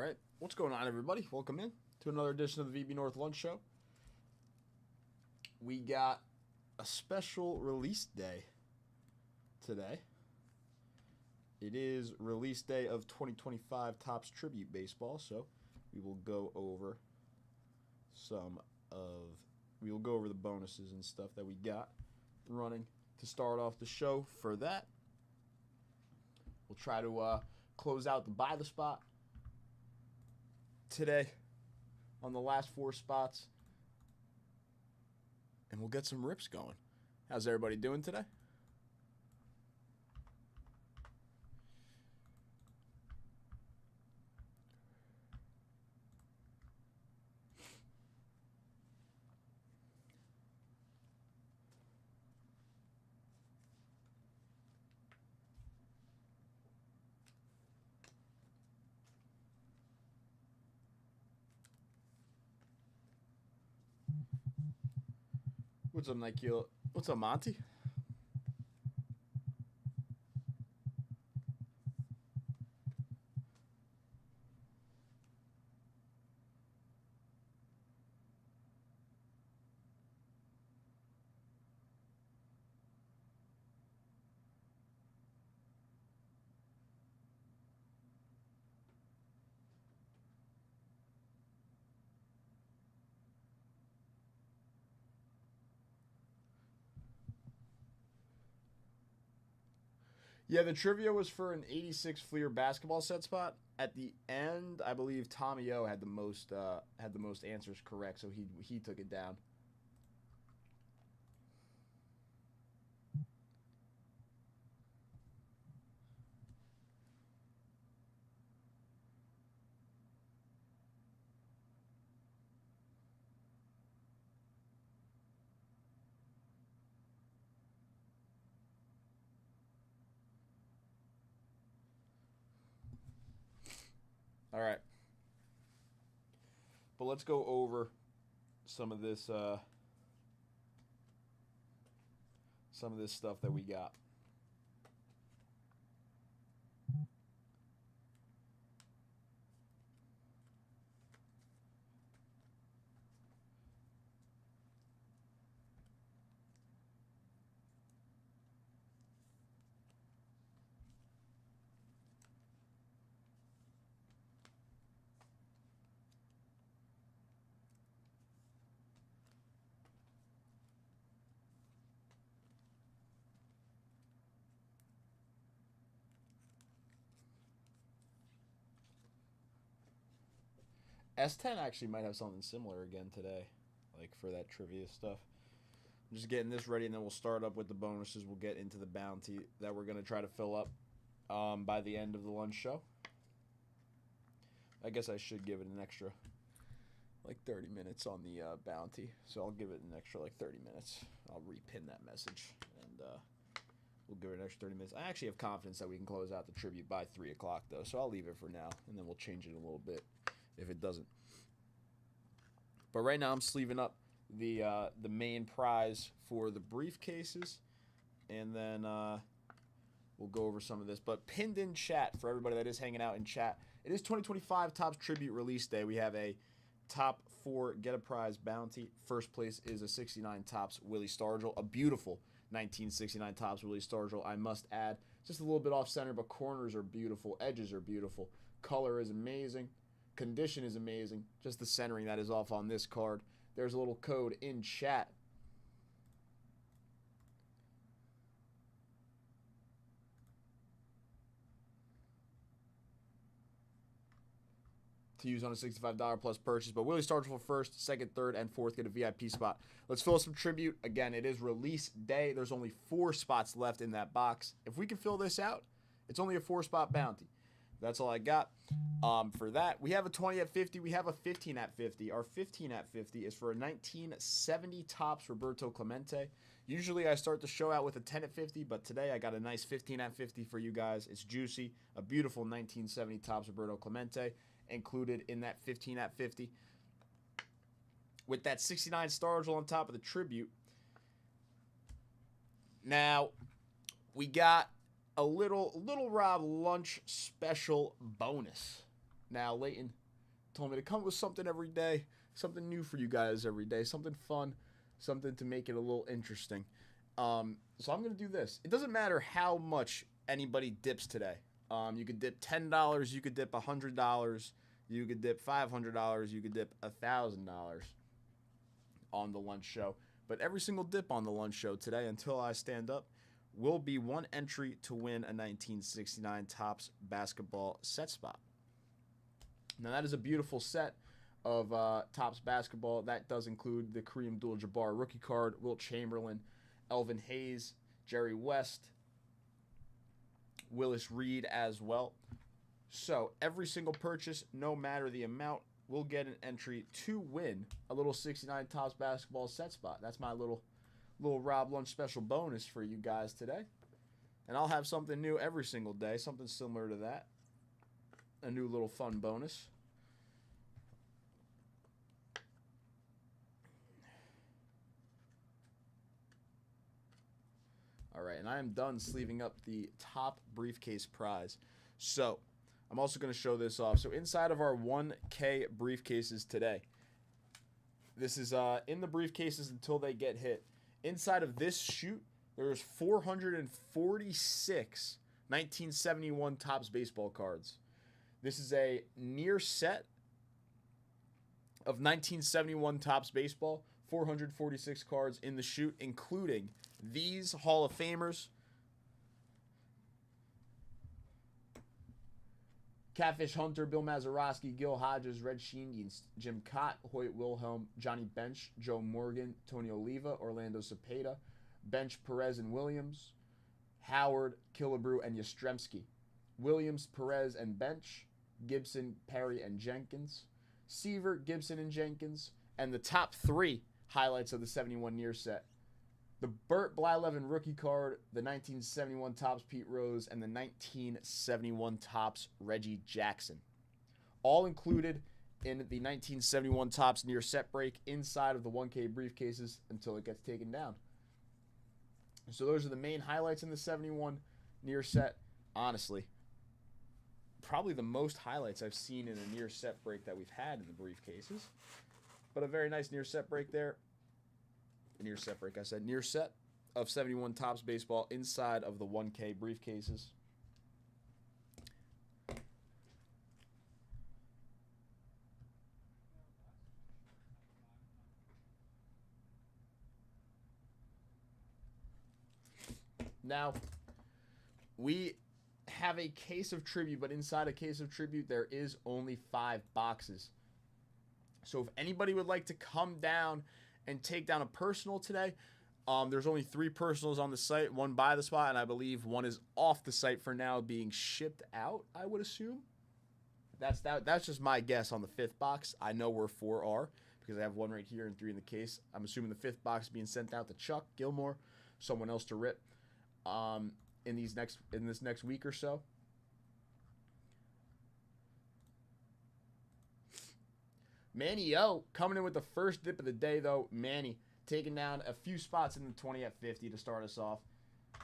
right, what's going on, everybody? Welcome in to another edition of the VB North Lunch Show. We got a special release day today. It is release day of 2025 Topps Tribute Baseball, so we will go over the bonuses and stuff that we got running to start off the show. For that, we'll try to close out the buy the spot today on the last 4 spots, and we'll get some rips going. How's everybody doing today? What's up, Nikeel? What's up, Monty? Yeah, the trivia was for an 86 Fleer basketball set spot. At the end, I believe Tommy O had the most answers correct, so he took it down. All right, but let's go over some of this stuff that we got. S10 actually might have something similar again today, like for that trivia stuff. I'm just getting this ready, and then we'll start up with the bonuses. We'll get into the bounty that we're going to try to fill up by the end of the lunch show. I guess I should give it an extra, like 30 minutes on the bounty. So I'll give it an extra, like 30 minutes. I'll repin that message, and we'll give it an extra 30 minutes. I actually have confidence that we can close out the tribute by 3 o'clock, though, so I'll leave it for now, and then we'll change it a little bit if it doesn't. But right now I'm sleeving up the main prize for the briefcases, and then we'll go over some of this. But pinned in chat, for everybody that is hanging out in chat, it is 2025 Topps Tribute Release Day. We have a top 4 get a prize bounty. First place is a 69 Topps Willie Stargell, a beautiful 1969 Topps Willie Stargell, I must add. Just a little bit off center, but corners are beautiful, edges are beautiful, color is amazing. Condition is amazing. Just the centering that is off on this card. There's a little code in chat. To use on a $65 plus purchase. But Willie Stargell for first, second, third, and fourth get a VIP spot. Let's fill some tribute. Again, it is release day. There's only 4 spots left in that box. If we can fill this out, it's only a 4-spot bounty. That's all I got. For that, we have a 20 at 50. We have a 15 at 50. Our 15 at 50 is for a 1970 Topps Roberto Clemente. Usually I start the show out with a 10 at 50, but today I got a nice 15 at 50 for you guys. It's juicy. A beautiful 1970 Topps Roberto Clemente included in that 15 at 50. With that 69 Stargell on top of the tribute. Now, we got a little Rob lunch special bonus. Now, Leighton, told me to come with something every day, something new for you guys every day, something fun, something to make it a little interesting. So I'm going to do this. It doesn't matter how much anybody dips today. You could dip $10, you could dip $100, you could dip $500, you could dip $1,000 on the lunch show. But every single dip on the lunch show today until I stand up will be one entry to win a 1969 Topps basketball set spot. Now that is a beautiful set of Topps basketball. That does include the Kareem Abdul-Jabbar rookie card, Wilt Chamberlain, Elvin Hayes, Jerry West, Willis Reed as well. So every single purchase, no matter the amount, will get an entry to win a little 69 Topps basketball set spot. That's my little Rob Lunch special bonus for you guys today. And I'll have something new every single day, something similar to that. A new little fun bonus. All right, and I am done sleeving up the top briefcase prize. So I'm also going to show this off. So inside of our 1K briefcases today, this is in the briefcases until they get hit. Inside of this chute, there's 446 1971 Topps baseball cards. This is a near set of 1971 Topps baseball, 446 cards in the chute, including these Hall of Famers: Catfish Hunter, Bill Mazeroski, Gil Hodges, Red Sheen, Jim Cott, Hoyt Wilhelm, Johnny Bench, Joe Morgan, Tony Oliva, Orlando Cepeda, Bench, Perez, and Williams, Howard, Killebrew, and Yastrzemski, Williams, Perez, and Bench, Gibson, Perry, and Jenkins, Seaver, Gibson, and Jenkins, and the top three highlights of the 71 near set: the Burt Blyleven rookie card, the 1971 Topps Pete Rose, and the 1971 Topps Reggie Jackson. All included in the 1971 Topps near set break inside of the 1K briefcases until it gets taken down. So those are the main highlights in the 71 near set. Honestly, probably the most highlights I've seen in a near set break that we've had in the briefcases. But a very nice near set break there. Near set break, I said. Near set of 71 Topps baseball inside of the 1K briefcases. Now, we have a case of tribute, but inside a case of tribute, there is only 5 boxes. So if anybody would like to come down and take down a personal today, there's only 3 personals on the site, 1 by the spot, and I believe 1 is off the site for now, being shipped out, I would assume. That's just my guess on the 5th box. I know where 4 are because I have 1 right here and 3 in the case. I'm assuming the 5th box is being sent out to Chuck Gilmore, someone else to rip in this next week or so. Manny O coming in with the first dip of the day, though. Manny taking down a few spots in the 20 at 50 to start us off.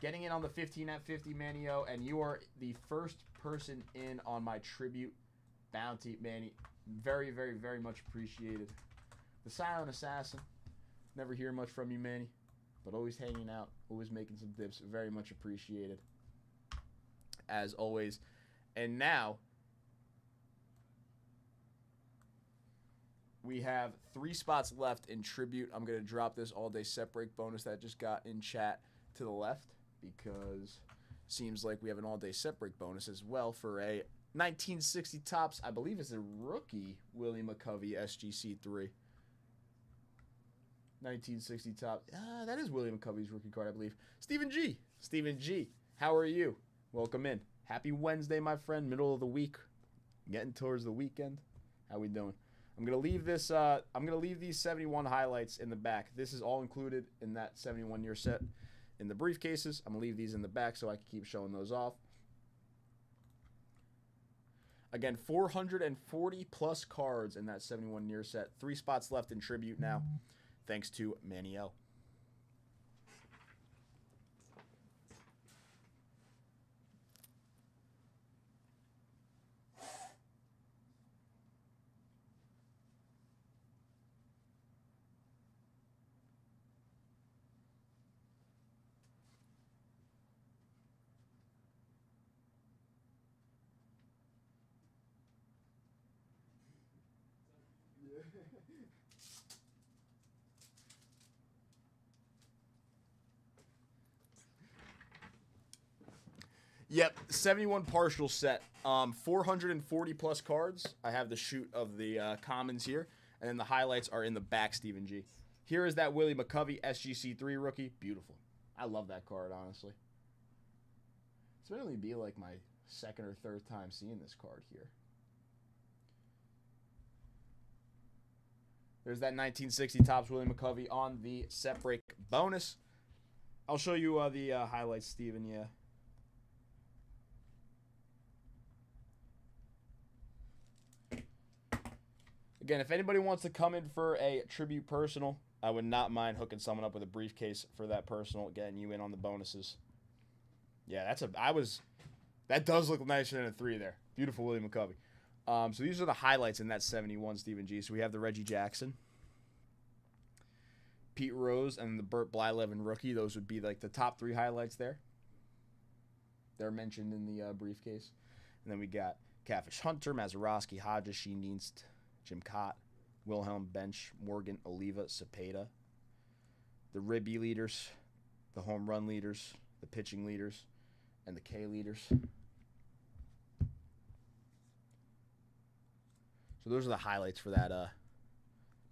Getting in on the 15 at 50, Manny O, and you are the first person in on my tribute bounty, Manny. Very, very, very much appreciated. The Silent Assassin. Never hear much from you, Manny, but always hanging out, always making some dips. Very much appreciated, as always. And now we have 3 spots left in tribute. I'm going to drop this all-day set break bonus that I just got in chat to the left because it seems like we have an all-day set break bonus as well for a 1960 Topps. I believe it's a rookie Willie McCovey SGC3. 1960 Topps. That is Willie McCovey's rookie card, I believe. Stephen G. Stephen G. How are you? Welcome in. Happy Wednesday, my friend. Middle of the week. Getting towards the weekend. How we doing? I'm gonna leave this. I'm gonna leave these 71 highlights in the back. This is all included in that 71 year set in the briefcases. I'm gonna leave these in the back so I can keep showing those off. Again, 440 plus cards in that 71 near set. 3 spots left in tribute now, thanks to Manny L. Yep, 71 partial set. 440 plus cards. I have the shoot of the commons here, and then the highlights are in the back, Stephen G. Here is that Willie McCovey SGC3 rookie. Beautiful. I love that card, honestly. It's going to be like my second or third time seeing this card here. There's that 1960 Topps Willie McCovey on the set break bonus. I'll show you the highlights, Steven, yeah. Again, if anybody wants to come in for a tribute personal, I would not mind hooking someone up with a briefcase for that personal, getting you in on the bonuses. Yeah, that does look nicer than a 3 there. Beautiful Willie McCovey. So these are the highlights in that 71, Stephen G. So we have the Reggie Jackson, Pete Rose, and the Burt Blyleven rookie. Those would be like the top 3 highlights there. They're mentioned in the briefcase. And then we got Catfish Hunter, Mazeroski, Hodges, Sheen Dienst, Jim Cott, Wilhelm Bench, Morgan, Oliva, Cepeda, the Ribby leaders, the home run leaders, the pitching leaders, and the K leaders. So those are the highlights for that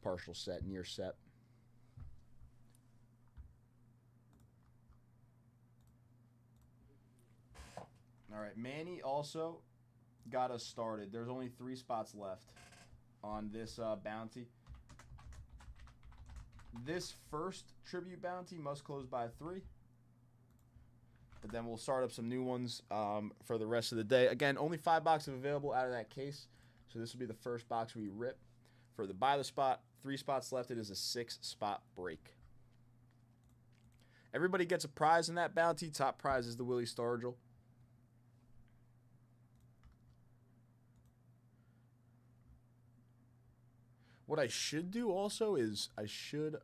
partial set, near set. All right, Manny also got us started. There's only 3 spots left on this bounty. This first tribute bounty must close by 3. But then we'll start up some new ones for the rest of the day. Again, only 5 boxes available out of that case. So this will be the first box we rip. For the buy the spot, 3 spots left. It is a 6-spot break. Everybody gets a prize in that bounty. Top prize is the Willie Stargell. What I should do also is I should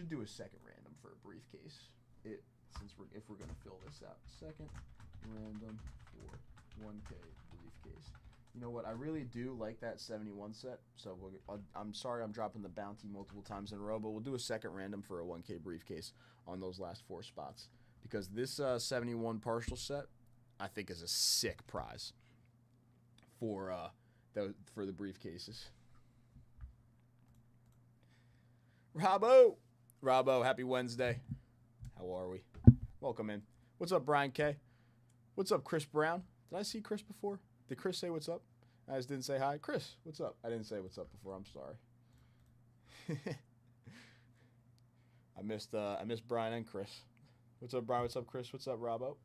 do a second random for a briefcase. If we're gonna fill this out, second random for 1K briefcase. You know what? I really do like that 71 set. So I'm sorry I'm dropping the bounty multiple times in a row, but we'll do a second random for a 1K briefcase on those last 4 spots because this 71 partial set I think is a sick prize for the briefcases. Robbo, happy Wednesday. How are we? Welcome in. What's up, Brian K? What's up, Chris Brown? Did I see Chris before? Did Chris say what's up? I just didn't say hi. Chris, what's up? I didn't say what's up before. I'm sorry. I missed Brian and Chris. What's up, Brian? What's up, Chris? What's up, Robbo?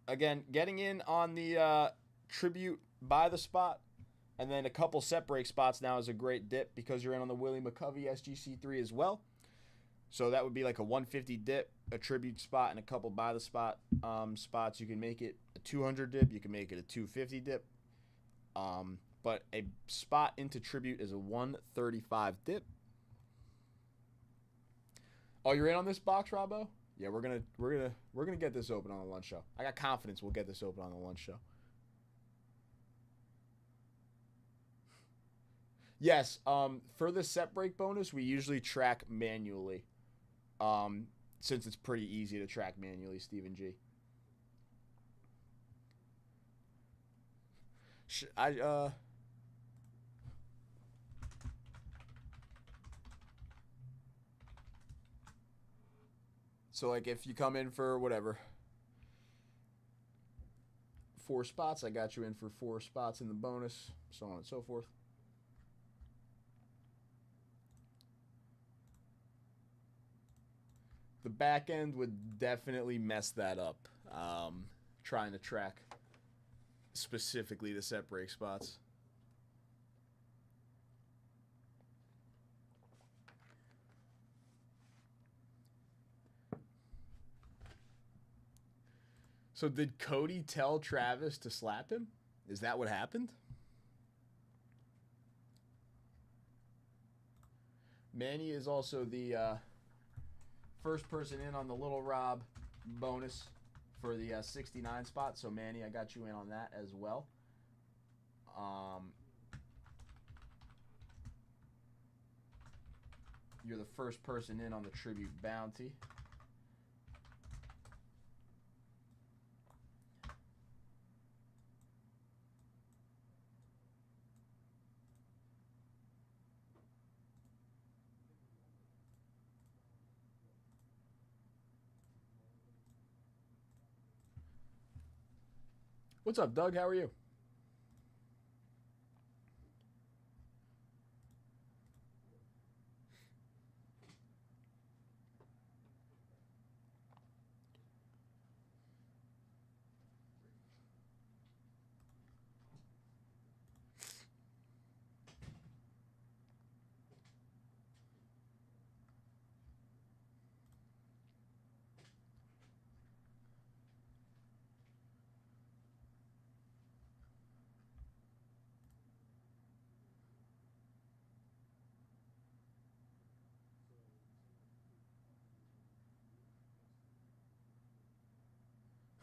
Again, getting in on the tribute by the spot, and then a couple set break spots now is a great dip because you're in on the Willie McCovey SGC3 as well. So that would be like a 150 dip, a tribute spot, and a couple by the spot spots. You can make it a 200 dip. You can make it a 250 dip. But a spot into tribute is a 135 dip. Oh, you're in on this box, Robbo? Yeah, we're gonna get this open on the lunch show. I got confidence we'll get this open on the lunch show. Yes, for the set break bonus, we usually track manually. Since it's pretty easy to track manually, Stephen G. So, like, if you come in for whatever, 4 spots, I got you in for 4 spots in the bonus, so on and so forth. The back end would definitely mess that up, trying to track specifically the set break spots. So did Cody tell Travis to slap him? Is that what happened? Manny is also the First person in on the Little Rob bonus for the 69 spot. So, Manny, I got you in on that as well. You're the first person in on the Tribute Bounty. What's up, Doug? How are you?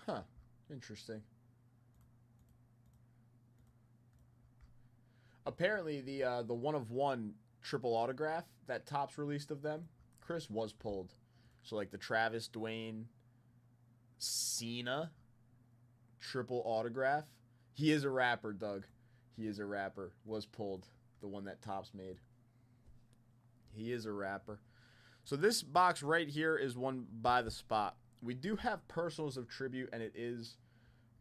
Huh. Interesting. Apparently, the one of one triple autograph that Topps released of them, Chris, was pulled. So like the Travis, Dwayne, Cena triple autograph. He is a rapper, Doug. He is a rapper. Was pulled. The one that Topps made. He is a rapper. So this box right here is one by the spot. We do have personals of Tribute, and it is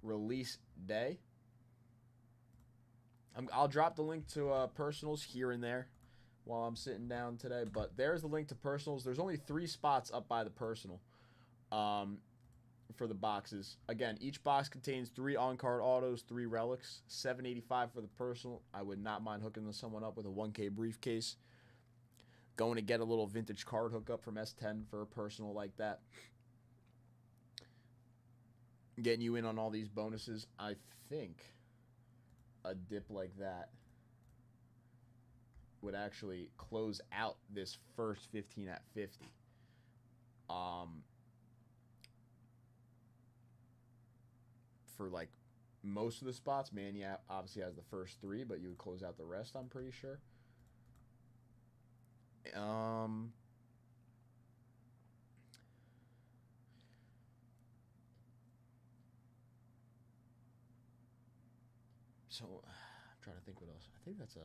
release day. I'll drop the link to personals here and there while I'm sitting down today. But there's the link to personals. There's only 3 spots up by the personal for the boxes. Again, each box contains 3 on-card autos, 3 relics, $7.85 for the personal. I would not mind hooking someone up with a 1K briefcase. Going to get a little vintage card hookup from S10 for a personal like that. Getting you in on all these bonuses. I think a dip like that would actually close out this first 15 at 50. For like most of the spots, Manny obviously has the first 3, but you would close out the rest, I'm pretty sure. So, I'm trying to think what else. I think that's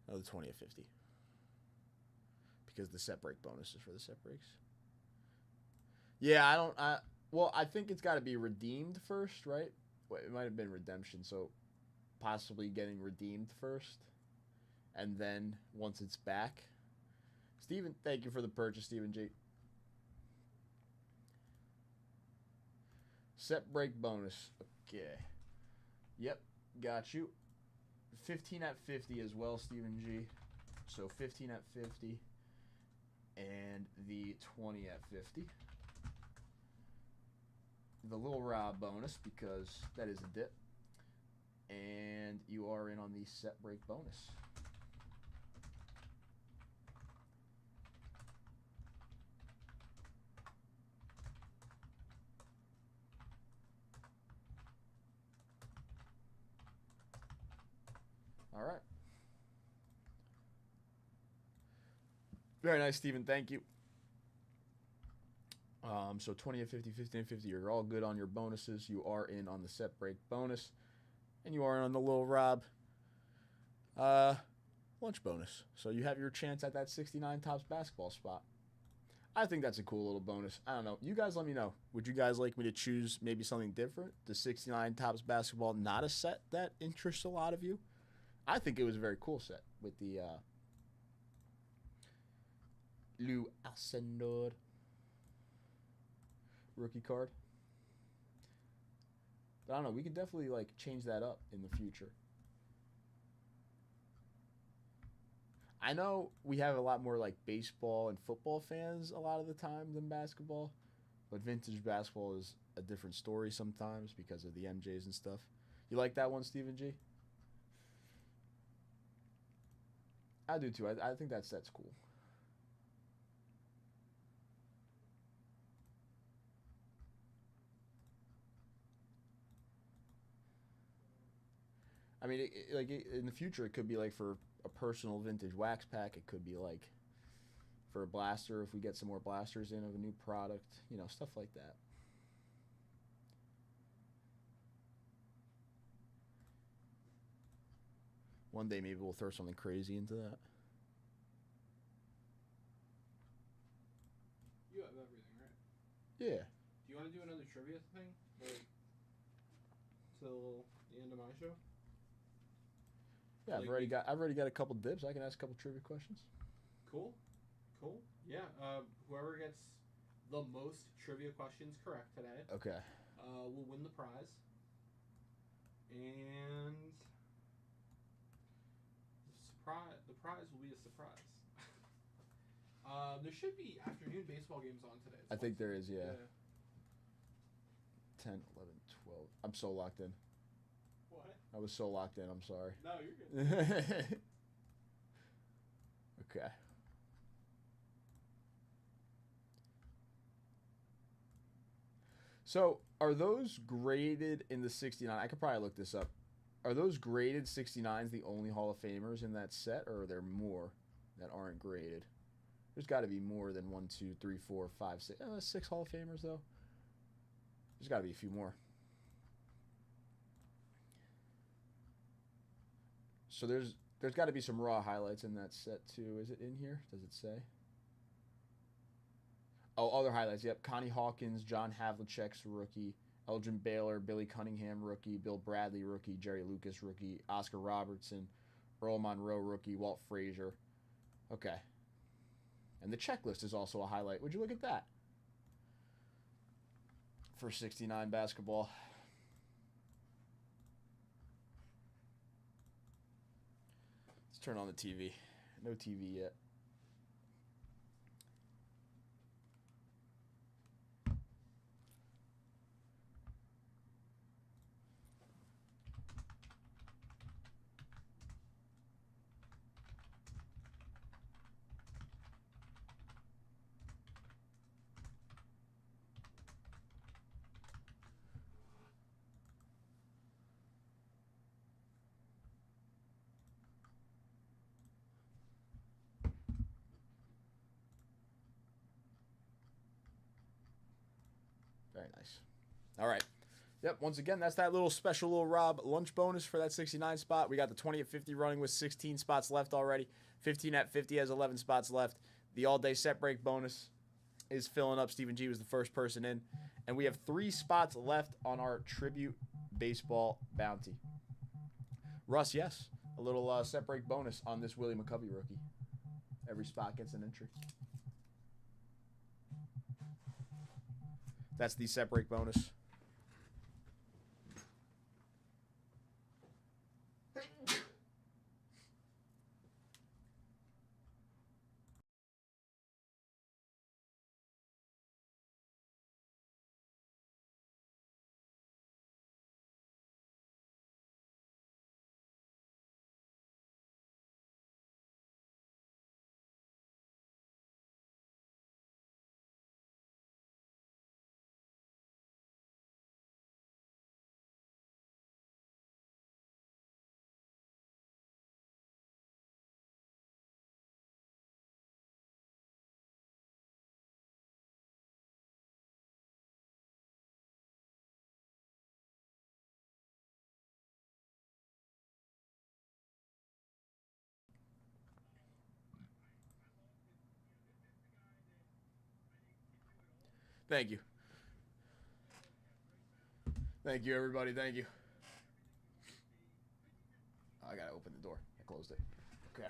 another 20 at 50. Because the set break bonus is for the set breaks. Yeah, well, I think it's got to be redeemed first, right? Wait, it might have been redemption, so possibly getting redeemed first. And then once it's back. Steven, thank you for the purchase, Steven G. Set break bonus. Okay. Yep, got you. 15 at 50 as well, Steven G. So 15 at 50 and the 20 at 50. The Little Rob bonus because that is a dip. And you are in on the set break bonus. All right. Very nice, Steven. Thank you. So 20 at 50, 15 at 50, you're all good on your bonuses. You are in on the set break bonus. And you are in on the Little Rob lunch bonus. So you have your chance at that 69 Topps basketball spot. I think that's a cool little bonus. I don't know. You guys let me know. Would you guys like me to choose maybe something different? The 69 Topps basketball, not a set that interests a lot of you? I think it was a very cool set with the Lou Alcindor rookie card. But I don't know. We could definitely like change that up in the future. I know we have a lot more like baseball and football fans a lot of the time than basketball, but vintage basketball is a different story sometimes because of the MJs and stuff. You like that one, Steven G? I do too. I think that's cool. I mean, in the future, it could be like for a personal vintage wax pack. It could be like for a blaster if we get some more blasters in of a new product. You know, stuff like that. One day maybe we'll throw something crazy into that. You have everything, right? Yeah. Do you want to do another trivia thing? Like, till the end of my show? Yeah, Like I've already got a couple dibs. I can ask a couple trivia questions. Cool. Cool. Yeah. Whoever gets the most trivia questions correct today, Okay. will win the prize. And the prize will be a surprise. There should be afternoon baseball games on today. I think there is, yeah. 10, 11, 12. I'm so locked in. What? I was so locked in. I'm sorry. No, you're good. Okay. So, are those graded in the 69? I could probably look this up. Are those graded 69s the only Hall of Famers in that set, or are there more that aren't graded? There's got to be more than 1, 2, 3, 4, 5, 6. 6 Hall of Famers, though. There's got to be a few more. So there's got to be some raw highlights in that set, too. Is it in here? Does it say? Oh, other highlights. Yep. Connie Hawkins, John Havlicek's rookie. Elgin Baylor, Billy Cunningham, rookie. Bill Bradley, rookie. Jerry Lucas, rookie. Oscar Robertson, Earl Monroe, rookie. Walt Frazier. Okay. And the checklist is also a highlight. Would you look at that? For 69 basketball. Let's turn on the TV. No TV yet. Very nice. All right. Yep, once again, that's that little special little Rob lunch bonus for that 69 spot. We got the 20 at 50 running with 16 spots left already. 15 at 50 has 11 spots left. The all-day set break bonus is filling up. Stephen G was the first person in. And we have 3 spots left on our tribute baseball bounty. Russ, yes, a little set break bonus on this Willie McCovey rookie. Every spot gets an entry. That's the set break bonus. Thank you. Thank you, everybody. Thank you. I gotta open the door. I closed it. Okay.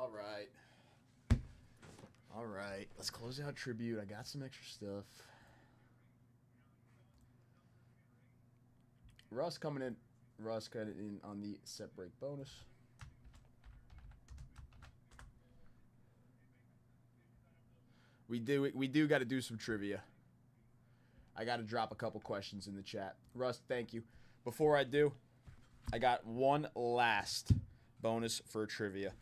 All right. All right. Let's close out tribute. I got some extra stuff. Russ coming in. Russ got it in on the set break bonus. We do got to do some trivia. I got to drop a couple questions in the chat. Russ, thank you. Before I do, I got one last bonus for trivia.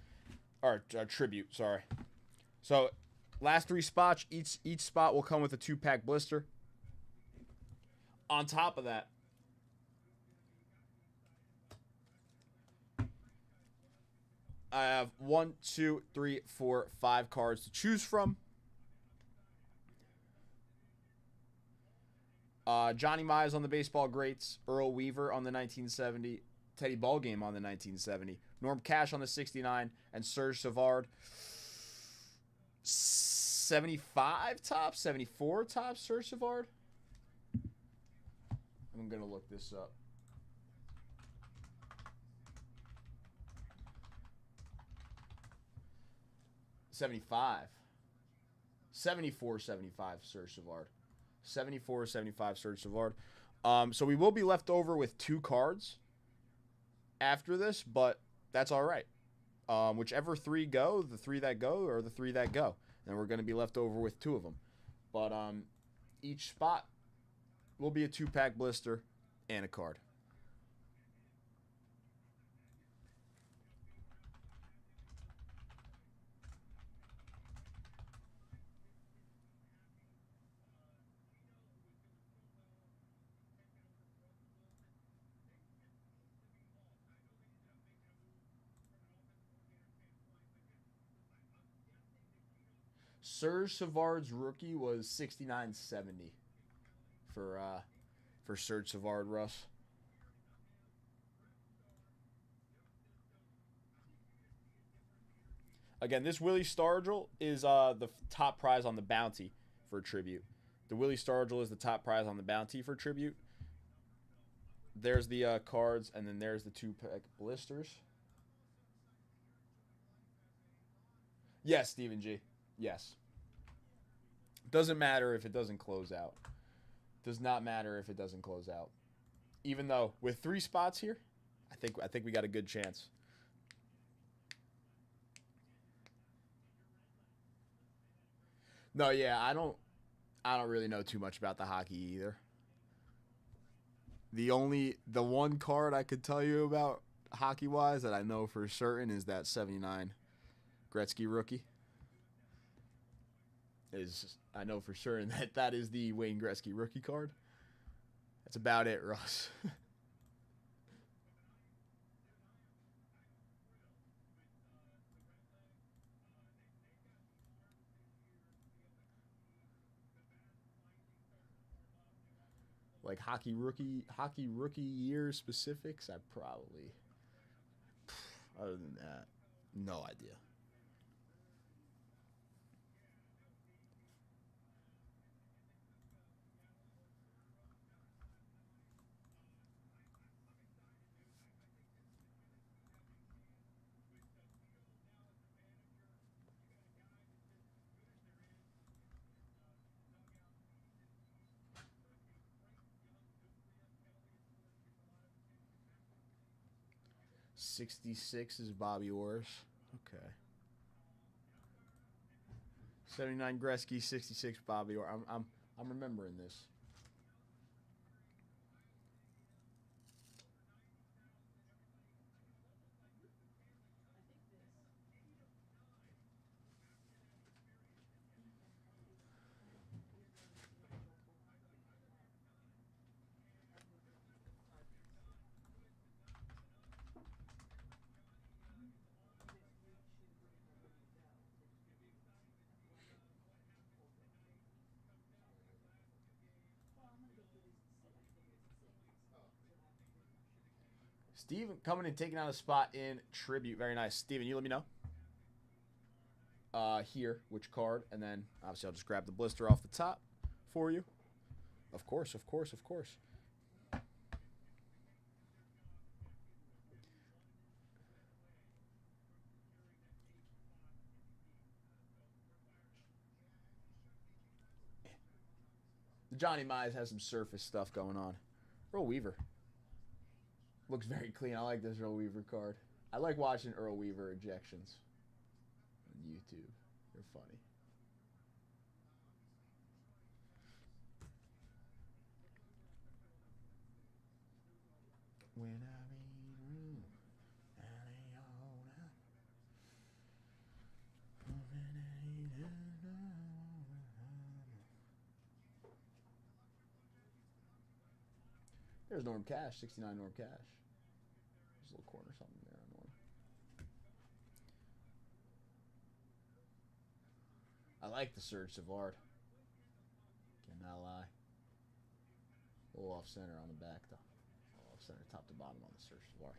Or tribute, sorry. So, last 3 spots, each spot will come with a 2-pack blister. On top of that, I have 1, 2, 3, 4, 5 cards to choose from. Johnny Mize on the baseball greats, Earl Weaver on the 1970, Teddy Ballgame on the 1970, Norm Cash on the 69, and Serge Savard. 75 tops, 74 tops, Serge Savard. I'm going to look this up. $75. 74-75 Serge Savard. 74-75 Serge Savard. So we will be left over with 2 cards after this, but that's all right. Whichever 3 go, the 3 that go or the 3 that go. And we're going to be left over with 2 of them. But each spot will be a 2-pack blister and a card. Serge Savard's rookie was 69.70 for Serge Savard, Russ. Again, this Willie Stargell is the top prize on the bounty for tribute. The Willie Stargell is the top prize on the bounty for tribute. There's the cards, and then there's the 2-pack blisters. Yes, Stephen G. Yes. Doesn't matter if it doesn't close out. Does not matter if it doesn't close out. Even though with 3 spots here, I think we got a good chance. No, yeah, I don't really know too much about the hockey either. The one card I could tell you about hockey-wise that I know for certain is that 79 Gretzky rookie. I know for certain that is the Wayne Gretzky rookie card. That's about it, Russ. Like hockey rookie year specifics, I probably, other than that, no idea. '66 is Bobby Orr. Okay. 79 Gretzky, 66 Bobby Orr. I'm remembering this. Steven coming and taking out a spot in tribute. Very nice. Steven, you let me know. Here, which card, and then obviously I'll just grab the blister off the top for you. Of course, of course, of course. The Johnny Mize has some surface stuff going on. Earl Weaver. Looks very clean. I like this Earl Weaver card. I like watching Earl Weaver ejections on YouTube. They're funny. When I read room, there's Norm Cash, 69 Norm Cash. There's a little corner something there on Norm. I like the Serge Savard. Cannot lie. A little off center on the back though. Off center top to bottom on the Serge Savard.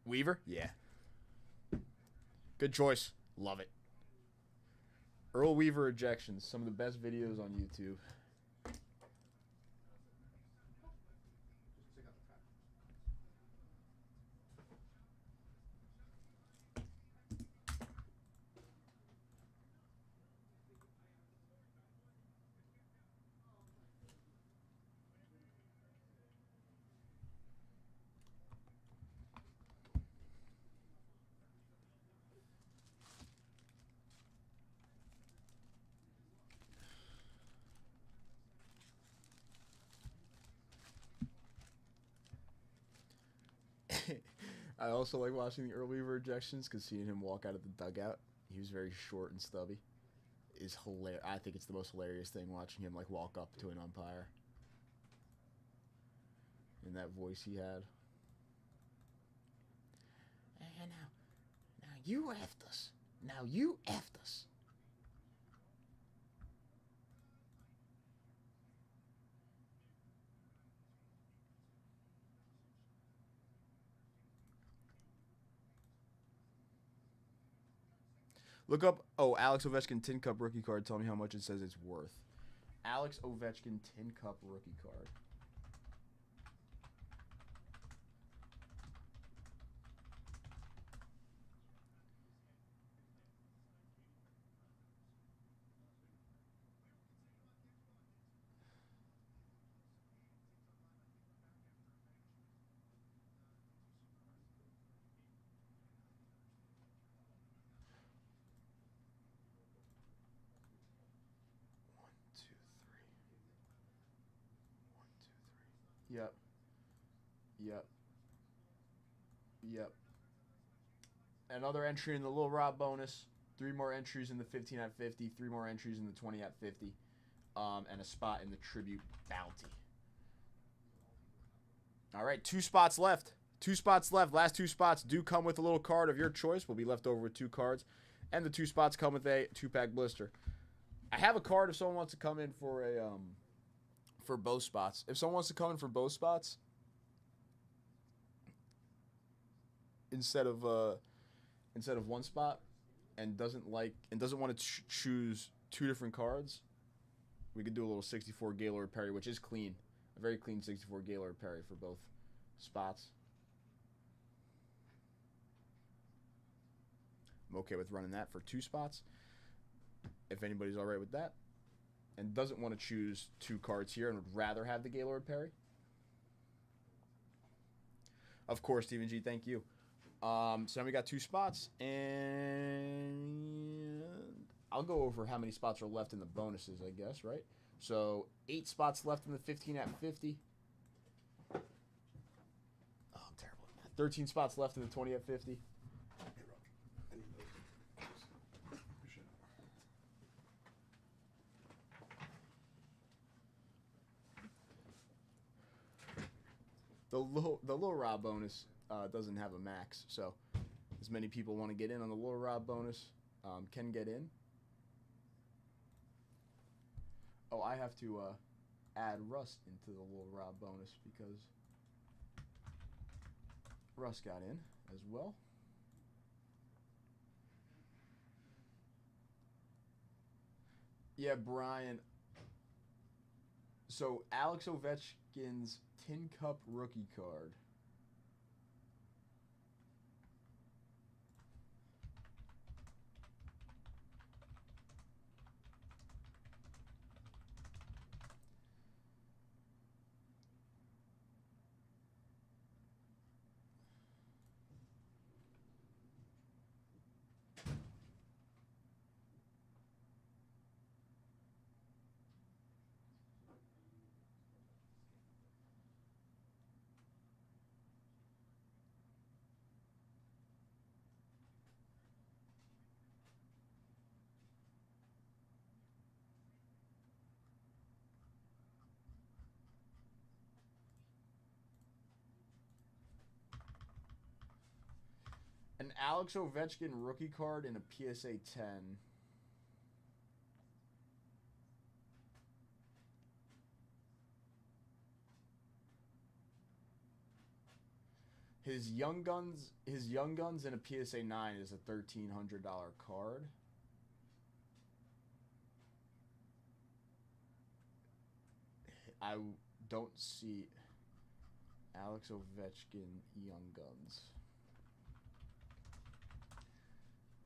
Weaver? Yeah. Good choice. Love it. Earl Weaver ejections. Some of the best videos on YouTube. I also like watching the Earl Weaver ejections because seeing him walk out of the dugout, he was very short and stubby, is hilarious. I think it's the most hilarious thing watching him like walk up to an umpire. And that voice he had. And now you effed us. Now you effed us. Look up, Alex Ovechkin Tin Cup rookie card. Tell me how much it says it's worth. Alex Ovechkin Tin Cup rookie card. Yep. Yep. Yep. Another entry in the Little Rob bonus. 3 more entries in the 15 at 50. 3 more entries in the 20 at 50. And a spot in the Tribute Bounty. All right, 2 spots left. 2 spots left. Last 2 spots do come with a little card of your choice. We'll be left over with 2 cards. And the 2 spots come with a 2-pack blister. I have a card if someone wants to come in for a... for both spots. If someone wants to come in for both spots, instead of one spot, and doesn't want to choose 2 different cards, we could do a little 64 Gaylord Perry, which is clean, a very clean 64 Gaylord Perry for both spots. I'm okay with running that for 2 spots. If anybody's all right with that. And doesn't want to choose 2 cards here and would rather have the Gaylord Perry. Of course, Stephen G, thank you. So now we got 2 spots, and I'll go over how many spots are left in the bonuses, I guess, right? So 8 spots left in the 15 at 50. Oh, I'm terrible at that. 13 spots left in the 20 at 50. The low Rob bonus doesn't have a max, so as many people want to get in on the low Rob bonus can get in. Oh, I have to add Russ into the low Rob bonus because Russ got in as well. Yeah, Brian. So Alex Ovechkin's Tin Cup rookie card. An Alex Ovechkin rookie card in a PSA 10. His Young Guns in a PSA 9 is a $1,300 card. I don't see Alex Ovechkin Young Guns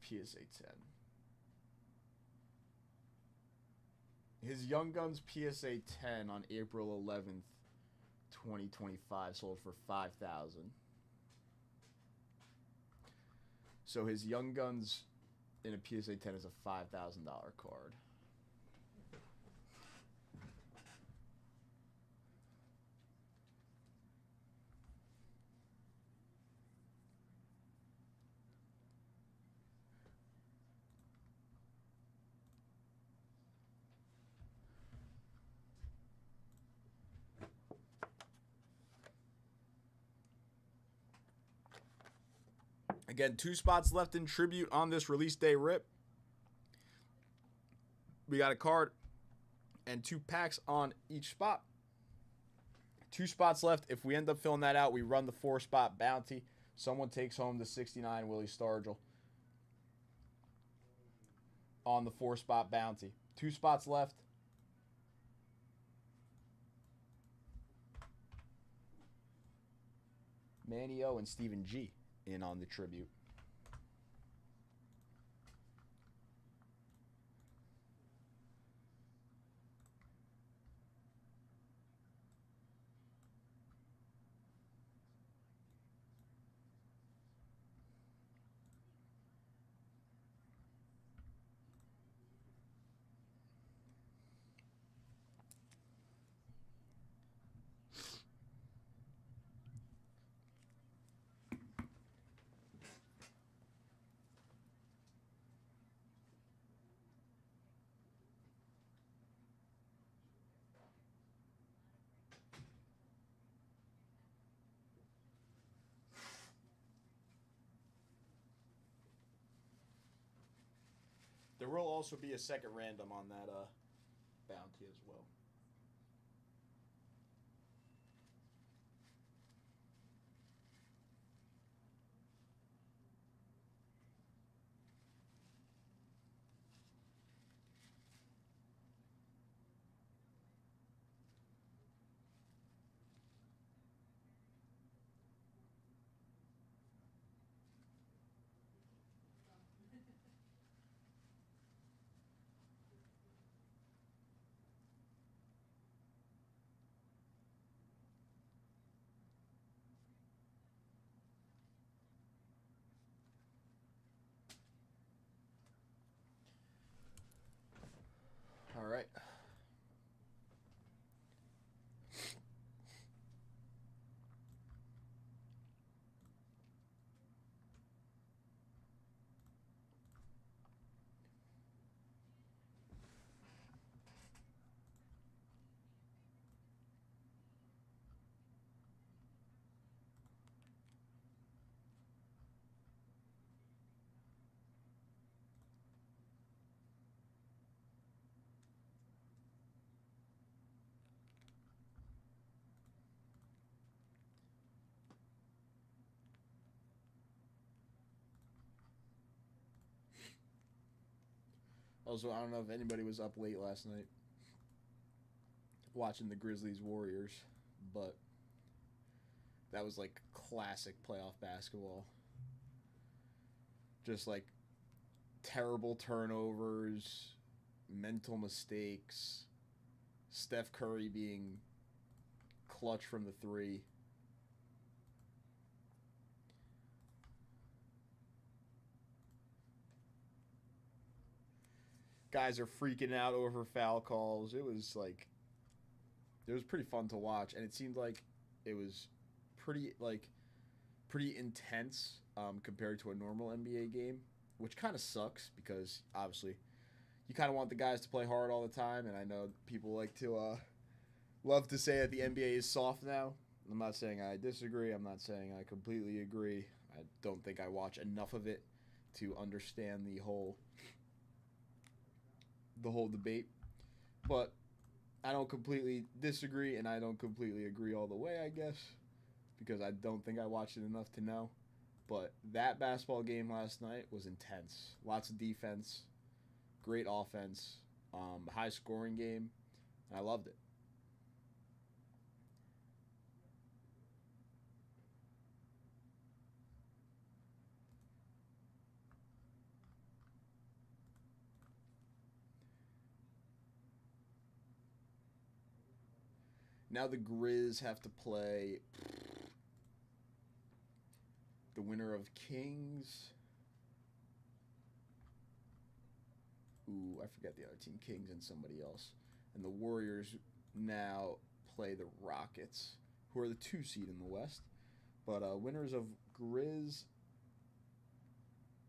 PSA 10. His Young Guns PSA 10 on April 11th, 2025 sold for $5,000. So his Young Guns in a PSA 10 is a $5,000 card. Again, 2 spots left in Tribute on this release day rip. We got a card and 2 packs on each spot. 2 spots left. If we end up filling that out, we run the 4-spot bounty. Someone takes home the 69 Willie Stargell on the 4-spot bounty. 2 spots left. Manny O and Stephen G in on the Tribute. There will also be a second random on that bounty as well. All right. Also, I don't know if anybody was up late last night watching the Grizzlies Warriors, but that was like classic playoff basketball. Just like terrible turnovers, mental mistakes, Steph Curry being clutch from the 3. Guys are freaking out over foul calls. It was pretty fun to watch, and it seemed like it was pretty intense compared to a normal NBA game, which kind of sucks because obviously you kind of want the guys to play hard all the time, and I know people like to love to say that the NBA is soft now. I'm not saying I disagree. I'm not saying I completely agree. I don't think I watch enough of it to understand the whole debate. But I don't completely disagree, and I don't completely agree all the way, I guess, because I don't think I watched it enough to know. But that basketball game last night was intense. Lots of defense, great offense, high scoring game, and I loved it. Now the Grizz have to play the winner of Kings. Ooh, I forget the other team. Kings and somebody else. And the Warriors now play the Rockets, who are the 2 seed in the West. But winners of Grizz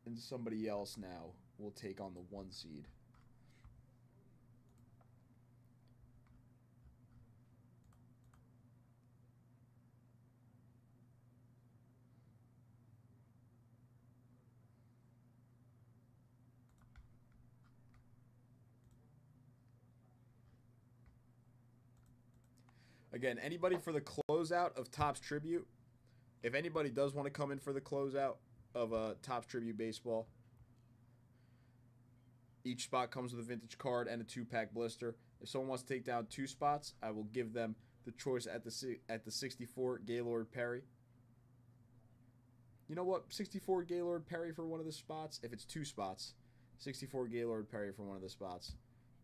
and somebody else now will take on the 1 seed. Again, anybody for the closeout of Topps Tribute, if anybody does want to come in for the closeout of Topps Tribute Baseball, each spot comes with a vintage card and a 2-pack blister. If someone wants to take down 2 spots, I will give them the choice at the 64 Gaylord Perry. You know what? 64 Gaylord Perry for one of the spots. If it's 2 spots, 64 Gaylord Perry for one of the spots,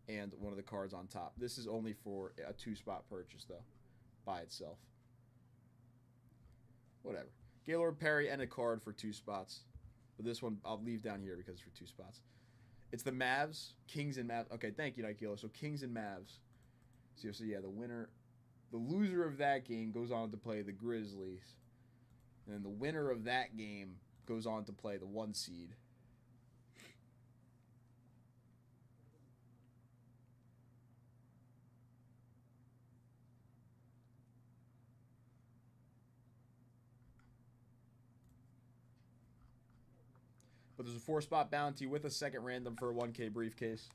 and one of the cards on top. This is only for a 2-spot purchase, though, by itself. Whatever. Gaylord Perry and a card for 2 spots. But this one I'll leave down here because it's for 2 spots. It's the Mavs, Kings and Mavs. Okay, thank you, Nikilo. So Kings and Mavs. So yeah, the loser of that game goes on to play the Grizzlies. And then the winner of that game goes on to play the 1 seed. But there's a 4-spot bounty with a second random for a 1K briefcase.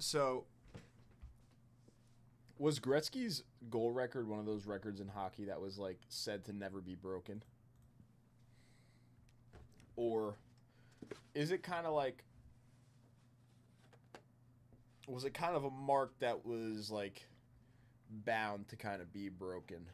So, was Gretzky's goal record one of those records in hockey that was like said to never be broken? Or is it kind of like, was it kind of a mark that was like bound to kind of be broken?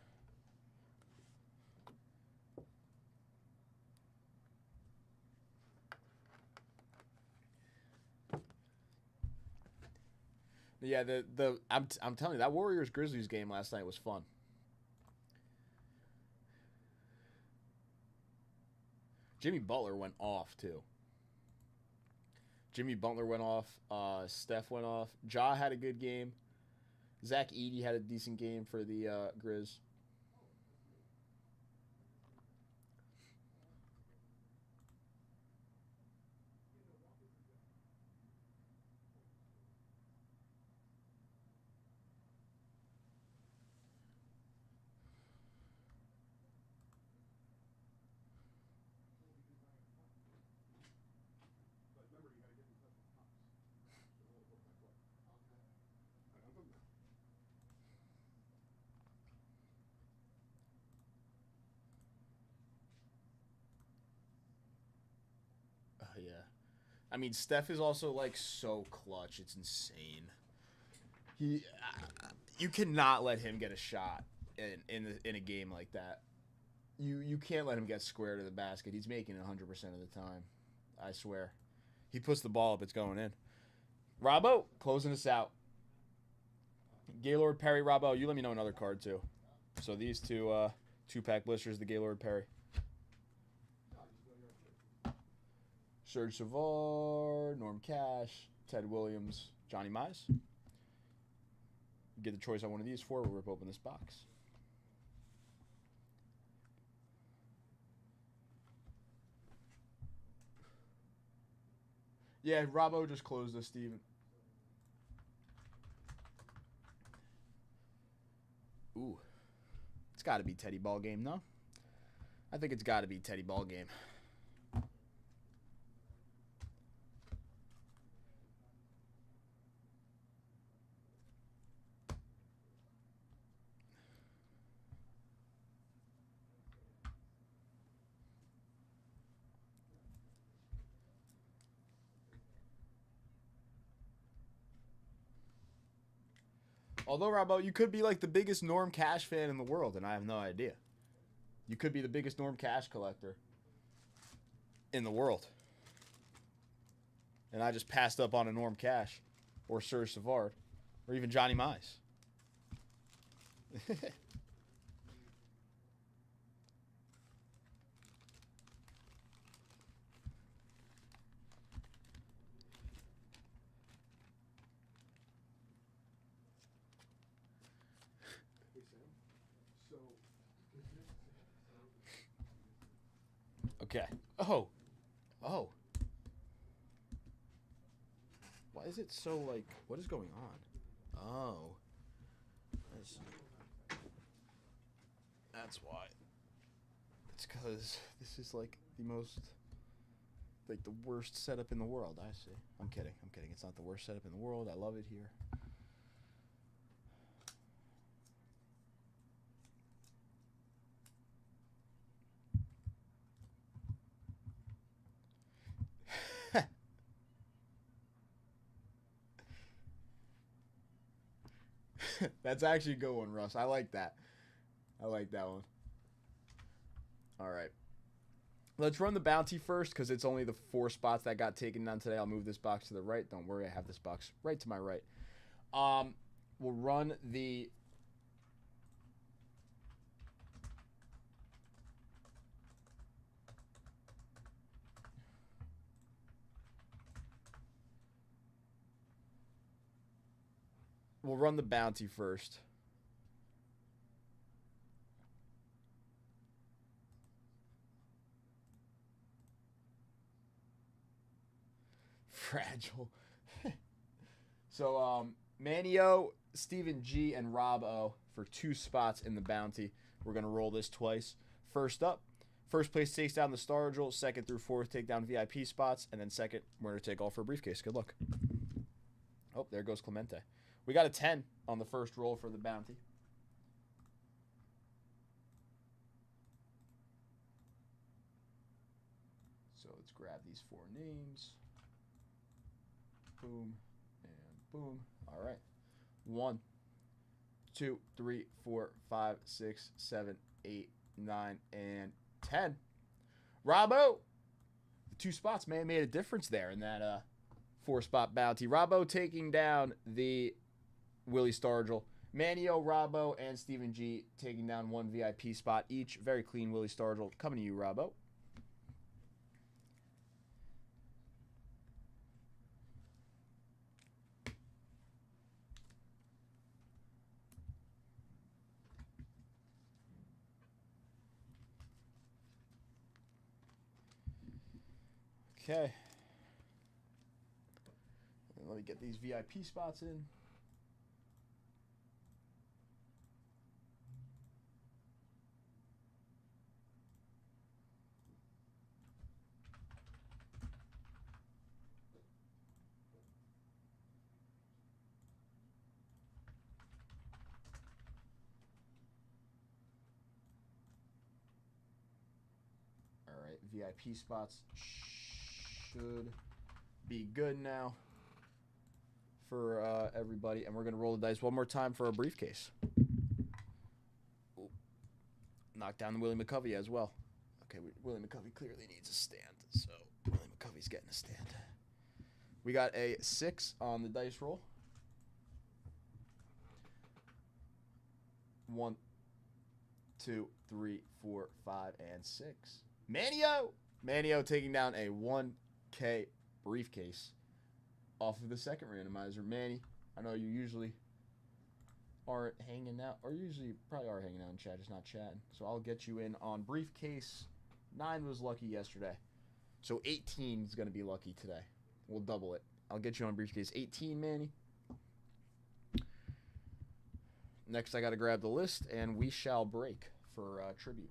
Yeah, I'm telling you, that Warriors Grizzlies game last night was fun. Jimmy Butler went off too. Jimmy Butler went off. Steph went off. Ja had a good game. Zach Edey had a decent game for the Grizz. Yeah. I mean, Steph is also like so clutch. It's insane. You cannot let him get a shot. in a game like that. You can't let him get square to the basket. He's making it 100% of the time. I swear. He puts the ball up, it's going in. Robbo, closing us out. Gaylord Perry, Robbo, you let me know another card too. So these two 2-pack blisters, the Gaylord Perry. Serge Savard, Norm Cash, Ted Williams, Johnny Mize. Get the choice on one of these four. We'll rip open this box. Yeah, Robbo just closed this, Steven. Ooh. It's got to be Teddy Ball Game, no? I think it's got to be Teddy Ball Game. Although, Robbo, you could be like the biggest Norm Cash fan in the world, and I have no idea. You could be the biggest Norm Cash collector in the world. And I just passed up on a Norm Cash or Serge Savard or even Johnny Mize. Okay. Oh. Oh. Why is it so, like, what is going on? Oh. That's why. It's because this is, like, the most, like, the worst setup in the world, I see. I'm kidding. I'm kidding. It's not the worst setup in the world. I love it here. That's actually a good one, Russ. I like that. I like that one. All right. Let's run the bounty first because it's only the 4 spots that got taken down today. I'll move this box to the right. Don't worry, I have this box right to my right. We'll run the... We'll run the bounty first. Fragile. So, Manio, Stephen G, and Rob O for 2 spots in the bounty. We're going to roll this twice. First up, first place takes down the Star Jewel. Second through 4th take down VIP spots. And then second, winner take all for a briefcase. Good luck. Oh, there goes Clemente. We got a 10 on the first roll for the bounty. So let's grab these 4 names. Boom and boom. All right. 1, 2, 3, 4, 5, 6, 7, 8, 9, and 10. Robbo! The 2 spots, man, made a difference there in that 4-spot bounty. Robbo taking down the Willie Stargell. Manio, Robbo, and Stephen G taking down 1 VIP spot each. Very clean Willie Stargell. Coming to you, Robbo. Okay. And let me get these VIP spots in. All right, VIP spots should be good now for everybody. And we're going to roll the dice one more time for a briefcase. knock down the Willie McCovey as well. Okay, Willie McCovey clearly needs a stand, so Willie McCovey's getting a stand. We got a 6 on the dice roll. 1, 2, 3, 4, 5, and 6. Manio taking down a 1K briefcase off of the second randomizer. Manny, I know you usually aren't hanging out, or usually probably are hanging out in chat, just not chatting. So I'll get you in on briefcase. 9 was lucky yesterday. So 18 is going to be lucky today. We'll double it. I'll get you on briefcase 18, Manny. Next, I got to grab the list, and we shall break for tribute.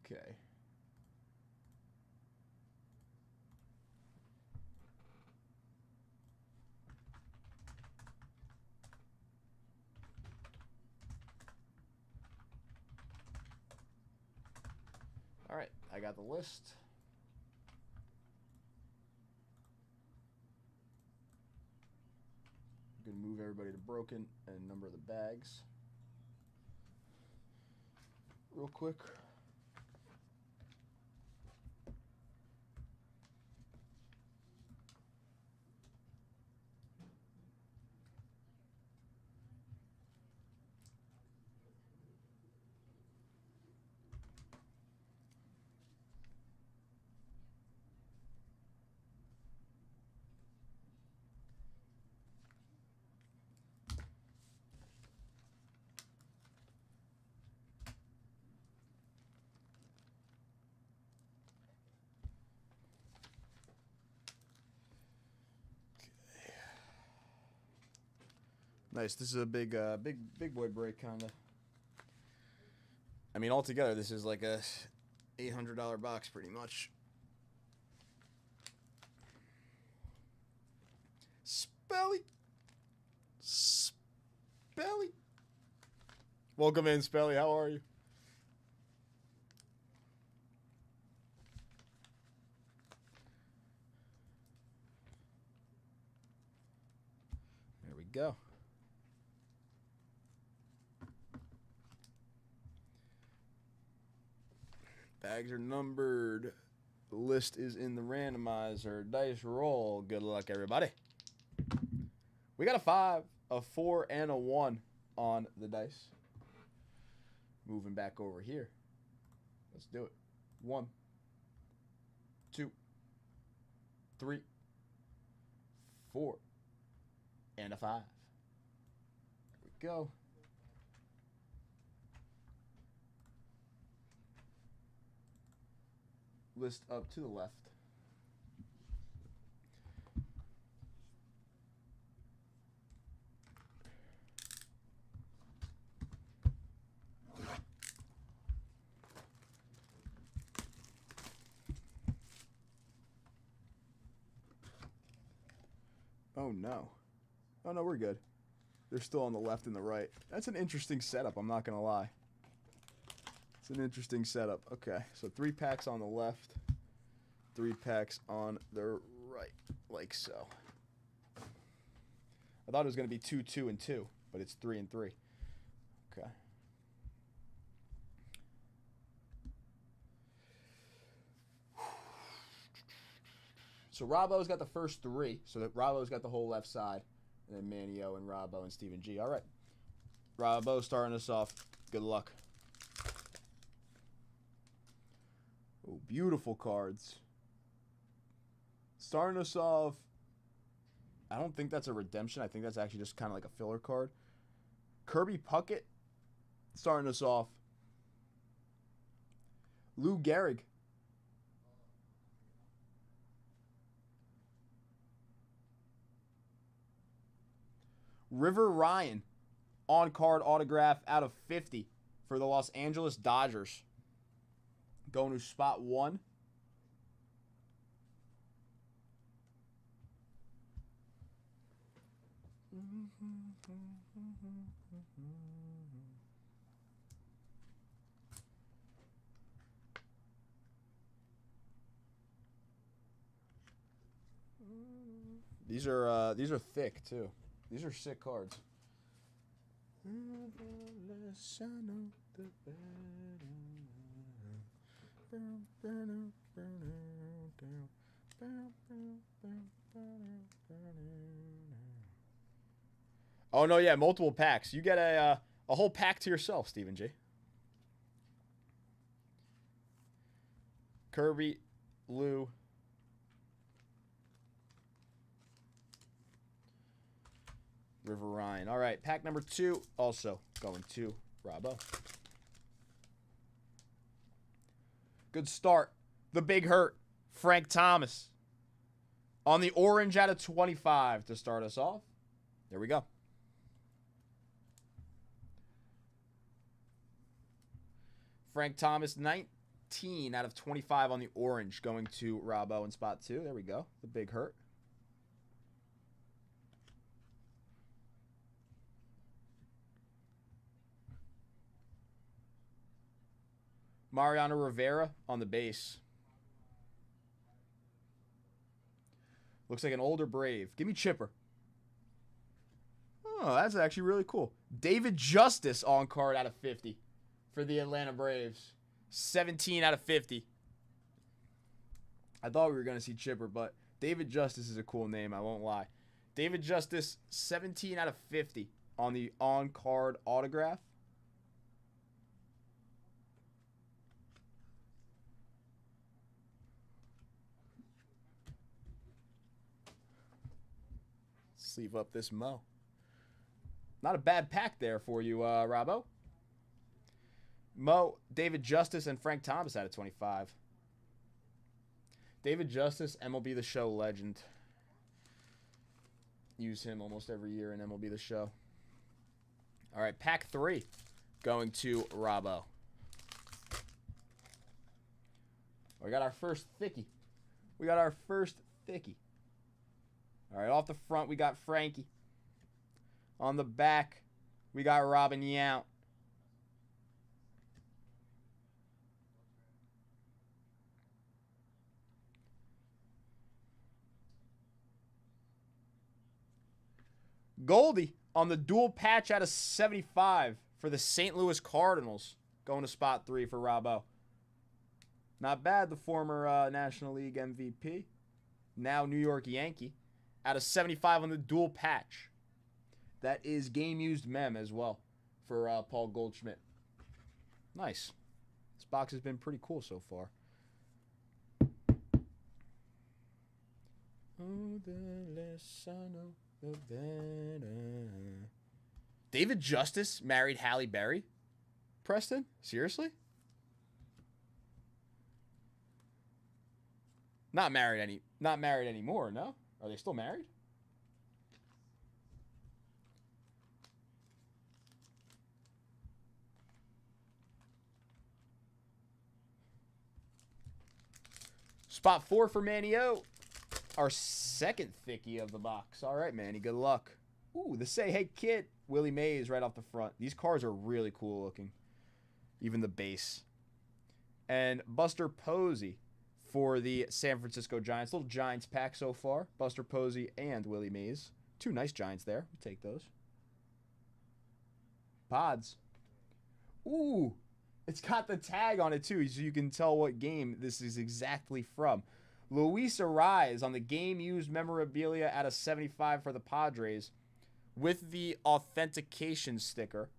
Okay. All right, I got the list. I'm going to move everybody to broken and number the bags real quick. Nice. This is a big boy break, kind of. I mean, altogether, this is like a $800 box, pretty much. Spelly. Welcome in, Spelly. How are you? There we go. Bags are numbered. The list is in the randomizer. Dice roll. Good luck, everybody. We got a 5, a 4, and a 1 on the dice. Moving back over here. Let's do it. 1, 2, 3, 4, and a 5. There we go. List up to the left. Oh no. Oh no, we're good. They're still on the left and the right. That's an interesting setup, I'm not going to lie. It's an interesting setup. Okay, so 3 packs on the left, 3 packs on the right, like so. I thought it was going to be 2, 2, and 2, but it's 3 and 3. Okay. So Robbo's got the first 3, so that Robbo's got the whole left side, and then Manio and Robbo and Stephen G. All right. Robbo starting us off. Good luck. Oh, beautiful cards. Starting us off, I don't think that's a redemption. I think that's actually just kind of like a filler card. Kirby Puckett starting us off. Lou Gehrig. River Ryan on-card autograph out of 50 for the Los Angeles Dodgers. Going to spot 1. These are thick too. These are sick cards. Oh no, yeah, multiple packs. You get a whole pack to yourself, Stephen G. Kirby, Lou, River Ryan. All right, pack number 2 also going to Robbo. Good start. The big hurt, Frank Thomas. On the orange out of 25 to start us off. There we go. Frank Thomas, 19 out of 25 on the orange going to Robbo in spot 2. There we go. The big hurt. Mariano Rivera on the base. Looks like an older Brave. Give me Chipper. Oh, that's actually really cool. David Justice on card out of 50 for the Atlanta Braves. 17 out of 50. I thought we were going to see Chipper, but David Justice is a cool name. I won't lie. David Justice, 17 out of 50 on the on-card autograph. Sleeve up this Mo. Not a bad pack there for you, Robbo. Mo, David Justice, and Frank Thomas out of 25. David Justice, MLB The Show legend. Use him almost every year in MLB The Show. All right, pack 3 going to Robbo. We got our first thickie. All right, off the front, we got Frankie. On the back, we got Robin Yount. Goldie on the dual patch out of 75 for the St. Louis Cardinals. Going to spot 3 for Robbo. Not bad, the former National League MVP. Now New York Yankee. Out of 75 on the dual patch. That is game-used mem as well for Paul Goldschmidt. Nice. This box has been pretty cool so far. Oh, the less I know, the better. David Justice married Halle Berry? Preston? Seriously? Not married anymore, no? Are they still married? Spot 4 for Manny O. Our second thickie of the box. All right, Manny, good luck. Ooh, the Say Hey Kid, Willie Mays right off the front. These cards are really cool looking. Even the base. And Buster Posey for the San Francisco Giants. Little Giants pack so far. Buster Posey and Willie Mays. 2 nice Giants there. We'll take those. Pods. Ooh, it's got the tag on it too, so you can tell what game this is exactly from. Luis Ariz on the game-used memorabilia out of 75 for the Padres with the authentication sticker,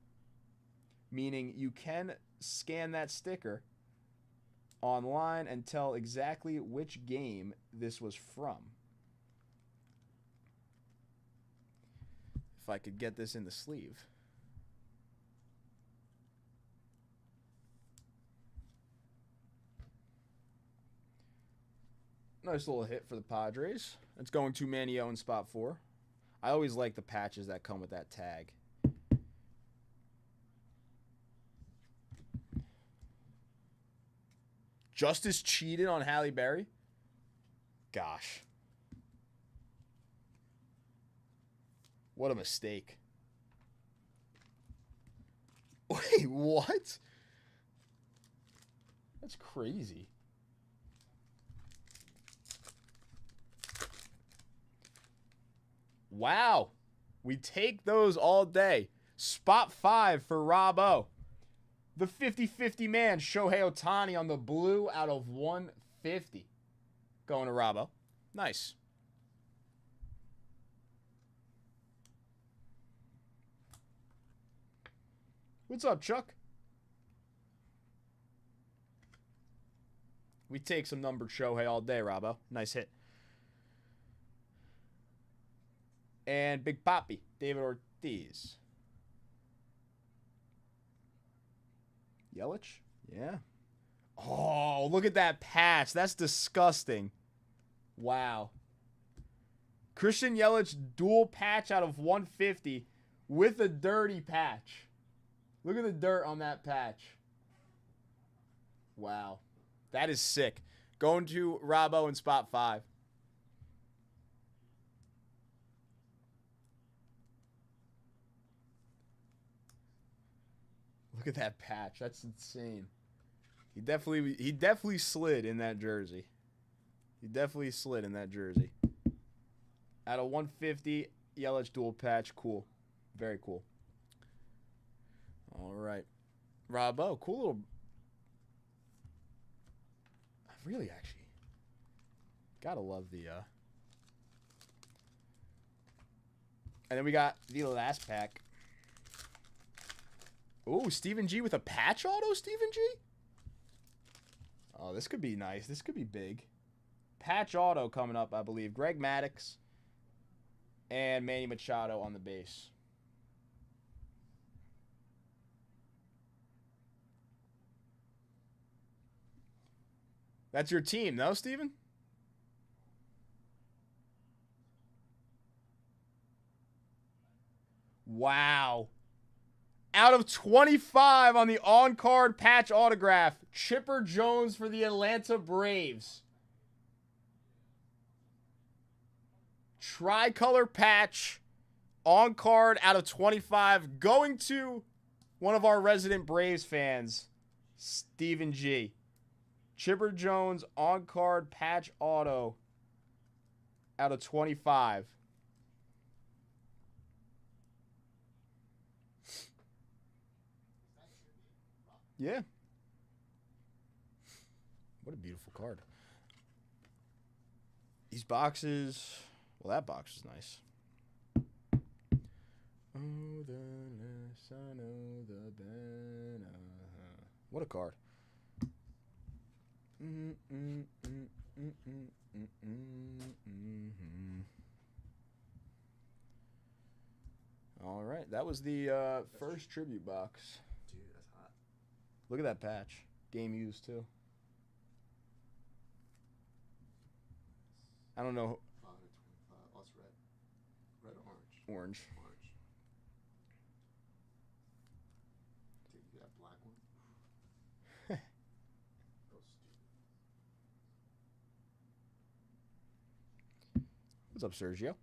meaning you can scan that sticker online and tell exactly which game this was from. If I could get this in the sleeve. Nice little hit for the Padres. It's going to Manny O in spot 4. I always like the patches that come with that tag. Justice cheated on Halle Berry? Gosh. What a mistake. Wait, what? That's crazy. Wow. We take those all day. Spot 5 for Rob O. The 50-50 man, Shohei Ohtani on the blue out of 150. Going to Rob O. Nice. What's up, Chuck? We take some numbered Shohei all day, Robbo. Nice hit. And Big Papi, David Ortiz. Yelich? Yeah. Oh, look at that patch. That's disgusting. Wow. Christian Yelich dual patch out of 150 with a dirty patch. Look at the dirt on that patch. Wow. That is sick. Going to Robbo in spot 5. Look at that patch. That's insane. He definitely slid in that jersey. He definitely slid in that jersey. At a 150, Yelich dual patch. Cool. Very cool. All right. Robbo, cool little... Really, actually. Gotta love the... And then we got the last pack. Ooh, Stephen G with a patch auto, Stephen G? Oh, this could be nice. This could be big. Patch auto coming up, I believe. Greg Maddux and Manny Machado on the base. That's your team, no, Steven? Wow. Out of 25 on the on-card patch autograph, Chipper Jones for the Atlanta Braves. Tricolor patch on-card out of 25 going to one of our resident Braves fans, Stephen G. Chipper Jones on-card patch auto out of 25. Yeah. What a beautiful card. These boxes... Well, that box is nice. Oh, the less I know, the better. What a card. All right, that was the first tribute box. Dude, that's hot. Look at that patch. Game used too. I don't know. 5 to 25. Oh, it's red. Red or orange? Orange. Orange. Dude, you that black one? Oh, stupid. What's up, Sergio?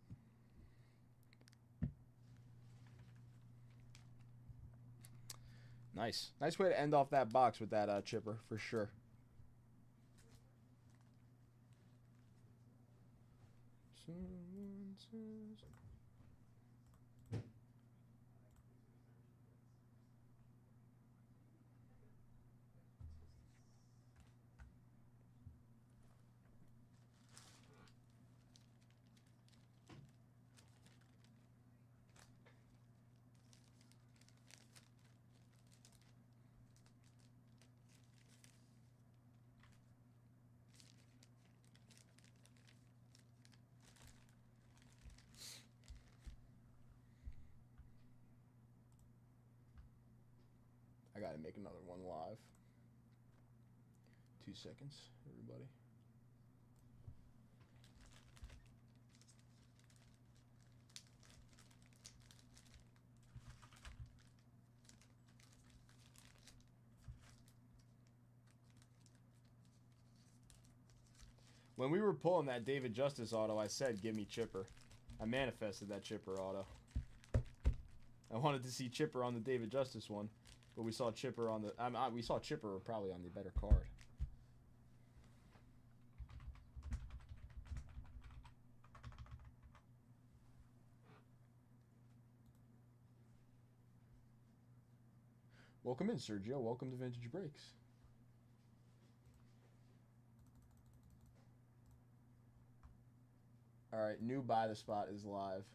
Nice. Nice way to end off that box with that chipper, for sure. Someone says... I gotta make another one live. 2 seconds, everybody. When we were pulling that David Justice auto, I said, give me Chipper. I manifested that Chipper auto. I wanted to see Chipper on the David Justice one, but we saw Chipper on the. We saw Chipper probably on the better card. Welcome in, Sergio. Welcome to Vintage Breaks. All right, new Buy the Spot is live.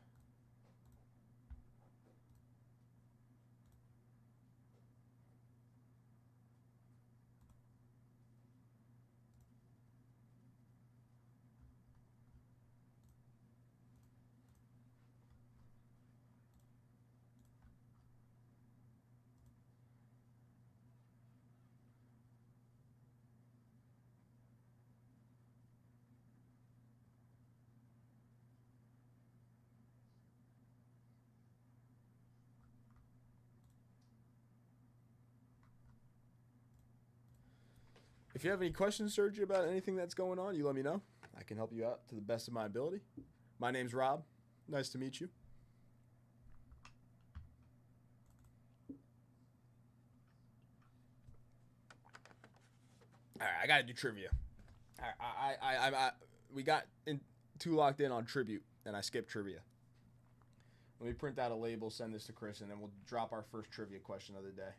If you have any questions, Sergio, about anything that's going on, you let me know. I can help you out to the best of my ability. My name's Rob. Nice to meet you. All right, I gotta do trivia. We got too locked in on tribute, and I skipped trivia. Let me print out a label, send this to Chris, and then we'll drop our first trivia question of the day.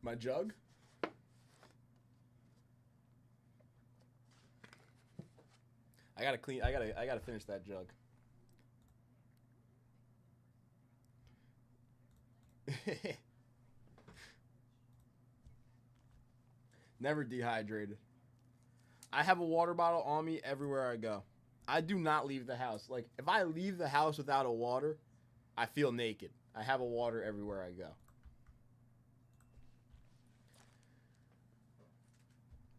My jug? I gotta finish that jug. Never dehydrated. I have a water bottle on me everywhere I go. I do not leave the house. Like, if I leave the house without a water, I feel naked. I have a water everywhere I go.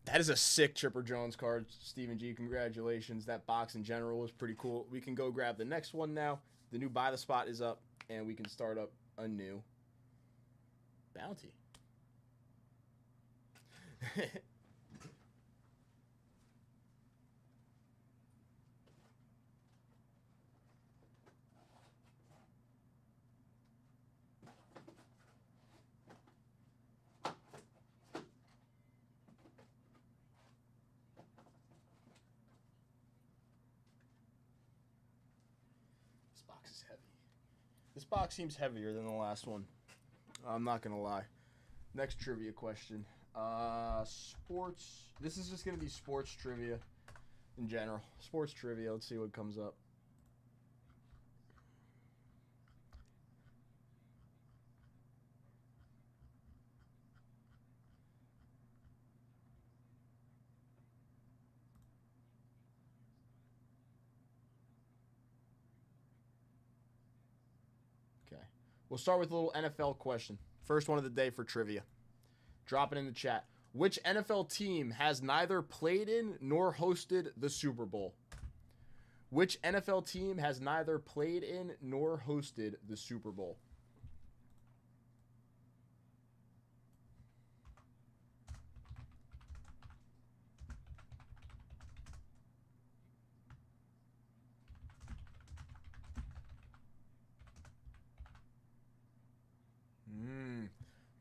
That is a sick Chipper Jones card, Stephen G. Congratulations. That box in general was pretty cool. We can go grab the next one now. The new Buy the Spot is up, and we can start up a new bounty. This box seems heavier than the last one. I'm not going to lie. Next trivia question. Sports. This is just going to be sports trivia in general. Sports trivia. Let's see what comes up. We'll start with a little NFL question. First one of the day for trivia. Drop it in the chat. Which NFL team has neither played in nor hosted the Super Bowl? Which NFL team has neither played in nor hosted the Super Bowl?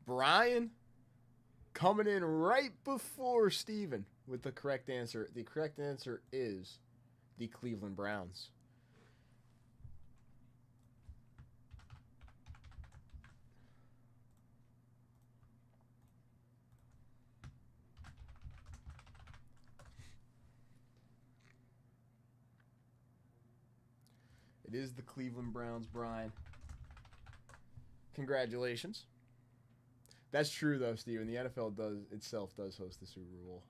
Brian coming in right before Steven with the correct answer. The correct answer is the Cleveland Browns. It is the Cleveland Browns, Brian. Congratulations. That's true, though, Steven. The NFL does host the Super Bowl.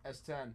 S10.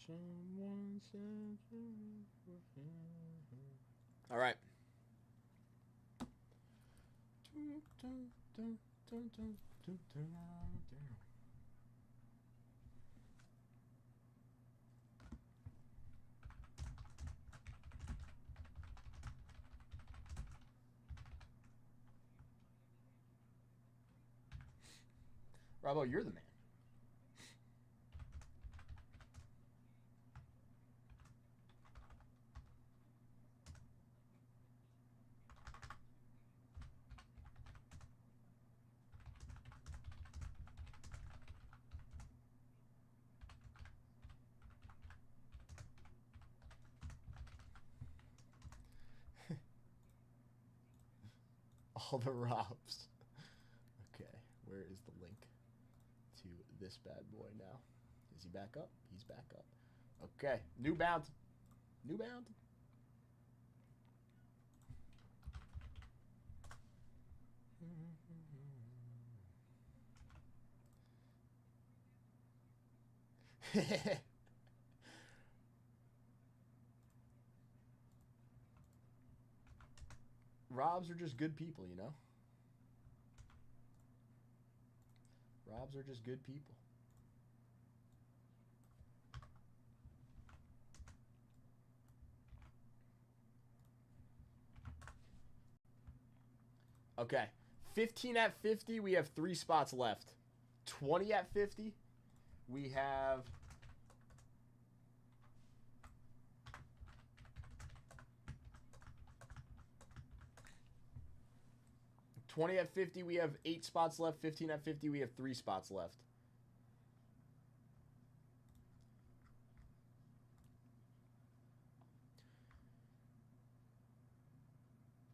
Someone said all right. Bravo, you're the man. All the Robs. Okay, where is the link to this bad boy now? Is he back up? He's back up. Okay, new bounty. New bounty. Robs are just good people, you know? Robs are just good people. Okay. 15 at 50, we have 3 spots left. 20 at 50, we have... $20 at 50, we have 8 spots left. 15 at 50, we have 3 spots left.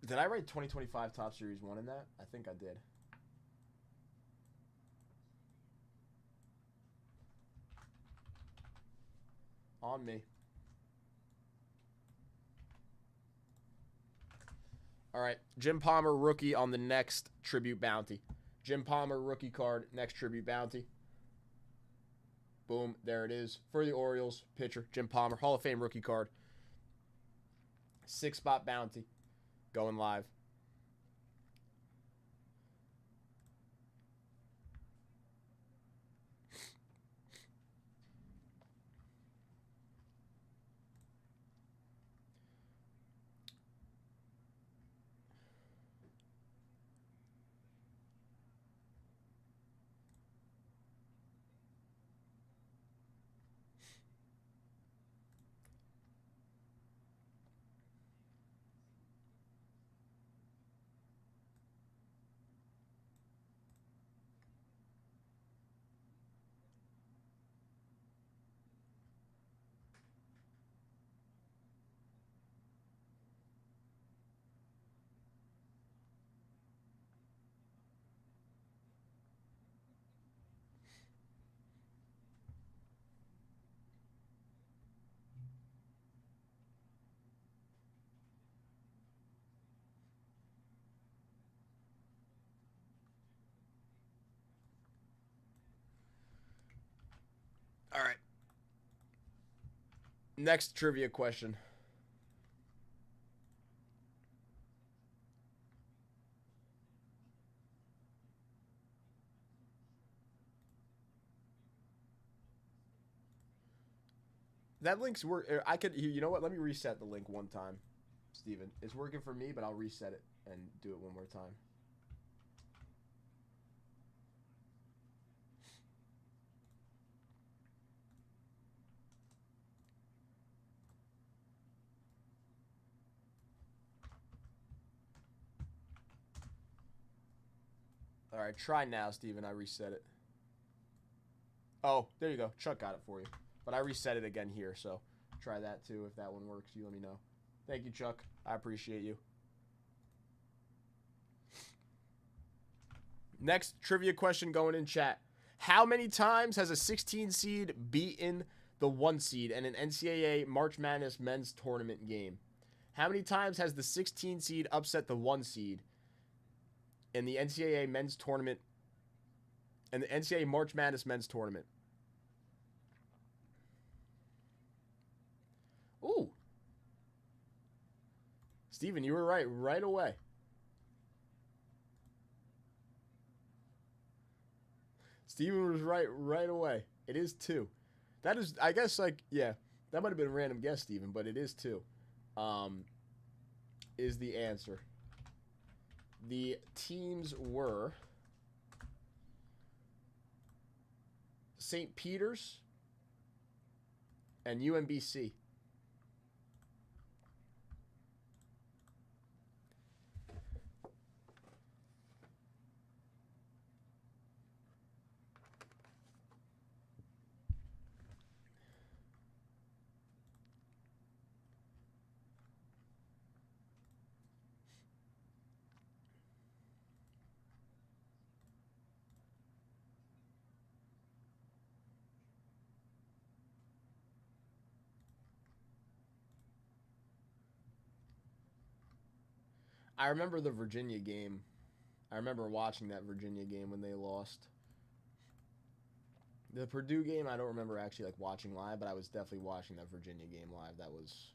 Did I write 2025 Top Series 1 in that? I think I did. On me. All right, Jim Palmer, rookie on the next Tribute Bounty. Jim Palmer, rookie card, next Tribute Bounty. Boom, there it is. For the Orioles, pitcher, Jim Palmer, Hall of Fame rookie card. 6-spot bounty. Going live. All right. Next trivia question. That link's work. I could. You know what? Let me reset the link one time, Steven. It's working for me, but I'll reset it and do it one more time. All right, try now, Steven. I reset it. Oh, there you go. Chuck got it for you. But I reset it again here, so try that too. If that one works, you let me know. Thank you, Chuck. I appreciate you. Next trivia question going in chat. How many times has a 16 seed beaten the 1 seed in an NCAA March Madness men's tournament game? How many times has the 16 seed upset the 1 seed in the NCAA men's tournament and the NCAA March Madness men's tournament? Ooh. Steven, you were right away. Steven was right away. It is 2. That is, I guess, like, yeah, that might have been a random guess, Steven, but it is 2. Is the answer. The teams were St. Peter's and UMBC. I remember the Virginia game. I remember watching that Virginia game when they lost. The Purdue game, I don't remember actually like watching live, but I was definitely watching that Virginia game live. That was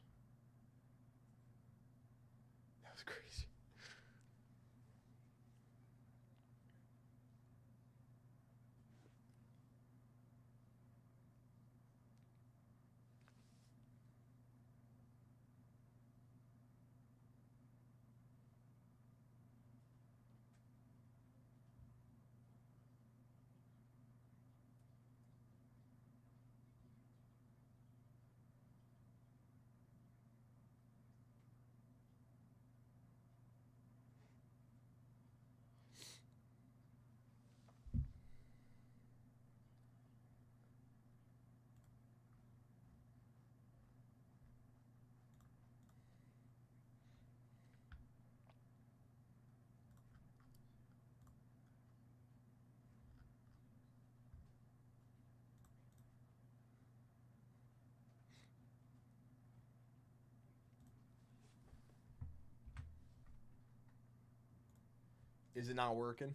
crazy. Is it not working?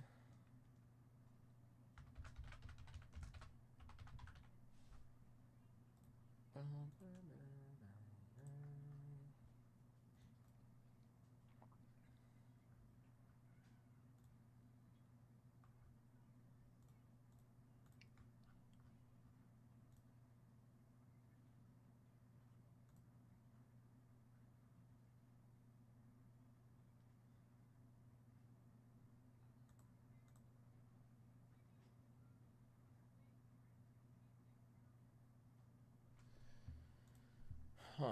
Huh.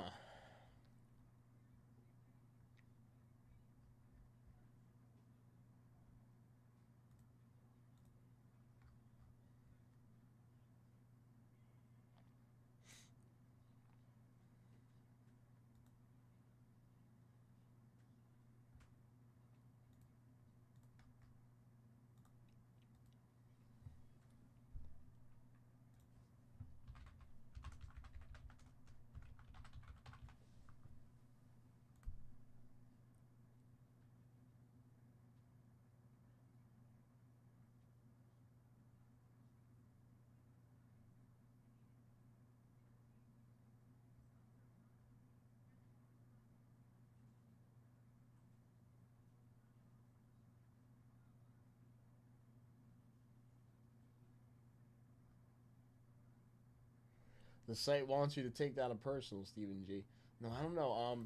The site wants you to take down a personal, Stephen G. No, I don't know.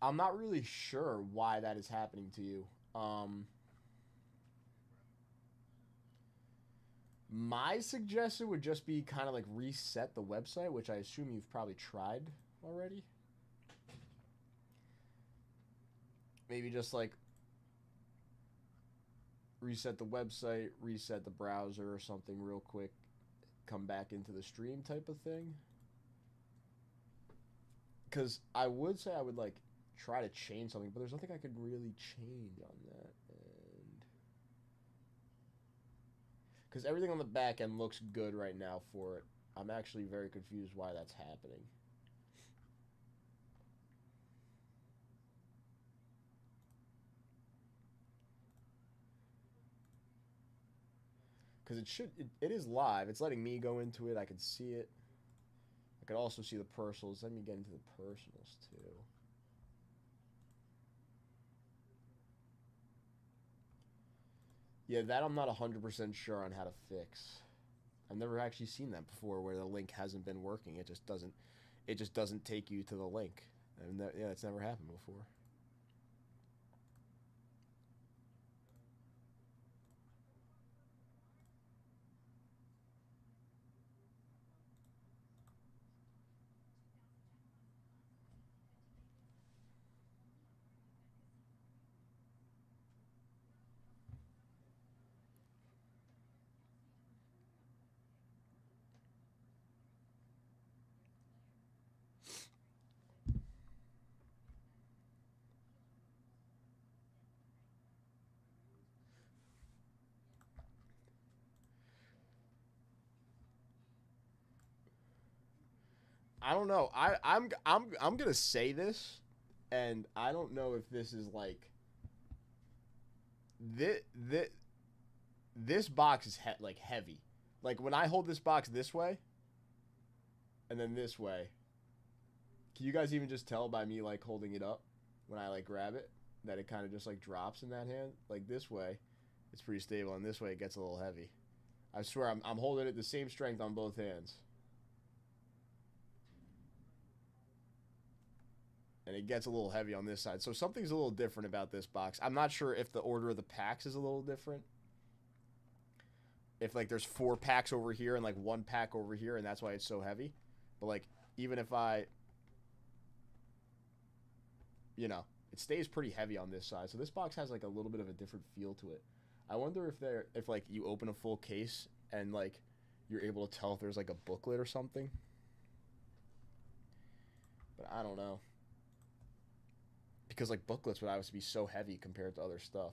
I'm not really sure why that is happening to you. My suggestion would just be kind of like reset the website, which I assume you've probably tried already. Maybe just like reset the website, reset the browser or something real quick, come back into the stream type of thing. Because I would say I would like try to change something, but there's nothing I could really change on that. Because everything on the back end looks good right now for it. I'm actually very confused why that's happening. Because it is live. It's letting me go into it. I can see it. I could also see the personals. Let me get into the personals too. Yeah, that I'm not 100% sure on how to fix. I've never actually seen that before where the link hasn't been working. It just doesn't take you to the link. And yeah, it's never happened before. I don't know. I'm gonna say this, and I don't know if this is like this box is like heavy. Like when I hold this box this way, and then this way. Can you guys even just tell by me like holding it up when I like grab it that it kind of just like drops in that hand? Like this way, it's pretty stable, and this way it gets a little heavy. I swear I'm holding it the same strength on both hands. And it gets a little heavy on this side. So something's a little different about this box. I'm not sure if the order of the packs is a little different. If like there's 4 packs over here and like 1 pack over here and that's why it's so heavy. But like even if I, you know, it stays pretty heavy on this side. So this box has like a little bit of a different feel to it. I wonder if like you open a full case and like you're able to tell if there's like a booklet or something. But I don't know. Because like booklets would obviously be so heavy compared to other stuff.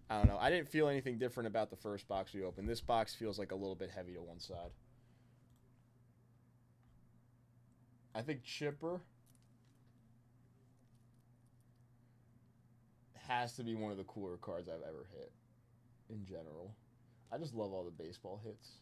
I don't know. I didn't feel anything different about the first box we opened. This box feels like a little bit heavy to one side. I think Chipper has to be one of the cooler cards I've ever hit in general. I just love all the baseball hits.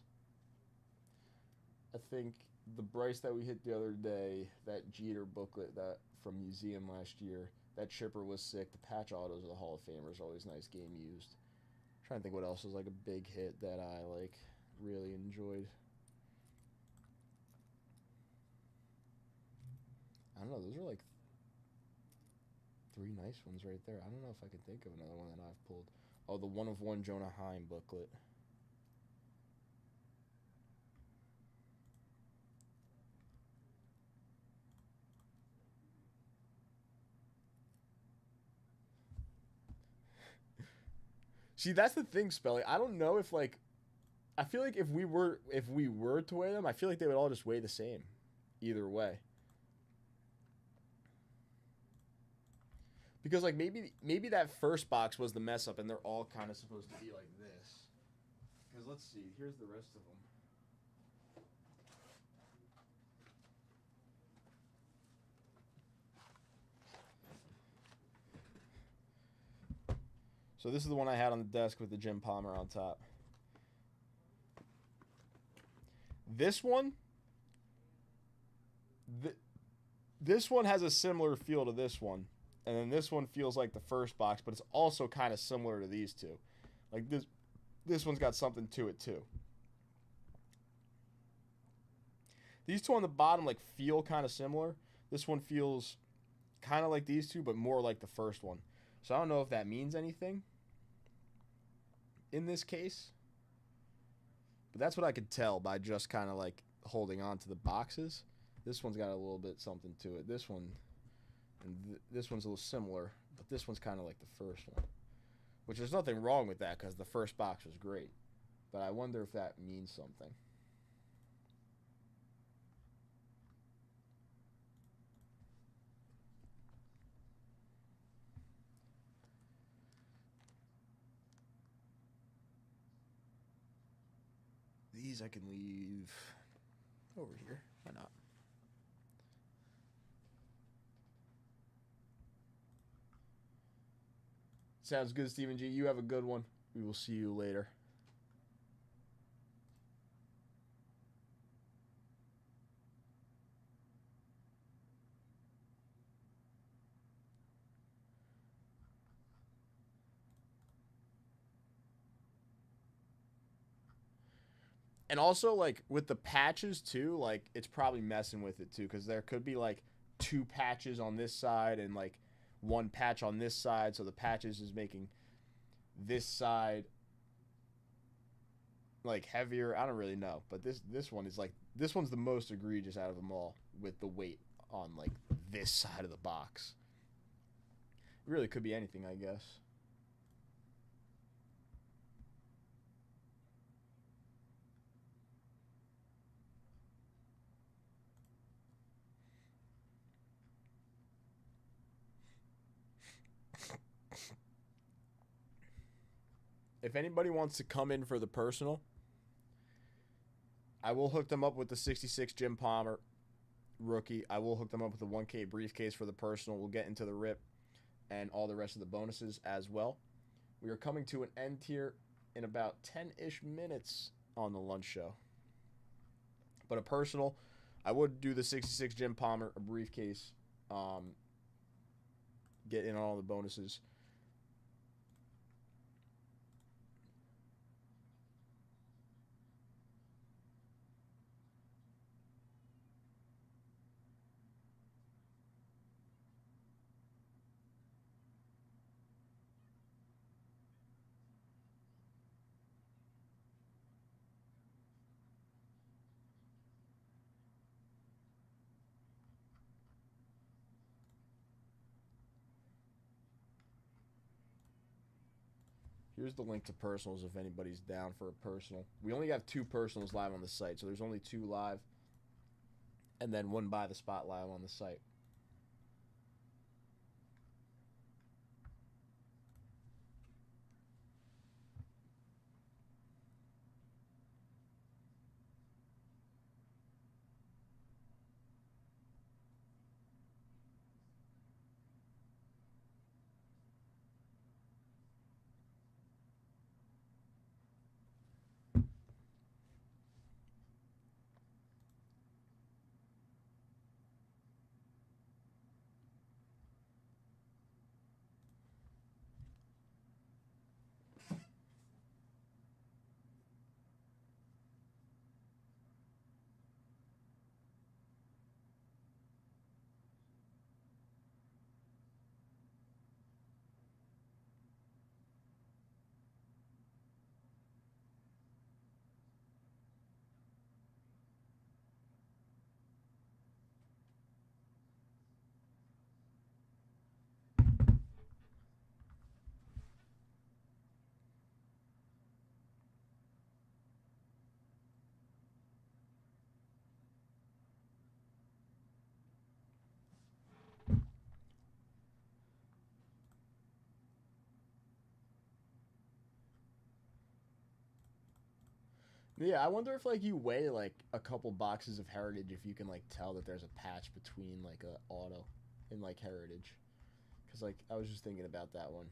I think the Bryce that we hit the other day, that Jeter booklet that from Museum last year, that Chipper was sick. The patch autos of the Hall of Famers are always nice game used. I'm trying to think what else was like a big hit that I like really enjoyed. I don't know. Those are like 3 nice ones right there. I don't know if I can think of another one that I've pulled. Oh, the 1 of 1 Jonah Heim booklet. See, that's the thing, Spelly. I don't know if like, I feel like if we were to weigh them, I feel like they would all just weigh the same, either way. Because like maybe that first box was the mess up, and they're all kind of supposed to be like this. Because let's see, here's the rest of them. So this is the one I had on the desk with the Jim Palmer on top. This one, this one has a similar feel to this one. And then this one feels like the first box, but it's also kind of similar to these two. Like this one's got something to it too. These two on the bottom like feel kind of similar. This one feels kind of like these two, but more like the first one. So I don't know if that means anything in this case. But that's what I could tell by just kind of like holding on to the boxes. This one's got a little bit something to it. This one and this one's a little similar, but this one's kind of like the first one. Which there's nothing wrong with that because the first box was great. But I wonder if that means something. These I can leave over here. Why not? Sounds good, Stephen G. You have a good one. We will see you later. And also, like, with the patches, too, like, it's probably messing with it, too, because there could be, like, 2 patches on this side and, like, 1 patch on this side, so the patches is making this side, like, heavier. I don't really know, but this one is, like, this one's the most egregious out of them all with the weight on, like, this side of the box. It really could be anything, I guess. If anybody wants to come in for the personal, I will hook them up with the 66 Jim Palmer rookie. I will hook them up with the 1K briefcase for the personal. We'll get into the rip and all the rest of the bonuses as well. We are coming to an end here in about 10-ish minutes on the lunch show. But a personal, I would do the 66 Jim Palmer, a briefcase, get in on all the bonuses. Here's the link to personals if anybody's down for a personal. We only have 2 personals live on the site, so there's only 2 live. And then 1 by the spot live on the site. Yeah, I wonder if like you weigh like a couple boxes of Heritage, if you can like tell that there's a patch between like a auto and like Heritage, because like I was just thinking about that one.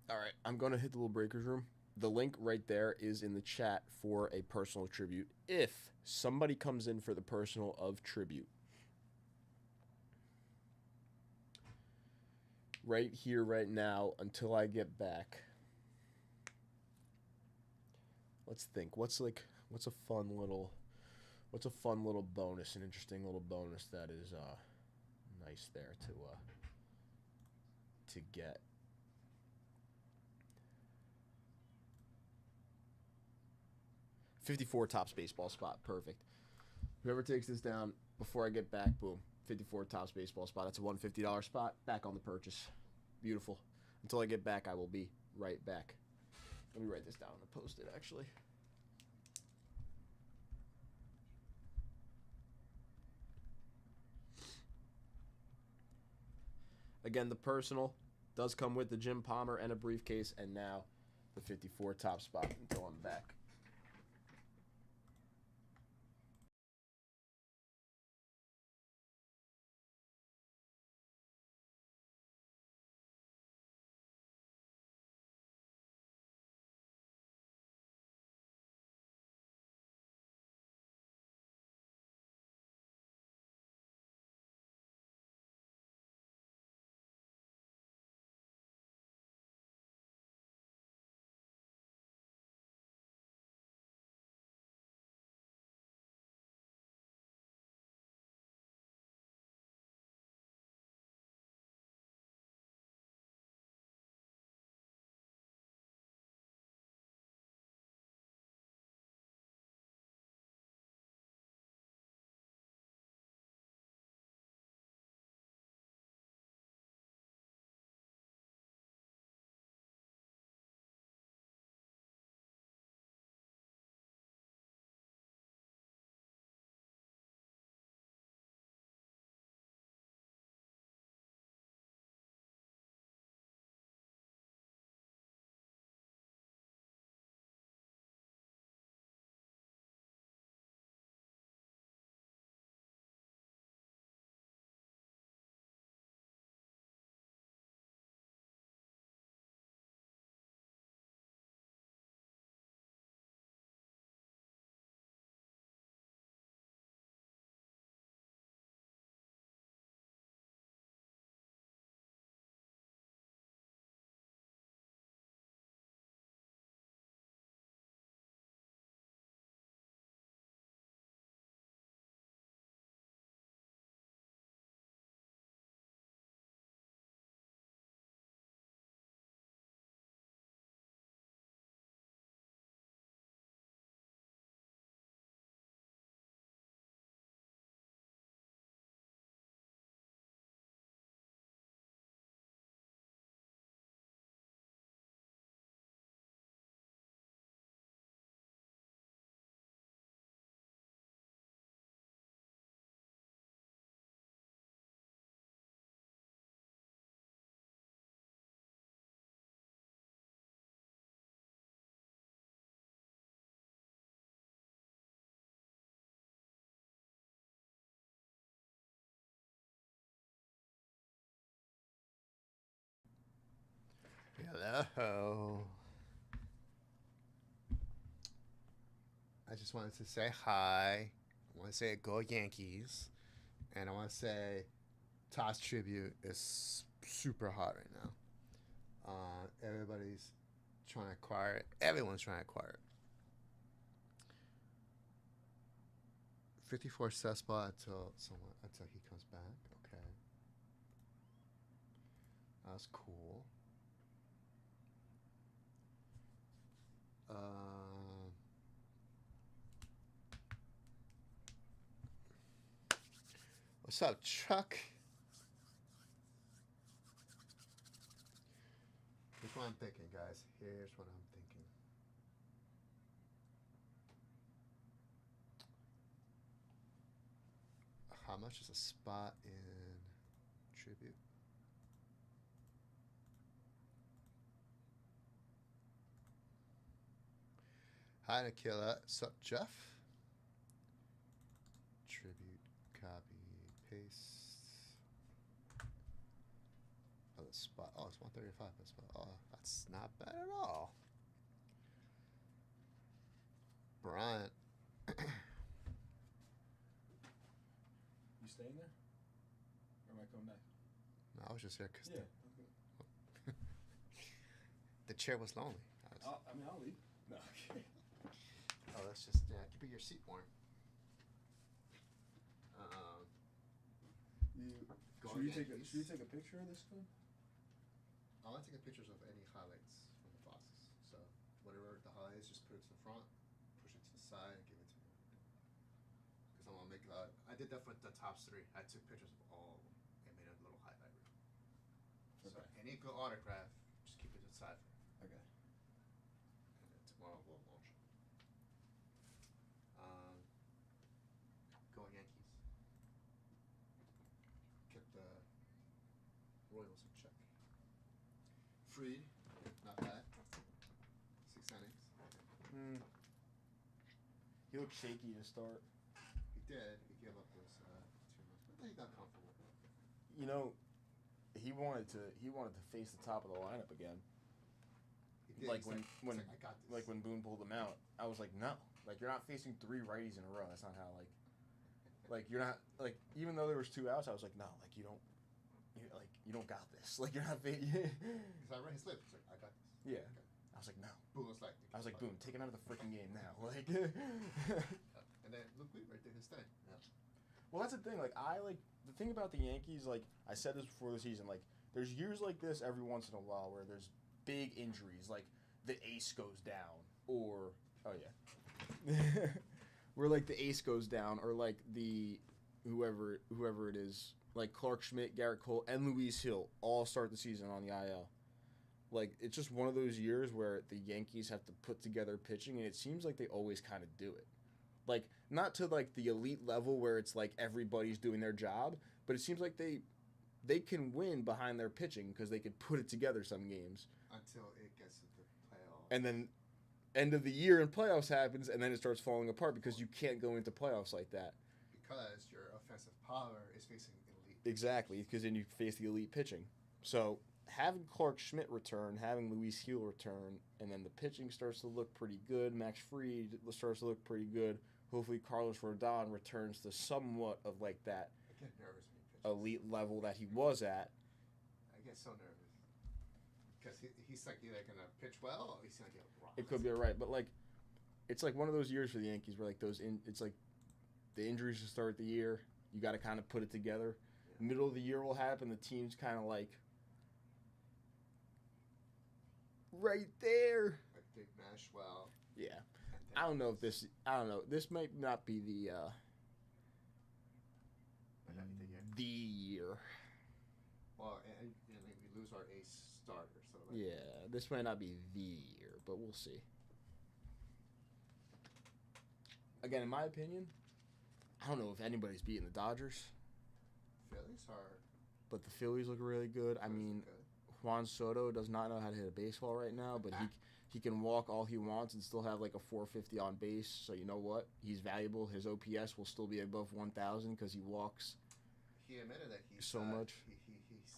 All right, I'm going to hit the little breakers room. The link right there is in the chat for a personal tribute. If somebody comes in for the personal of tribute, right here, right now, until I get back. Let's think. What's a fun little bonus, an interesting little bonus that is nice there to get. $54 tops baseball spot, perfect. Whoever takes this down before I get back, boom, 54 tops baseball spot. That's a $150 spot. Back on the purchase. Beautiful. Until I get back, I will be right back. Let me write this down and post it, actually. Again, the personal does come with the Jim Palmer and a briefcase, and now the 54 top spot until I'm back. Hello. I just wanted to say hi. I want to say go Yankees. And I want to say Toss Tribute is super hot right now. Everybody's trying to acquire it. Everyone's trying to acquire it. 54 set spot until he comes back. Okay. That's cool. What's up, Chuck? Here's what I'm thinking, guys. Here's what I'm thinking. How much is a spot in tribute? Hi, Nikila. Sup, Jeff? Tribute, copy, paste. Oh, the spot. Oh, it's 135. That's spot. Oh, that's not bad at all. Bryant. You staying there? Or am I coming back? No, I was just here because Yeah. the chair was lonely. I'll leave. No, okay. Oh, that's just keeping your seat warm. Should you take a picture of this one? I want to take pictures of any highlights from the boxes. So whatever the highlight is, just put it to the front, push it to the side, and give it to me. Because I want to make I did that for the top 3. I took pictures of all of them and made a little highlight reel. So any good autograph, just keep it to the side for me. Okay. And then tomorrow we'll launch it. Go Yankees. Kept the Royals in check. Freed, not bad. 6 innings. He looked shaky to start. He did. He gave up those 2 runs, but he got comfortable. You know, he wanted to face the top of the lineup again. He did. Like He's when I got this. like when Boone pulled him out, I was like, no, like you're not facing 3 righties in a row. That's not how like you're not like even though there was 2 outs, I was like, no, like you don't got this. Like you're not. Because I read his lips. He's like, I got this. Yeah. Okay. I was like, no. Boone was like. Boone, take it out of the freaking game now. Like. And then Luke Weaver did his thing. Yeah. Well, that's the thing. Like the thing about the Yankees. Like I said this before the season. Like there's years like this every once in a while where there's big injuries. Like the ace goes down, or where like the ace goes down, or like the whoever it is, like Clark Schmidt, Garrett Cole, and Luis Hill all start the season on the IL. Like it's just one of those years where the Yankees have to put together pitching, and it seems like they always kind of do it. Like not to like the elite level where it's like everybody's doing their job, but it seems like they can win behind their pitching because they could put it together some games. Until it gets to the playoffs. And then end of the year and playoffs happens, and then it starts falling apart because you can't go into playoffs like that. Because your offensive power is facing elite. Exactly, because then you face the elite pitching. So having Clark Schmidt return, having Luis Hill return, and then the pitching starts to look pretty good. Max Fried starts to look pretty good. Hopefully Carlos Rodon returns to somewhat of like that I get nervous when he pitches. elite level that he was at. I get so nervous. Because he's like either going to pitch well or he's going to get rocked. It could be alright, but like it's like one of those years for the Yankees where like it's like the injuries to start the year, you got to kind of put it together. Yeah. Middle of the year will happen, the team's kind of like right there. Like they mesh well. Yeah. I don't know. This might not be the year. Well, and we lose our ace starter, so. Like, yeah, this might not be the year, but we'll see. Again, in my opinion, I don't know if anybody's beating the Dodgers. Phillies are. But the Phillies look really good. I mean, Juan Soto does not know how to hit a baseball right now, but he can walk all he wants and still have like a 450 on base. So you know what? He's valuable. His OPS will still be above 1,000 because he walks. He admitted that he's so much. He's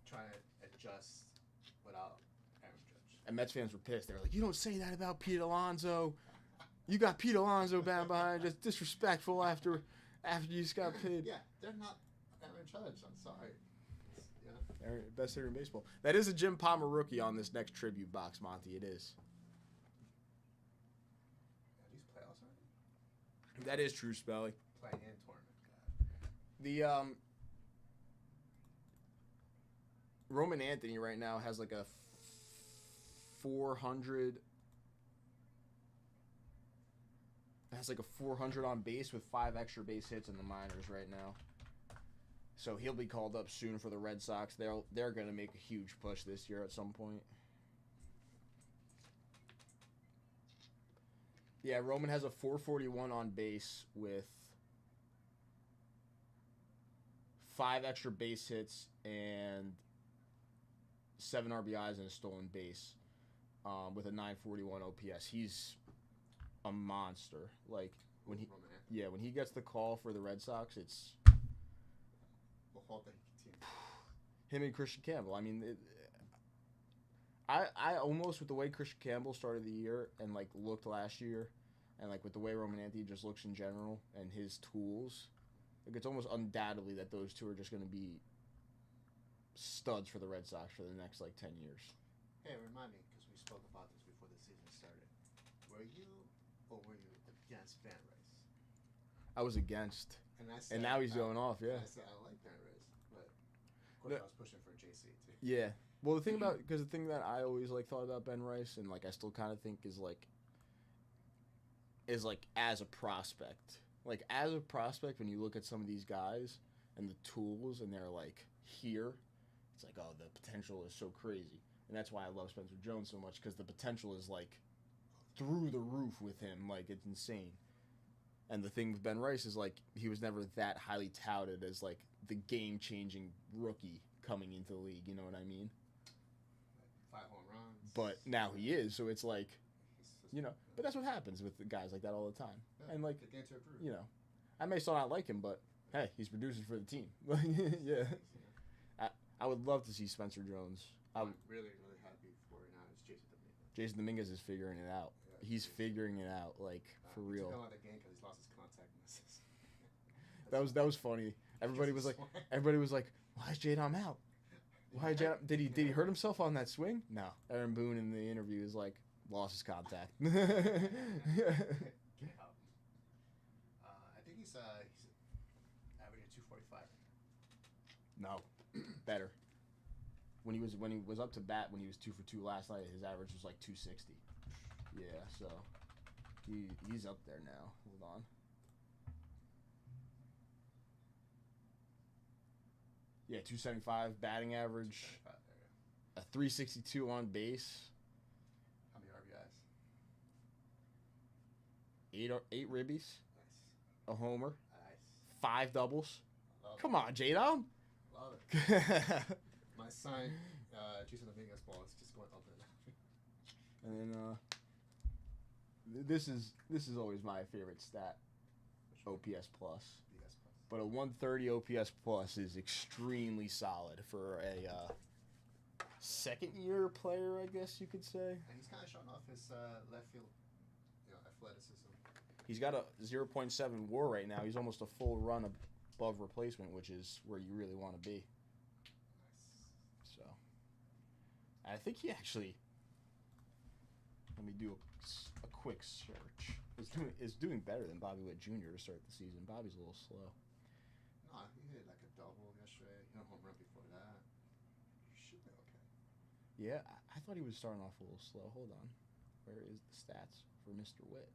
trying to adjust without Aaron Judge. And Mets fans were pissed. They were like, "You don't say that about Pete Alonso. You got Pete Alonso bound behind, just disrespectful after you just got paid." Yeah, they're not Aaron Judge. I'm sorry. Best hitter in baseball. That is a Jim Palmer rookie on this next tribute box, Monty. It is. Are these playoffs already? That is true, Spelly. Play-in tournament. The Roman Anthony right now has like a 400. Has like a 400 on base with 5 extra base hits in the minors right now. So he'll be called up soon for the Red Sox. They're going to make a huge push this year at some point. Yeah, Roman has a 441 on base with 5 extra base hits and 7 RBIs and a stolen base, with a 941 OPS. He's a monster. Like when he gets the call for the Red Sox, it's him and Christian Campbell. I mean, I almost, with the way Christian Campbell started the year and like looked last year, and like with the way Roman Anthony just looks in general and his tools, like it's almost undoubtedly that those two are just going to be studs for the Red Sox for the next like 10 years. Hey, remind me, because we spoke about this before the season started. Were you against Van Rice? I was against, and now he's going off. Yeah. I said I like Van Rice, but of course I was pushing for JC too. Yeah. Well, the thing that I always like thought about Ben Rice, and like I still kind of think is like as a prospect. Like as a prospect, when you look at some of these guys and the tools, and they're like here, it's like, oh, the potential is so crazy, and that's why I love Spencer Jones so much, because the potential is like through the roof with him. Like it's insane. And the thing with Ben Rice is like he was never that highly touted as like the game-changing rookie coming into the league. You know what I mean? 5 home runs. But now he is, so it's like, you know. But that's what happens with the guys like that all the time. Yeah, and like, you know, I may still not like him, but hey, he's producing for the team. Yeah. I would love to see Spencer Jones. I'm really, really happy for it now. It's Jason Dominguez. Jason Dominguez is figuring it out. Yeah, he's figuring it out, like for real. He took him out of the game because he's lost his contact lenses. That was funny. Everybody was like, why is J-Dom out? Why J-Dom? Did he hurt himself on that swing? No. Aaron Boone in the interview is like, lost his contact. Get out. I think he's averaging 245. No, better. When he was up to bat, when he was 2 for 2 last night, his average was like 260. Yeah, so he's up there now. Hold on. Yeah, 275 batting average. A 362 on base. How many RBIs? 8 ribbies. Nice. A homer. Nice. 5 doubles. Come it. on, J-Dom. Love it. My sign, Jason Dominguez ball is just going up and down. And then this is always my favorite stat. OPS plus. But a 130 OPS plus is extremely solid for a second-year player, I guess you could say. And he's kind of showing off his left field, athleticism. He's got a 0.7 WAR right now. He's almost a full run above replacement, which is where you really want to be. Nice. So, I think he actually. Let me do a quick search. Is doing better than Bobby Witt Jr. to start the season. Bobby's a little slow. Nah, he hit like a double yesterday. He hit a home run before that. You should be okay. Yeah, I thought he was starting off a little slow. Hold on. Where is the stats for Mr. Witt?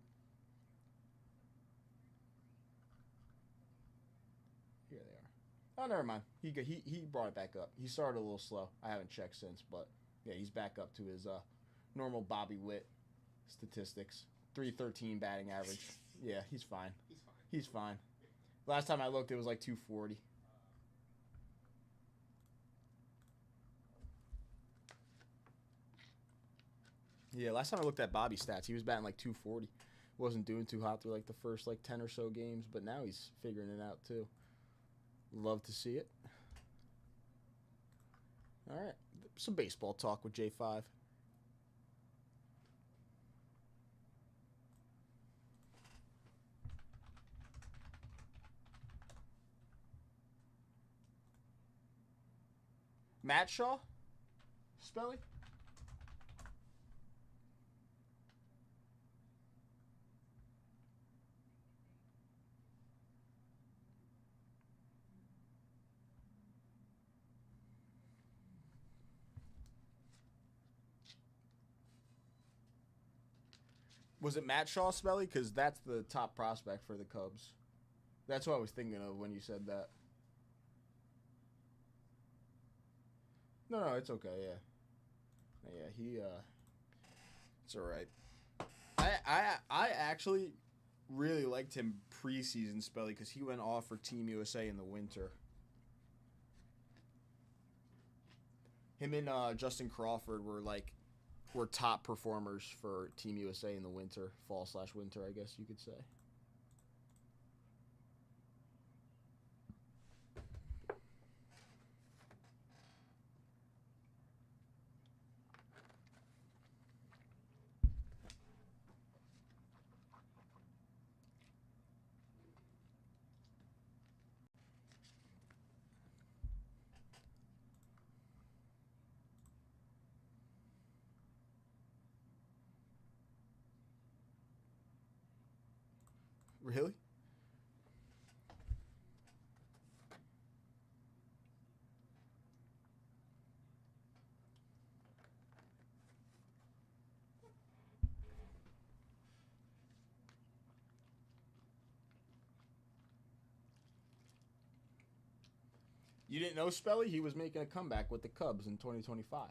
Here they are. Oh, never mind. He brought it back up. He started a little slow. I haven't checked since, but yeah, he's back up to his normal Bobby Witt statistics. 313 batting average. Yeah, he's fine. He's fine. Last time I looked, it was like 240. Yeah, last time I looked at Bobby's stats, he was batting like 240. Wasn't doing too hot through like the first like 10 or so games, but now he's figuring it out too. Love to see it. All right, some baseball talk with J5. Matt Shaw? Spelling? Was it Matt Shaw, Spelly? Because that's the top prospect for the Cubs. That's what I was thinking of when you said that. No, it's okay. Yeah, he. It's all right. I actually really liked him preseason spelly because he went off for Team USA in the winter. Him and Justin Crawford were top performers for Team USA in the winter, fall/winter, I guess you could say. Really? You didn't know Spelly? He was making a comeback with the Cubs in 2025.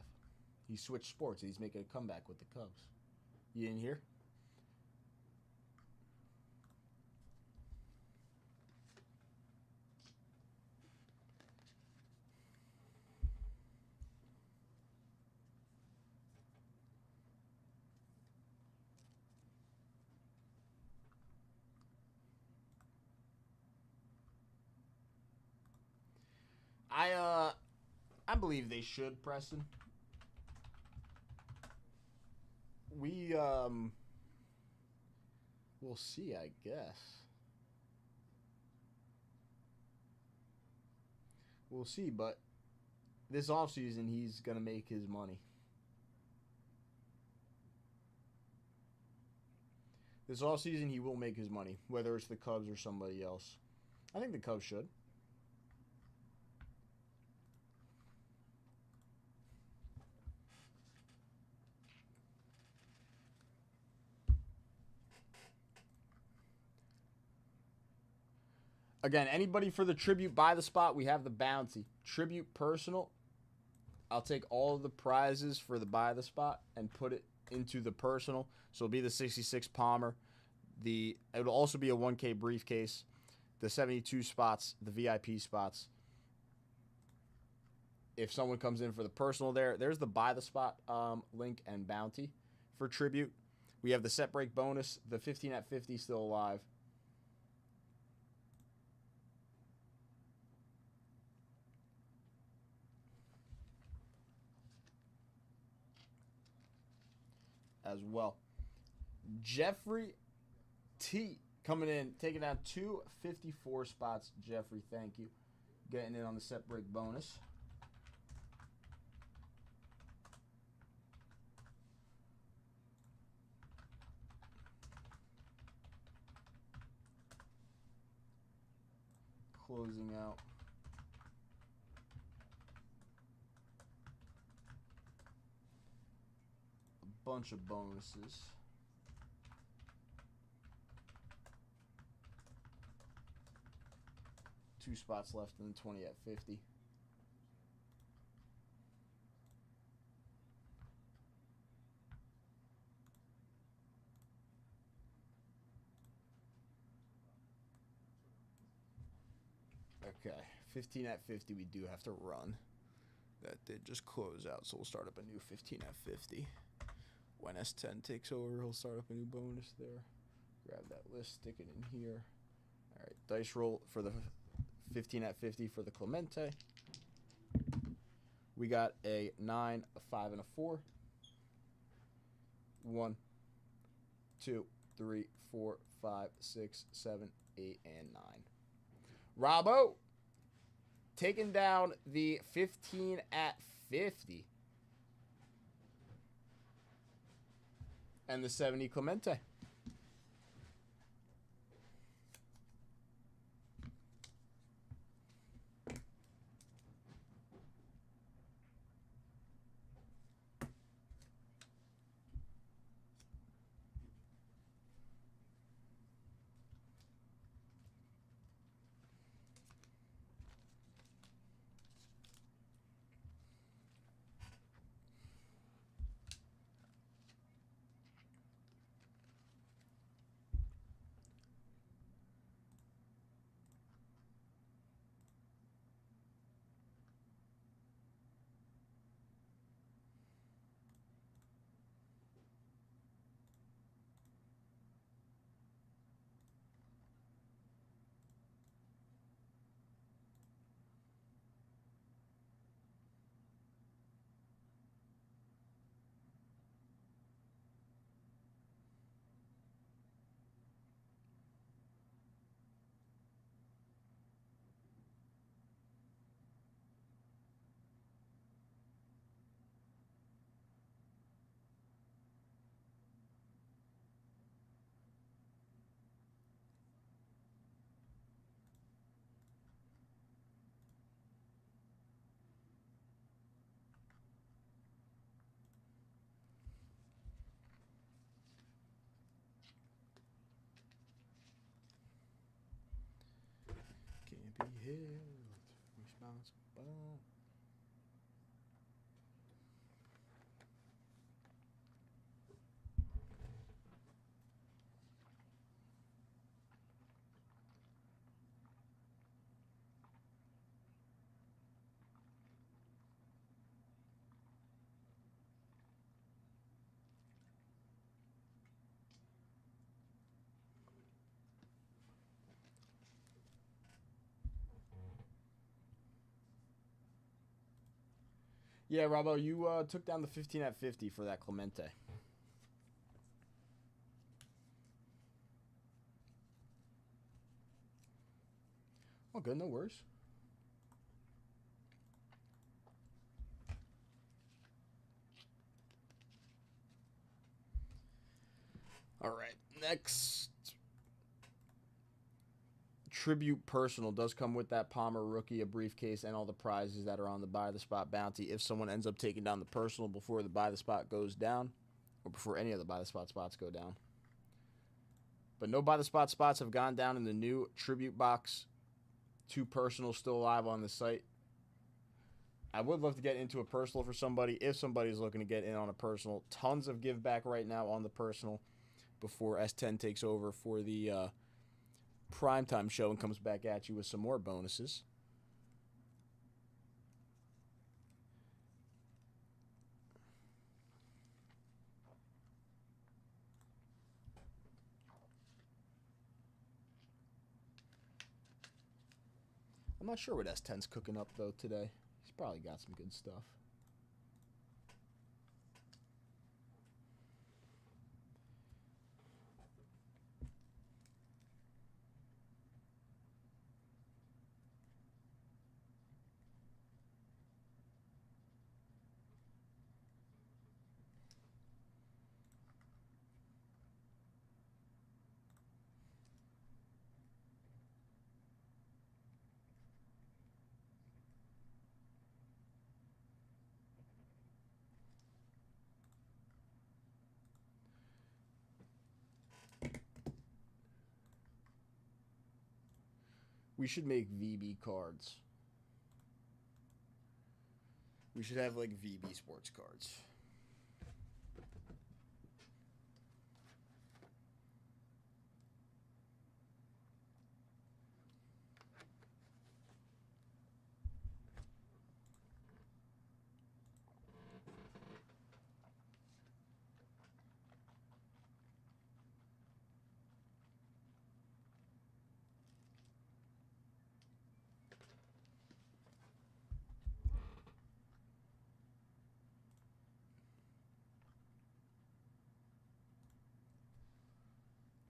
He switched sports and he's making a comeback with the Cubs. You didn't hear? I believe they should, Preston. We'll see, I guess. We'll see, but this offseason he's going to make his money. This offseason he will make his money, whether it's the Cubs or somebody else. I think the Cubs should. Again, anybody for the tribute buy the spot, we have the bounty. Tribute personal, I'll take all of the prizes for the buy the spot and put it into the personal. So it'll be the 66 Palmer. It'll also be a 1K briefcase. The 72 spots, the VIP spots. If someone comes in for the personal there's the buy the spot link and bounty for tribute. We have the set break bonus, the 15 at 50 still alive. As well. Jeffrey T coming in, taking down 254 spots. Jeffrey, thank you. Getting in on the set break bonus. Closing out. A bunch of bonuses. Two spots left in the 20 at 50. Okay, 15 at 50 we do have to run. That did just close out, so we'll start up a new 15 at 50. When S10 takes over, he'll start up a new bonus there. Grab that list, stick it in here. All right, dice roll for the 15 at 50 for the Clemente. We got a 9, a 5, and a 4. 1, 2, 3, 4, 5, 6, 7, 8, and 9. Robbo taking down the 15 at 50. And the 70 Clemente. Responsible. Yeah, Robbo, you took down the 15 at 50 for that Clemente. Oh, good, no worries. All right, next. Tribute personal does come with that Palmer rookie, a briefcase, and all the prizes that are on the buy the spot bounty. If someone ends up taking down the personal before the buy the spot goes down, or before any of the buy the spot spots go down. But no buy the spot spots have gone down in the new tribute box. 2 personals still alive on the site. I would love to get into a personal for somebody if somebody's looking to get in on a personal. Tons of give back right now on the personal before S10 takes over for the primetime show and comes back at you with some more bonuses. I'm not sure what S10's cooking up though today. He's probably got some good stuff. We should make VB cards. We should have like VB sports cards.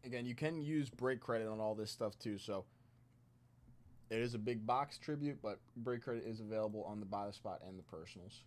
Again, you can use break credit on all this stuff too, so it is a big box tribute, but break credit is available on the buy the spot and the personals.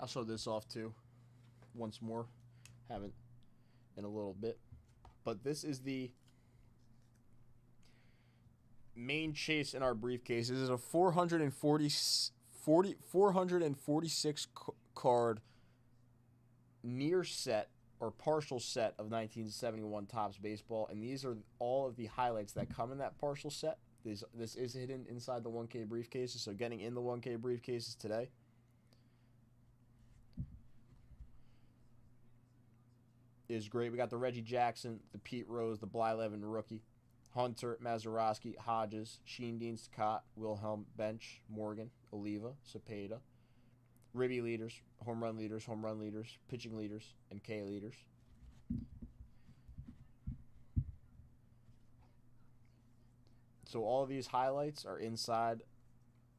I'll show this off too once more. Haven't in a little bit. But this is the main chase in our briefcase. This is a 446 card near set or partial set of 1971 Topps baseball, and these are all of the highlights that come in that partial set. This is hidden inside the 1K briefcases, so getting in the 1K briefcases today. Is great. We got the Reggie Jackson, the Pete Rose, the Blyleven rookie, Hunter, Mazeroski, Hodges, Sheen, Scott, Wilhelm, Bench, Morgan, Oliva, Cepeda. Ribby leaders, home run leaders, pitching leaders, and K leaders. So all of these highlights are inside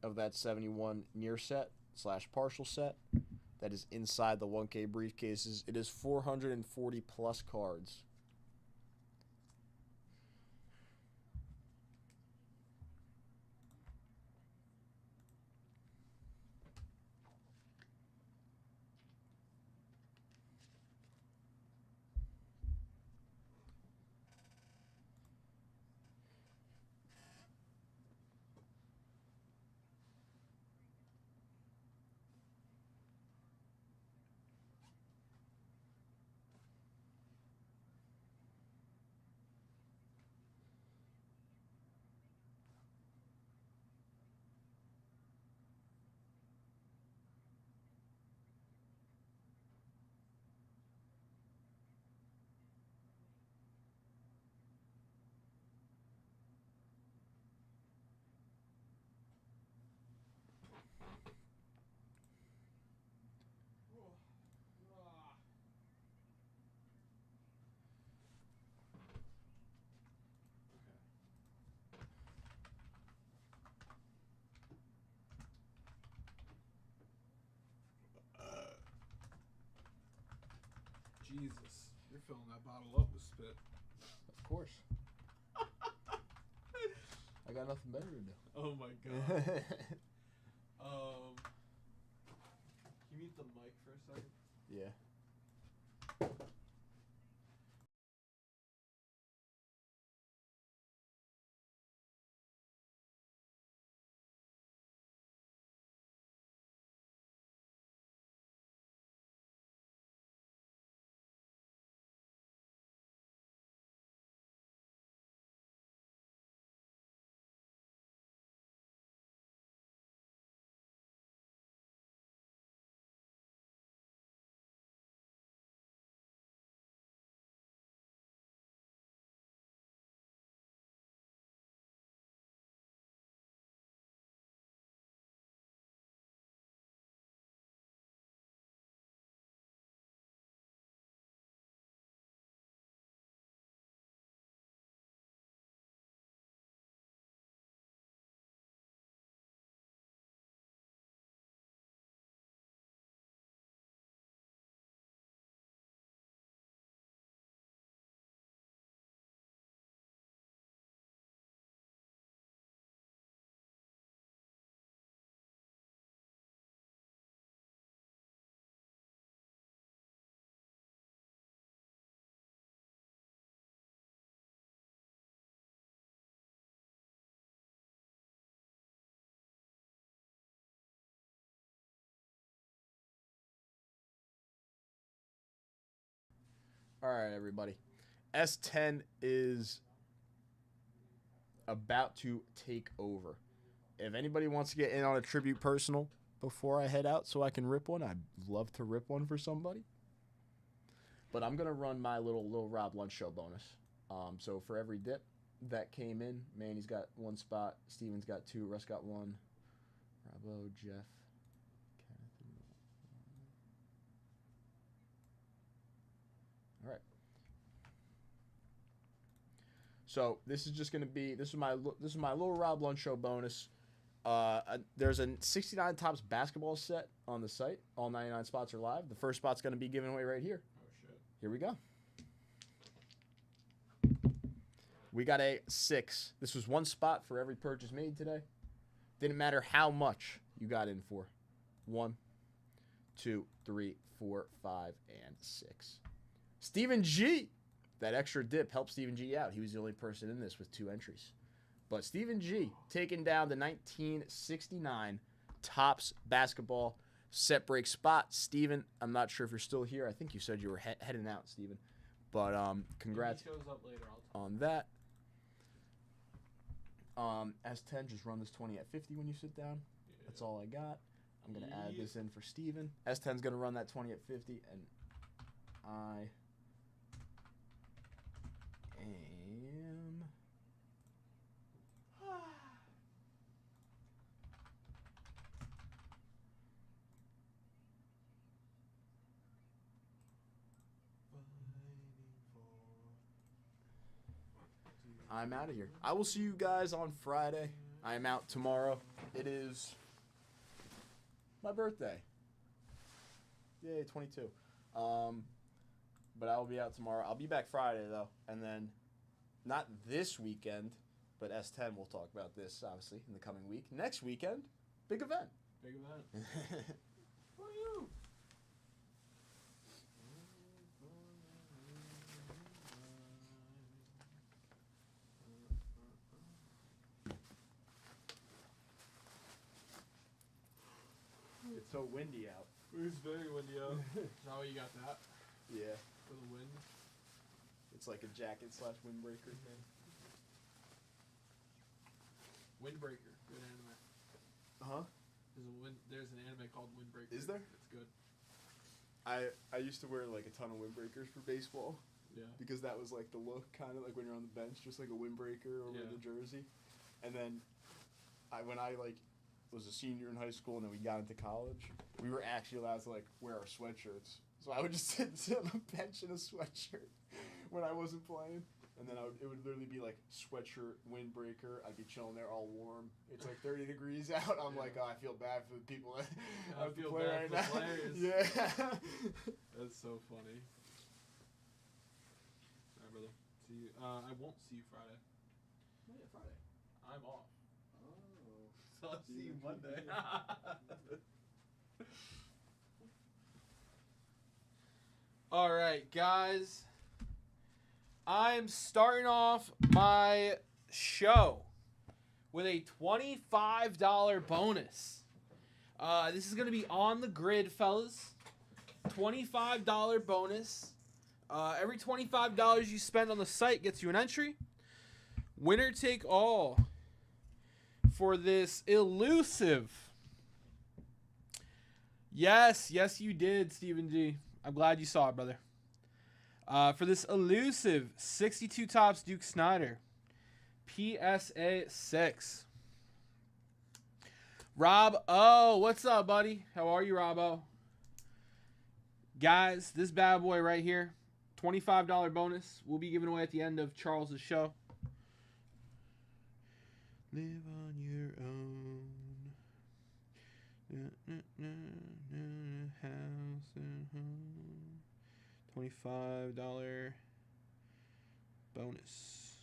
of that 71 near set / partial set. That is inside the 1K briefcases. It is 440 plus cards. Jesus, you're filling that bottle up with spit. Of course. I got nothing better to do. Oh my god. Can you mute the mic for a second? Yeah. All right, everybody. S10 is about to take over. If anybody wants to get in on a tribute personal before I head out so I can rip one, I'd love to rip one for somebody. But I'm going to run my little Rob Lunch Show bonus. So for every dip that came in, Manny's got 1 spot, Steven's got 2, Russ got 1, Bravo, Jeff, Kenneth. All right. So this is just going to be this is my little Rob Lunch Show bonus. There's a 69 Topps basketball set on the site. All 99 spots are live. The first spot's going to be given away right here. Oh shit. Here we go. We got a 6. This was 1 spot for every purchase made today. Didn't matter how much you got in for. 1, 2, 3, 4, 5, and 6. Stephen G. That extra dip helped Stephen G out. He was the only person in this with 2 entries. But Stephen G taking down the 1969 Topps basketball set break spot. Steven, I'm not sure if you're still here. I think you said you were heading out, Steven. But congrats If he shows up later, I'll on that. S10, just run this 20 at 50 when you sit down. Yeah. That's all I got. I'm going to add this in for Steven. S10's going to run that 20 at 50, and I am I'm out of here. I will see you guys on Friday. I am out tomorrow. It is my birthday. Yay, 22. But I will be out tomorrow. I'll be back Friday, though. And then, not this weekend, but S10, we'll talk about this, obviously, in the coming week. Next weekend, big event. Big event. What are you? It's so windy out. It's very windy out. How you got that? Yeah. For the wind? It's like a jacket/windbreaker thing. Windbreaker. Good anime. Huh? There's an anime called Windbreaker. Is there? It's good. I used to wear like a ton of windbreakers for baseball. Yeah. Because that was like the look, kind of like when you're on the bench, just like a windbreaker over the jersey. And then when I like was a senior in high school and then we got into college, we were actually allowed to like wear our sweatshirts. So I would just sit on the bench in a sweatshirt when I wasn't playing. And then it would literally be like sweatshirt, windbreaker. I'd be chilling there all warm. It's like 30 degrees out. I'm like, oh, I feel bad for the people that I have to feel play bad right for the now. players. Yeah. That's so funny. All right, brother. See you. I won't see you Friday. Oh, yeah, Friday. I'm off. Oh. So I'll see you Monday. All right, guys. I'm starting off my show with a $25 bonus. This is going to be on the grid, fellas. $25 bonus. Every $25 you spend on the site gets you an entry. Winner take all for this elusive. Yes, you did, Stephen G. I'm glad you saw it, brother. For this elusive 62 Topps Duke Snyder PSA 6. Rob O, what's up, buddy? How are you, Rob O? Guys, this bad boy right here, $25 bonus. We'll be giving away at the end of Charles' show. Live on your own. House and home. $25 bonus.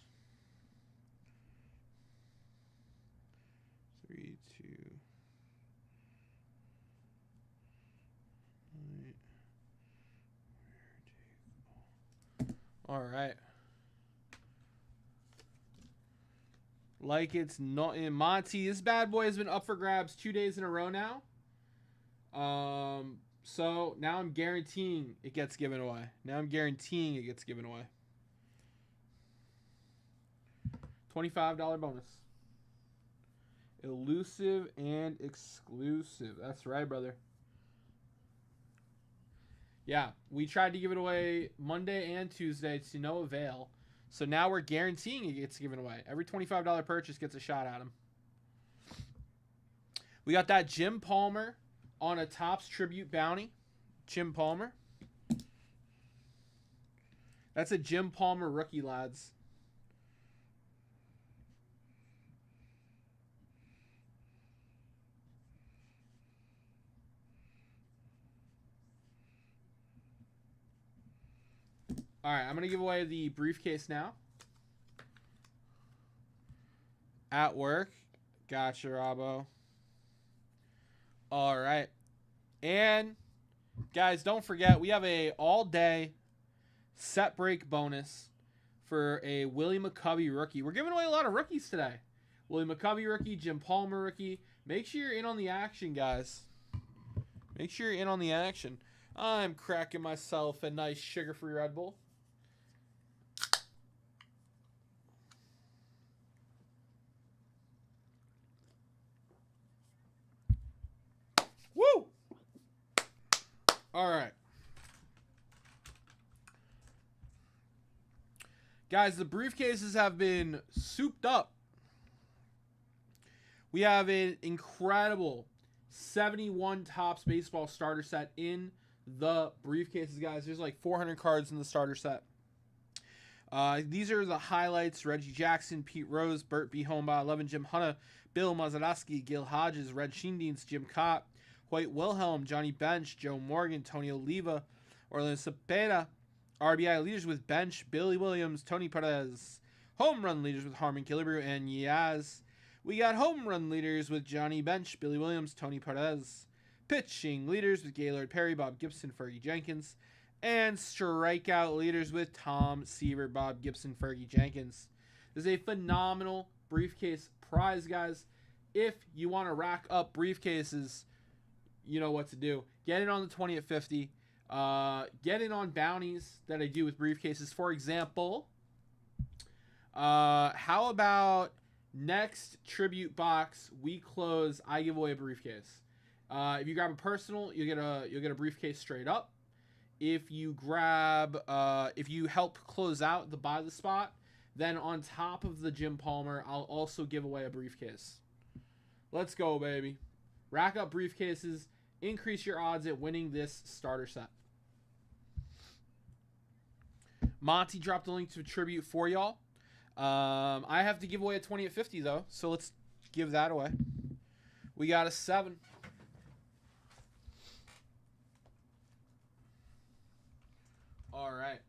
3, 2. All right. Like it's not in Monty. This bad boy has been up for grabs 2 days in a row now. So now I'm guaranteeing it gets given away. $25 bonus. Elusive and exclusive. That's right, brother. Yeah, we tried to give it away Monday and Tuesday to no avail. So now we're guaranteeing it gets given away. Every $25 purchase gets a shot at him. We got that Jim Palmer on a Topps Tribute Bounty. Jim Palmer. That's a Jim Palmer rookie, lads. All right, I'm going to give away the briefcase now. At work. Gotcha, Robbo. All right. And, guys, don't forget, we have a all-day set break bonus for a Willie McCovey rookie. We're giving away a lot of rookies today. Willie McCovey rookie, Jim Palmer rookie. Make sure you're in on the action, guys. Make sure you're in on the action. I'm cracking myself a nice sugar-free Red Bull. Woo! All right. Guys, the briefcases have been souped up. We have an incredible 71 Topps baseball starter set in the briefcases, guys. There's like 400 cards in the starter set. These are the highlights: Reggie Jackson, Pete Rose, Burt B. Homba, 11 Jim Hunter, Bill Mazeroski, Gil Hodges, Red Sheendeans, Jim Cott, Hoyt Wilhelm, Johnny Bench, Joe Morgan, Tony Oliva, Orlando Cepeda. RBI leaders with Bench, Billy Williams, Tony Perez. Home run leaders with Harmon Killebrew and Yaz. We got home run leaders with Johnny Bench, Billy Williams, Tony Perez. Pitching leaders with Gaylord Perry, Bob Gibson, Fergie Jenkins. And strikeout leaders with Tom Seaver, Bob Gibson, Fergie Jenkins. This is a phenomenal briefcase prize, guys. If you want to rack up briefcases, you know what to do. Get in on the 20 at 50. Get in on bounties that I do with briefcases. For example, how about next tribute box we close? I give away a briefcase. If you grab a personal, you'll get a briefcase straight up. If you help close out the buy the spot, then on top of the Jim Palmer, I'll also give away a briefcase. Let's go, baby. Rack up briefcases. Increase your odds at winning this starter set. Monty dropped the link to a tribute for y'all. I have to give away a 20 at 50, though, so let's give that away. We got a 7. All right.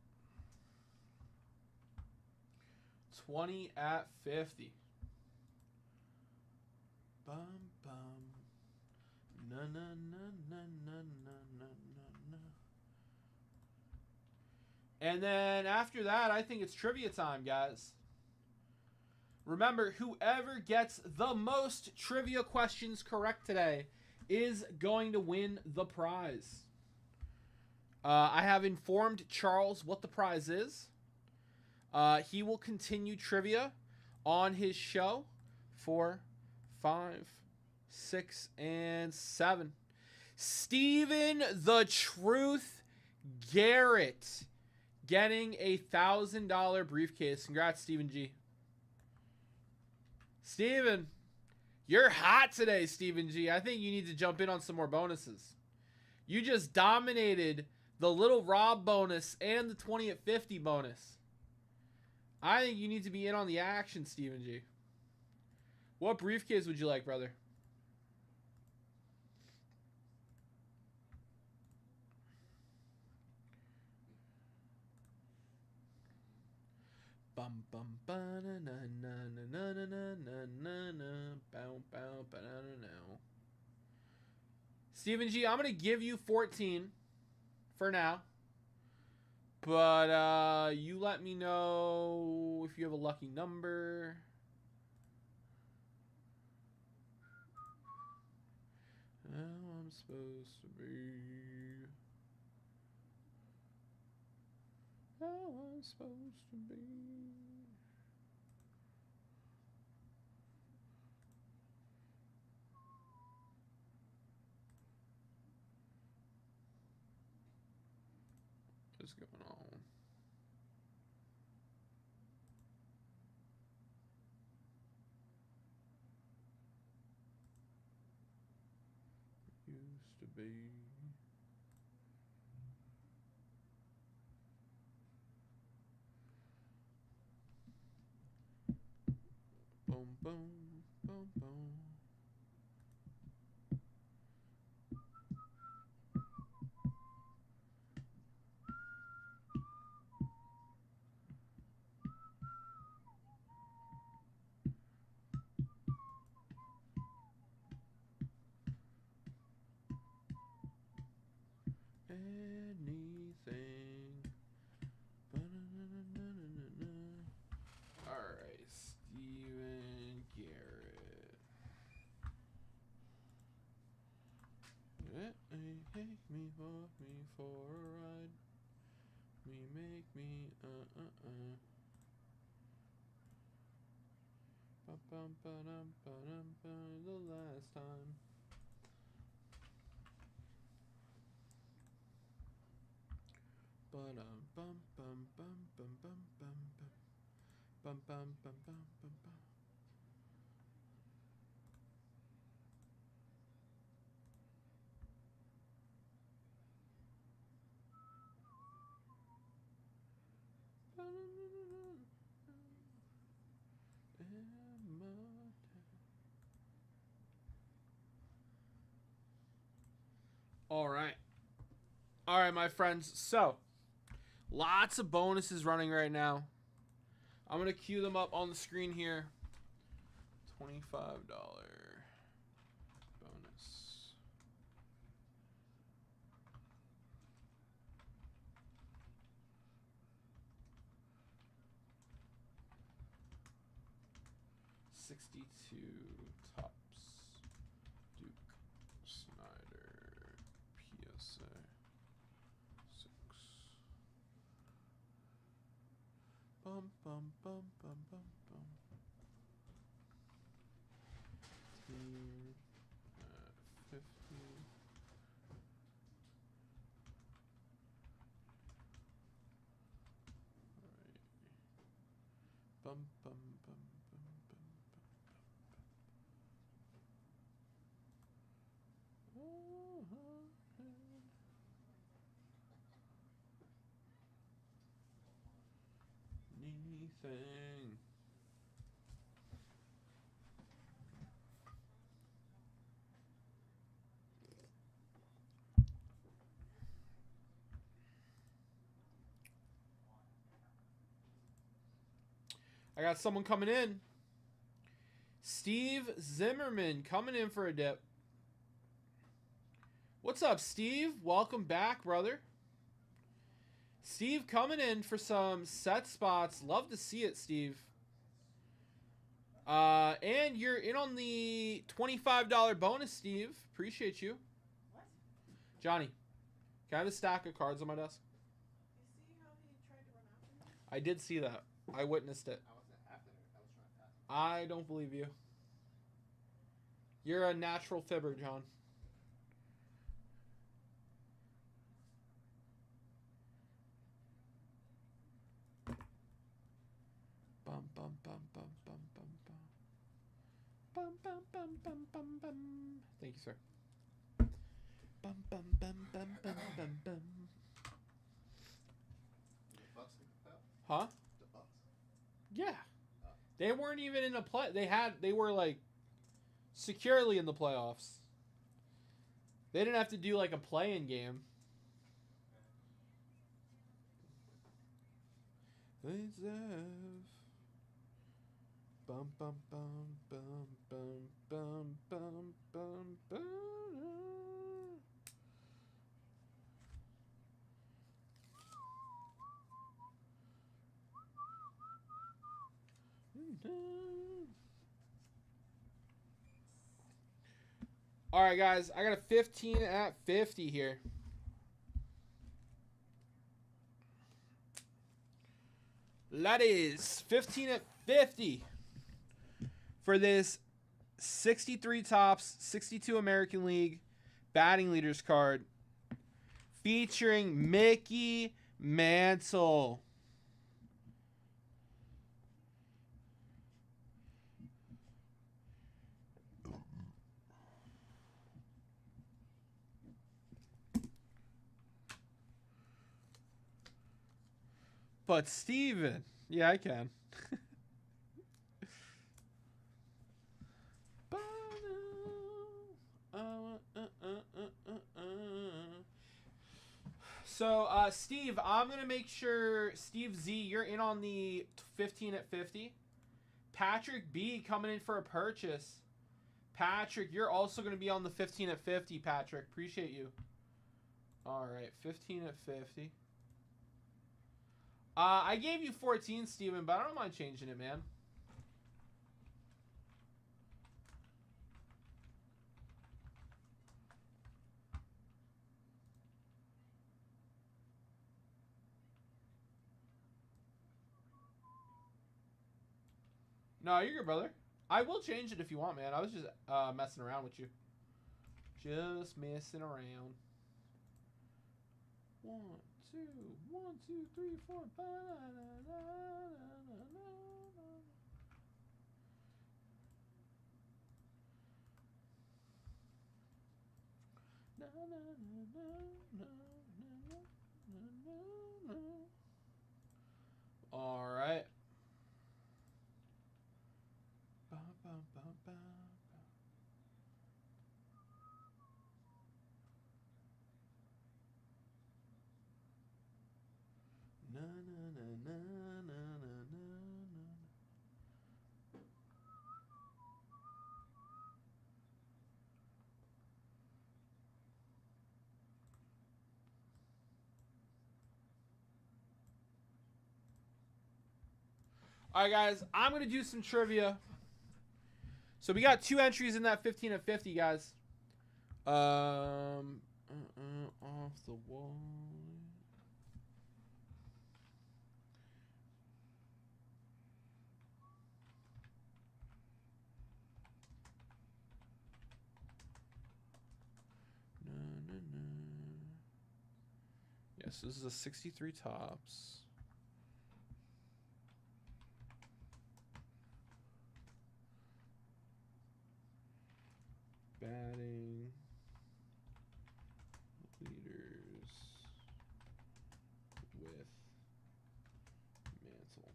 20 at 50. Bum, bum. Na, na, na, na, na, na, na, na. And then after that, I think it's trivia time, guys. Remember, whoever gets the most trivia questions correct today is going to win the prize. I have informed Charles what the prize is. He will continue trivia on his show 4, 5, 6, and 7. Steven the Truth Garrett getting a $1,000 briefcase. Congrats, Steven G. Steven, you're hot today, Steven G. I think you need to jump in on some more bonuses. You just dominated the Little Rob bonus and the 20 at 50 bonus. I think you need to be in on the action, Steven G. What briefcase would you like, brother? Bum bum ba na na na na na na na na bow bow ba na na na. Steven G, I'm gonna give you 14 for now, but you let me know if you have a lucky number. How I'm supposed to be. How I'm supposed to be. What's going on? Used to be. Boom, boom, boom, boom. Anything. Alright, Steven Garrett. Take me for a ride. Make me the last time. Bum bum bum bum bum bum bum bum bum bum bum bum bum. All right. All right, my friends. So, lots of bonuses running right now. I'm going to cue them up on the screen here. $25 bonus. $62 tops. Duke Snyder. PSA. 6. Bum bum bum bum bum bum. 50. Bum bum bum bum bum anything. I got someone coming in. Steve Zimmerman coming in for a dip. What's up, Steve? Welcome back, brother. Steve coming in for some set spots. Love to see it, Steve. And you're in on the $25 bonus, Steve. Appreciate you. What? Johnny, can I have a stack of cards on my desk? You see how he tried to run after me? I did see that. I witnessed it. I wasn't after it. I was trying to pass it. I don't believe you. You're a natural fibber, John. Bum bum bum bum bum bum bum. Bum bum bum bum bum bum. Thank you, sir. Bum bum bum bum bum bum bum. The Bucks make the playoffs? Huh? The Bucks? Yeah. They weren't even in a play. They were like securely in the playoffs. They didn't have to do like a play-in game. Bum bum bum bum bum bum bum bum bum. All right, guys. I got a 15 at 50 here. That is 15 at 50 for this 63 tops, 62 American League batting leaders card featuring Mickey Mantle. But Steven, yeah, I can. So, Steve, I'm going to make sure, Steve Z, you're in on the 15 at 50. Patrick B coming in for a purchase. Patrick, you're also going to be on the 15 at 50, Patrick. Appreciate you. All right, 15 at 50. I gave you 14, Steven, but I don't mind changing it, man. No, you're good, brother. I will change it if you want, man. I was just messing around with you. Just messing around. 1, 2, 1, 2, 3, 4, 5. All right. All right, guys, I'm going to do some trivia. So we got 2 entries in that 15 of 50, guys. Off the wall. Yes, this is a 63 tops. Batting leaders with Mantle.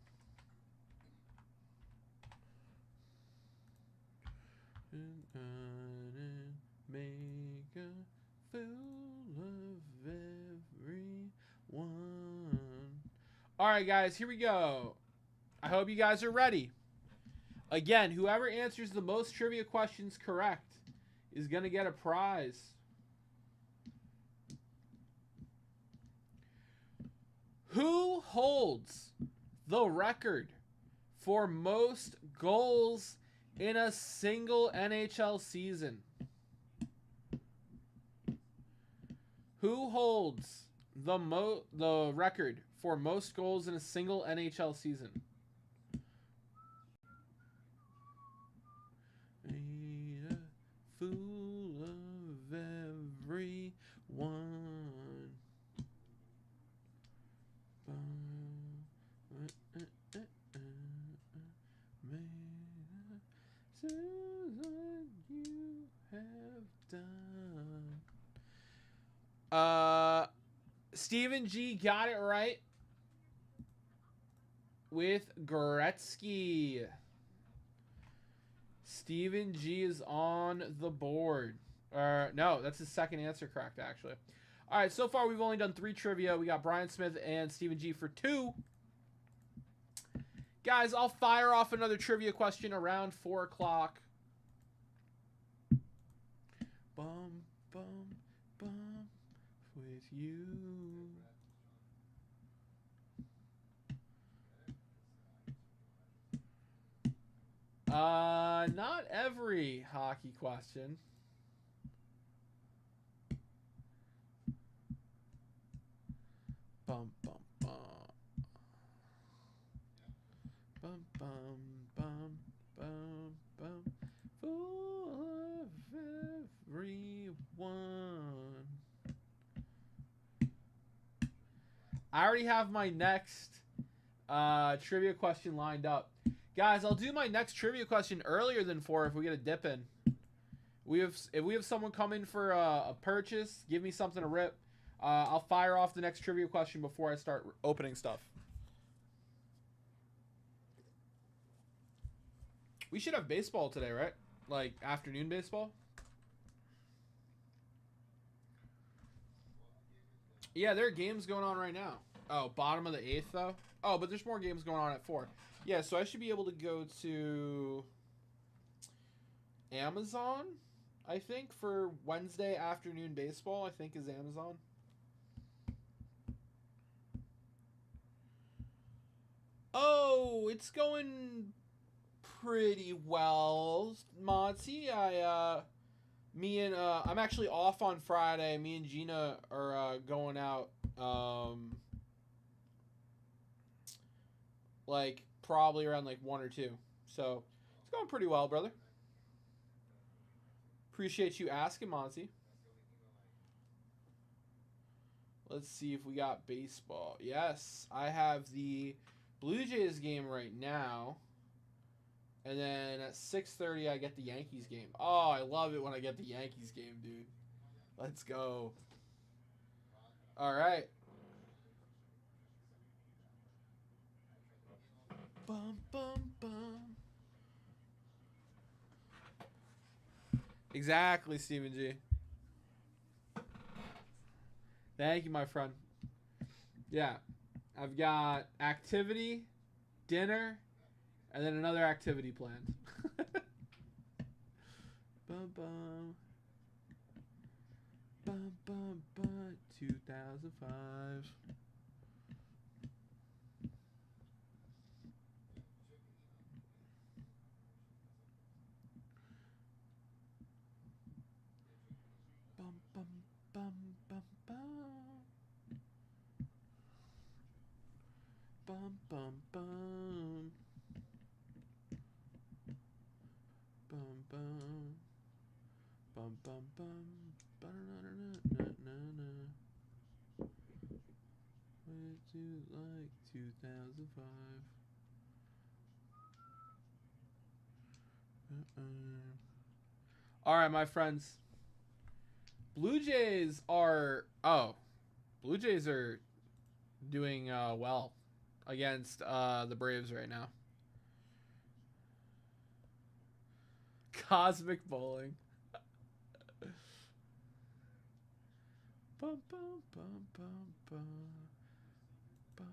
And make a fool of everyone. All right, guys, here we go. I hope you guys are ready. Again, whoever answers the most trivia questions correct is going to get a prize. Who holds the record for most goals in a single NHL season? Who holds the record for most goals in a single NHL season? Made a fool of everyone. Susan, you have done. Stephen G got it right with Gretzky. Stephen G is on the board. No, that's his second answer correct, actually. All right, so far we've only done 3 trivia. We got Brian Smith and Stephen G for 2. Guys, I'll fire off another trivia question around 4 o'clock. Bum, bum, bum with you. Not every hockey question. Bum, bum, bum. Bum, bum, bum, bum, bum. Full of everyone. I already have my next trivia question lined up. Guys, I'll do my next trivia question earlier than 4 if we get a dip in. If we have someone come in for a purchase, give me something to rip. I'll fire off the next trivia question before I start opening stuff. We should have baseball today, right? Like afternoon baseball? Yeah, there are games going on right now. Oh, bottom of the 8th, though? Oh, but there's more games going on at 4. Yeah, so I should be able to go to Amazon, I think, for Wednesday afternoon baseball, I think is Amazon. Oh, it's going pretty well, Monty. I'm actually off on Friday. Me and Gina are going out, like probably around like 1 or 2. So it's going pretty well, brother. Appreciate you asking, Monty. Let's see if we got baseball. Yes, I have the Blue Jays game right now. And then at 6:30, I get the Yankees game. Oh, I love it when I get the Yankees game, dude. Let's go. All right. Bum, bum, bum. Exactly, Stephen G. Thank you, my friend. Yeah. I've got activity, dinner, and then another activity planned. Bum, bum. Bum, bum, bum. 2005. Bum bum bum. Bum bum. Bum bum bum. Ba-na-na-na-na-na-na. Way to like 2005. All right, my friends. Blue Jays are doing well against the Braves right now. Cosmic bowling. Bum bum bum bum bum bum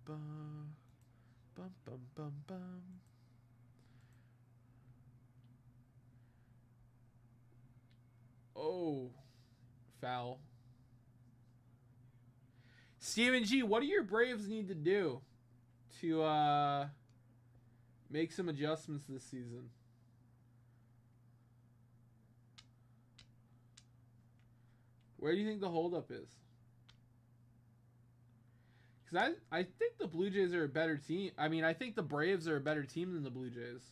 bum bum bum bum bum. Oh, foul. Steven G, what do your Braves need to do to make some adjustments this season? Where do you think the holdup is? Because I think the Blue Jays are a better team. I mean, I think the Braves are a better team than the Blue Jays.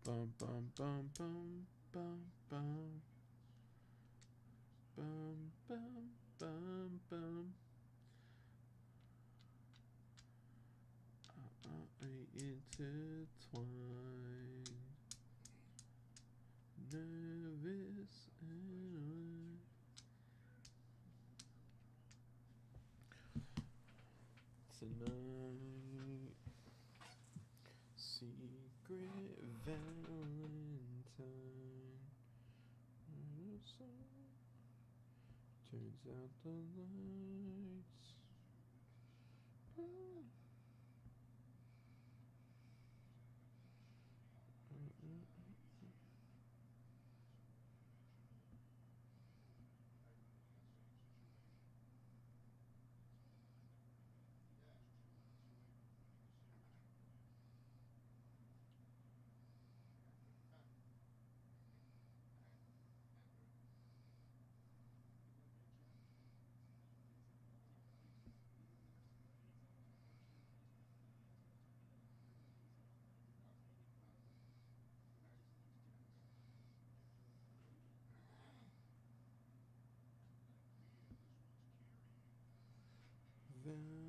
Bum bum bum bum bum bum bum bum bum bum. Intertwined, nervous and tonight, secret Valentine. Turns out the lights. Valentine.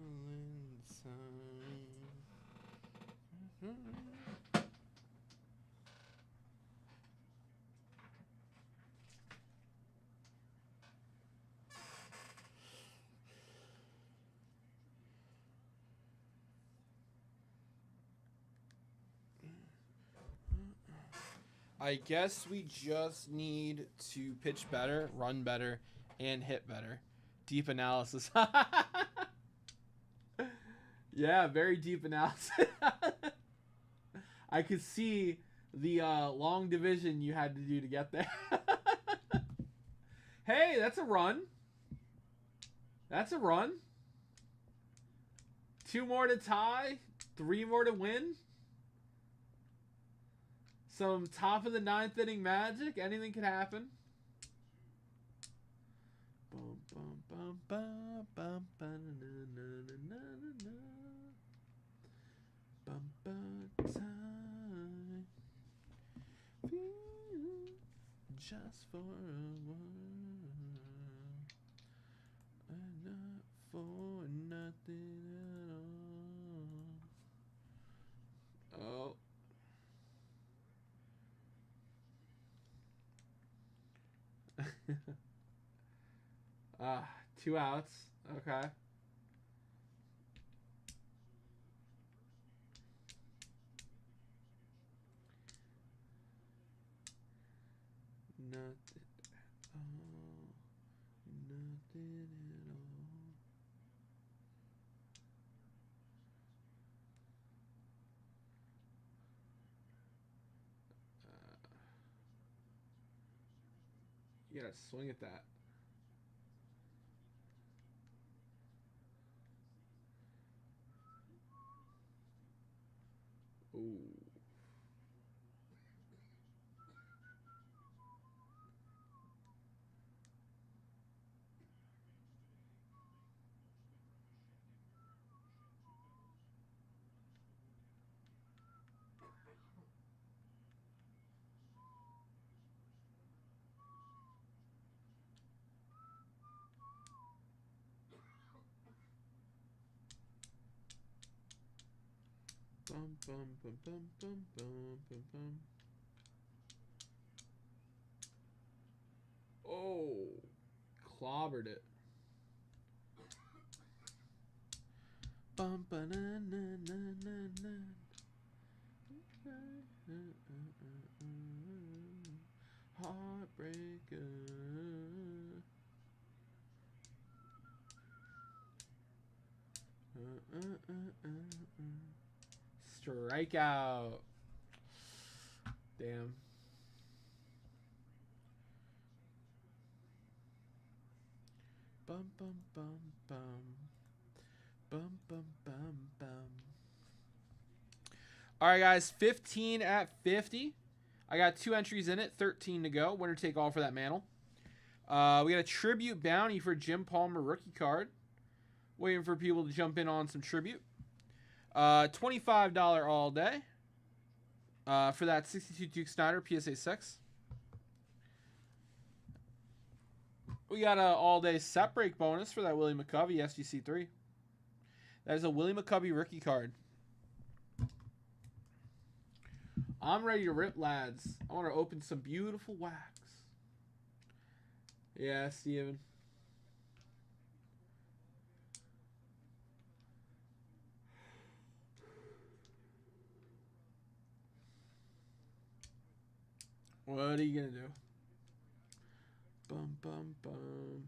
I guess we just need to pitch better, run better, and hit better. Deep analysis. Yeah, very deep analysis. I could see the long division you had to do to get there. Hey, that's a run. That's a run. 2 more to tie, 3 more to win. Some top of the 9th inning magic. Anything could happen. Bum, bum, bum, bum, bum, bum, na, na, na, na, na, na. Bum, bum, time. Just for a while. And not for nothing at all. Oh. 2 outs. Okay. Nothing at all. Nothing at all. You gotta swing at that. Ooh. Bum, bum, bum, bum, bum, bum, bum, bum. Oh, clobbered it. Bum, ba, na, na, na, na, na. Heartbreaker. Strikeout. Damn. Bum bum bum bum. Bum bum bum bum. All right, guys. 15 at 50. I got 2 entries in it. 13 to go. Winner take all for that mantle. We got a tribute bounty for Jim Palmer rookie card. Waiting for people to jump in on some tribute. $25 all day. For that 62 Duke Snyder PSA 6. We got an all-day set break bonus for that Willie McCovey SGC 3. That is a Willie McCovey rookie card. I'm ready to rip, lads. I want to open some beautiful wax. Yeah, Steven. What are you going to do? Bum, bum, bum.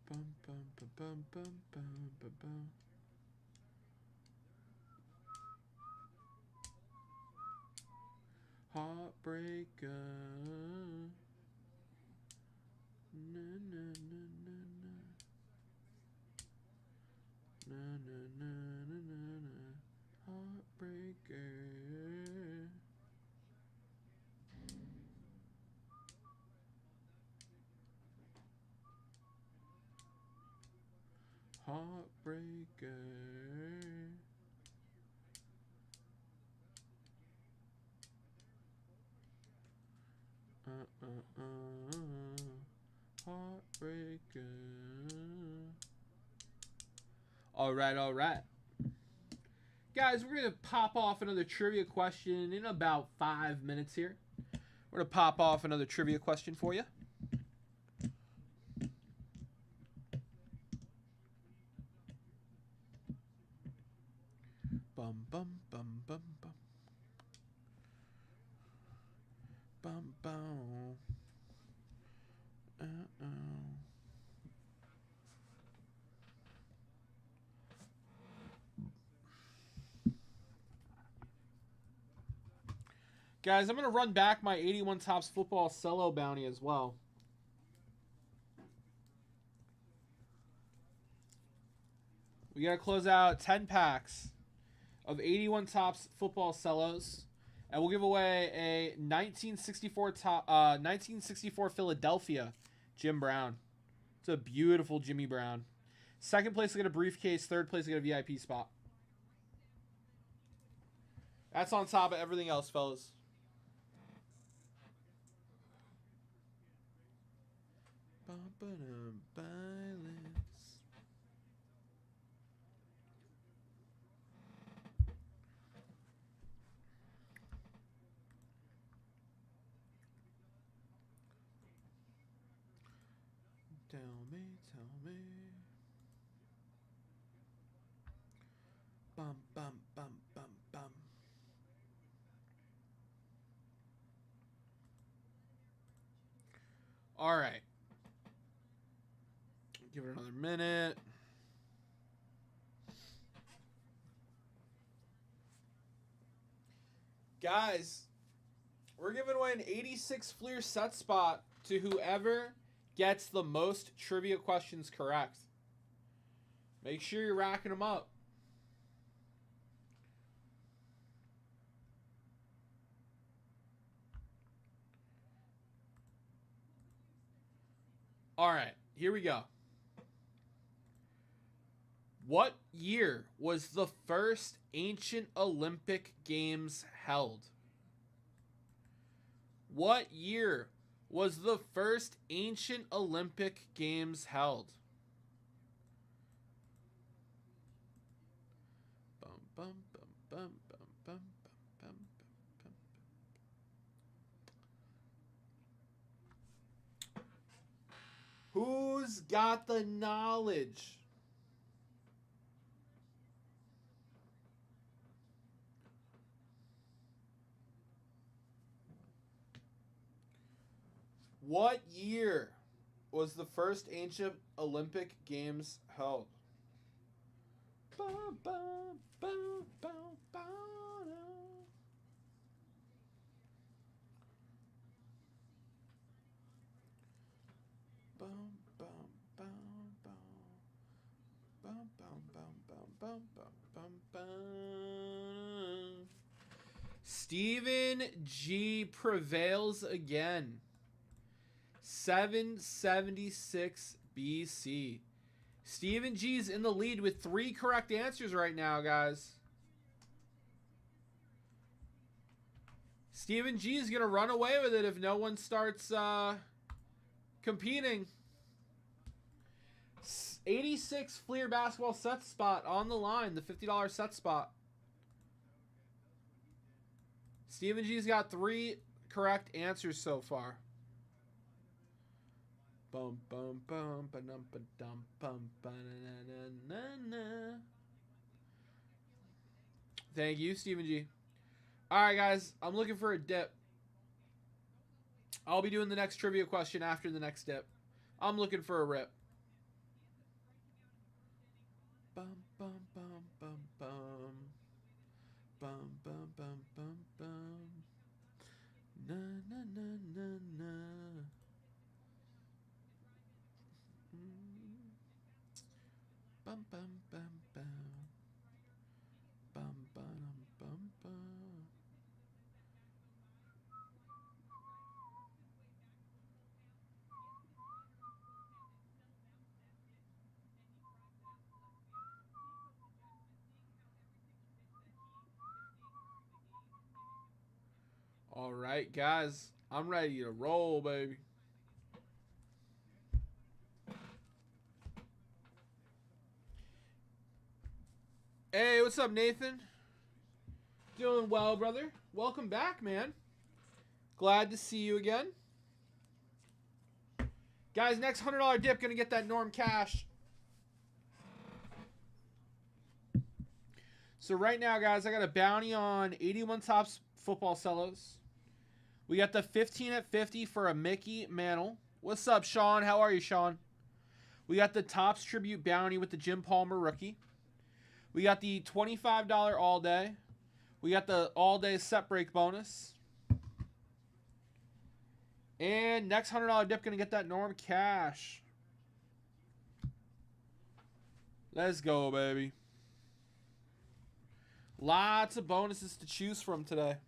Bum, bum, bum, bum, bum, bum, bum, bum. Heartbreaker. Na, na, na, na, na. Na, na, na, na, na, na. Heartbreaker. Heartbreaker. Heartbreaker. All right. Guys, we're going to pop off another trivia question in about 5 minutes here. We're going to pop off another trivia question for you. Bum, bum, bum, bum, bum. Bum, bum. Guys, I'm going to run back my 81 Topps football cello bounty as well. We got to close out 10 packs of 81 Topps football cellos. And we'll give away a 1964 Philadelphia Jim Brown. It's a beautiful Jimmy Brown. Second place, will get a briefcase. Third place, will get a VIP spot. That's on top of everything else, fellas. Tell me. Bum, bum, bum, bum, bum. All right. Give it another minute. Guys, we're giving away an 86 Fleer set spot to whoever gets the most trivia questions correct. Make sure you're racking them up. All right, here we go. What year was the first ancient Olympic Games held? What year was the first ancient Olympic Games held? Bum, bum, bum, bum, bum, bum, bum, bum, bum. Who's got the knowledge? What year was the first ancient Olympic Games held? Bum, bum, bum, bum, bum. Bum, bum, bum, bum. Bum, bum, bum, bum, bum, bum, bum, bum. Stephen G prevails again. 776 BC. Stephen G's in the lead with 3 correct answers right now, guys. Stephen G is going to run away with it if no one starts competing. 86 Fleer basketball set spot on the line, the $50 set spot. Stephen G's got 3 correct answers so far. Bum bum bum ba dum ba dum bum ba na na na na. Thank you, Stephen G. All right, guys, I'm looking for a dip. I'll be doing the next trivia question after the next dip. I'm looking for a rip. Bum bum bum bum bum bum bum bum bum bum na na na na na. Bum bum bum bum bum bum bum bum. All right, guys, I'm ready to roll, baby. Hey, what's up, Nathan? Doing well, brother. Welcome back, man. Glad to see you again. Guys, next $100 dip, gonna get that Norm cash. So right now, guys, I got a bounty on 81 Tops football cellos. We got the 15 at 50 for a Mickey Mantle. What's up, Sean? How are you, Sean? We got the Tops Tribute bounty with the Jim Palmer rookie. We got the $25 all day. We got the all day set break bonus. And next $100 dip gonna get that Norm cash. Let's go, baby. Lots of bonuses to choose from today.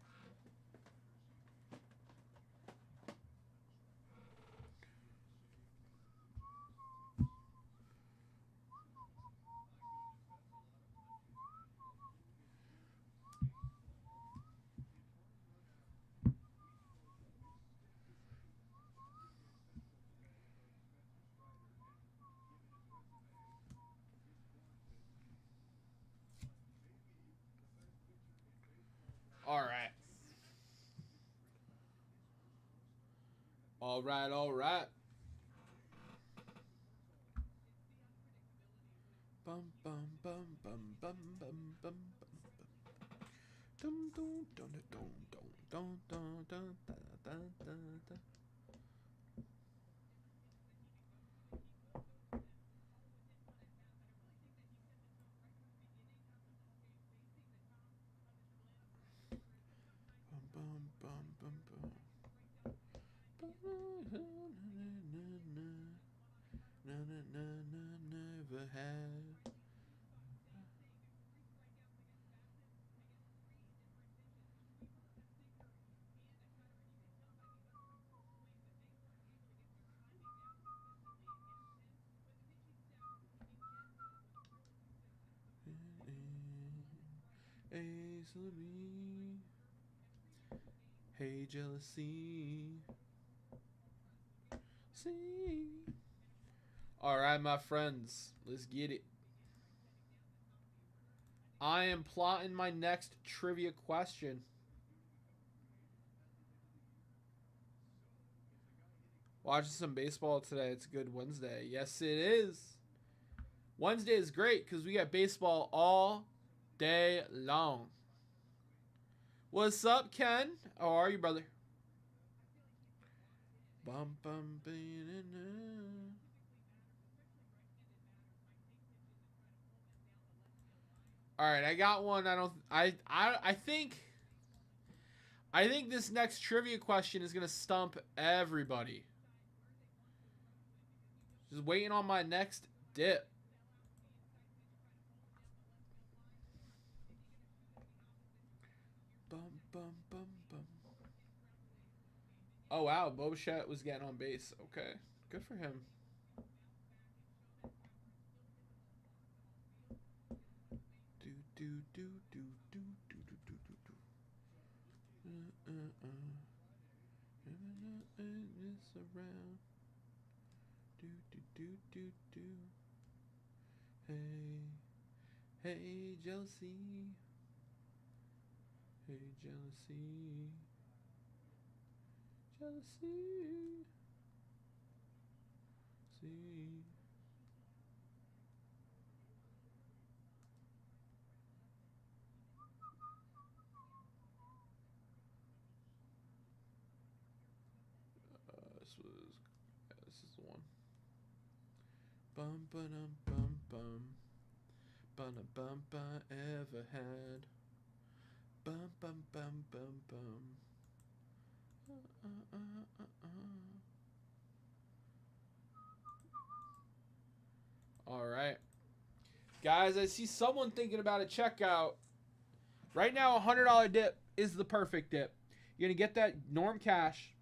All right. All right, all right. Bum bum bum bum bum bum bum bum. Dum dum dum dum dum dum dum da da da da. had. Ace of me. Hey, jealousy. See. All right, my friends, let's get it. I am plotting my next trivia question. Watching some baseball today. It's a good Wednesday. Yes, it is. Wednesday is great because we got baseball all day long. What's up, Ken? How are you, brother? Bum, bum, all right, I got one. I think this next trivia question is gonna stump everybody. Just waiting on my next dip. Bum, bum, bum, bum. Oh, wow. Bobichette was getting on base. Okay. Good for him. Do, do, do, do, do, do, do, do, do, do. This around. Do, do, do, do, do. Hey. Hey, jealousy. Hey, jealousy. Jealousy. See. This is the one. Bum bum bum bum. Bum bum bum ever had. Bum bum bum bum bum. All right, guys. I see someone thinking about a checkout. Right now, $100 dip is the perfect dip. You're gonna get that Norm Cash.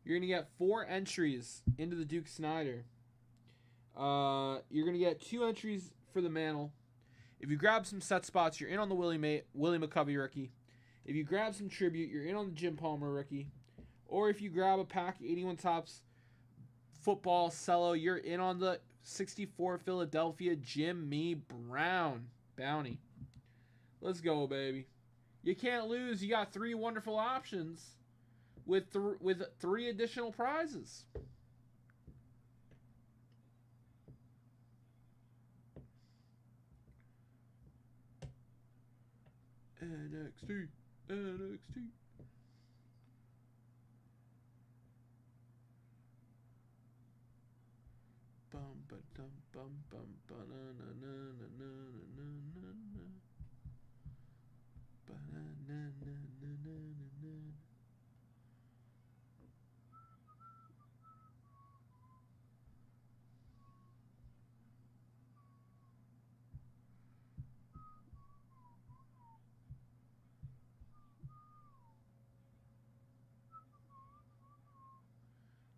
You're gonna get 4 entries into the Duke Snyder. You're gonna get 2 entries for the Mantle. If you grab some set spots, you're in on the Willie McCovey rookie. If you grab some tribute, you're in on the Jim Palmer rookie. Or if you grab a pack 81 Tops football cello, you're in on the 64 Philadelphia Jimmy Brown bounty. Let's go, baby. You can't lose. You got 3 wonderful options with 3 additional prizes. NXT. Bum ba dum bum bum ba na na na na na na na na. Ba na na na na na na.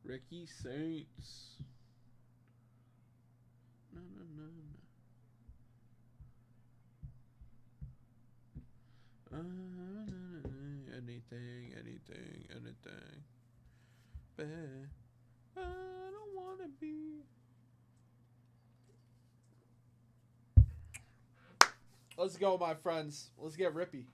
Ricky Saints. No, no, no, no. Anything. But I don't want to be. Let's go, my friends. Let's get rippy.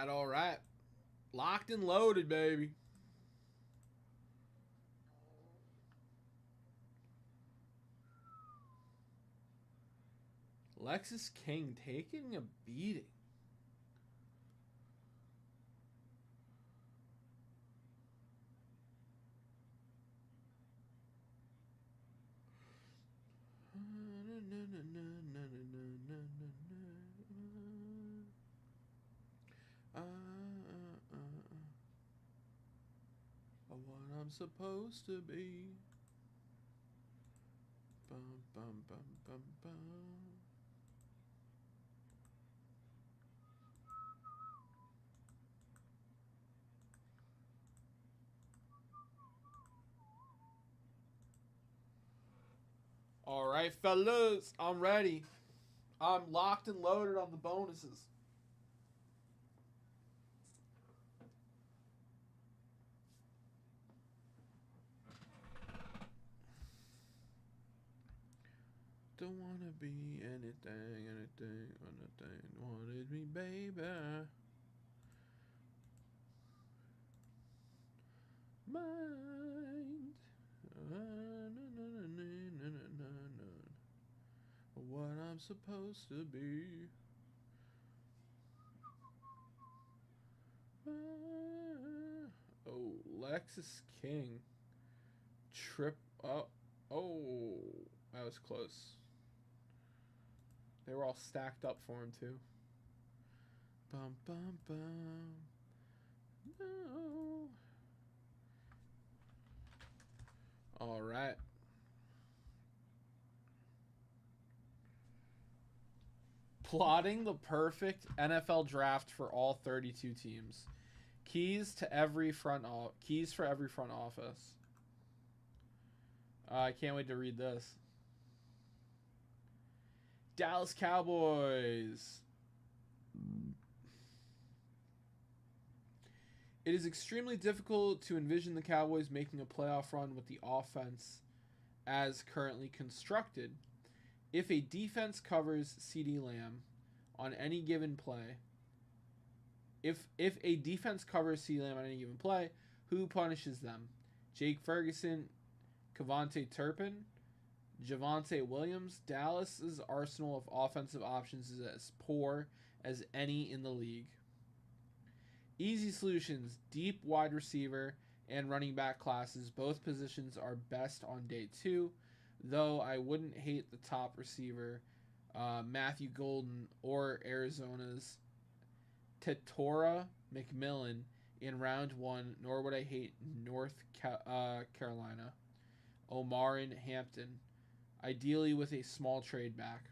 All right. Locked and loaded, baby. Lexus King taking a beating. supposed to be. Bum, bum, bum, bum, bum. All right, fellas, I'm ready. I'm locked and loaded on the bonuses. Don't wanna be anything, wanted me, baby. Mind. What I'm supposed to be. Oh, Lexus King. Trip up. Oh, that was close. They were all stacked up for him, too. Bum, bum, bum. No. All right. Plotting the perfect NFL draft for all 32 teams. Keys for every front office. I can't wait to read this. Dallas Cowboys. It is extremely difficult to envision the Cowboys making a playoff run with the offense as currently constructed. If a defense covers CeeDee Lamb on any given play, if a defense covers CeeDee Lamb on any given play, who punishes them? Jake Ferguson, Kevontae Turpin, Javonte Williams. Dallas's arsenal of offensive options is as poor as any in the league. Easy solutions, deep wide receiver and running back classes. Both positions are best on day 2, though I wouldn't hate the top receiver, Matthew Golden, or Arizona's Tetora McMillan in round 1, nor would I hate North Carolina, Omarin Hampton, ideally with a small trade back.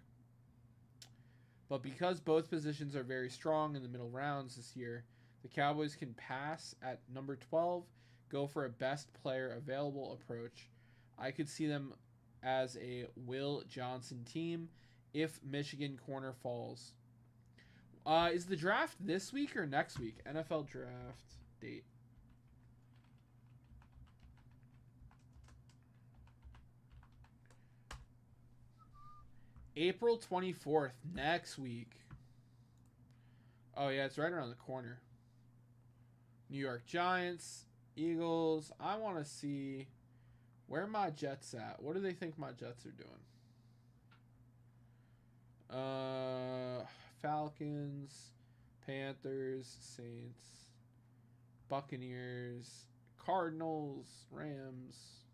But because both positions are very strong in the middle rounds this year, the Cowboys can pass at number 12, go for a best player available approach. I could see them as a Will Johnson team if Michigan corner falls. Is the draft this week or next week? NFL draft date. April 24th, next week. Oh, yeah, it's right around the corner. New York Giants, Eagles. I want to see where my Jets at. What do they think my Jets are doing? Falcons, Panthers, Saints, Buccaneers, Cardinals, Rams,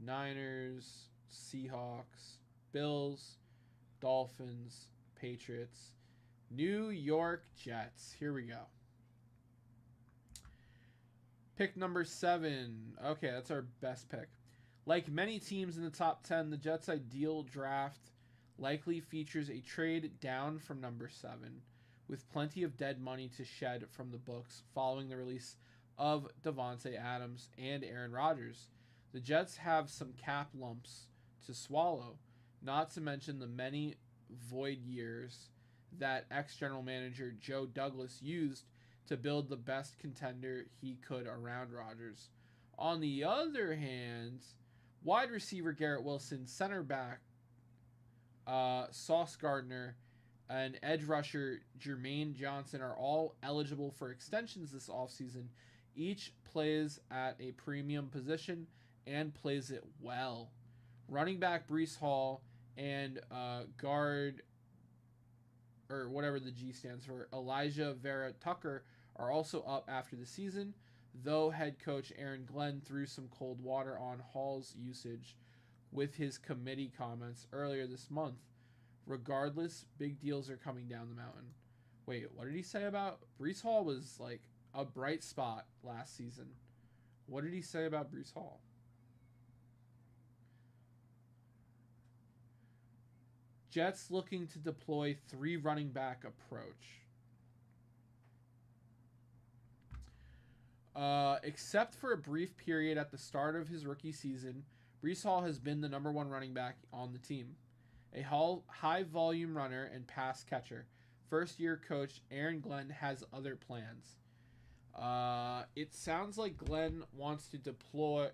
Niners, Seahawks, Bills, Dolphins, Patriots, New York Jets. Here we go. Pick number 7. Okay, that's our best pick. Like many teams in the top 10, the Jets' ideal draft likely features a trade down from number 7, with plenty of dead money to shed from the books following the release of Davante Adams and Aaron Rodgers. The Jets have some cap lumps to swallow, not to mention the many void years that ex-general manager Joe Douglas used to build the best contender he could around Rodgers. On the other hand, wide receiver Garrett Wilson, center back Sauce Gardner, and edge rusher Jermaine Johnson are all eligible for extensions this offseason. Each plays at a premium position and plays it well. Running back Breece Hall and guard, or whatever the G stands for, Elijah Vera Tucker are also up after the season, though head coach Aaron Glenn threw some cold water on Hall's usage with his committee comments earlier this month. Regardless, big deals are coming down the mountain. Wait, what did he say about Breece Hall? Was like a bright spot last season. What did he say about Brees Hall? Jets looking to deploy 3 running back approach. Except for a brief period at the start of his rookie season, Brees Hall has been the number 1 running back on the team. A high-volume runner and pass catcher. First-year coach Aaron Glenn has other plans. It sounds like Glenn wants to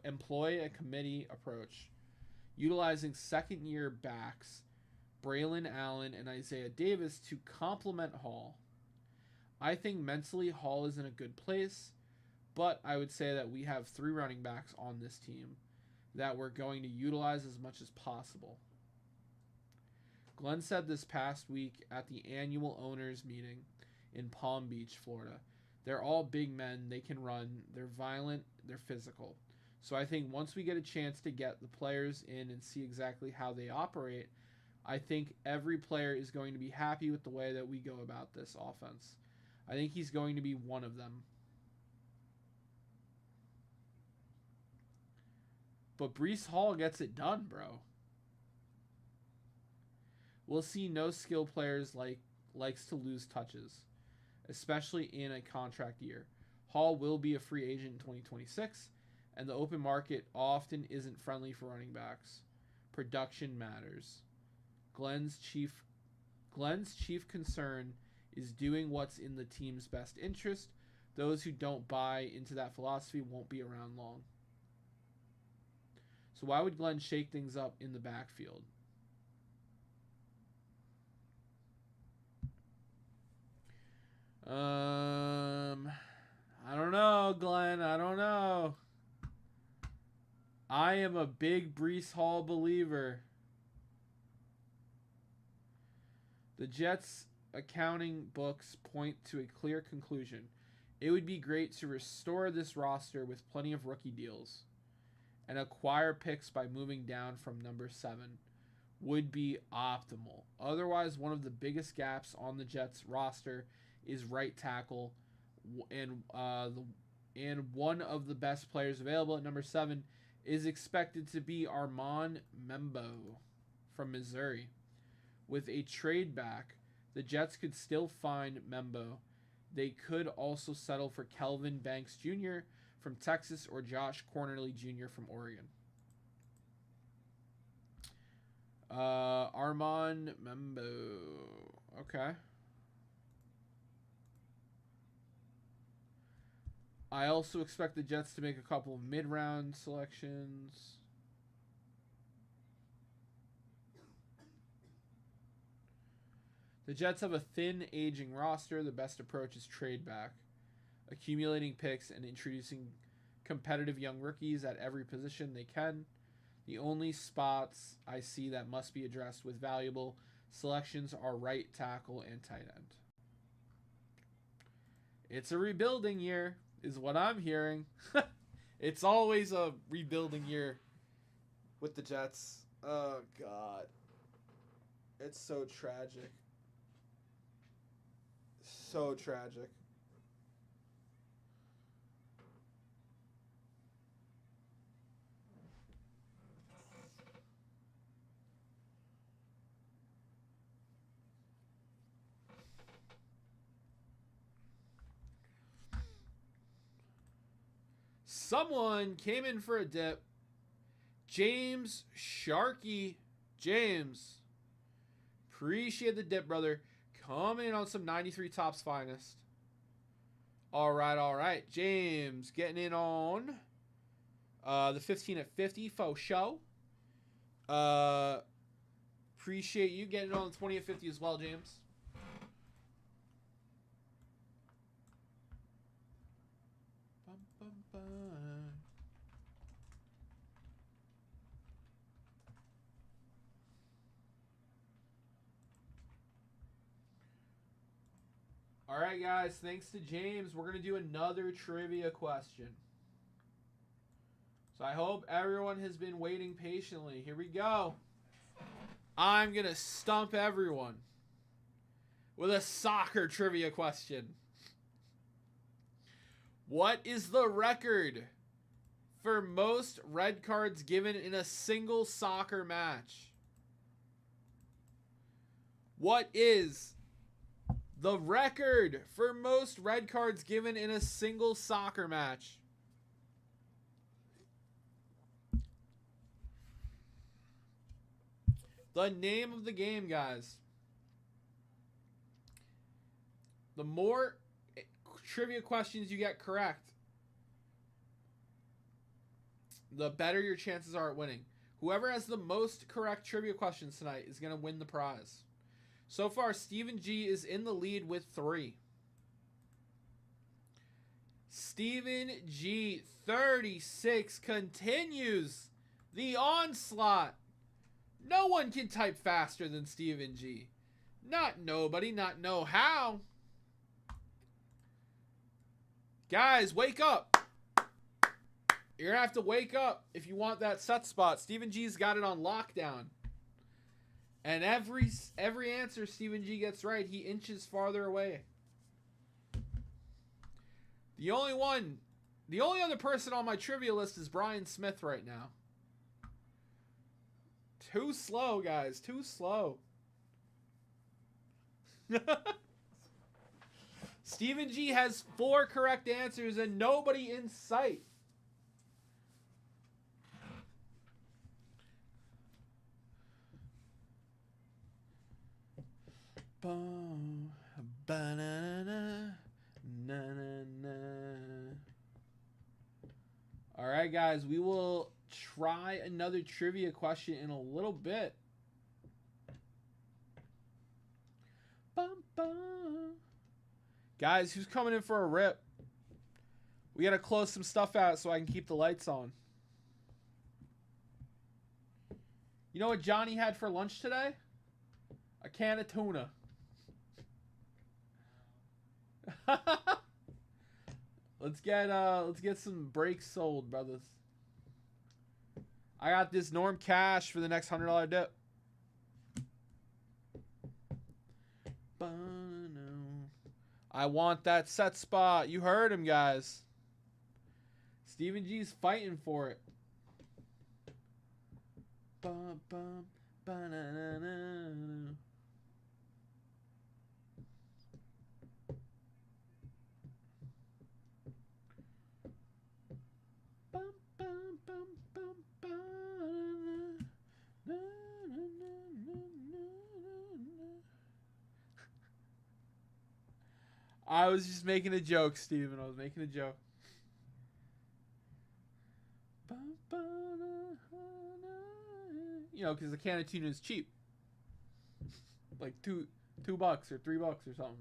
employ a committee approach, utilizing second-year backs Braylon Allen and Isaiah Davis to complement Hall. I think mentally Hall is in a good place, but I would say that we have 3 running backs on this team that we're going to utilize as much as possible. Glenn said this past week at the annual owners meeting in Palm Beach, Florida. They're all big men. They can run. They're violent. They're physical. So I think once we get a chance to get the players in and see exactly how they operate, I think every player is going to be happy with the way that we go about this offense. I think he's going to be one of them. But Brees Hall gets it done, bro. We'll see no skill players likes to lose touches, especially in a contract year. Hall will be a free agent in 2026, and the open market often isn't friendly for running backs. Production matters. Glenn's chief concern is doing what's in the team's best interest. Those who don't buy into that philosophy won't be around long. So why would Glenn shake things up in the backfield? I don't know, Glenn. I don't know. I am a big Brees Hall believer. The Jets' accounting books point to a clear conclusion. It would be great to restore this roster with plenty of rookie deals and acquire picks by moving down from number 7 would be optimal. Otherwise, one of the biggest gaps on the Jets roster is right tackle, and one of the best players available at number 7 is expected to be Armand Membo from Missouri. With a trade back, the Jets could still find Membo. They could also settle for Kelvin Banks Jr. from Texas or Josh Cornerly Jr. from Oregon. Armand Membo. Okay. I also expect the Jets to make a couple of mid-round selections. The Jets have a thin, aging roster. The best approach is trade back, accumulating picks and introducing competitive young rookies at every position they can. The only spots I see that must be addressed with valuable selections are right tackle and tight end. It's a rebuilding year, is what I'm hearing. It's always a rebuilding year with the Jets. Oh, God. It's so tragic. So tragic. Someone came in for a dip. James Sharkey. James. Appreciate the dip, brother. Coming in on some 93 Topps Finest. All right. James getting in on the 15 at 50 faux show. Appreciate you getting on the 20 at 50 as well, James. All right, guys. Thanks to James. We're going to do another trivia question. So I hope everyone has been waiting patiently. Here we go. I'm going to stump everyone with a soccer trivia question. What is the record for most red cards given in a single soccer match? What is the record for most red cards given in a single soccer match? The name of the game, guys. The more trivia questions you get correct, the better your chances are at winning. Whoever has the most correct trivia questions tonight is going to win the prize. So far, Stephen G is in the lead with 3. Stephen G, 36, continues the onslaught. No one can type faster than Stephen G. Not nobody, not know how. Guys, wake up. You're going to have to wake up if you want that set spot. Stephen G's got it on lockdown. And every answer Stephen G gets right, he inches farther away. The only other person on my trivia list is Brian Smith right now. Too slow, guys. Too slow. Stephen G has 4 correct answers and nobody in sight. All right, guys, we will try another trivia question in a little bit. Guys, who's coming in for a rip? We got to close some stuff out so I can keep the lights on. You know what Johnny had for lunch today? A can of tuna. Let's get some breaks sold, brothers. I got this Norm Cash for the next $100 dip. I want that set spot. You heard him, guys. Stephen G's fighting for it. I was just making a joke, Steven. I was making a joke. You know, because the can of tuna is cheap. Like $2 or $3 or something.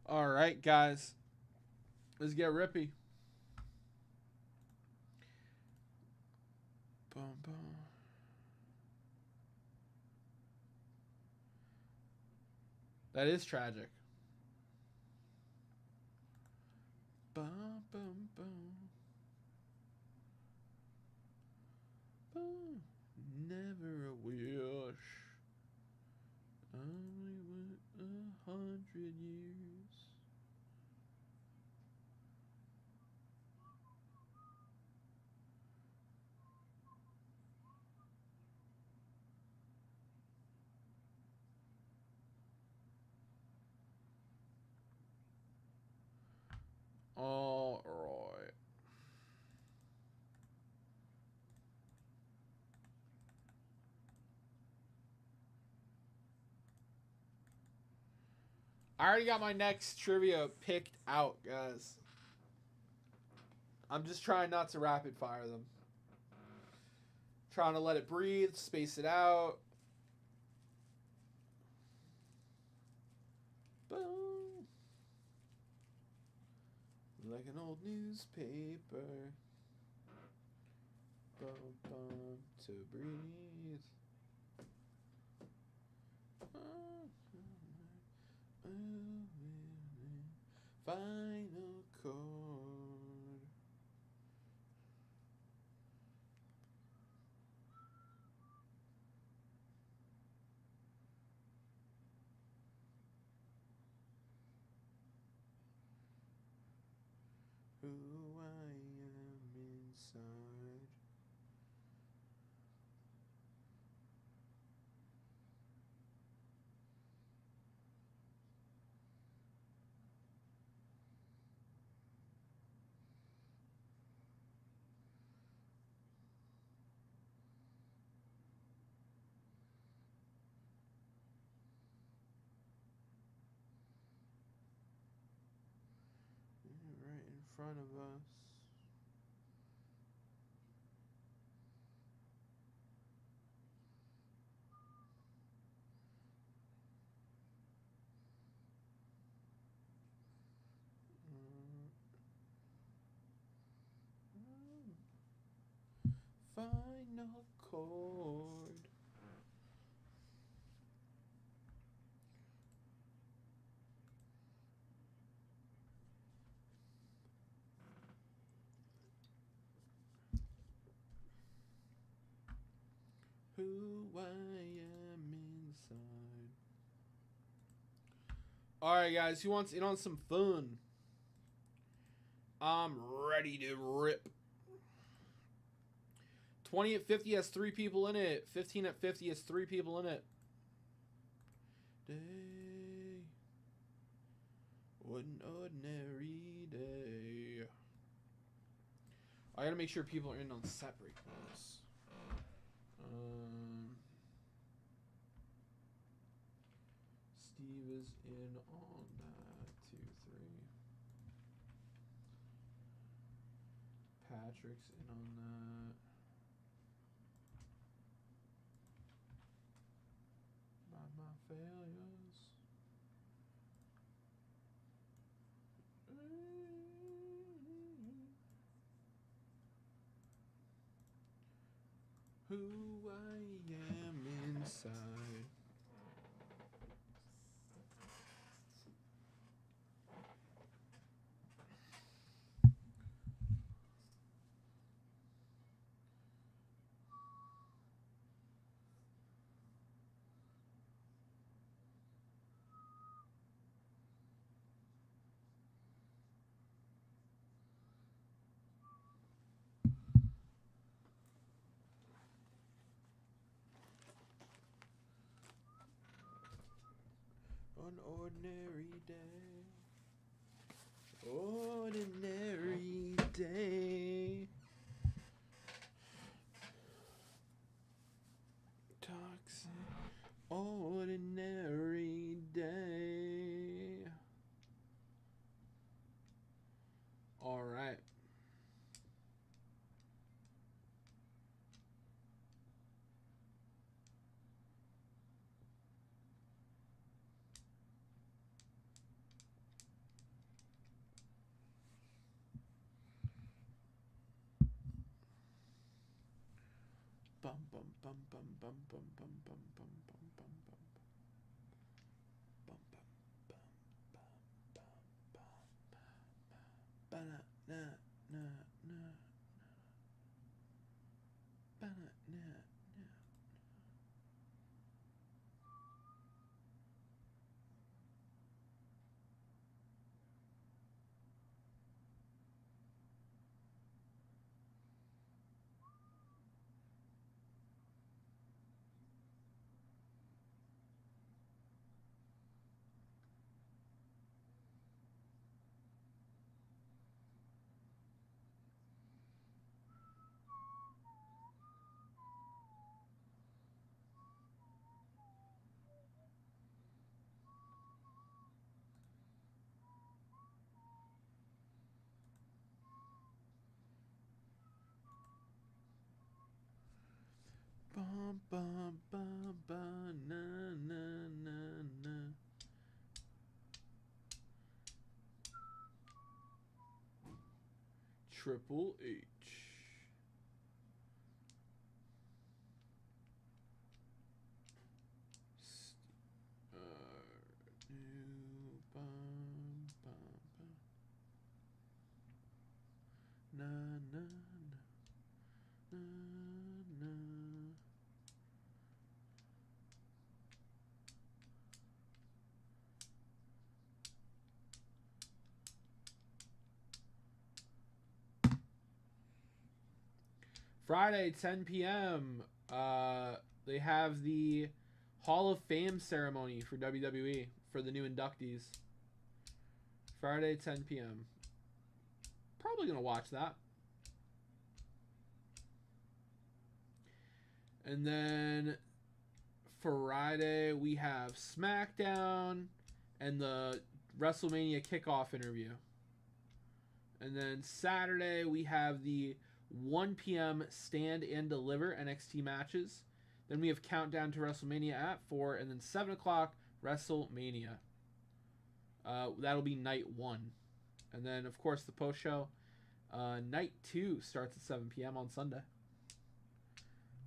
All right, guys. Let's get rippy. Boom, boom. That is tragic. Boom, boom, boom. Boom. Never a wish. Only went 100 years. All right. I already got my next trivia picked out, guys. I'm just trying not to rapid fire them. Trying to let it breathe, space it out. Boom. Like an old newspaper. Boom, boom, to breathe. Final chord. Who I am inside. Right in front of us. Final chord. Who I am inside. Alright, guys, who wants in on some fun? I'm ready to rip. 20 at 50 has 3 people in it. 15 at 50 has 3 people in it. Day. What an ordinary day. I gotta make sure people are in on set break bonus. Steve is in on that. 2, 3. Patrick's in on that. By my failures. Who I am inside. An ordinary day. Ordinary day. Toxic. Ordinary day. All right. Bum bum bum bum bum bum bum bum bum bum bum bum bum bum bum bum bum bum na na na na na na. Bum, bum, bum, bum, na, na, na, na. Triple H. New bum, bum, bum. Na, na, na, na, na. Friday, 10 p.m. They have the Hall of Fame ceremony for WWE for the new inductees. Friday, 10 p.m. Probably going to watch that. And then Friday, we have SmackDown and the WrestleMania kickoff interview. And then Saturday, we have the 1 p.m. Stand and Deliver NXT matches. Then we have Countdown to WrestleMania at 4. And then 7 o'clock, WrestleMania. That'll be night 1. And then, of course, the post-show. Night 2 starts at 7 p.m. on Sunday.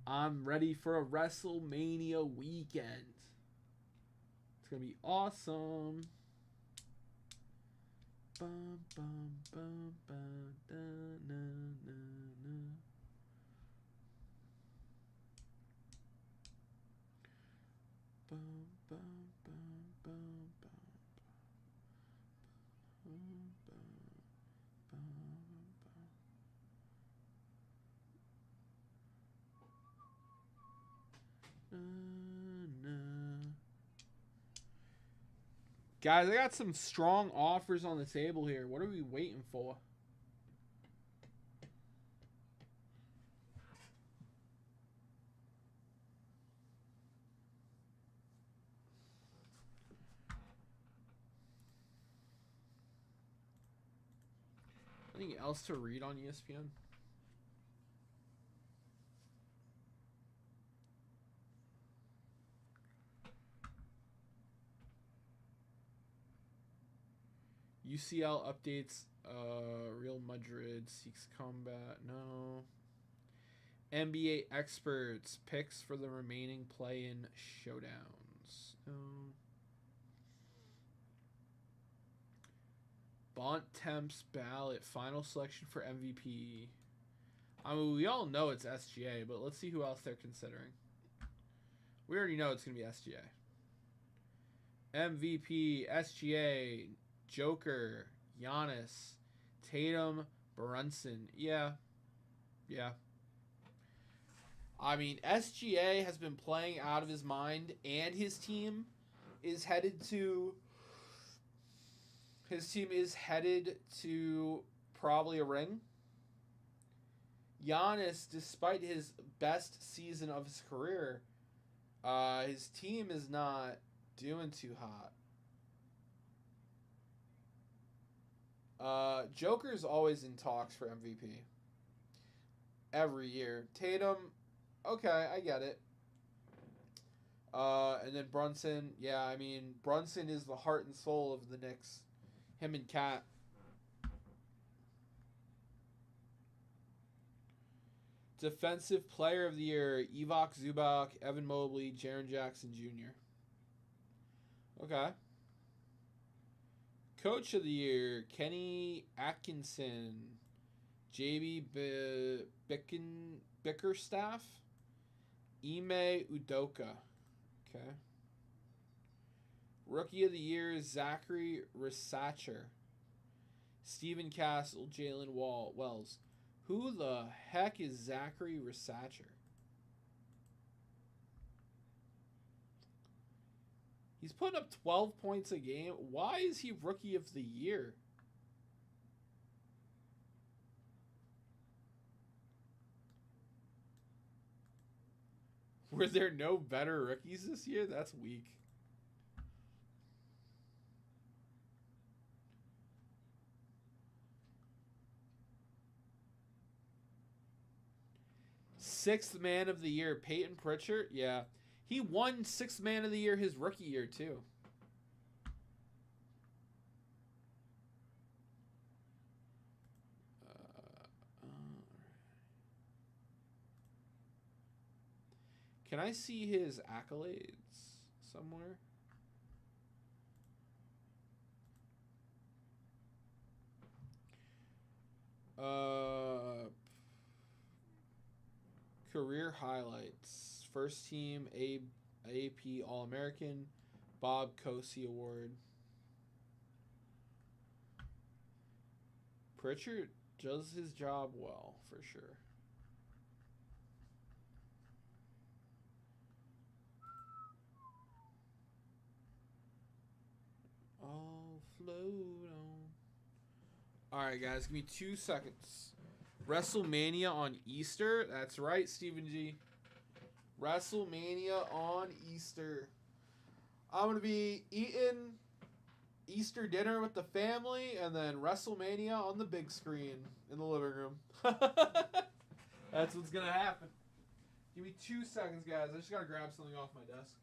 I'm ready for a WrestleMania weekend. It's going to be awesome. Bum, bum, bum, bum, da, na, na, na. Bum, bum, bum, bum, bum, bum, bum, bum, bum. Na, na. Guys, I got some strong offers on the table here. What are we waiting for? Anything else to read on ESPN? UCL updates. Real Madrid seeks combat. No. NBA experts picks for the remaining play-in showdowns. No. Bontemps ballot final selection for MVP. I mean, we all know it's SGA, but let's see who else they're considering. We already know it's going to be SGA. MVP, SGA, Joker, Giannis, Tatum, Brunson. Yeah. I mean, SGA has been playing out of his mind, and his team is headed to probably a ring. Giannis, despite his best season of his career, his team is not doing too hot. Joker's always in talks for MVP. Every year. Tatum, okay, I get it. And then Brunson, yeah, I mean, Brunson is the heart and soul of the Knicks. Him and Cat. Defensive Player of the Year, Evok Zubac, Evan Mobley, Jaren Jackson Jr. Okay. Coach of the Year, Kenny Atkinson, JB Bickerstaff, Ime Udoka. Okay. Rookie of the Year, Zachary Risacher, Steven Castle, Jalen Wells. Who the heck is Zachary Risacher? He's putting up 12 points a game. Why is he Rookie of the Year? Were there no better rookies this year? That's weak. 6th man of the year, Peyton Pritchard. Yeah. He won 6th man of the year his rookie year, too. Can I see his accolades somewhere? Career highlights. First team AP All-American. Bob Cousy Award. Pritchard does his job well, for sure. I'll float on. Alright, guys, give me 2 seconds. WrestleMania on Easter. That's right, Stephen G. WrestleMania on Easter. I'm going to be eating Easter dinner with the family and then WrestleMania on the big screen in the living room. That's what's going to happen. Give me 2 seconds, guys. I just got to grab something off my desk.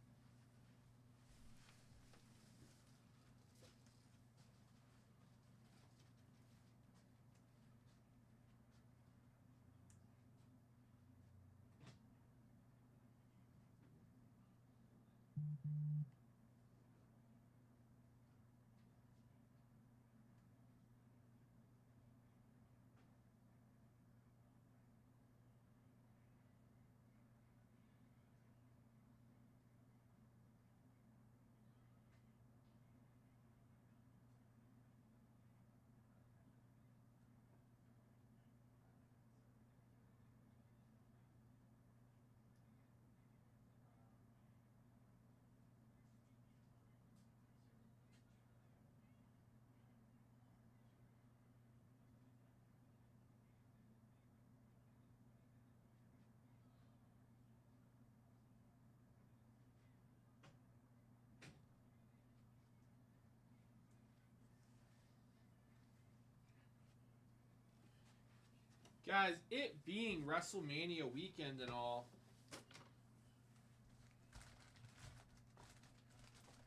Guys, it being WrestleMania weekend and all,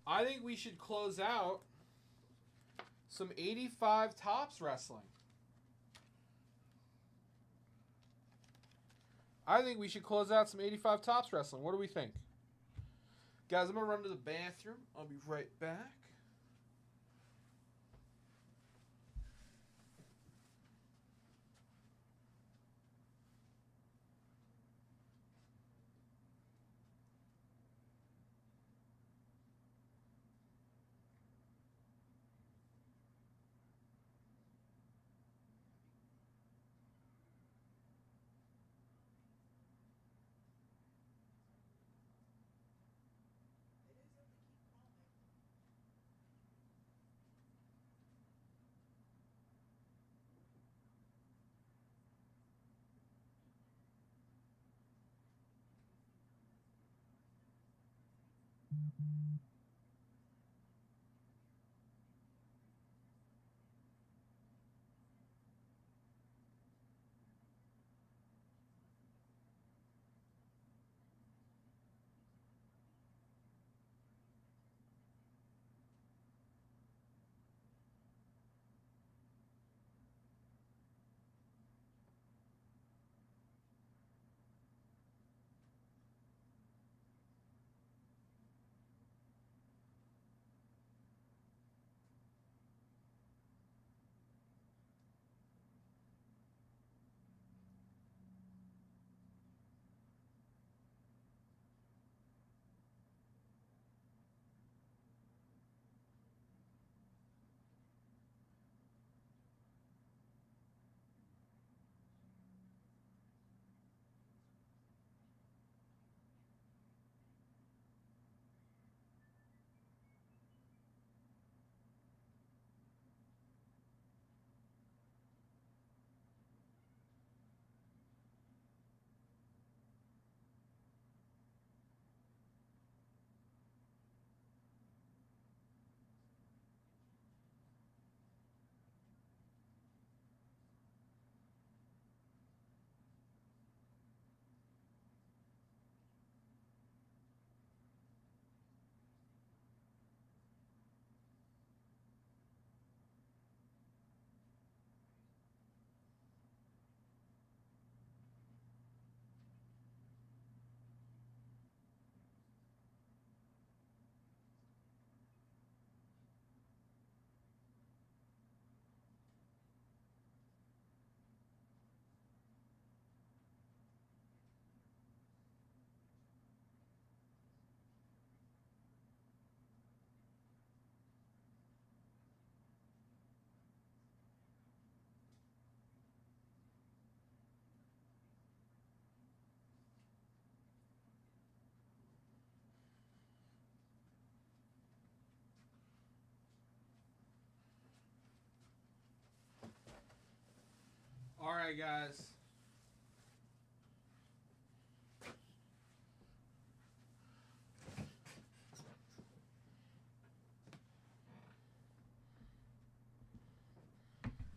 I think we should close out some 85 Tops wrestling. I think we should close out some 85 Tops wrestling. What do we think? Guys, I'm going to run to the bathroom. I'll be right back. It is up to keep calling. right, guys.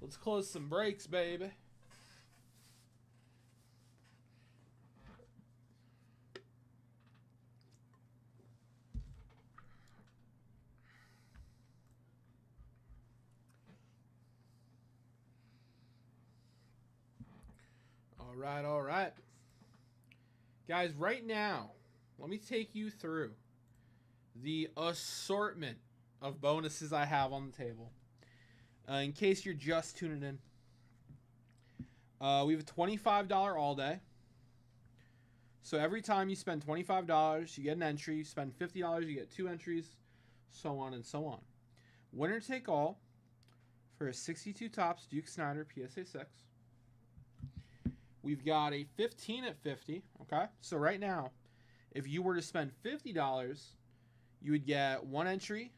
Let's close some breaks, baby. All right. Guys, right now, let me take you through the assortment of bonuses I have on the table. In case you're just tuning in, we have a $25 all day. So every time you spend $25, you get an entry. You spend $50, you get 2 entries, so on and so on. Winner take all for a 62 Topps Duke Snider PSA 6. We've got a 15 at 50, okay? So right now, if you were to spend $50, you would get 1 entry.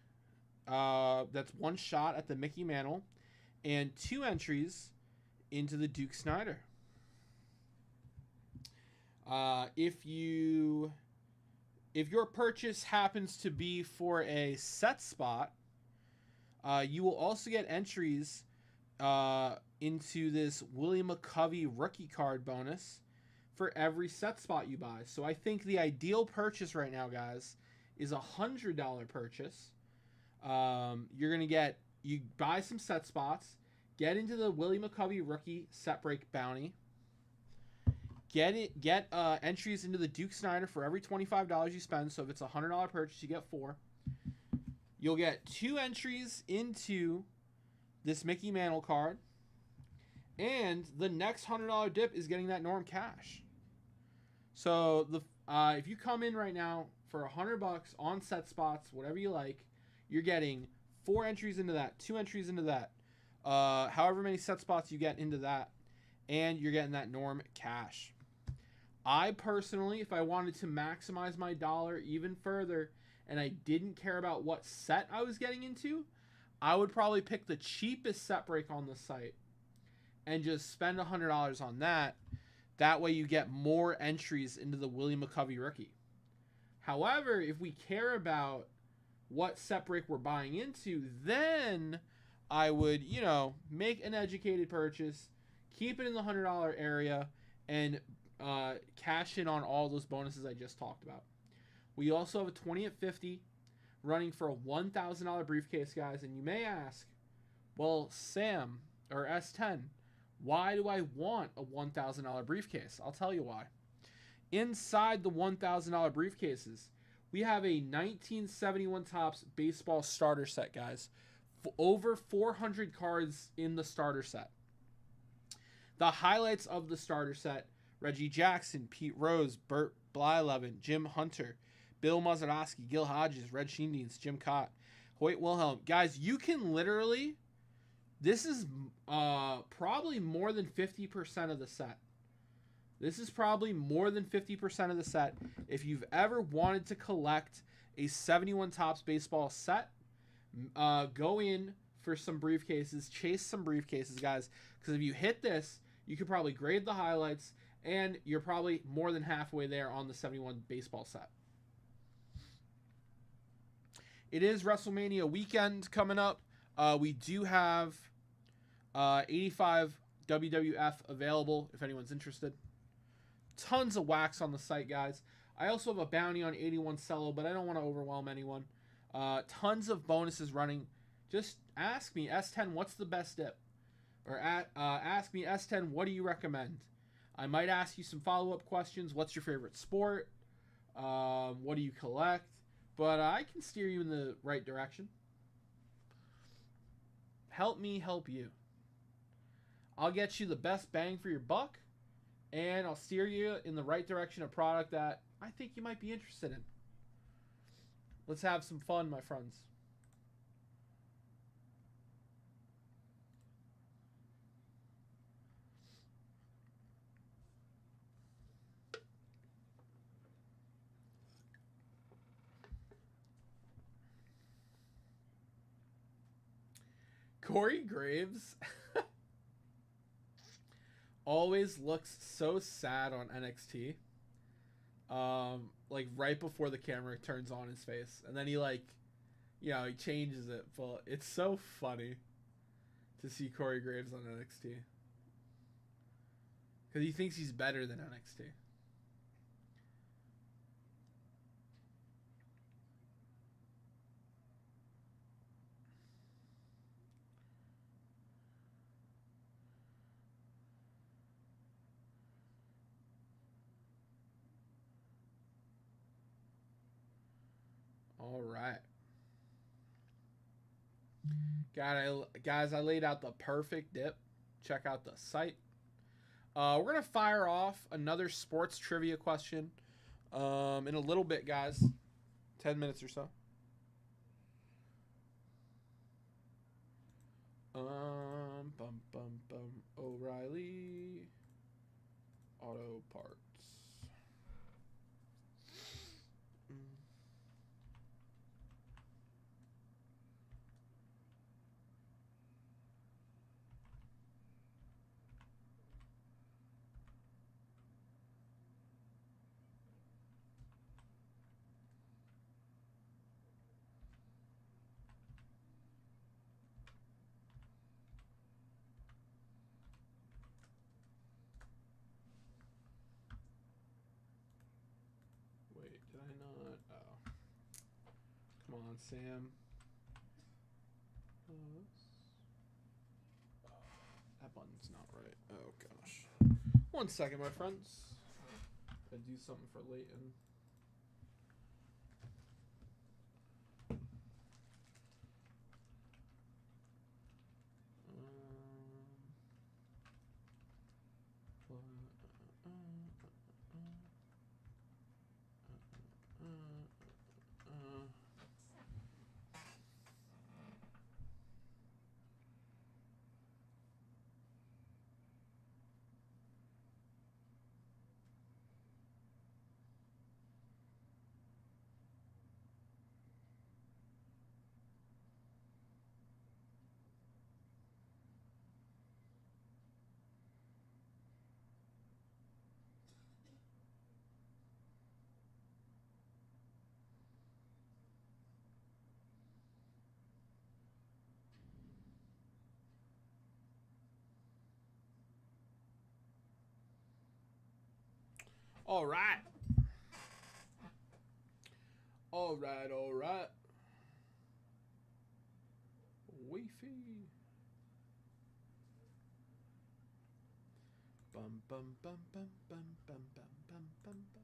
That's 1 shot at the Mickey Mantle and 2 entries into the Duke Snider. If your purchase happens to be for a set spot, you will also get entries into this Willie McCovey rookie card bonus for every set spot you buy. So I think the ideal purchase right now, guys, is a $100 purchase. You're gonna you buy some set spots, get into the Willie McCovey rookie set break bounty, get entries into the Duke Snider for every $25 you spend. So if it's a $100 purchase, you get 4. You'll get 2 entries into this Mickey Mantle card, and the next $100 dip is getting that Norm Cash. So if you come in right now for $100 on set spots, whatever you like, you're getting 4 entries into that, 2 entries into that, however many set spots you get into that, and you're getting that Norm Cash. I personally, if I wanted to maximize my dollar even further and I didn't care about what set I was getting into, I would probably pick the cheapest set break on the site and just spend $100 on that. That way you get more entries into the Willie McCovey rookie. However, if we care about what set break we're buying into, then I would, make an educated purchase, keep it in the $100 area, and cash in on all those bonuses I just talked about. We also have a 20 at 50 running for a $1,000 briefcase, guys. And you may ask, well, Sam, or S10, why do I want a $1,000 briefcase? I'll tell you why. Inside the $1,000 briefcases, we have a 1971 Topps baseball starter set, guys. Over 400 cards in the starter set. The highlights of the starter set: Reggie Jackson, Pete Rose, Burt Blyleven, Jim Hunter, Bill Mazeroski, Gil Hodges, Red Sheendians, Jim Cott, Hoyt Wilhelm. Guys, you can literally... This is probably more than 50% of the set. This is probably more than 50% of the set. If you've ever wanted to collect a 71 Topps baseball set, go in for some briefcases. Chase some briefcases, guys. Because if you hit this, you could probably grade the highlights, and you're probably more than halfway there on the 71 baseball set. It is WrestleMania weekend coming up. We do have 85 WWF available if anyone's interested. Tons of wax on the site, guys. I also have a bounty on 81 Cello, but I don't want to overwhelm anyone. Tons of bonuses running. Just ask me, S10, what's the best dip? Or ask me, S10, what do you recommend? I might ask you some follow-up questions. What's your favorite sport? What do you collect? But I can steer you in the right direction. Help me help you. I'll get you the best bang for your buck, and I'll steer you in the right direction of product that I think you might be interested in. Let's have some fun, my friends. Corey Graves. always looks so sad on NXT. Like right before the camera turns on his face, and then he like, you know, he changes it. But it's so funny to see Corey Graves on NXT because he thinks he's better than NXT. All right. Guys, I laid out the perfect dip. Check out the site. We're going to fire off another sports trivia question in a little bit, guys. 10 minutes or so. O'Reilly Auto Parts. Wait, did I not? Oh. Come on, Sam. That button's not right. Oh, gosh. 1 second, my friends. Gotta do something for Leighton. All right. All right. Wi-Fi. Bum bum bum bum bum bum bum bum bum bum.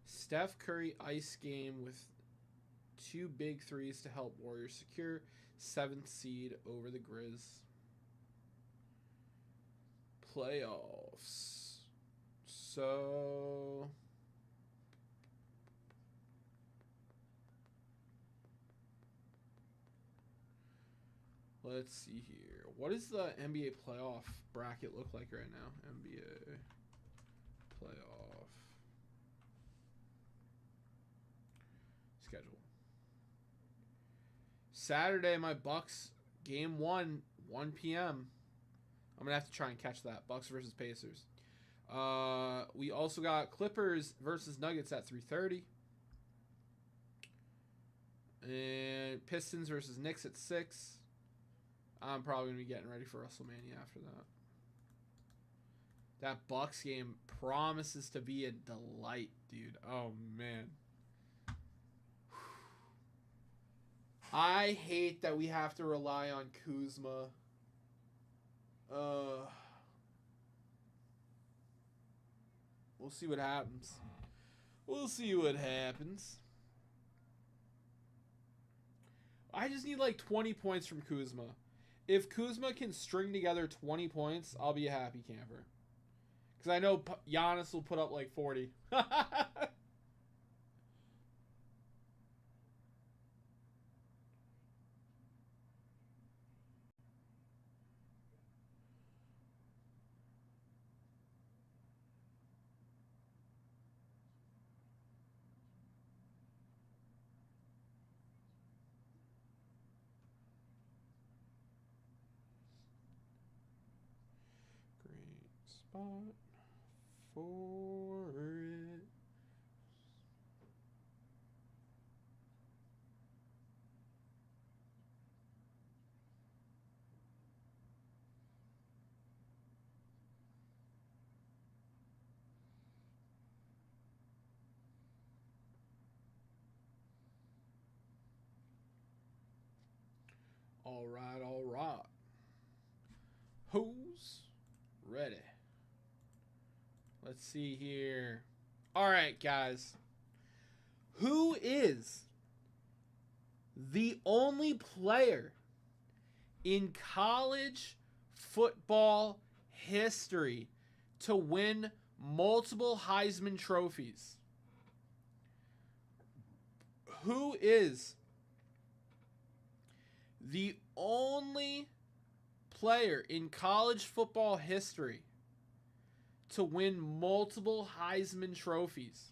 Steph Curry ice game with 2 big threes to help Warriors secure 7th seed over the Grizz. Playoffs. So let's see here. What does the NBA playoff bracket look like right now? NBA playoff schedule. Saturday, my Bucks game 1, 1 p.m. I'm gonna have to try and catch that. Bucks versus Pacers. We also got Clippers versus Nuggets at 3:30. And Pistons versus Knicks at 6. I'm probably going to be getting ready for WrestleMania after that. That Bucks game promises to be a delight, dude. Oh, man. I hate that we have to rely on Kuzma. We'll see what happens. We'll see what happens. I just need like 20 points from Kuzma. If Kuzma can string together 20 points, I'll be a happy camper. Because I know Giannis will put up like 40. spot for it. All right, all right. Who's ready? Let's see here. All right, guys. Who is the only player in college football history to win multiple Heisman trophies? Who is the only player in college football history to win multiple Heisman trophies?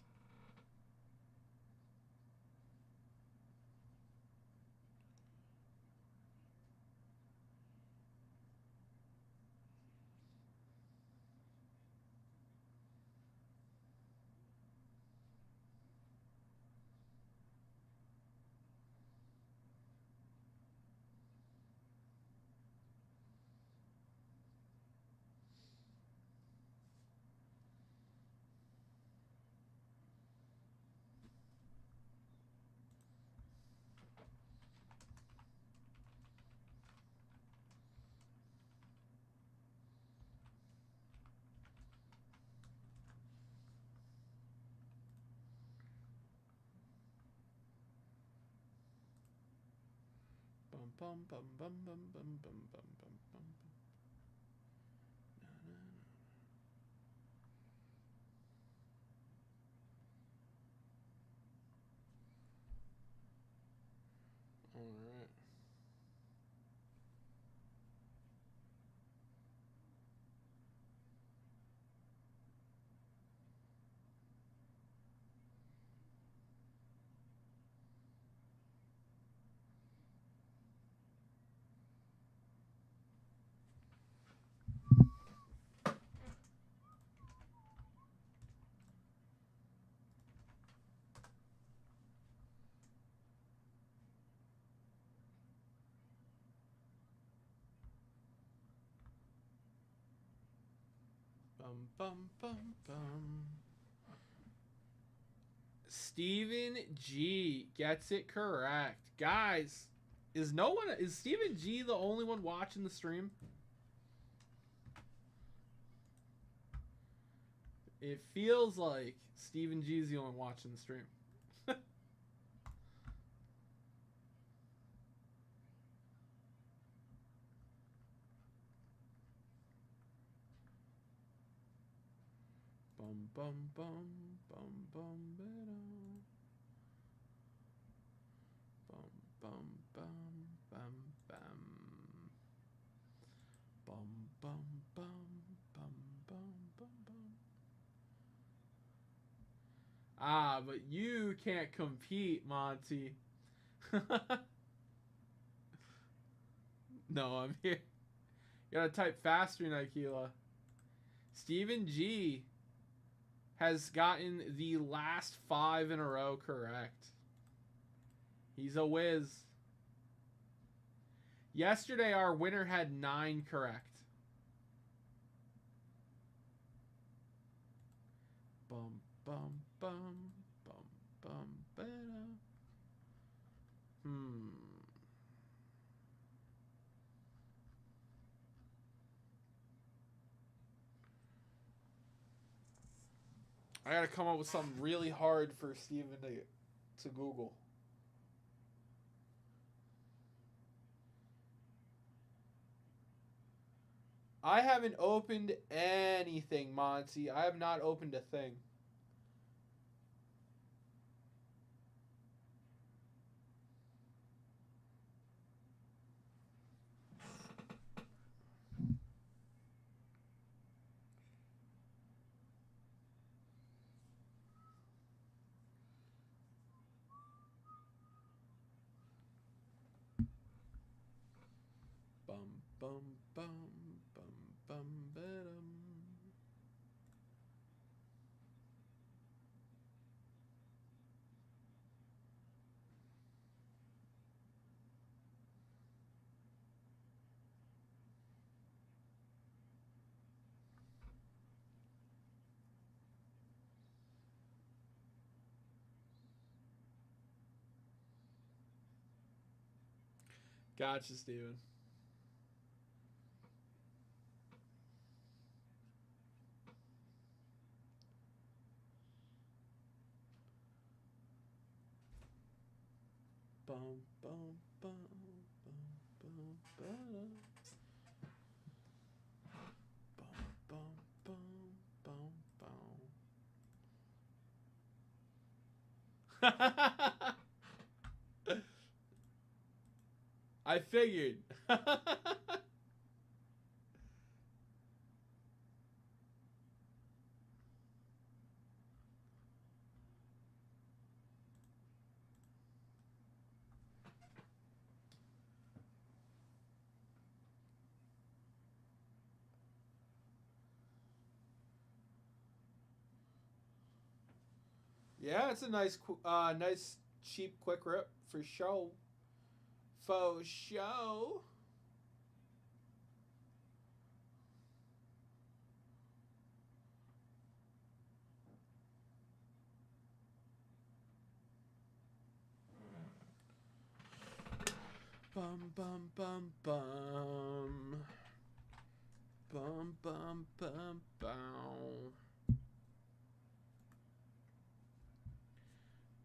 Bum bum bum bum bum bum bum bum bum bum. All right. Bum bum bum bum. Stephen G gets it correct. Guys, is Stephen G the only one watching the stream? It feels like Stephen G is the only one watching the stream. Bum bum bum bum bum ba-dum. Bum bum bum bum bum. Bum bum bum bum bum bum bum. Ah, but you can't compete, Monty. No, I'm here. You gotta type faster, Nikila. Stephen G has gotten the last 5 in a row correct. He's a whiz. Yesterday, our winner had 9 correct. Bum, bum, bum, bum, bum, better. I gotta come up with something really hard for Steven to Google. I haven't opened anything, Monty. I have not opened a thing. Bum bum bum bum bum ba-dum. Gotcha, Steven. Bum, bum, bum, bum, bum, bum. Bum, bum, bum, bum. I figured. Yeah, it's a nice, nice, cheap, quick rip for show. Faux show. Bum bum bum bum. Bum bum bum bum.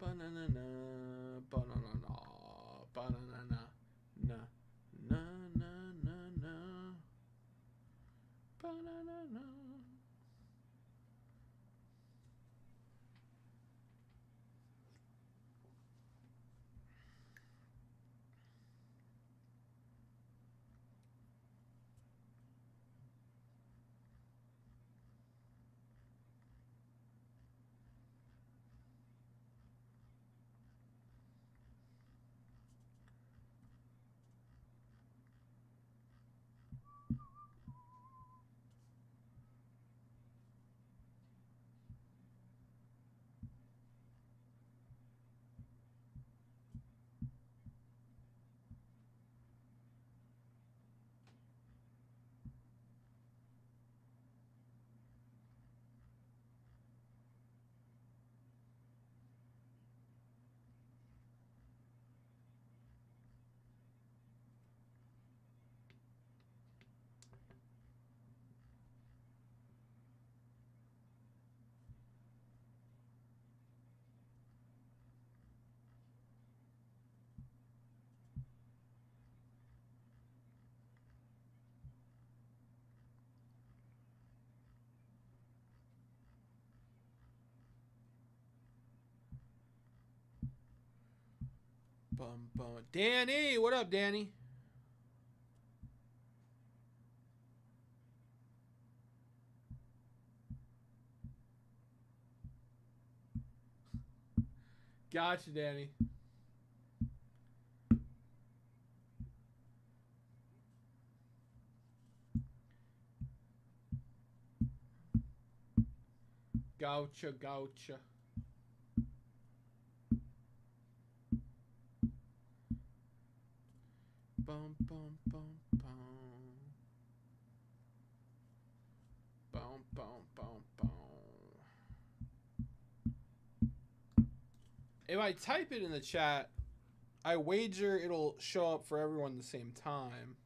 Banana, banana, banana, na, na, na, na, na, banana. Bum bum. Danny, what up, Danny? Gotcha, Danny. Gotcha, gotcha. Bum bum bum bum. Bum bum bum bum. If I type it in the chat, I wager it'll show up for everyone at the same time.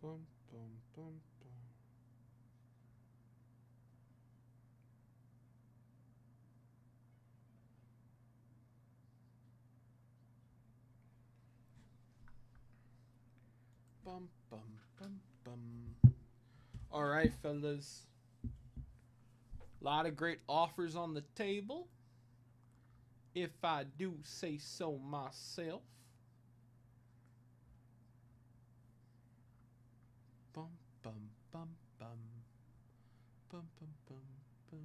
Bum, bum, bum, bum. Bum, bum, bum, bum. All right, fellas. A lot of great offers on the table, if I do say so myself. Bum, bum, bum, bum. Bum, bum, bum, bum.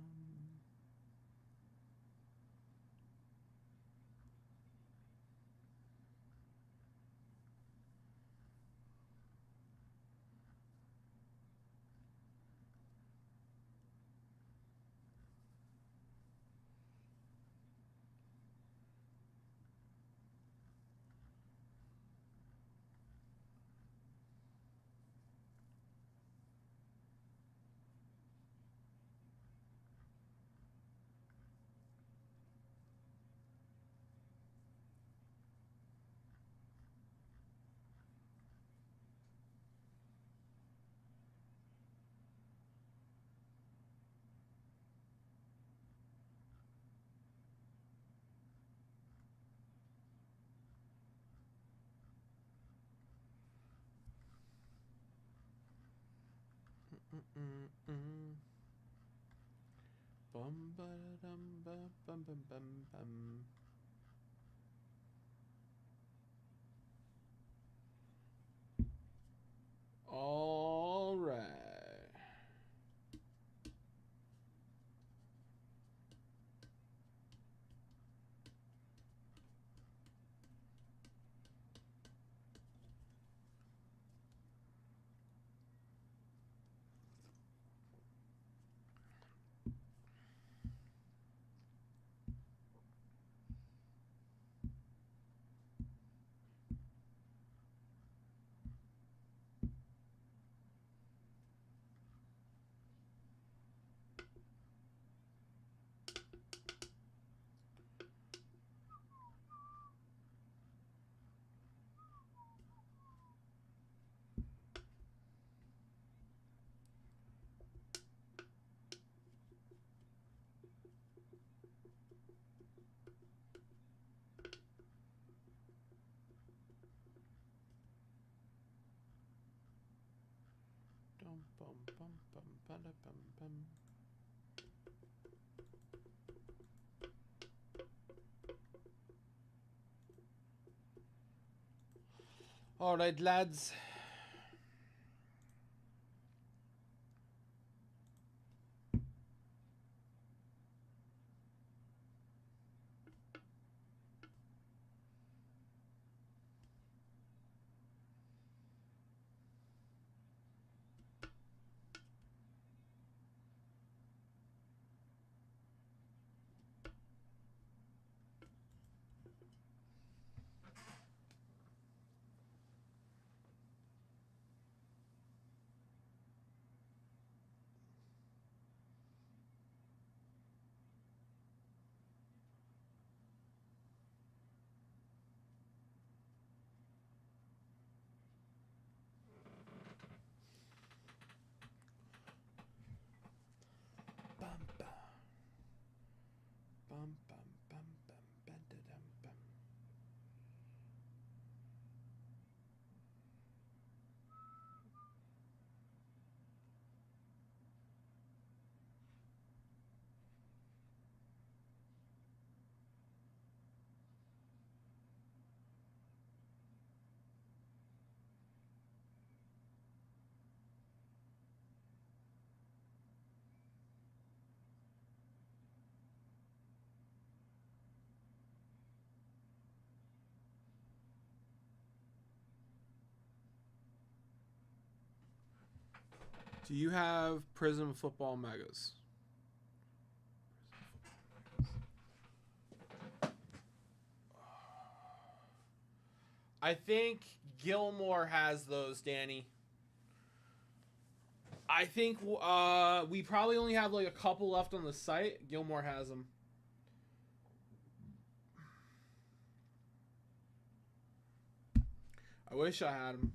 Bum ba dum ba bum bum bum bum. All right. Dum bum bum bum bada bum bum. All right, lads. Bum bum. Bum bum bum bum bada dum bum. Do you have Prism Football Megas? I think Gilmore has those, Danny. I think we probably only have like a couple left on the site. Gilmore has them. I wish I had them.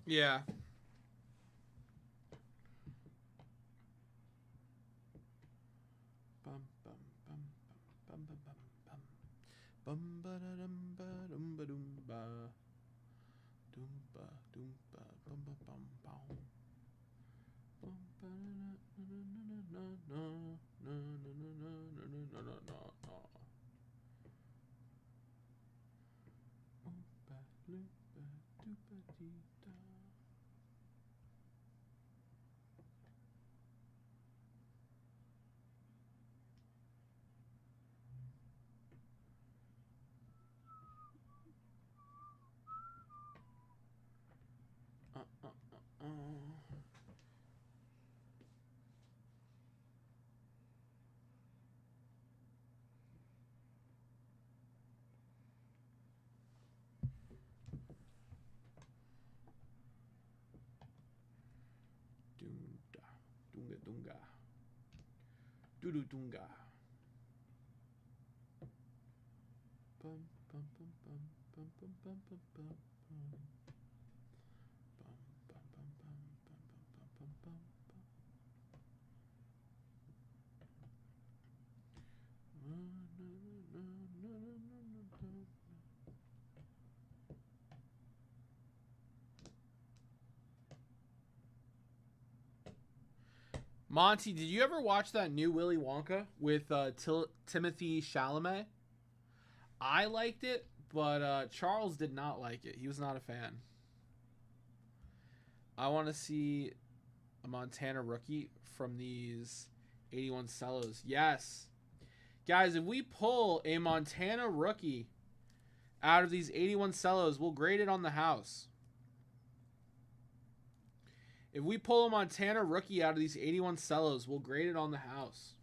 Yeah. Bum bum bum bum bum bum bum bum ba da dum ba dum ba dum ba dum ba bum ba bum bum bum ba na na na na na na na na na na na na. Ba lu ba do ba dee da. Dunda, dunga dunga, dudu dunga. Bum bum bum bum bum bum bum bum bum bum. Bum bum bum bum bum bum bum bum bum. Monty, did you ever watch that new Willy Wonka with Timothy Chalamet? I liked it, but Charles did not like it. He was not a fan. I want to see a Montana rookie from these 81 cellos. Yes. Guys, if we pull a Montana rookie out of these 81 cellos, we'll grade it on the house. If we pull a Montana rookie out of these 81 cellos, we'll grade it on the house.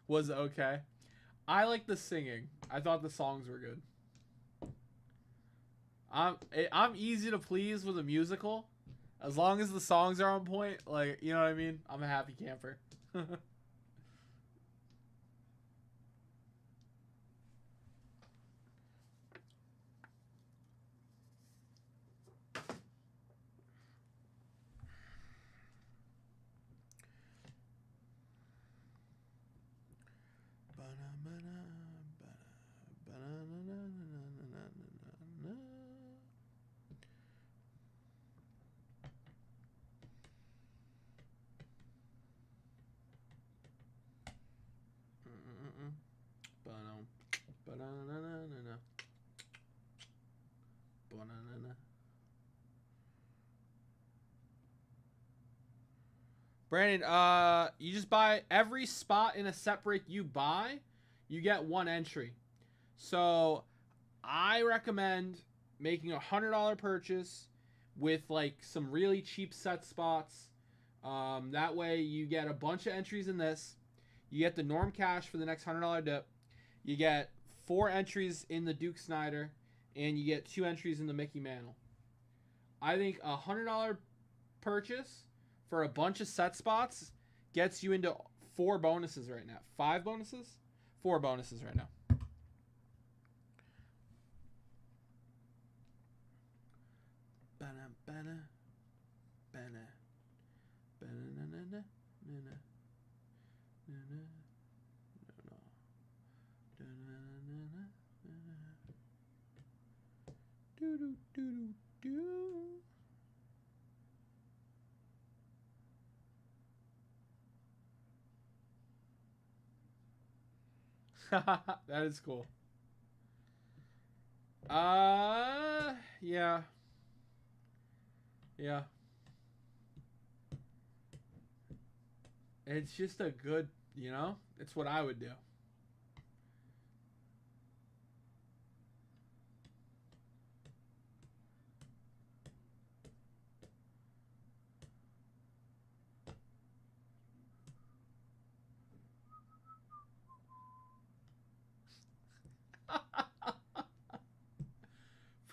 Was it okay? I like the singing. I thought the songs were good. I'm easy to please with a musical, as long as the songs are on point. Like, you know what I mean? I'm a happy camper. Brandon, you just buy every spot in a set break you buy, you get one entry. So I recommend making $100 purchase with like some really cheap set spots. That way you get a bunch of entries in this. You get the Norm Cash for the next $100 dip. You get 4 entries in the Duke Snyder, and you get 2 entries in the Mickey Mantle. I think $100 purchase for a bunch of set spots gets you into 4 bonuses right now. 5 bonuses? 4 bonuses right now. That is cool. Yeah. Yeah. It's just a good, you know? It's what I would do.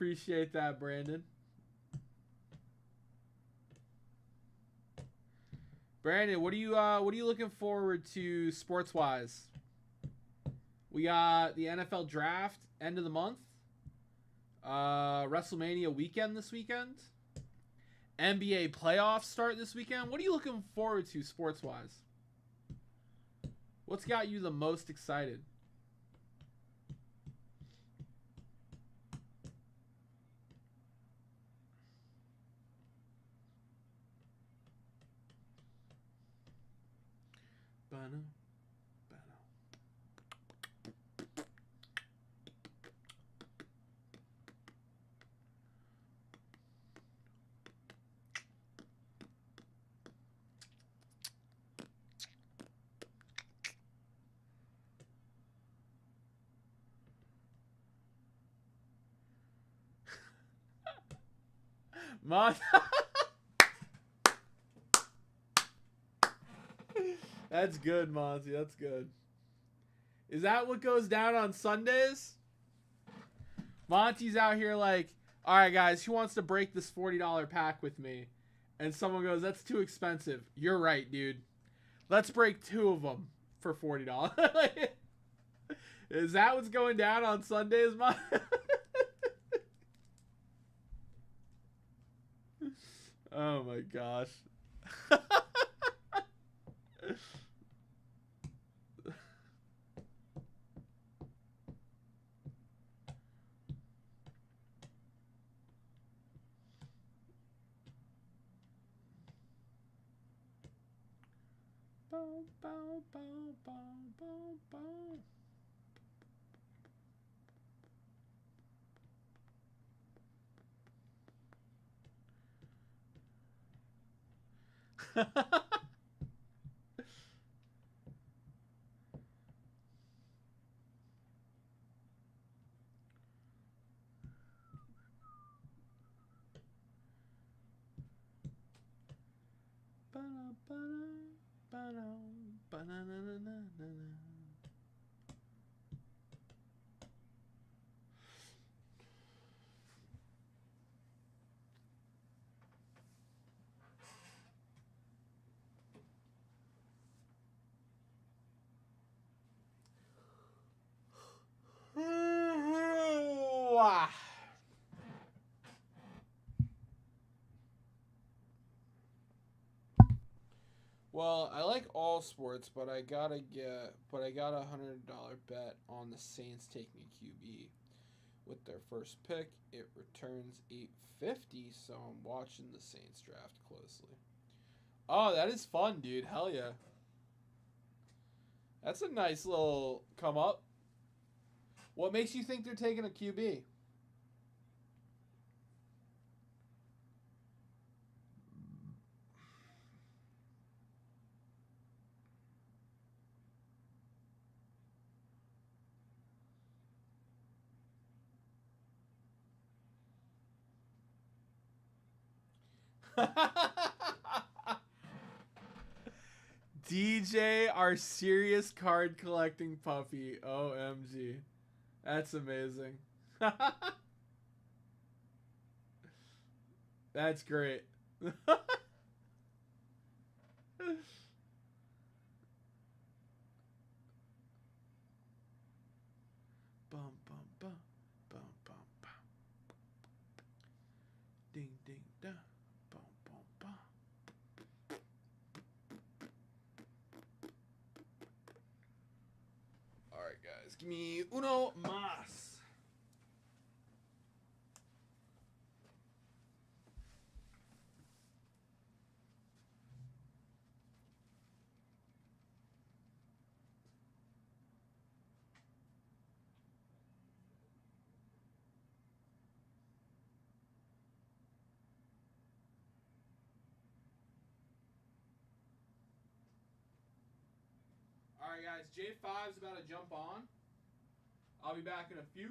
Appreciate that, Brandon. Brandon, what are you looking forward to sports wise? We got the NFL draft end of the month. WrestleMania weekend this weekend. NBA playoffs start this weekend. What are you looking forward to sports wise? What's got you the most excited? Bano, bano. Mon- That's good, Monty. That's good. Is that what goes down on Sundays? Monty's out here like, all right, guys, who wants to break this $40 pack with me? And someone goes, that's too expensive. You're right, dude. Let's break 2 of them for $40. Is that what's going down on Sundays, Monty? Oh my gosh. Bow, bow, bow, bow, bow, bow. Well, I like all sports, but I got a $100 bet on the Saints taking a QB with their first pick. It returns $850, so I'm watching the Saints draft closely. Oh, that is fun, dude. Hell yeah. That's a nice little come up. What makes you think they're taking a QB? DJ, our serious card collecting puppy. OMG. That's amazing. That's great. Bum, bum, bum, bum, bum, bum. Ding, ding, da. Bum, bum, bum. All right, guys. Give me uno más. All right, guys. J5's about to jump on. I'll be back in a few.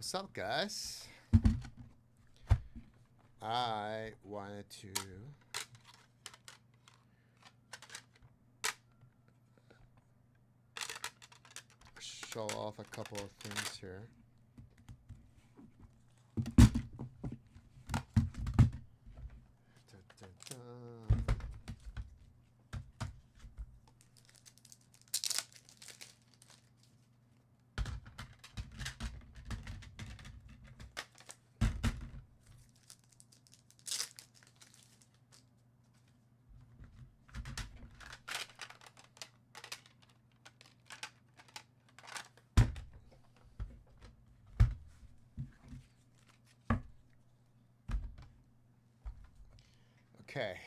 What's up, guys? I wanted to show off a couple of things here. Dun, dun, dun. Okay,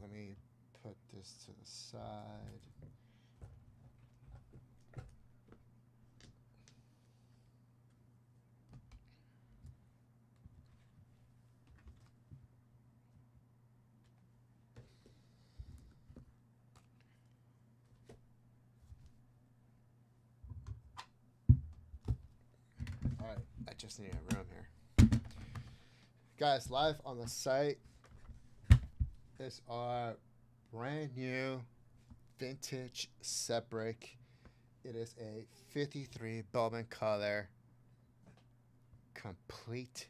let me put this to the side. All right, I just need a room here. Guys, live on the site is our brand new vintage set brick. It is a 53 Bowman color complete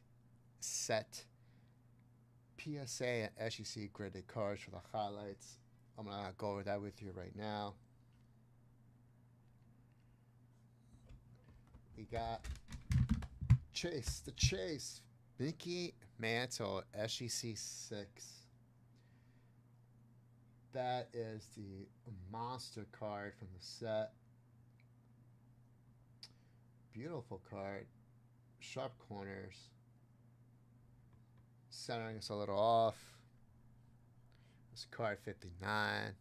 set. PSA and SEC graded cards for the highlights. I'm going to go over that with you right now. We got the Chase, Mickey Mantle, SEC 6. That is the monster card from the set. Beautiful card. Sharp corners. Centering is a little off. It's card 59.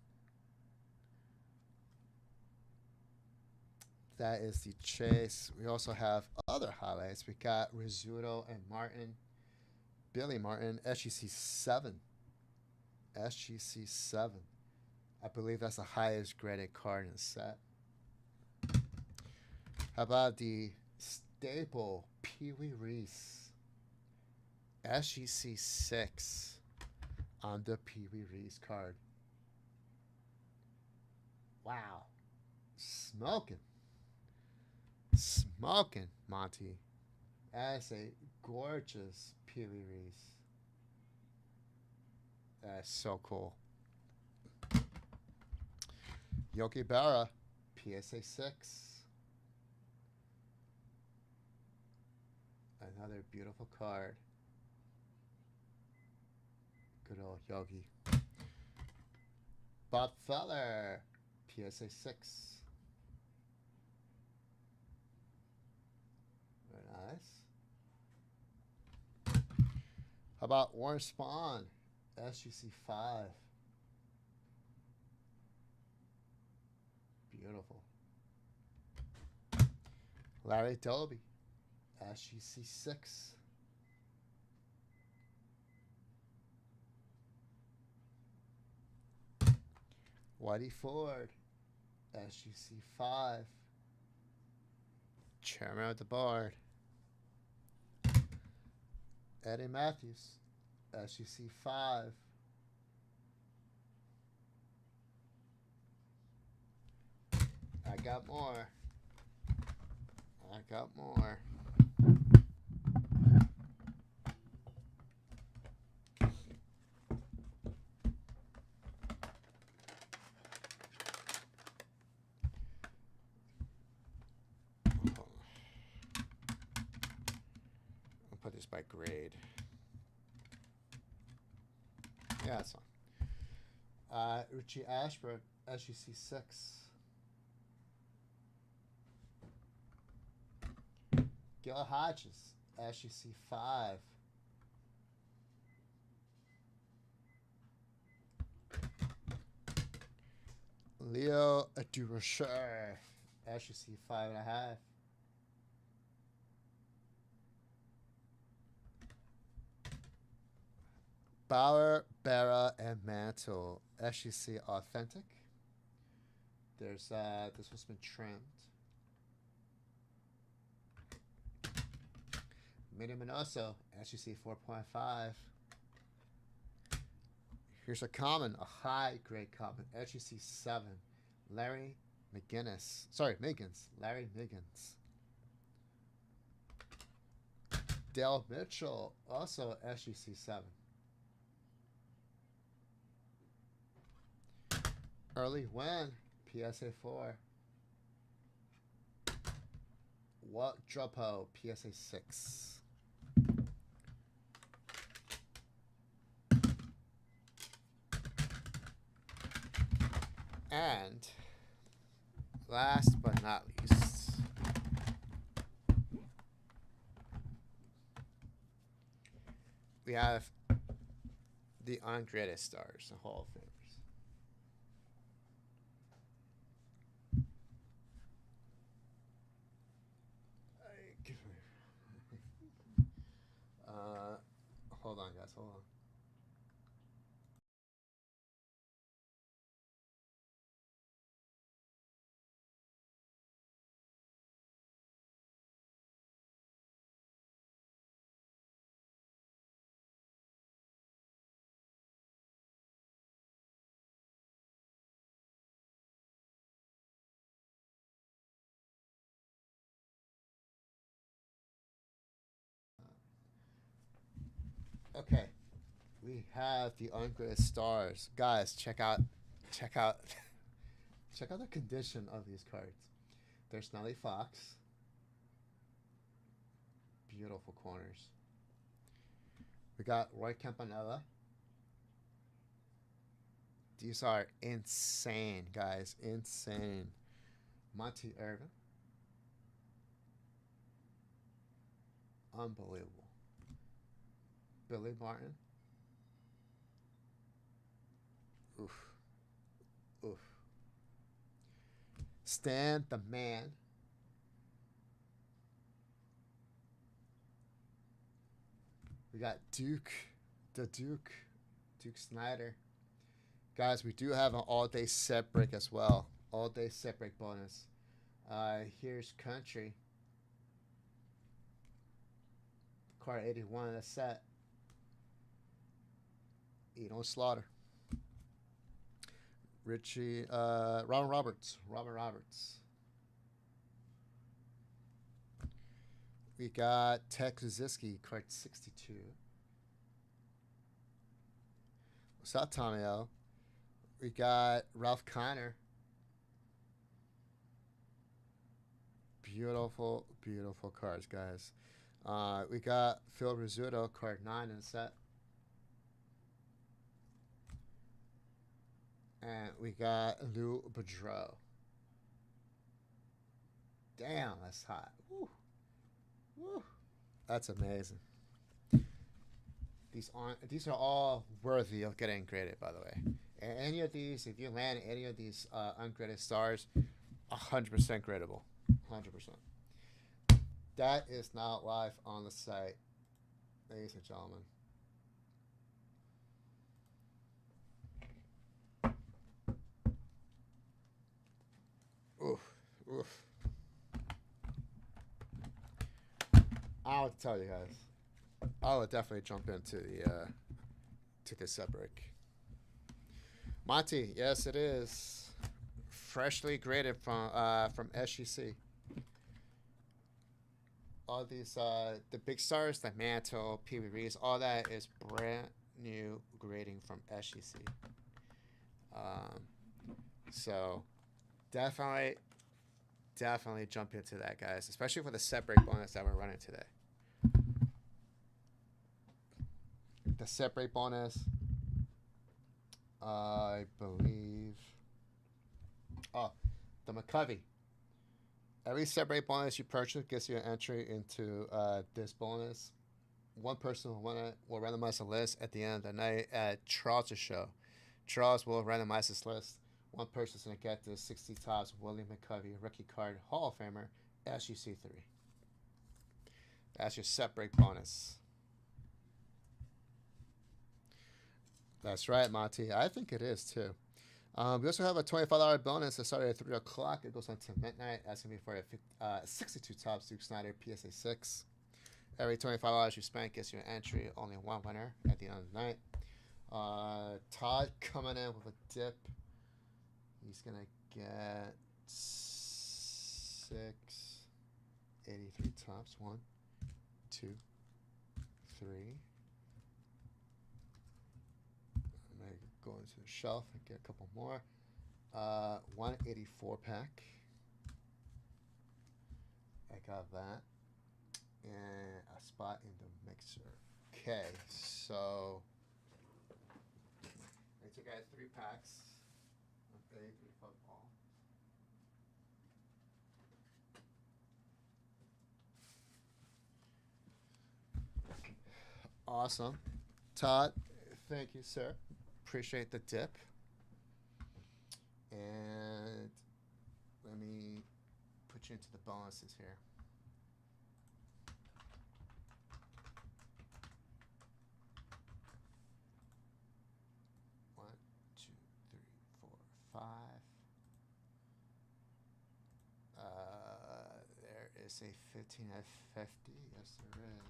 That is the Chase. We also have other highlights. We got Rizzuto and Martin. Billy Martin, SEC 7. SGC 7. I believe that's the highest graded card in the set. How about the staple Pee Wee Reese? SGC 6 on the Pee Wee Reese card. Wow. Smoking. Smoking, Monty. That's a gorgeous Pee Wee Reese. That's so cool. Yogi Berra, PSA 6. Another beautiful card. Good old Yogi. Bob Feller, PSA 6. Very nice. How about Warren Spahn, SGC 5. Beautiful. Larry Dolby, SGC 6. Whitey Ford, SGC 5. Chairman of the board. Eddie Matthews, SGC 5. I got more. I got more. I'll put this by grade. Yeah, that's fine. Richie Ashburn, SGC 6. Gil Hodges, SGC 5. Leo Durocher, SGC 5.5. Bauer, Berra, and Mantle, SGC Authentic. There's this one's been trimmed. Minimum also, SGC 4.5. Here's a common, a high grade common, SGC 7. Larry McGinnis. Sorry, Miggins. Larry Miggins. Dale Mitchell, also SGC 7. Early Win, PSA 4. Walt Dropo, PSA 6. And last but not least, we have the ungraded stars, the Hall of Famers. Hold on, guys. Hold on. Okay, we have the ungraded stars, guys. Check out, check out the condition of these cards. There's Nelly Fox, beautiful corners. We got Roy Campanella. These are insane, guys, insane. Monty Irvin, unbelievable. Billy Martin. Oof. Oof. Stan the Man. We got Duke. The Duke. Duke Snyder. Guys, we do have an all-day set break as well. All-day set break bonus. Here's Country. Card 81 in the set. Eno Slaughter. Richie, Robert Roberts. We got Ted Kaczynski, card 62. What's up, Tommy L? We got Ralph Connor. Beautiful, beautiful cards, guys. We got Phil Rizzuto, card 9 in the set. And we got Lou Boudreau. Damn, that's hot. Woo. Woo. That's amazing. These are all worthy of getting graded, by the way. And any of these, if you land any of these ungraded stars, 100% gradable. 100%. That is not live on the site, ladies and gentlemen. Oof, oof. I'll tell you guys. I would definitely jump into the to this set break. Monty, yes, it is freshly graded from SGC. All these the big stars, the Mantle, PB Reeves, all that is brand new grading from SGC. So definitely jump into that, guys, especially for the set break bonus that we're running today. The set break bonus, I believe. Oh, the McCovey. Every set break bonus you purchase gets you an entry into this bonus. One person will win it. Will randomize a list at the end of the night at Charles' show. Charles will randomize this list. One person's going to get the 60 Topps William McCovey rookie card Hall of Famer SGC3. That's your set break bonus. That's right, Monty. I think it is, too. We also have a $25 bonus that started at 3 o'clock. It goes on to midnight. That's going to be for a 62 Topps Duke Snyder PSA 6. Every $25 you spend gets you an entry. Only one winner at the end of the night. Todd coming in with a dip. He's going to get 683 tops. 1, 2, 3. I'm going to go into the shelf and get a couple more. 184 pack. I got that. And a spot in the mixer. Okay, so I took out 3 packs of 83 football. Awesome. Todd, thank you, sir. Appreciate the dip. And let me put you into the bonuses here. There is a 15 at 50. Yes, there is.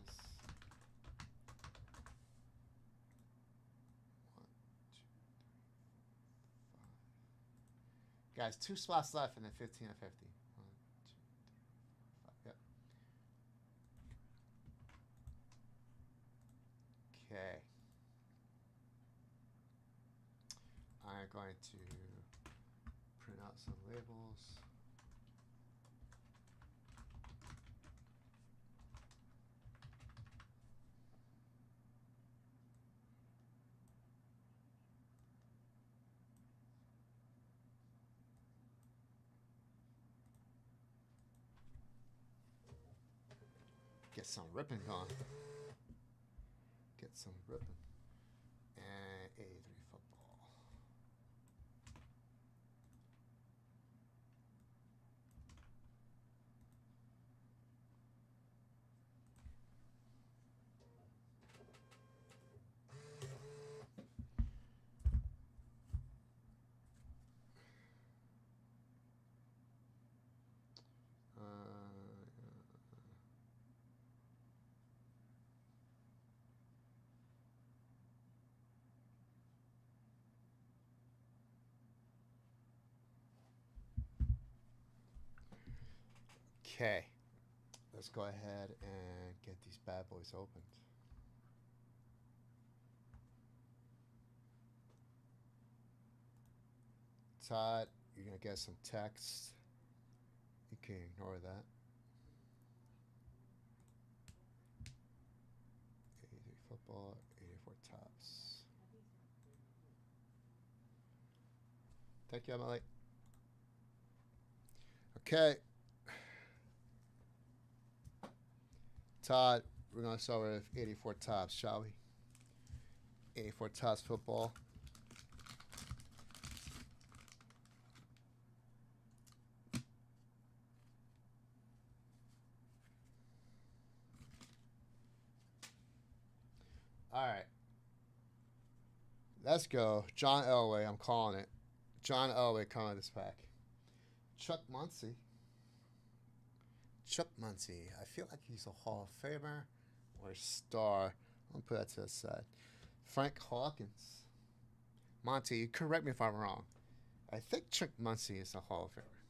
1, 2, 3, 4, 5. Guys, 2 slots left in the 15 at 50. 1, 2, 3, 4, 5. Yep. Okay. I'm going to print out some labels. Get some ripping going. Get some ripping. And 83 football. Okay, let's go ahead and get these bad boys opened. Todd, you're going to get some text. You can ignore that. 83 football, 84 tops. Thank you, Emily. Okay. Todd, we're going to start with 84 tops, shall we? 84 tops football. All right. Let's go. John Elway, I'm calling it. John Elway coming this pack. Chuck Muncie. Chuck Muncie. I feel like he's a Hall of Famer or a star. I'll put that to the side. Frank Hawkins. Monty, you correct me if I'm wrong. I think Chuck Muncie is a Hall of Famer.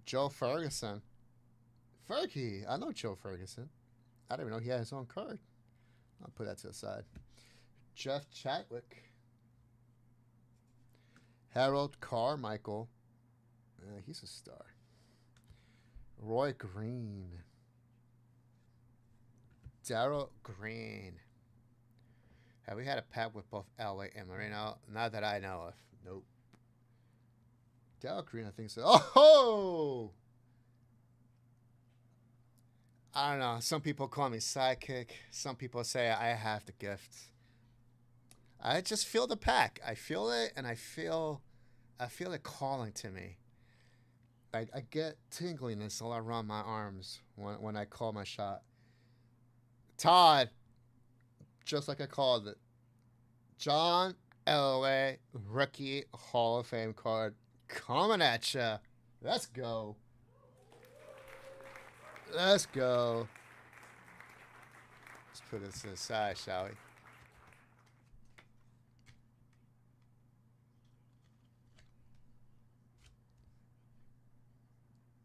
Joe Ferguson. Fergie. I know Joe Ferguson. I didn't even know he had his own card. I'll put that to the side. Jeff Chadwick. Harold Carmichael. He's a star. Roy Green. Darryl Green. Have we had a pack with both Elway and Marino? Not that I know of. Nope. Darryl Green, I think so. Oh! I don't know. Some people call me sidekick. Some people say I have the gift. I just feel the pack. I feel it, and I feel it calling to me. I get tingliness all around my arms when I call my shot. Todd, just like I called it. John Elway, rookie Hall of Fame card, coming at ya. Let's go. Let's go. Let's put this to the side, shall we?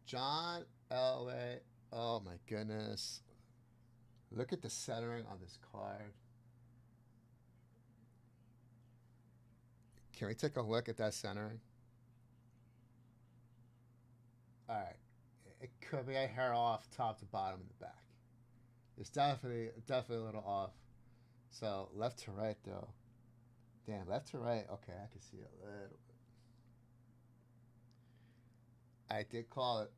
John Elway. Oh my goodness. Look at the centering on this card. Can we take a look at that centering? Alright. It could be a hair off top to bottom in the back. It's definitely a little off. So left to right though. Damn, left to right. Okay, I can see it a little bit. I did call it.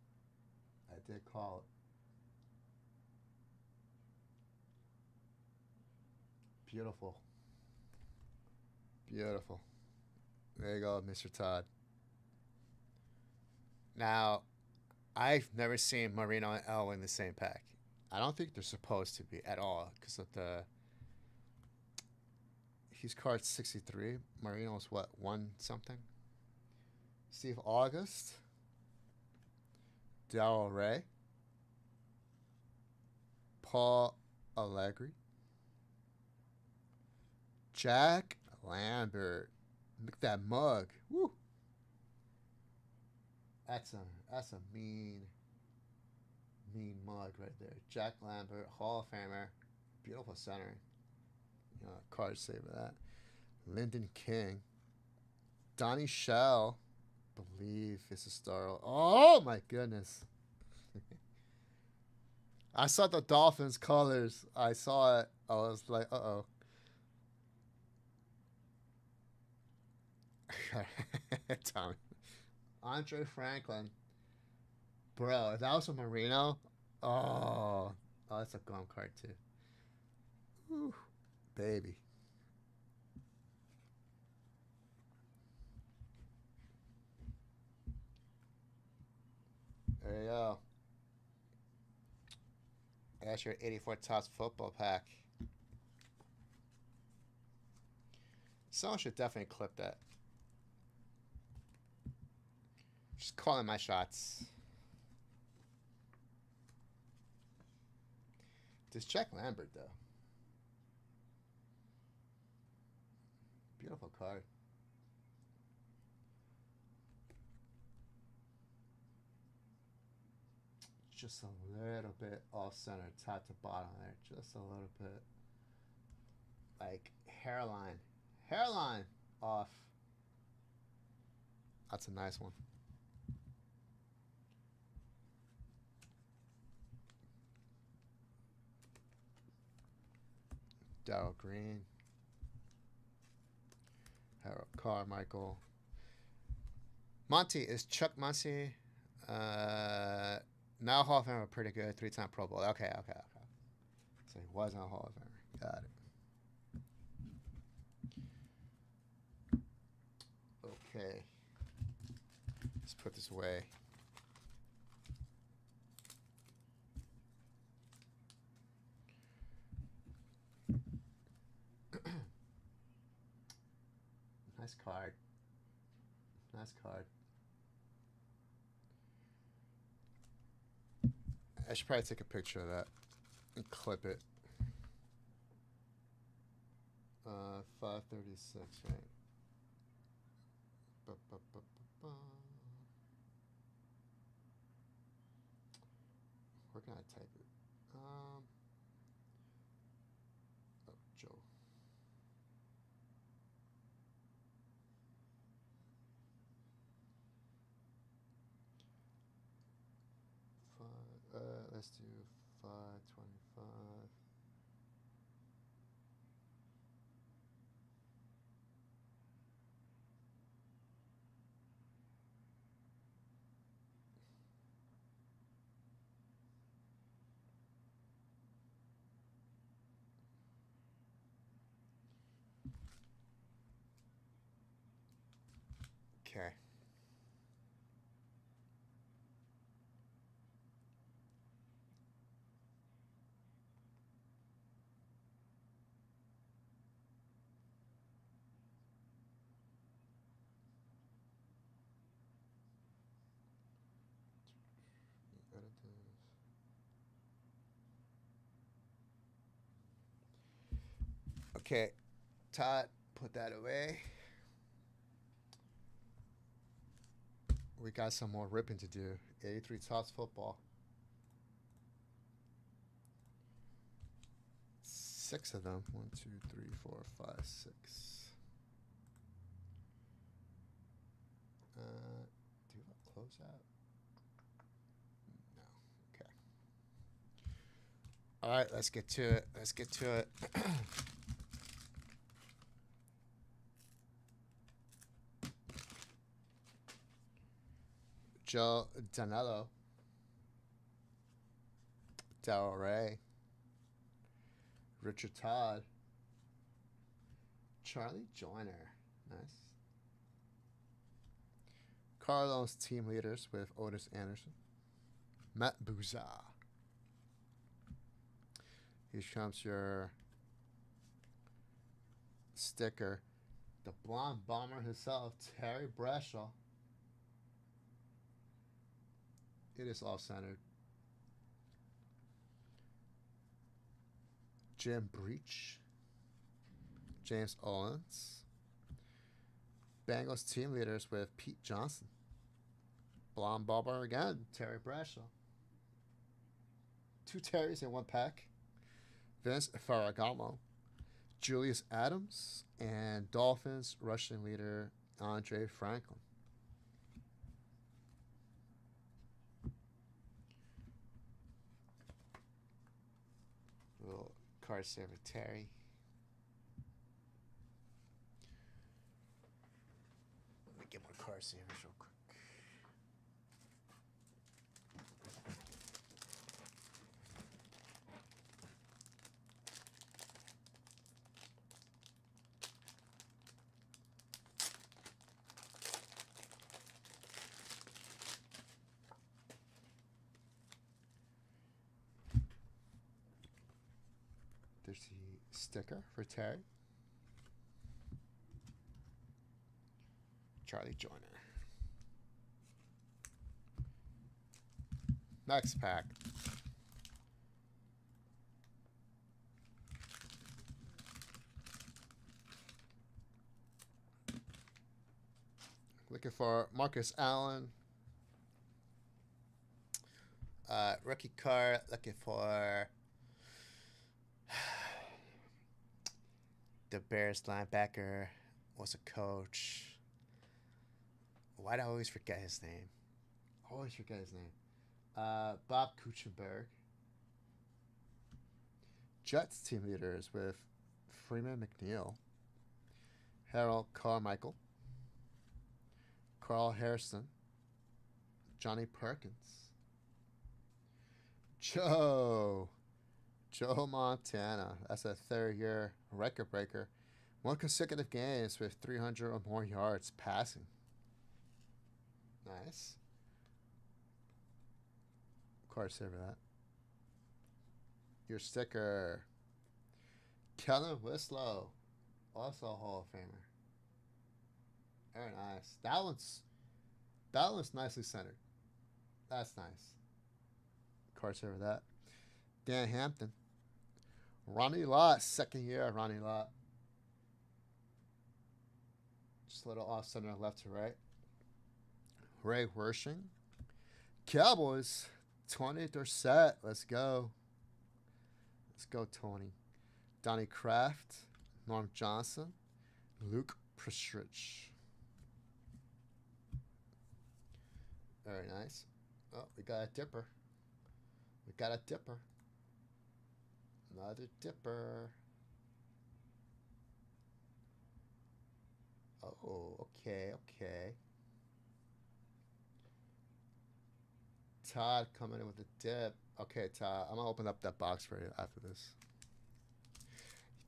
Beautiful. Beautiful. There you go, Mr. Todd. Now, I've never seen Marino and Elway in the same pack. I don't think they're supposed to be at all because of the. He's card 63. Marino's what, 1 something? Steve August. Del Rey. Paul Allegri. Jack Lambert. Look at that mug. Woo. That's a mean mug right there. Jack Lambert, Hall of Famer. Beautiful centering. Card save of that. Lyndon King. Donnie Shell. Believe is a star. Oh my goodness. I saw the Dolphins colors. I saw it. I was like, uh-oh. Tommy. Andre Franklin. Bro, if that was a Marino, oh, that's a gum card too. Whew, baby. There you go. That's your 84 Topps football pack. Someone should definitely clip that. Just calling my shots. This Jack Lambert, though. Beautiful card. Just a little bit off center, top to bottom there. Just a little bit. Like hairline off. That's a nice one. Darryl Green. Harold Carmichael. Monty, is Chuck Muncie now Hall of Famer, pretty good, 3-time Pro Bowl. Okay. So he wasn't a Hall of Famer. Got it. Okay. Let's put this away. Nice card. Nice card. I should probably take a picture of that and clip it. 536, right? Where can I type it? Oh, Joe. Let's do 525. Okay. Okay, Todd, put that away. We got some more ripping to do. 83 Tots football. 6 of them. 1, 2, 3, 4, 5, 6. Do you have a closeout? No. Okay. All right, let's get to it. Let's get to it. Joe Danilo. Del Rey. Richard Todd. Charlie Joyner. Nice. Carlos team leaders with Otis Anderson. Matt Bouza. Here comes your sticker. The blonde bomber himself, Terry Bradshaw. It is off-centered. Jim Breach. James Owens. Bengals team leaders with Pete Johnson. Blonde bomber again, Terry Bradshaw. 2 Terrys in 1 pack. Vince Ferragamo. Julius Adams. And Dolphins rushing leader Andre Franklin. Little card saver Terry. Let me get more card savers real quick. There's the sticker for Terry. Charlie Joyner. Next pack. Looking for Marcus Allen. Rookie card. Looking for the Bears linebacker. Was a coach. Why do I always forget his name? Always forget his name. Bob Kuchenberg. Jets team leaders with Freeman McNeil, Harold Carmichael, Carl Harrison, Johnny Perkins, Joe Montana. That's a 3rd-year record breaker. 1 consecutive games with 300 or more yards passing. Nice. Card saver that. Your sticker. Kellen Winslow. Also a Hall of Famer. Very nice. That one's nicely centered. That's nice. Card saver that. Dan Hampton. Ronnie Lott. 2nd year of Ronnie Lott. Just a little off center left to right. Ray Wershing. Cowboys. Tony Dorsett. Let's go. Let's go, Tony. Donnie Kraft. Norm Johnson. Luke Prestridge. Very nice. Oh, we got a dipper. We got a dipper. Another dipper. Oh, okay. Todd coming in with a dip. Okay, Todd, I'm going to open up that box for you after this.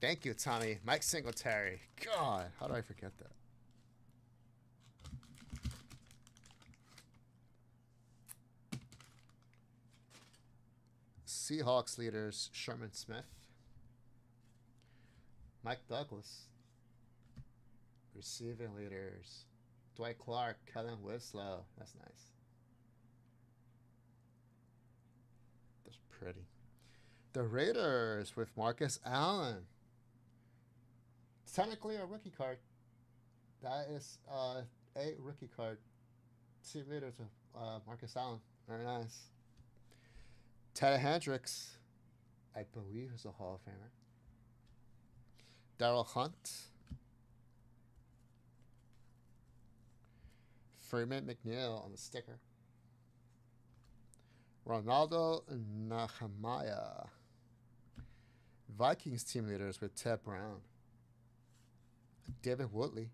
Thank you, Tommy. Mike Singletary. God, how do I forget that? Seahawks leaders, Sherman Smith. Mike Douglas. Receiving leaders, Dwight Clark, Kellen Winslow. That's nice. That's pretty. The Raiders with Marcus Allen. It's technically a rookie card. That is a rookie card. Team leader to Marcus Allen. Very nice. Ted Hendricks, I believe, is a Hall of Famer. Darrell Hunt. Freeman McNeil on the sticker. Ronaldo Nahemiah. Vikings team leaders with Ted Brown. David Woodley.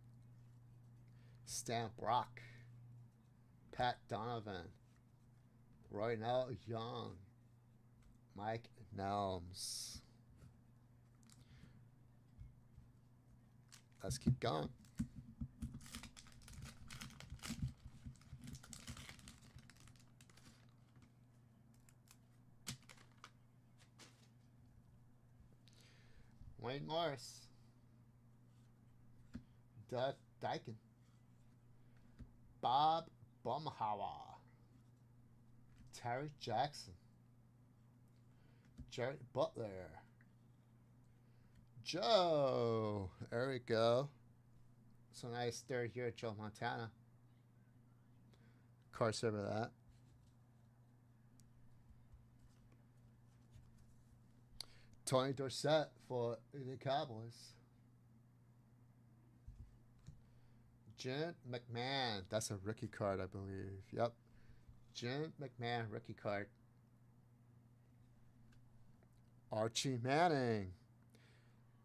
Stan Brock. Pat Donovan. Roy Nell Young. Mike Nelms. Let's keep going. Wayne Morris. Doug Dyken. Bob Bumhauer. Terry Jackson. Jared Butler. Joe. There we go. It's a nice third year, Joe Montana. Course over that. Tony Dorsett for the Cowboys. Jim McMahon. That's a rookie card, I believe. Yep. Jim McMahon, rookie card. Archie Manning.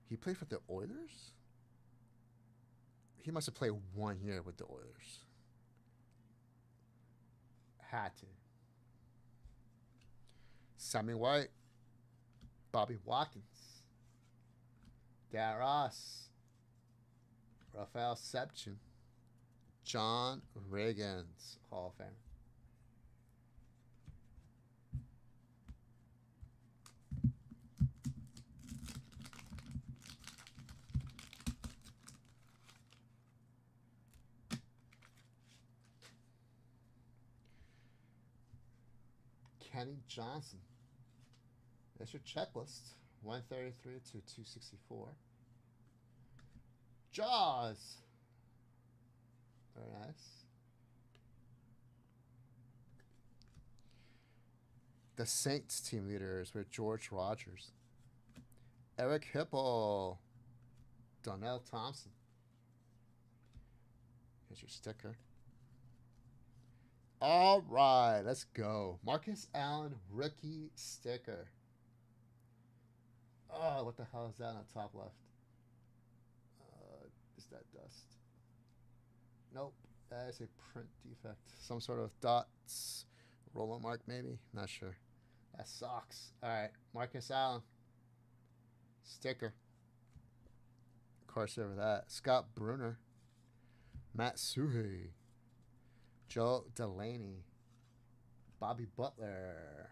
He played for the Oilers? He must have played 1 year with the Oilers. Had to. Sammy White. Bobby Watkins. Dad Ross. Rafael Sepchin. John Riggins, Hall of Fame. Kenny Johnson. That's your checklist. 133 to 264. Jaws. Very nice. The Saints team leaders with George Rogers. Eric Hipple. Donnell Thompson. Here's your sticker. All right, let's go. Marcus Allen rookie sticker. Oh, what the hell is that on the top left? Is that dust? Nope, that is a print defect. Some sort of dots, roller mark maybe. Not sure. That sucks. All right, Marcus Allen sticker. Of course, over that. Scott Brunner, Matt Suhey, Joe Delaney, Bobby Butler,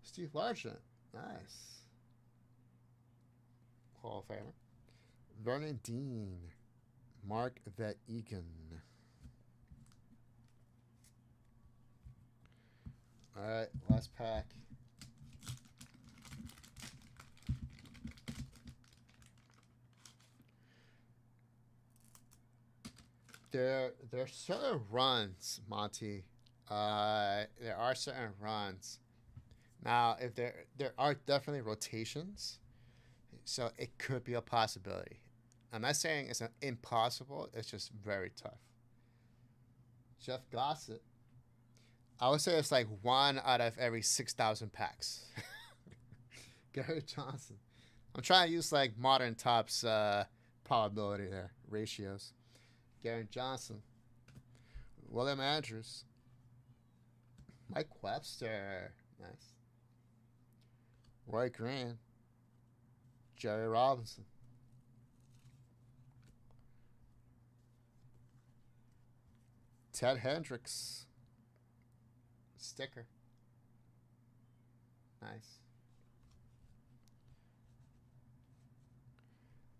Steve Largent. Nice. Hall of Famer. Vernon Dean. Mark Van Egan. All right, last pack. There are certain runs, Monty. There are certain runs. Now, if there are definitely rotations, so it could be a possibility. I'm not saying it's impossible. It's just very tough. Jeff Gossett. I would say it's like 1 out of every 6,000 packs. Gary Johnson. I'm trying to use like modern Topps probability there, ratios. Gary Johnson. William Andrews. Mike Webster. Nice. Roy Green. Jerry Robinson. Ted Hendricks. Sticker. Nice.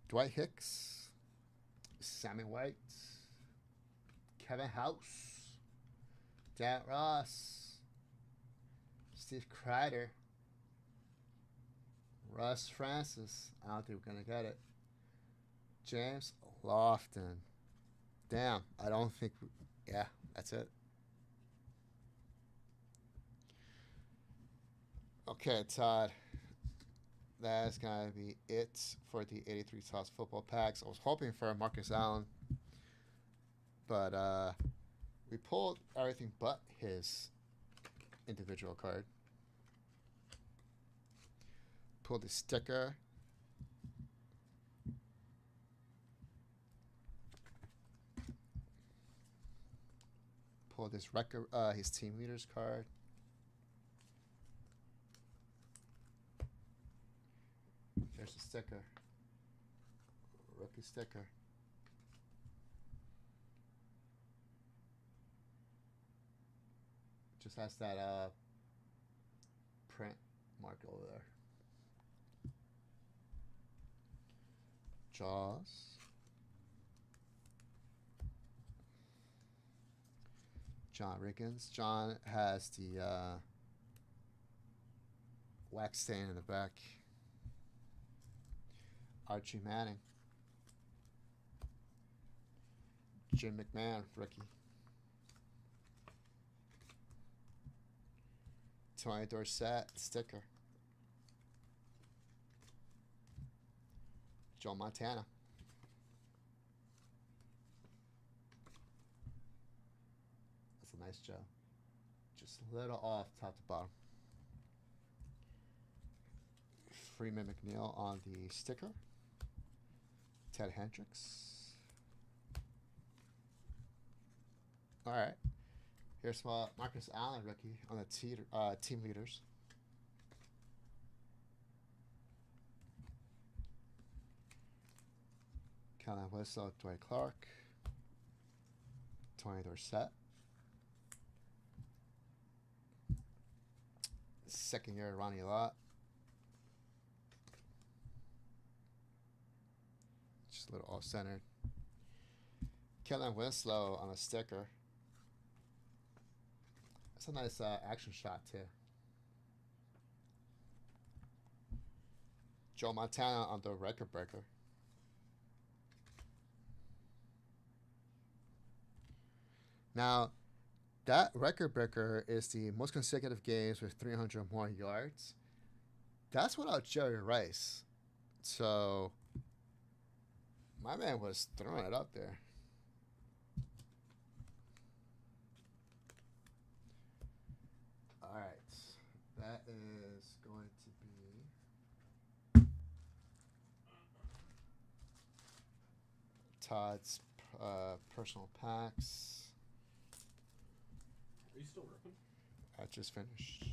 Dwight Hicks. Sammy White. Kevin House. Dan Ross. Steve Kreider. Russ Francis. I don't think we're going to get it. James Lofton. Damn, I don't think. Yeah, that's it. Okay, Todd. That's gonna be it for the 83 Toss football packs. I was hoping for Marcus Allen, but we pulled everything but his individual card. Pulled the sticker. Pulled his record, his team leaders card. There's the sticker. Rookie sticker. Just has that print mark over there. Jaws. John Riggins. John has the wax stain in the back. Archie Manning. Jim McMahon, rookie. Tony Dorsett, sticker. Joe Montana. That's a nice Joe. Just a little off top to bottom. Freeman McNeil on the sticker. Ted Hendricks. All right. Here's Marcus Allen, rookie, on the team leaders. Kellen Whistle, Dwight Clark. Tony Dorsett. Second year, Ronnie Lott. Just a little off-centered. Kellen Winslow on a sticker. That's a nice action shot, too. Joe Montana on the record breaker. Now, that record breaker is the most consecutive games with 300 or more yards. That's without Jerry Rice. So, my man was throwing it up there. All right. That is going to be Todd's personal packs. Are you still ripping? I just finished.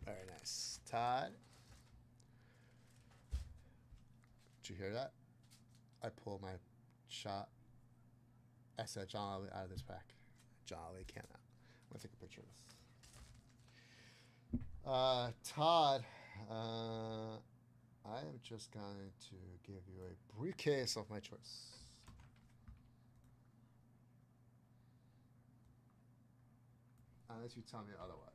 Very nice. Todd. Did you hear that? I pulled my shot. I said John Elway out of this pack. John Elway came out. I'm going to take a picture of this. Todd, I am just going to give you a briefcase of my choice. Unless you tell me otherwise.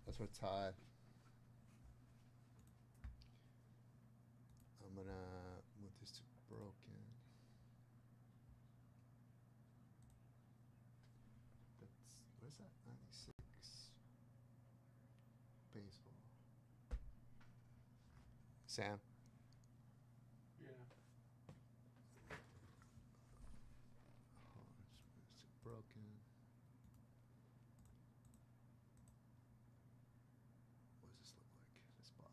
That's for Todd. I'm gonna move this to broken. What is that? 96 baseball. Sam. Yeah. Oh, it's broken. What does this look like? This box.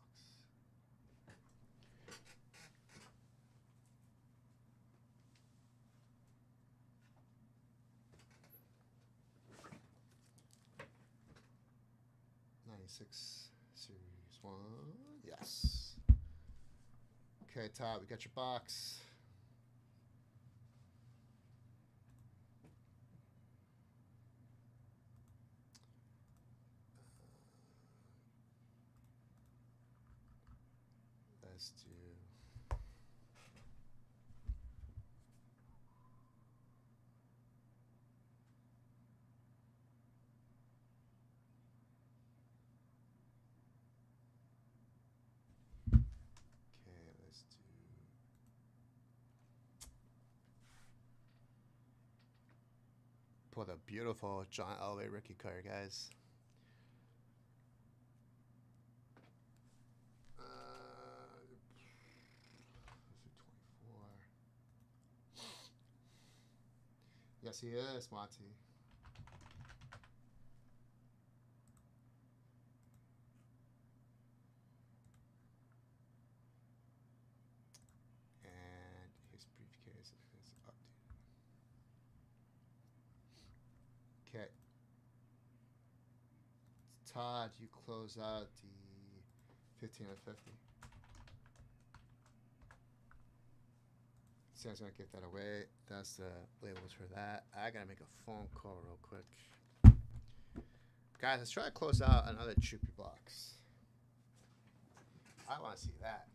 96 Series 1. Yes. Okay, Todd, we got your box. Let's do. Okay, let's do. Pulled a beautiful John Elway rookie card, guys. Yes, he is, Monty. And his briefcase is updated. Okay. Todd, you close out the 15 and 50. Sam's gonna get that away. That's the labels for that. I gotta make a phone call real quick. Guys, let's try to close out another Troopy box. I want to see that.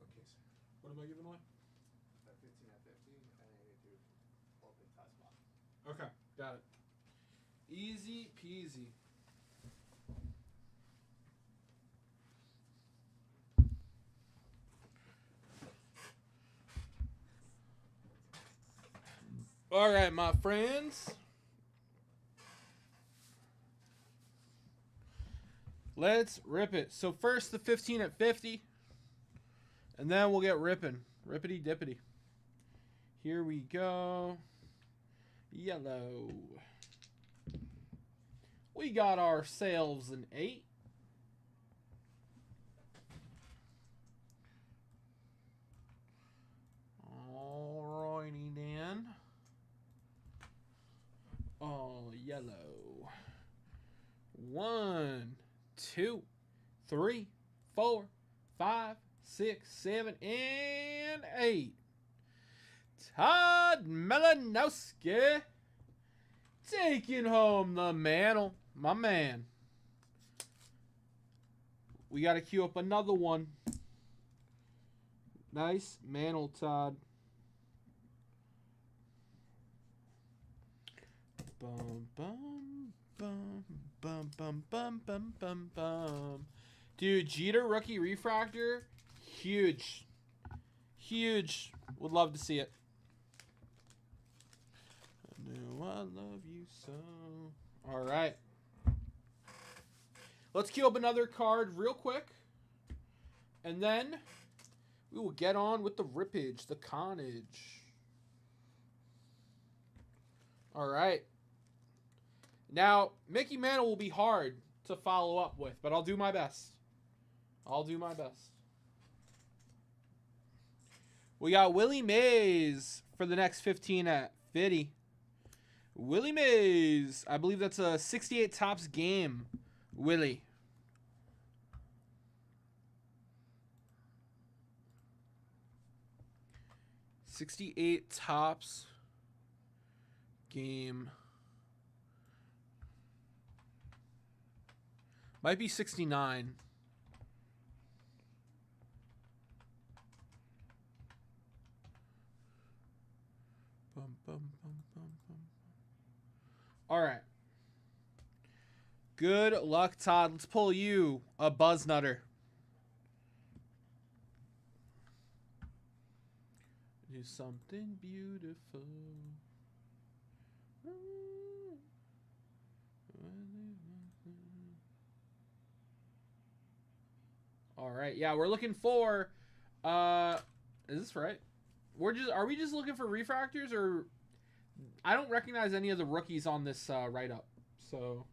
Okay, sir. What am I giving away? 15 at 50, and then you do open toss box. Okay, got it. Easy peasy. All right, my friends. Let's rip it. So first the 15 at 50. And then we'll get ripping. Rippity dippity. Here we go. Yellow. We got ourselves an 8. Alrighty then. All yellow. 1, 2, 3, 4, 5, 6, 7, and 8. Todd Melanowski taking home the mantle. My man. We got to queue up another one. Nice mantle, Todd. Bum, bum, bum, bum, bum, bum, bum, bum, bum. Dude, Jeter rookie refractor. Huge. Huge. Would love to see it. I know I love you so. All right. Let's queue up another card real quick. And then we will get on with the rippage, the carnage. All right. Now, Mickey Mantle will be hard to follow up with, but I'll do my best. I'll do my best. We got Willie Mays for the next 15 at 50. Willie Mays. I believe that's a 68 tops game. Willie. $68 tops game. Might be 69. Bum, bum, bum, bum, bum. All right. Good luck, Todd. Let's pull you a Buzz Nutter. Do something beautiful. All right. Yeah, we're looking for is this right? Are we just looking for refractors, or I don't recognize any of the rookies on this write-up. So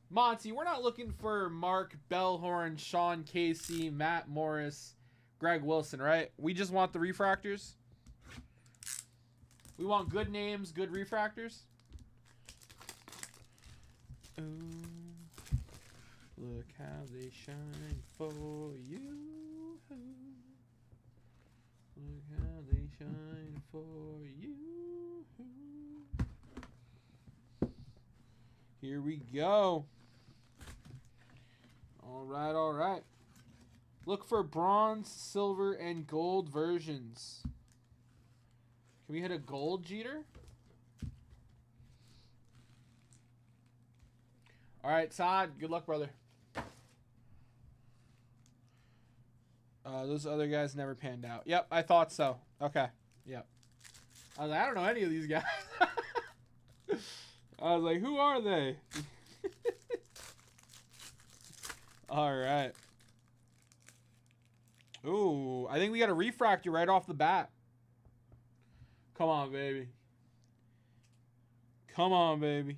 Monty, we're not looking for Mark Bellhorn, Sean Casey, Matt Morris, Greg Wilson, right? We just want the refractors. We want good names, good refractors. Ooh, look how they shine for you. Look how they shine for you. Here we go. All right, all right. Look for bronze, silver, and gold versions. Can we hit a gold Jeter? All right, Todd. Good luck, brother. Those other guys never panned out. Yep, I thought so. Okay. Yep. I was like, I don't know any of these guys. I was like, who are they? All right. Ooh, I think we got a refractor right off the bat. Come on, baby. Come on, baby.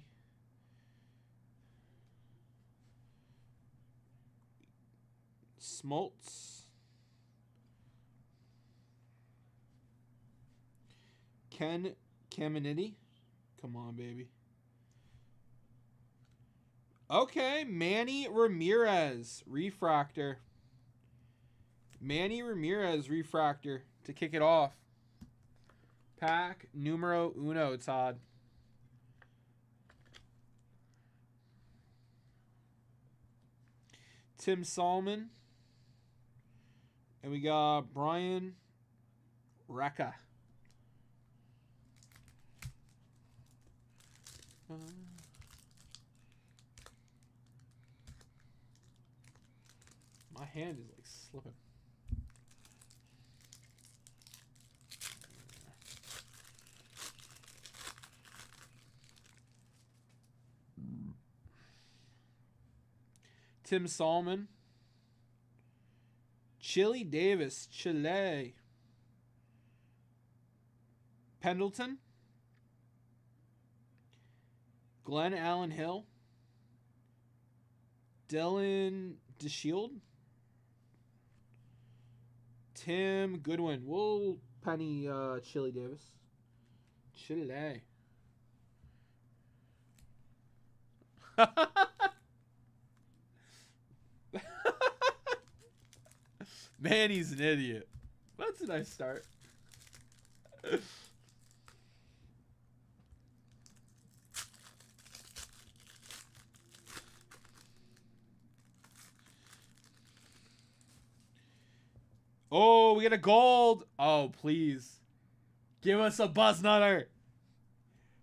Smoltz. Ken Caminiti. Come on, baby. Okay, Manny Ramirez, refractor. Manny Ramirez, refractor to kick it off. Pack numero uno, Todd. Tim Salmon. And we got Brian Recca. My hand is like slipping. Tim Salmon. Chili Davis. Chile. Pendleton. Glenn Allen Hill. Dylan DeShield. Tim Goodwin. We'll penny Chili Davis. Chile. Man, he's an idiot. That's a nice start. Oh, we got a gold. Oh, please. Give us a buzz nutter.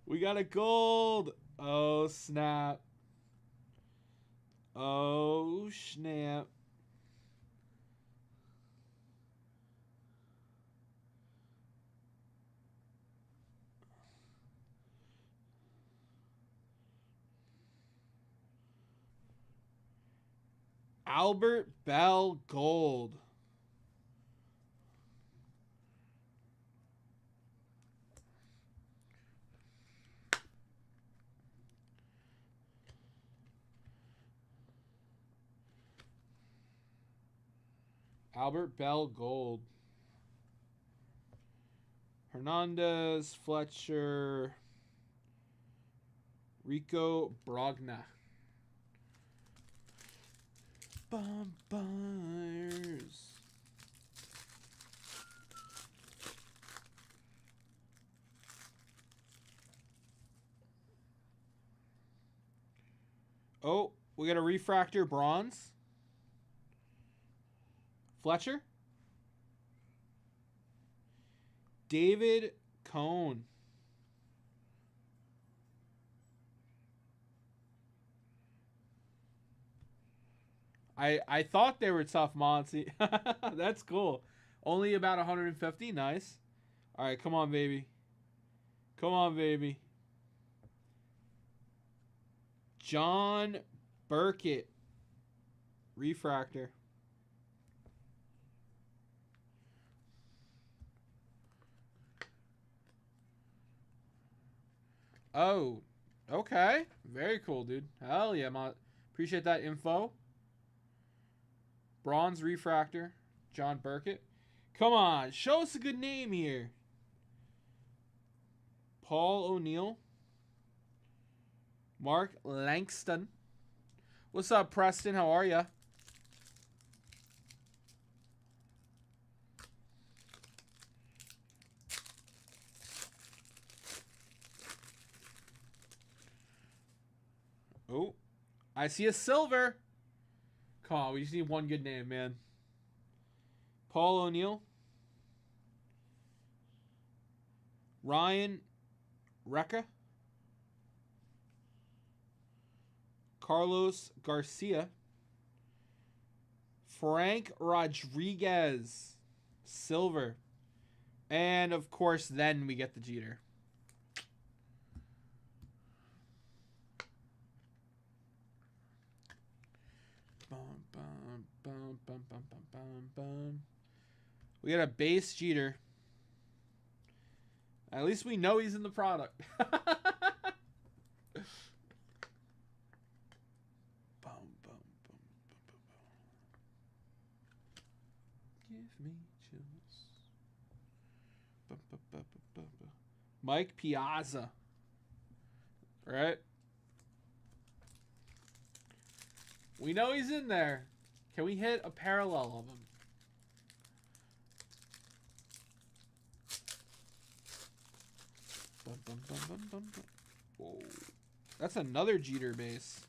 We got a gold. Oh, snap. Oh, snap. Albert Bell gold. Albert Bell gold. Hernandez, Fletcher, Rico Brogna. Bumpers. Oh, we got a refractor bronze. Fletcher. David Cone. I thought they were tough, Monty. That's cool. Only about 150. Nice. All right, come on, baby. Come on, baby. John Burkett. Refractor. Oh, okay. Very cool, dude. Hell yeah, appreciate that info. Bronze refractor, John Burkett. Come on, show us a good name here. Paul O'Neill. Mark Langston. What's up, Preston? How are ya? Oh, I see a silver. Come on, we just need one good name, man. Paul O'Neill. Ryan Recca. Carlos Garcia. Frank Rodriguez. Silver. And, of course, then we get the Jeter. We got a base Jeter. At least we know he's in the product. Give me chills. Mike Piazza. Right? We know he's in there. Can we hit a parallel of him? Whoa. That's another Jeter base.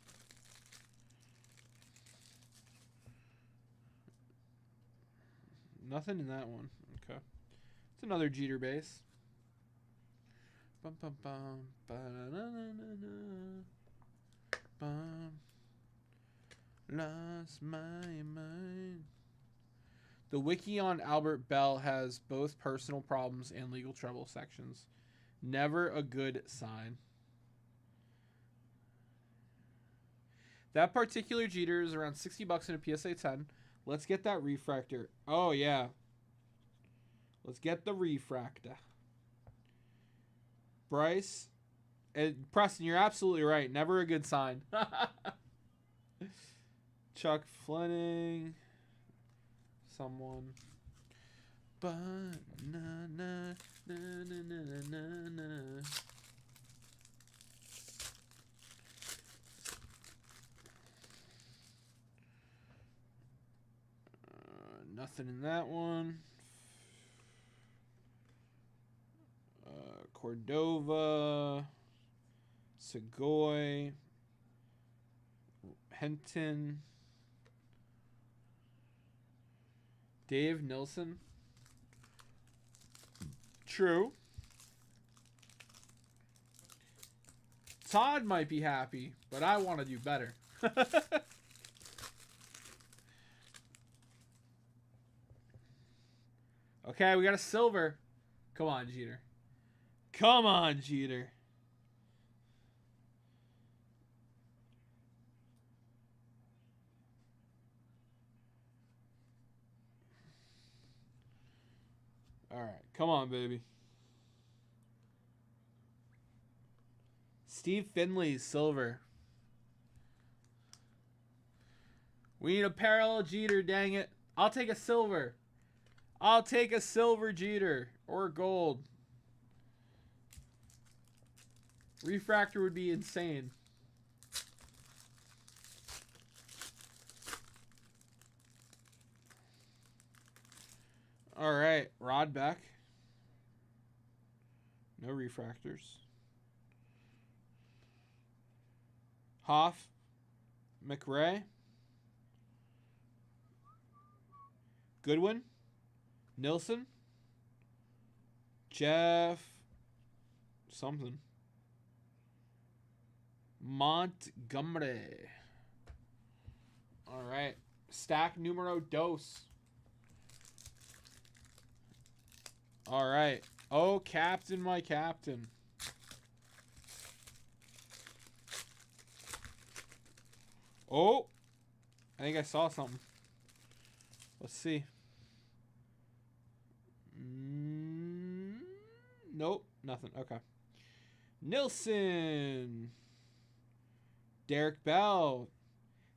Nothing in that one. Okay. It's another Jeter base. Bum, bum, bum, ba-da-na-na-na-na. Bum. Lost my mind. The wiki on Albert Bell has both personal problems and legal trouble sections. Never a good sign. That particular Jeter is around $60 in a PSA 10. Let's get that refractor. Oh, yeah. Let's get the refractor. Bryce. And Preston, you're absolutely right. Never a good sign. Chuck Fleming. Someone. But na na na na na na na. Nothing in that one. Cordova. Segoy. Henton. Dave Nilsson. True. Todd might be happy, but I want to do better. Okay, we got a silver. Come on, Jeter. Come on, Jeter. All right, come on, baby. Steve Finley, silver. We need a parallel Jeter, dang it. I'll take a silver. I'll take a silver Jeter or gold. Refractor would be insane. All right, Rod Beck. No refractors. Hoff. McRae. Goodwin. Nilsson. Jeff. Something. Montgomery. All right. Stack numero dos. All right. Oh, captain, my captain. Oh, I think I saw something. Let's see. Nope, nothing. Okay. Nilsson. Derek Bell.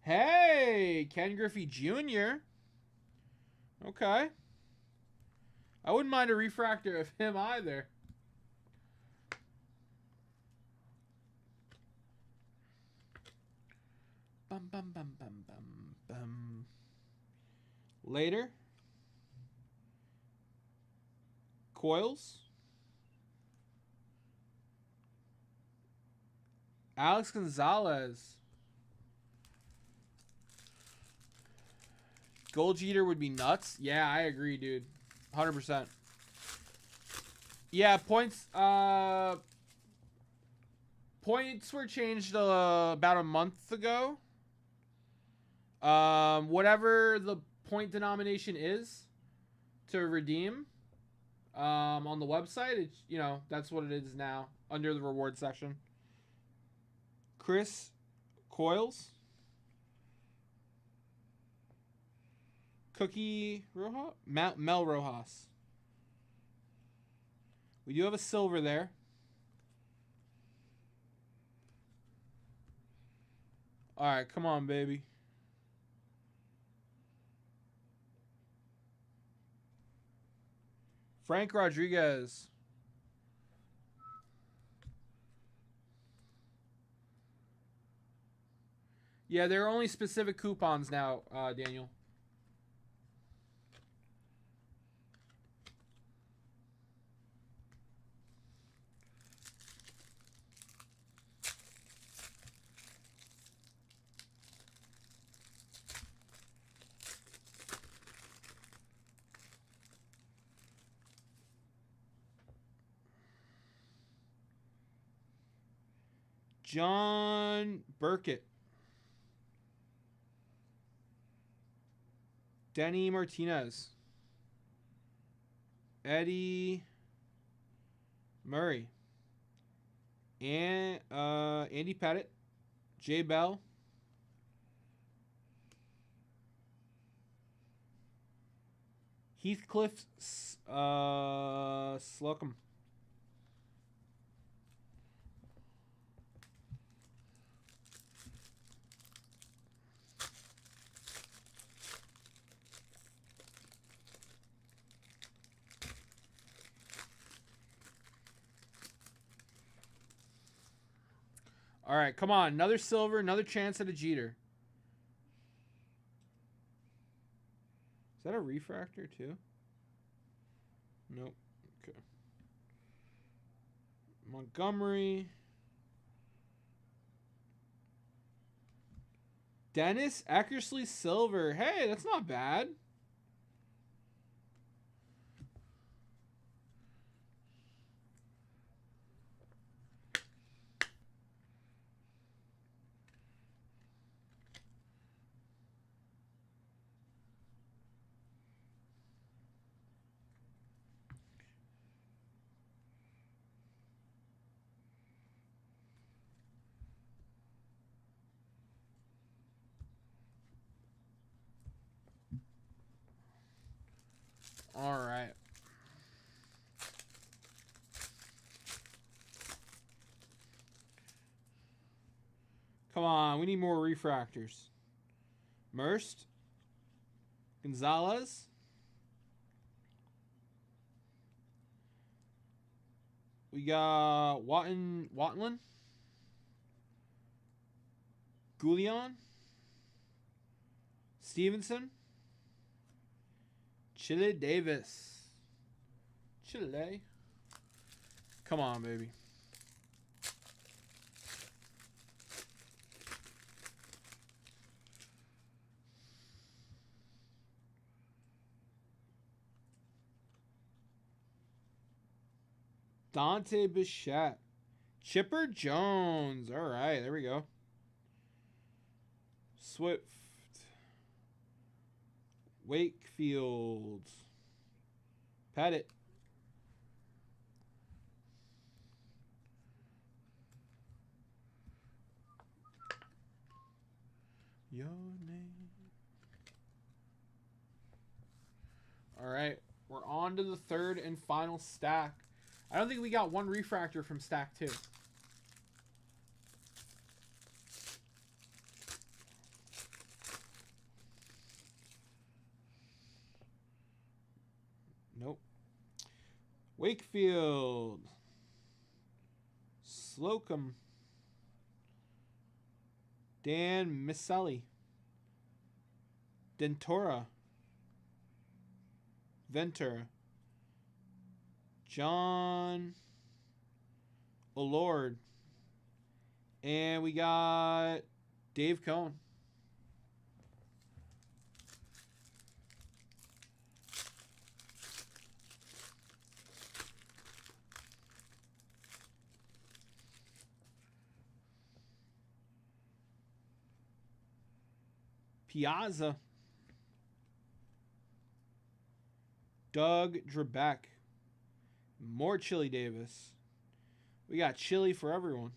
Hey, Ken Griffey Jr. Okay. I wouldn't mind a refractor of him either. Bum, bum, bum, bum, bum, bum. Later. Coils. Alex Gonzalez. Gold Jeter would be nuts. Yeah, I agree, dude. 100%. Yeah, points. Points were changed about a month ago. Whatever the point denomination is to redeem on the website, it's, you know, that's what it is now under the reward section. Chris Coils. Cookie Rojas? Mel Rojas. We do have a silver there. All right, come on, baby. Frank Rodriguez. Yeah, there are only specific coupons now, Daniel. John Burkett. Denny Martinez. Eddie Murray. And Andy Pettit. Jay Bell. Heathcliff Slocum. All right, come on. Another silver, another chance at a Jeter. Is that a refractor too? Nope. Okay. Montgomery. Dennis Eckersley silver. Hey, that's not bad. All right. Come on, we need more refractors. Merst. Gonzalez. We got Wattlin. Goulion. Stevenson. Chile Davis. Chile. Come on, baby. Dante Bichette. Chipper Jones. All right, there we go. Swift. Wakefield. Pettit. Your name. All right, we're on to the third and final stack. I don't think we got one refractor from stack 2. Nope. Wakefield. Slocum. Dan Miceli. Dentora. Ventura. John O'Lord. And we got Dave Cohn. Piazza. Doug Drebeck. More Chili Davis. We got chili for everyone.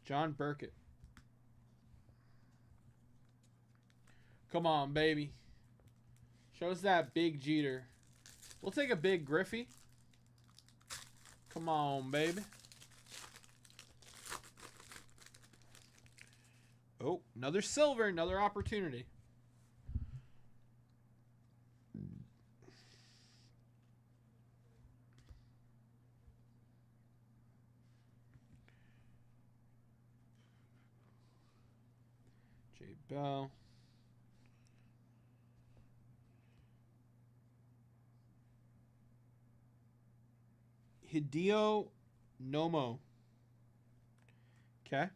John Burkett. Come on, baby. Show us that big Jeter. We'll take a big Griffey. Come on, baby. Oh, another silver, another opportunity. J Bell. Hideo Nomo. Okay.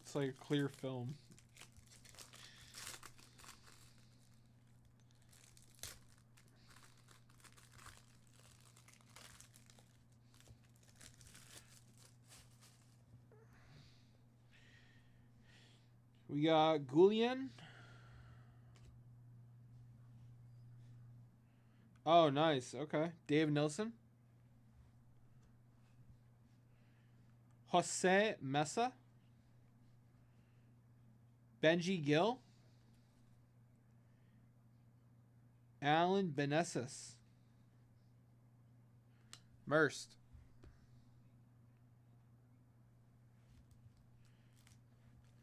It's like a clear film. We got Goulian. Oh, nice. Okay. Dave Nilsson. Jose Mesa. Benji Gill. Alan Benessis. Merst.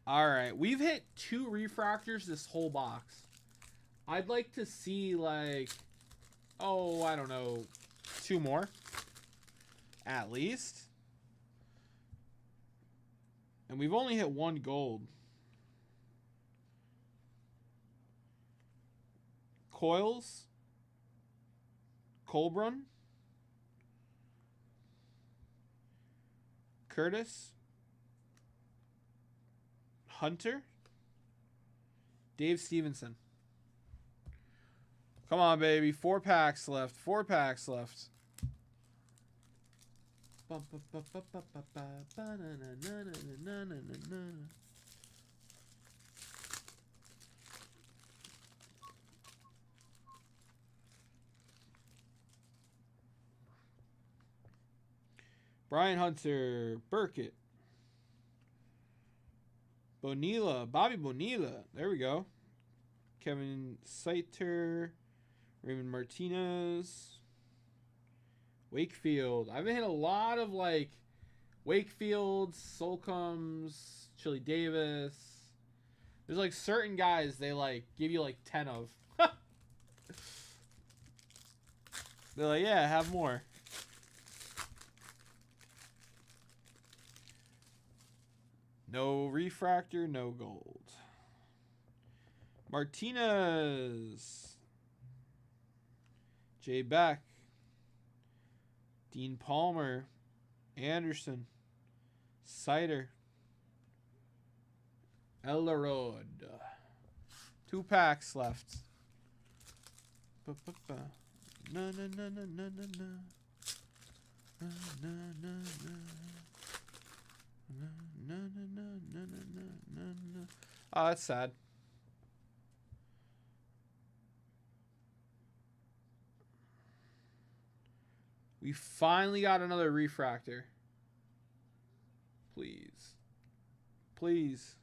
All right. We've hit 2 refractors this whole box. I'd like to see, like, oh, I don't know, 2 more. At least. And we've only hit 1 gold. Coils. Colbrun. Curtis. Hunter. Dave Stevenson. Come on, baby. 4 packs left. 4 packs left. Brian Hunter, Burkett, Bonilla, Bobby Bonilla. There we go. Kevin Saiter, Raymond Martinez, Wakefield. I haven't hit a lot of like Wakefield, Solcombs, Chili Davis. There's like certain guys they like give you like 10 of. They're like, yeah, have more. No refractor, no gold. Martinez. Jay Beck. Dean Palmer. Anderson. Sider. Ellerod. 2 packs left. Na na na na na na na. Na na na na. Na, na, na, na, na, na, na, na. Oh, that's sad. We finally got another refractor. Please. Please.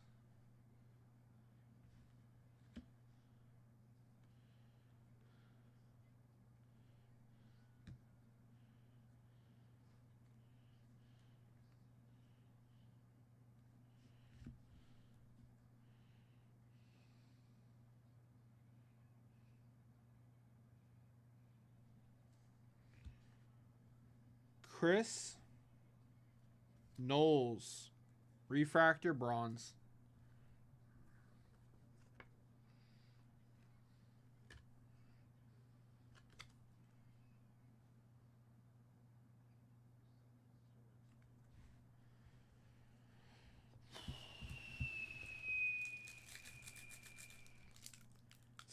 Chris Knowles. Refractor bronze.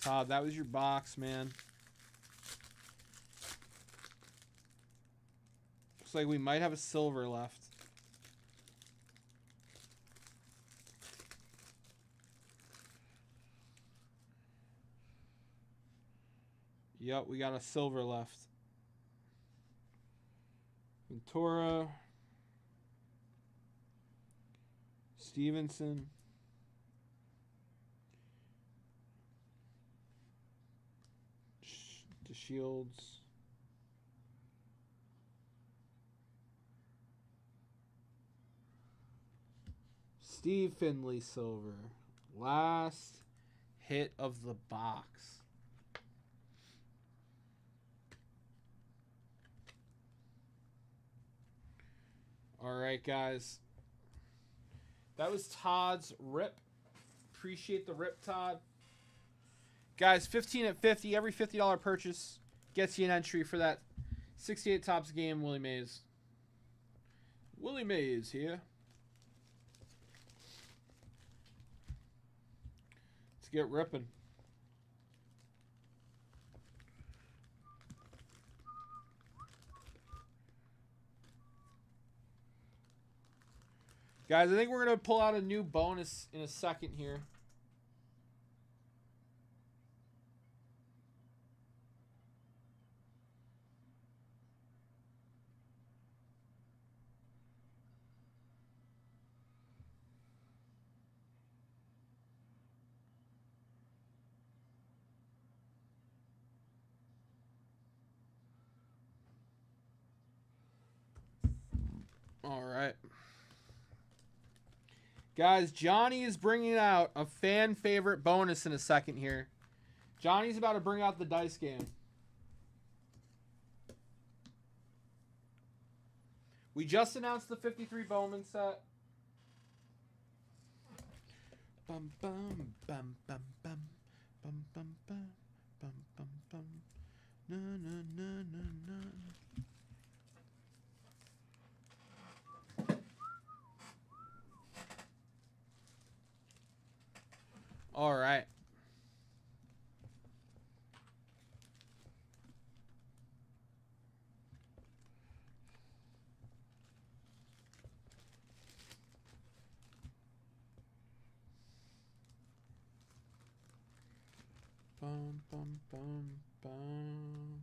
Todd, that was your box, man. Looks like we might have a silver left. Yep, we got a silver left. Ventura. Stevenson. DeShields. Steve Finley silver. Last hit of the box. All right, guys. That was Todd's rip. Appreciate the rip, Todd. Guys, 15 at 50. Every $50 purchase gets you an entry for that 68 Tops game, Willie Mays. Willie Mays here. Let's get ripping. Guys, I think we're going to pull out a new bonus in a second here. All right. Guys, Johnny is bringing out a fan favorite bonus in a second here. Johnny's about to bring out the dice game. We just announced the 53 Bowman set. Bum bum bum bum bum bum bum bum bum bum bum. Na na na na na. All right. Bum bum bum bum.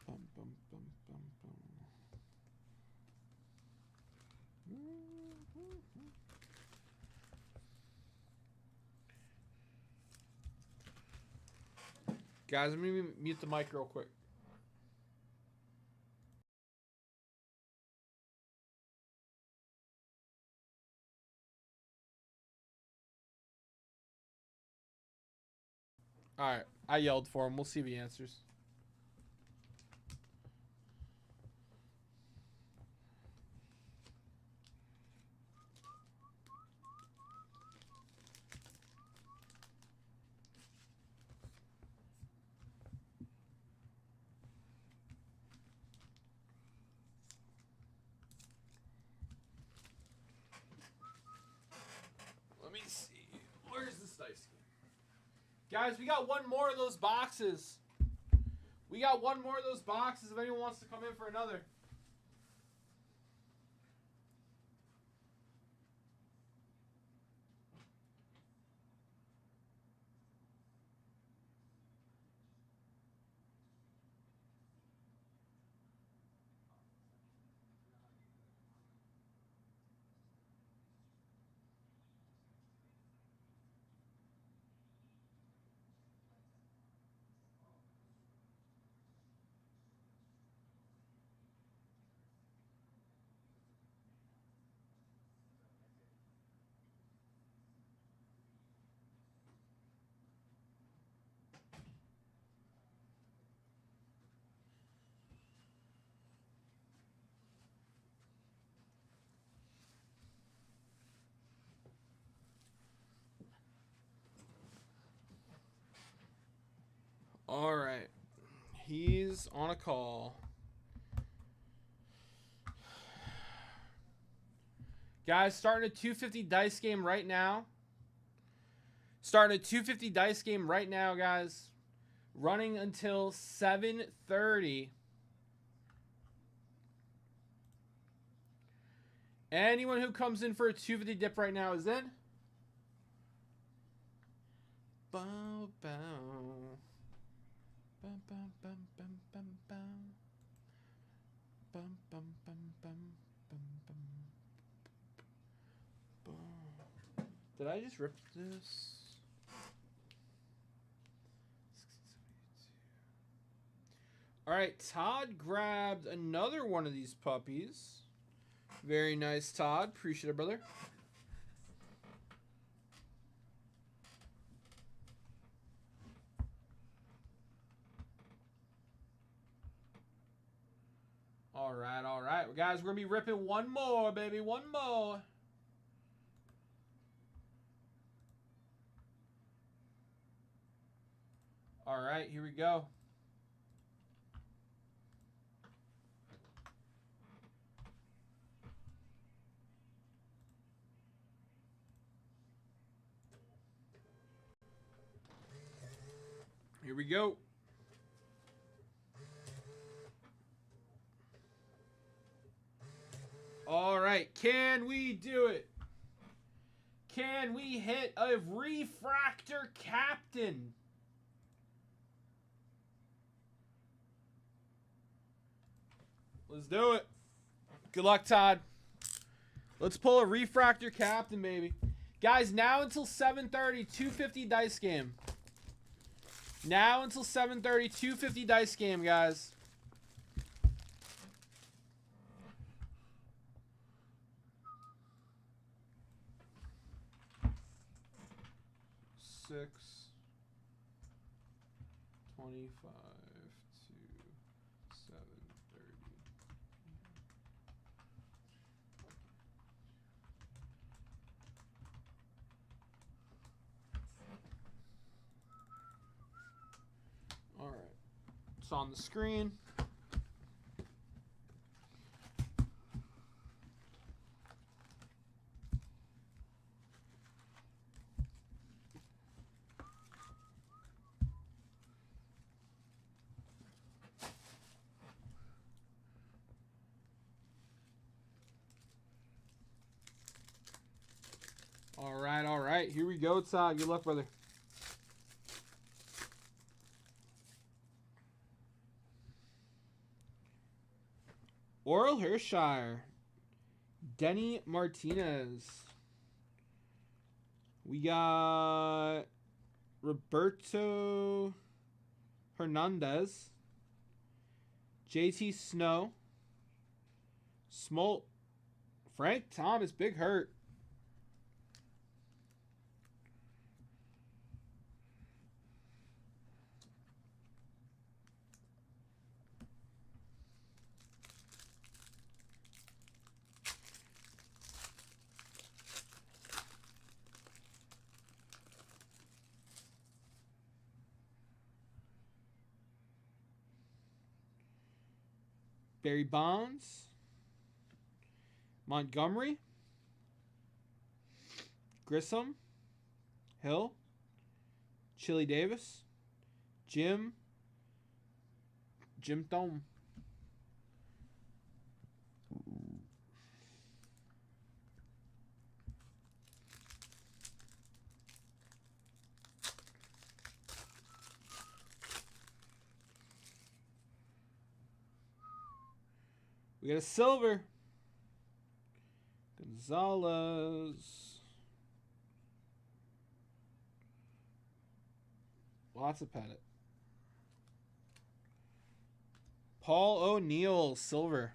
Bum bum bum bum bum. Guys, let me mute the mic real quick. All right, I yelled for him. We'll see if he answers. Let me see. Where's this dice game? Guys, we got one more of those boxes. We got one more of those boxes if anyone wants to come in for another. All right. He's on a call. Guys, starting a 250 dice game right now. Starting a 250 dice game right now, guys. Running until 7:30. Anyone who comes in for a 250 dip right now is in. Bow, bow. Bum, bum, bum, bum, bum, bum. Bum, bum, bum, bum, bum, bum. Boom. Did I just rip this? All right, Todd grabbed another one of these puppies. Very nice, Todd. Appreciate it, brother. All right, all right. Guys, we're going to be ripping one more, baby. One more. All right, here we go. Here we go. All right, can we do it? Can we hit a refractor captain? Let's do it. Good luck, Todd. Let's pull a refractor captain, baby. Guys, now until 7:30, 250 dice game. Now until 7:30, 250 dice game, guys. $6.25 to 7:30. All right, it's on the screen. All right. Here we go, Todd. Good luck, brother. Oral Hershire. Denny Martinez. We got Roberto Hernandez. JT Snow. Smolt. Frank Thomas. Big hurt. Barry Bonds, Montgomery, Grissom, Hill, Chili Davis, Jim Thome. We got a silver. Gonzalez. Lots of Pettit. Paul O'Neill, silver.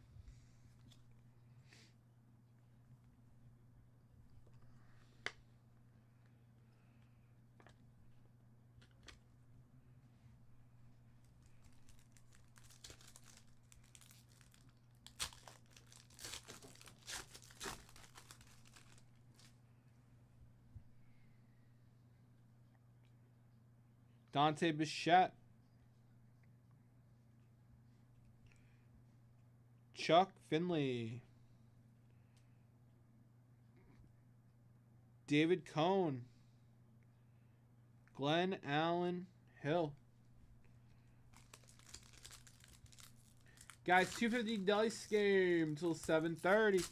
Dante Bichette. Chuck Finley. David Cohn. Glenn Allen Hill. Guys, 250 dice game till 7:30.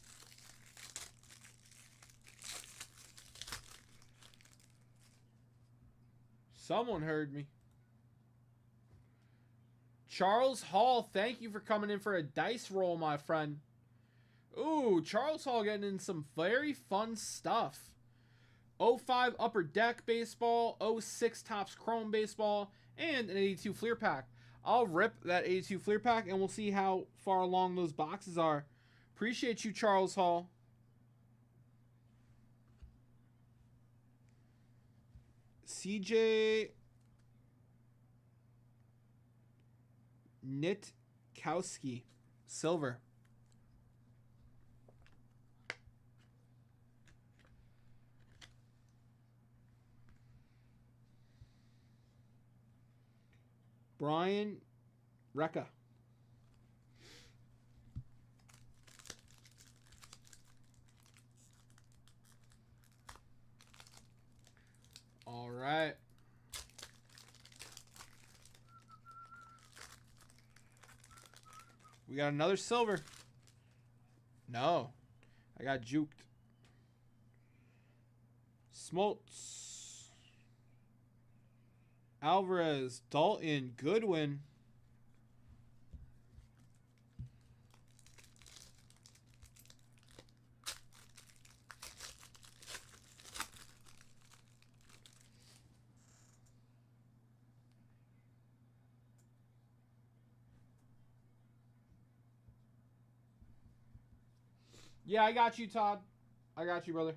Someone heard me. Charles Hall, thank you for coming in for a dice roll, my friend. Ooh, Charles Hall getting in some very fun stuff. 05 Upper Deck Baseball, 06 Topps Chrome Baseball, and an 82 Fleer Pack. I'll rip that 82 Fleer Pack, and we'll see how far along those boxes are. Appreciate you, Charles Hall. CJ Nitkowski, silver. Brian Recca. All right. We got another silver. No. I got juked. Smoltz. Alvarez. Dalton. Goodwin. Yeah, I got you, Todd. I got you, brother.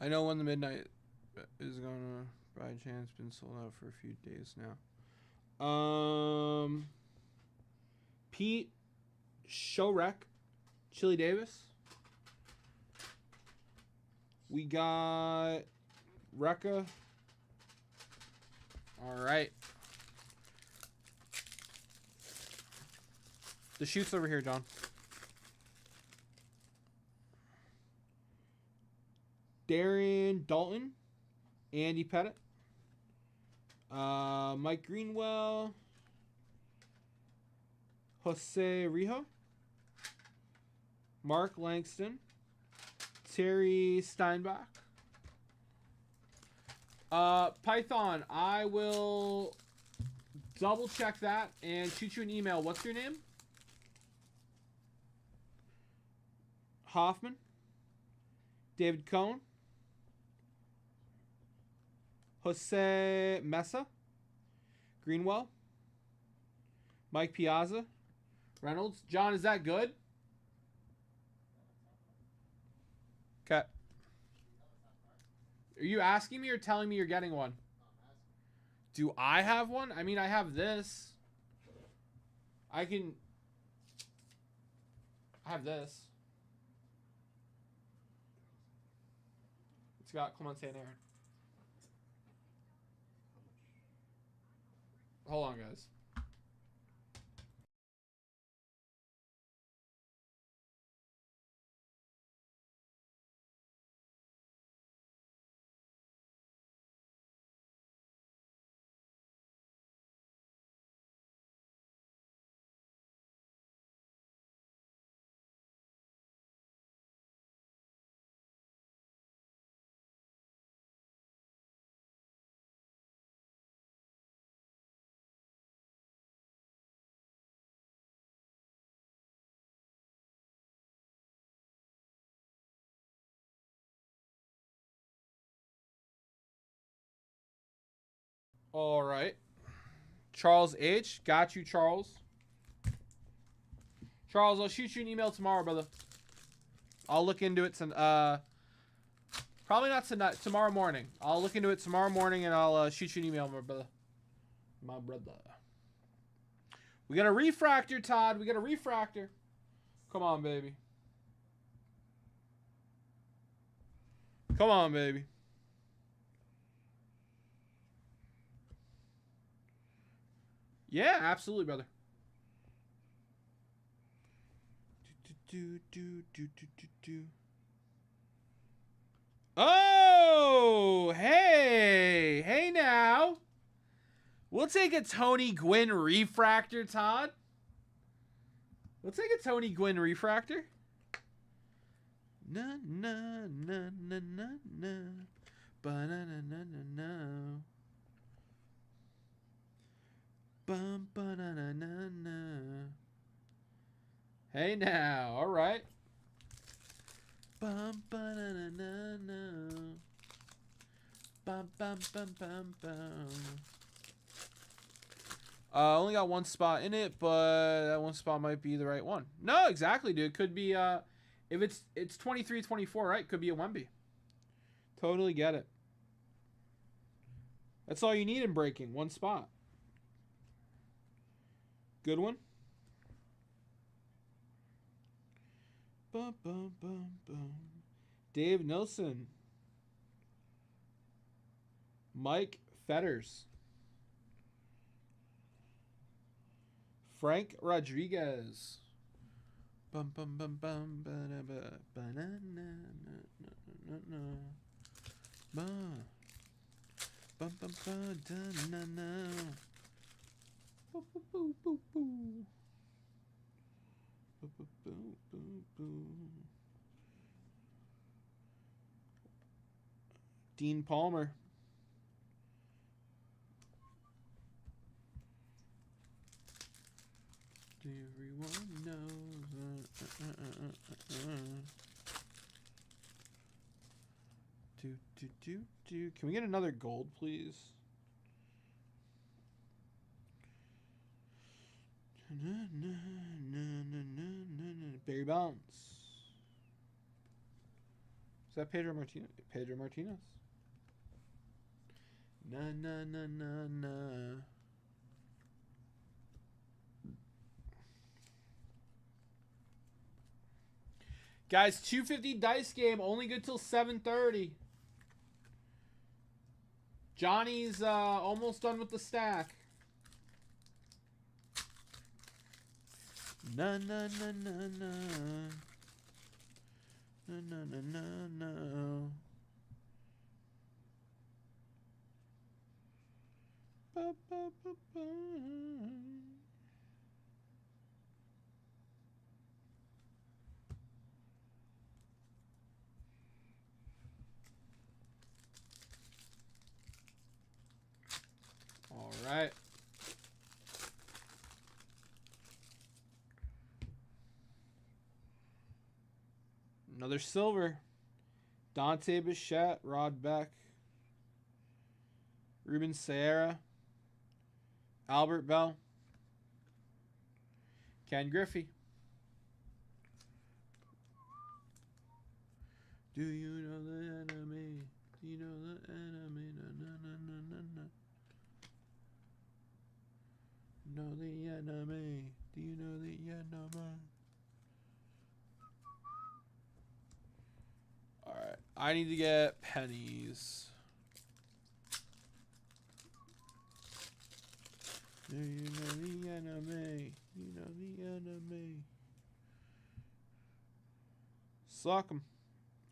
I know when the midnight is gonna, by chance, been sold out for a few days now. Pete Shorek, Chili Davis. We got Recca. All right. The shoot's over here, John. Darren Dalton, Andy Pettit, Mike Greenwell, Jose Rijo, Mark Langston, Terry Steinbach. Python, I will double check that and shoot you an email. What's your name? Hoffman, David Cohn, Jose Mesa, Greenwell, Mike Piazza, Reynolds. John, is that good? Okay. Are you asking me or telling me you're getting one? Do I have one? I mean, I have this. I have this. It's got Clemente and Aaron. Hold on, guys. All right. Charles H. Got you, Charles. Charles, I'll shoot you an email tomorrow, brother. I'll look into it. Probably not tonight. Tomorrow morning. I'll look into it tomorrow morning, and I'll shoot you an email, my brother. My brother. We got a refractor, Todd. We got a refractor. Come on, baby. Come on, baby. Yeah, absolutely, brother. Oh, hey. Hey now. We'll take a Tony Gwynn refractor, Todd. We'll take a Tony Gwynn refractor. Na na na na na na. Ba na na na na na. Bum ba na na na na. Hey now, all right. Bum ba na na na na. Bum bum bum bum bum. Only got one spot in it, but that one spot might be the right one. No, exactly, dude. Could be if it's 23-24, right? Could be a Wemby. Totally get it. That's all you need in breaking, one spot. Good one. Bum, bum, bum, bum. Dave Nilsson. Mike Fetters. Frank Rodriguez. Bum bum bum bum ba na ba ba na na na na na. Ba. Bum bum ba da na na. Boo boo boo boo boo. Boo boo boo boo boo. Dean Palmer. Everyone knows. Can we get another gold, please? Barry Bonds. Is that Pedro Martinez? Pedro Martinez. Na na na na na. Guys, 250 dice game, only good till 7:30. Johnny's almost done with the stack. Na na na na na. Na na na na na. Ba ba ba ba. All right. Another silver. Dante Bichette, Rod Beck, Ruben Sierra, Albert Bell, Ken Griffey. Do you know the enemy? Do you know the enemy? Na, na, na, na, na, na. Know the enemy. Do you know the enemy? Alright. I need to get pennies. Do you know the enemy? You know the enemy. Slocum.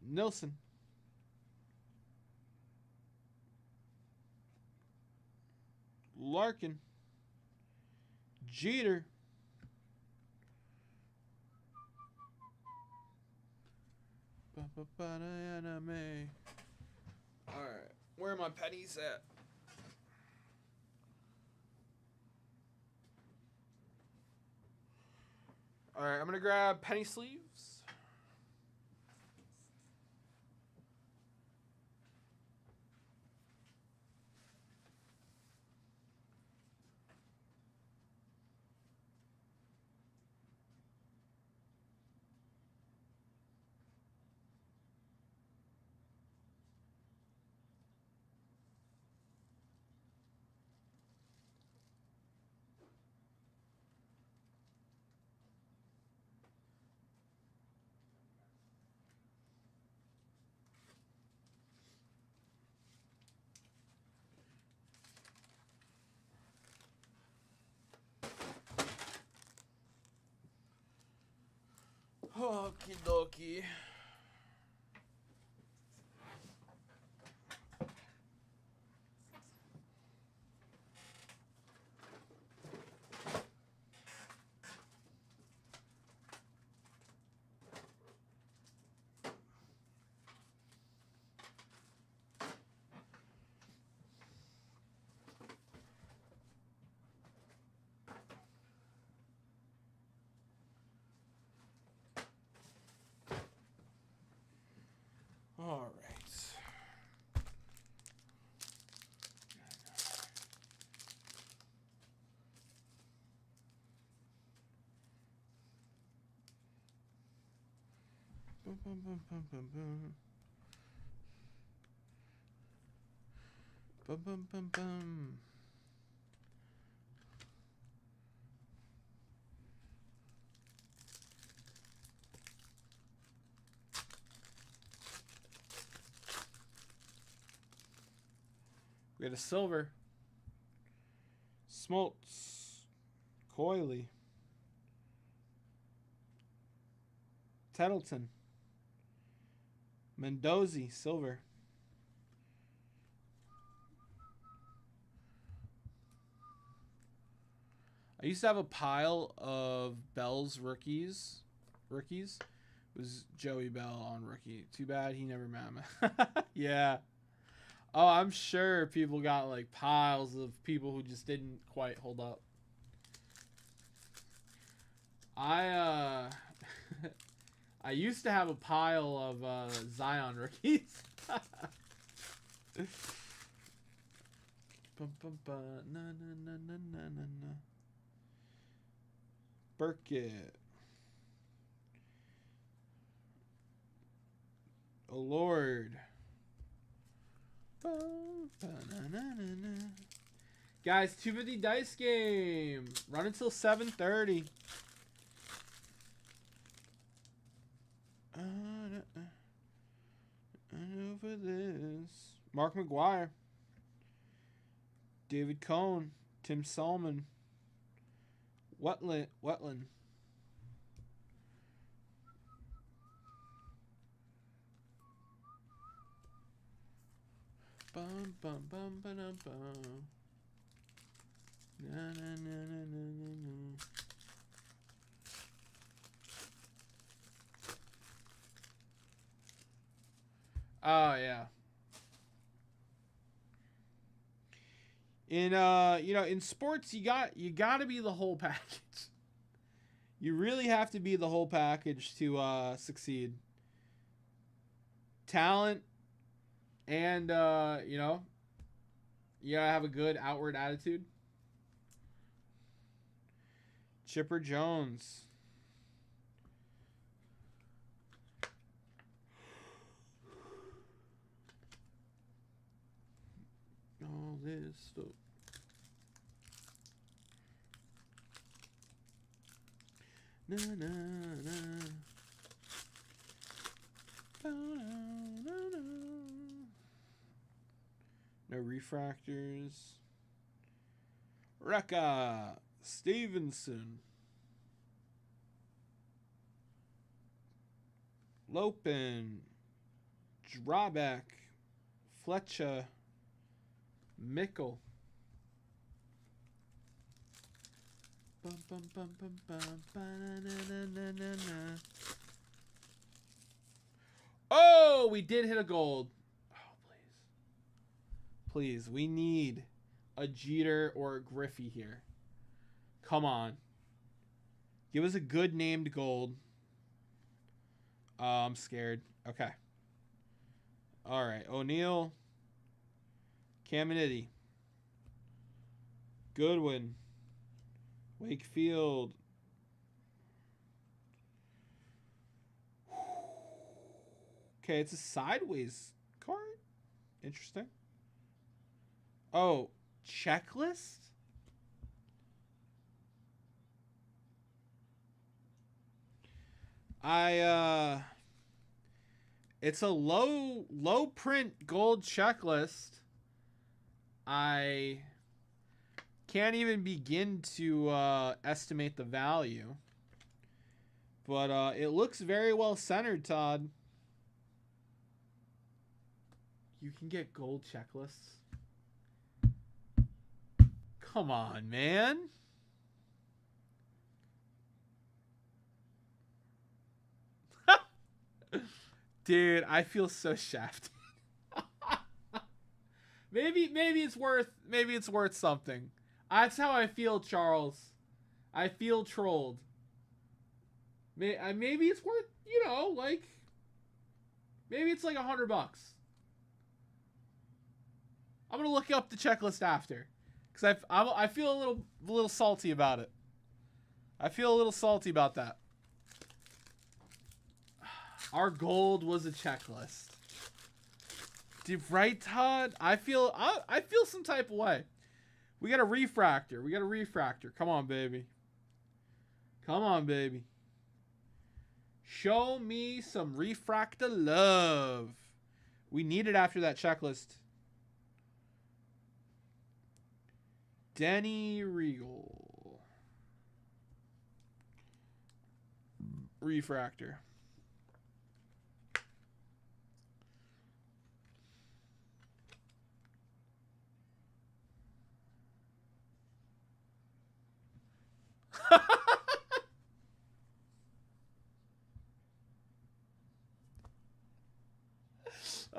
Nilsson. Larkin. Jeter. Enemy. Alright. Where are my pennies at? Alright, I'm gonna grab penny sleeves. Okie dokie. All right. Bum, bum, bum, bum, bum, bum. Bum, bum, bum, bum. We got a silver. Smoltz. Coily. Tettleton. Mendoza, silver. I used to have a pile of Bell's rookies. It was Joey Bell on rookie. Too bad he never met me. Yeah. Oh, I'm sure people got like piles of people who just didn't quite hold up. I used to have a pile of Zion rookies. Burkett. Oh Lord. Guys, 250 dice game. Run until 7:30. Over this. Mark McGuire. David Cohn. Tim Solomon. Wetland. Bum bum bum ba dum bum. Na na na na na na. Oh yeah. In in sports you got to be the whole package. You really have to be the whole package to succeed. Talent and you gotta have a good outward attitude. Chipper Jones. All this stuff. Na na na. No refractors. Rekka Stevenson. Lopin. Drawback. Fletcher. Mickle. Bum, bum, bum, bum, bum, ba-na-na-na-na-na. Oh, we did hit a gold. Oh, please. Please, we need a Jeter or a Griffey here. Come on. Give us a good named gold. I'm scared. Okay. All right. O'Neal. Caminiti. Goodwin. Wakefield. Okay, it's a sideways card. Interesting. Oh, checklist? It's a low print gold checklist. I can't even begin to estimate the value. But it looks very well centered, Todd. You can get gold checklists. Come on, man. Dude, I feel so shafted. maybe it's worth something. That's how I feel, Charles. I feel trolled. Maybe it's worth, like, maybe it's like $100. I'm gonna look up the checklist after, because I feel a little salty about it. I feel a little salty about that. Our gold was a checklist. Dude, right, Todd? I feel some type of way. We got a refractor. Come on, baby. Show me some refractor love. We need it after that checklist. Denny Regal. Refractor.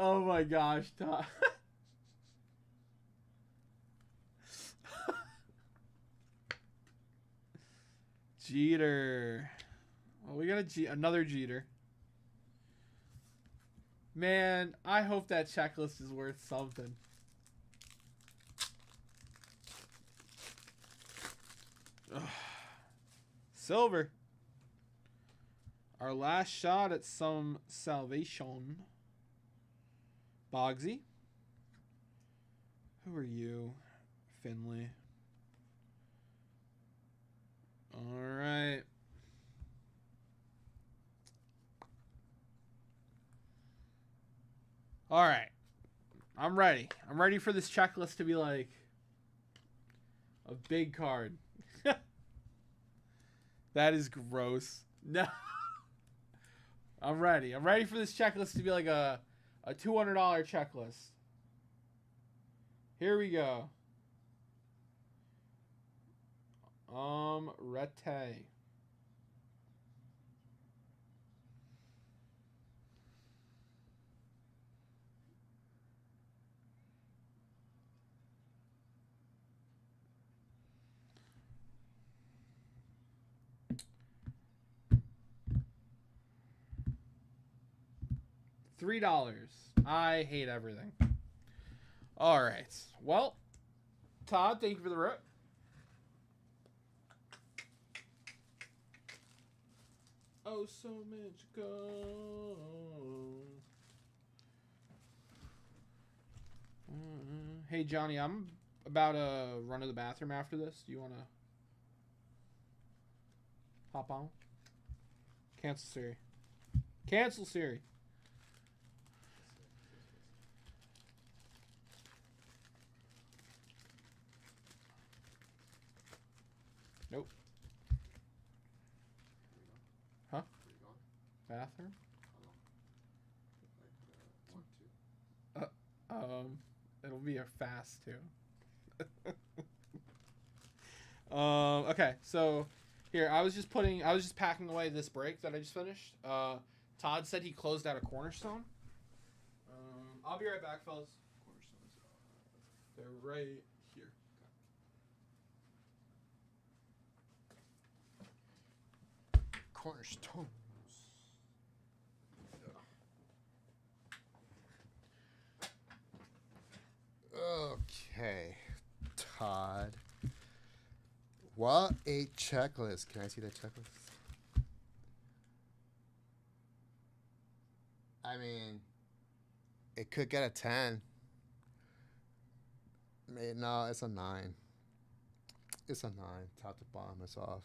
Oh my gosh, Todd. Jeter. Well, we got another Jeter. Man, I hope that checklist is worth something. Ugh. Silver. Our last shot at some salvation. Bogsy. Who are you? Finley. All right. All right. I'm ready. I'm ready for this checklist to be like a big card. That is gross. No. I'm ready. I'm ready for this checklist to be like a $200 checklist. Here we go. Rete. $3. I hate everything. All right. Well, Todd, thank you for the rip. Oh, so much gold. Hey, Johnny, I'm about to run to the bathroom after this. Do you want to hop on? Cancel Siri. Cancel Siri. Nope. Huh? Bathroom? It'll be a fast too. Okay, so here I was just packing away this break that I just finished. Todd said he closed out a Cornerstone. I'll be right back, fellas. Cornerstones, they're right here. Cornerstones. Okay, Todd. What a checklist. Can I see that checklist? I mean, it could get a 10. No, it's a 9. It's a 9. Top to bottom, it's off.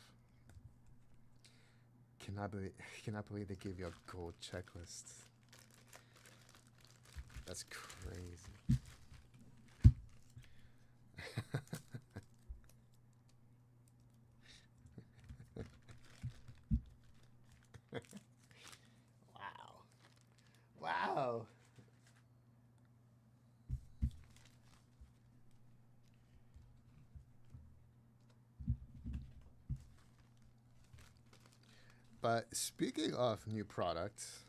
Cannot believe they gave you a gold checklist. That's crazy. But speaking of new products,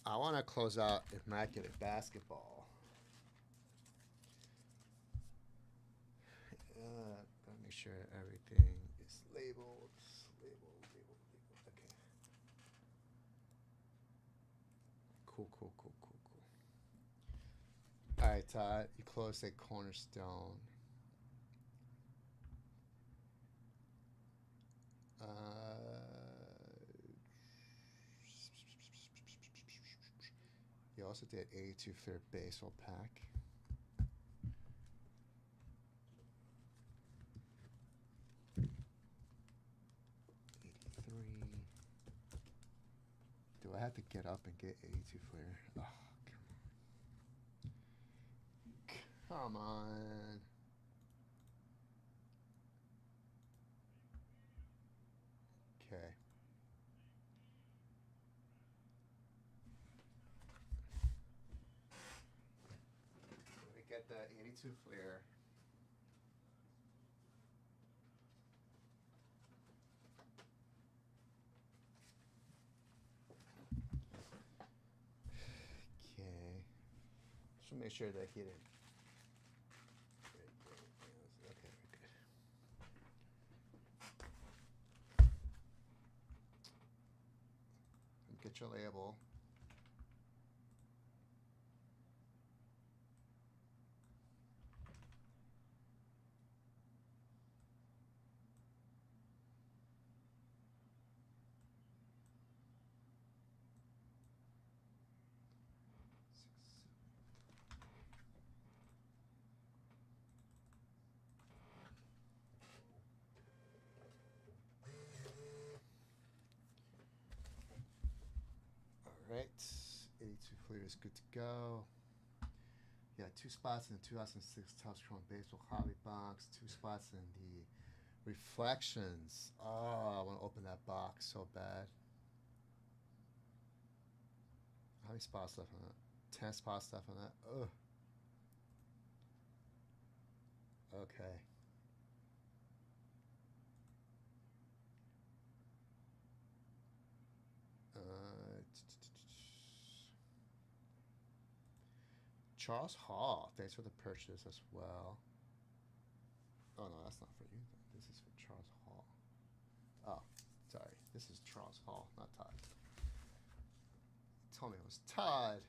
I want to close out Immaculate Basketball. Gotta make sure everything is labeled. Okay. Cool. All right, Todd, you closed a Cornerstone. You also did 82 Fair Baseball Pack. Do I have to get up and get 82 Flair? Oh, come on. Okay. Let me get that 82 Flair. Okay. Just make sure that he didn't. Okay, good. Get your label. Alright, 82 Fleer is good to go. Yeah, 2 spots in the 2006 Topps Chrome Baseball Hobby Box, 2 spots in the Reflections. Oh, I want to open that box so bad. How many spots left on that? 10 spots left on that. Ugh. Okay. Charles Hall, thanks for the purchase as well. Oh no, that's not for you. This is for Charles Hall. Oh, sorry. This is Charles Hall, not Todd. Told me it was Todd.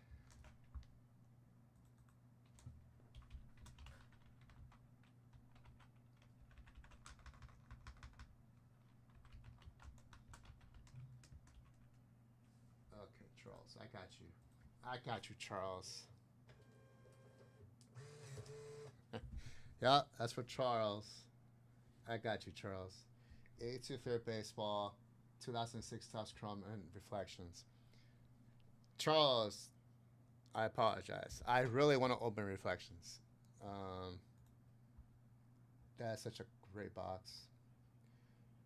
Okay, Charles, I got you. I got you, Charles. Yeah, that's for Charles. I got you, Charles. 82 Fair Baseball, 2006 Topps Chrome and Reflections. Charles, I apologize. I really want to open Reflections. That's such a great box.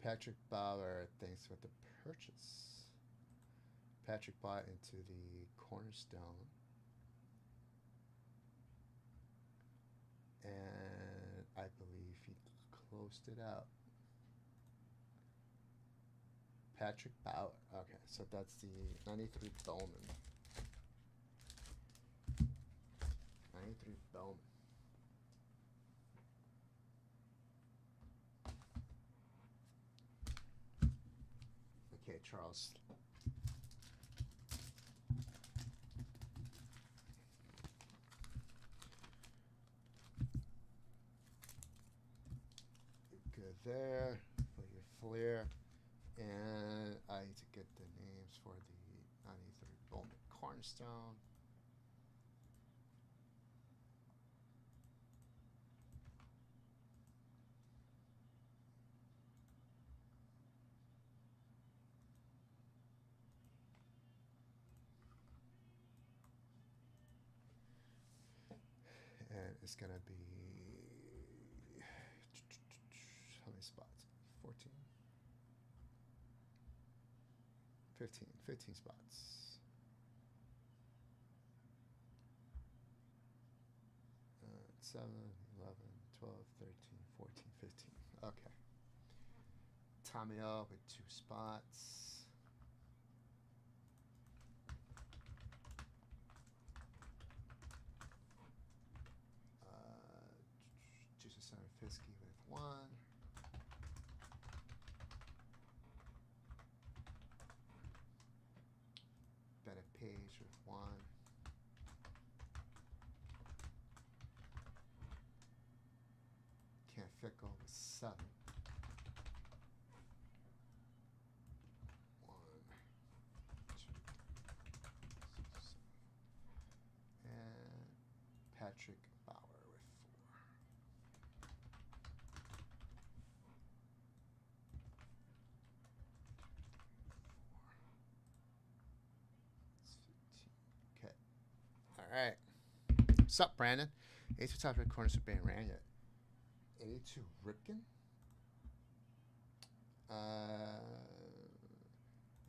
Patrick Bauer, thanks for the purchase. Patrick bought into the Cornerstone. And I believe he closed it out. Patrick Bauer. Okay, so that's the 93 Bowman. 93 Bowman. Okay, Charles. Good there. Put your Flair. And I need to get the names for the 93 Bowman Cornerstone. And it's going to be, how many spots? 14. 15 spots. 7, 11, 12, 13, 14, 15. Okay. Tamio with 2 spots. Jesus Center Fisky with 1. Bennett Page with 1. Ken Fickle with 7. 1, 2, 6, 7. And Patrick Bauer with 4. Okay. All right. What's up, Brandon? 82 top red corners for Ben Ranya. 82 Ripken.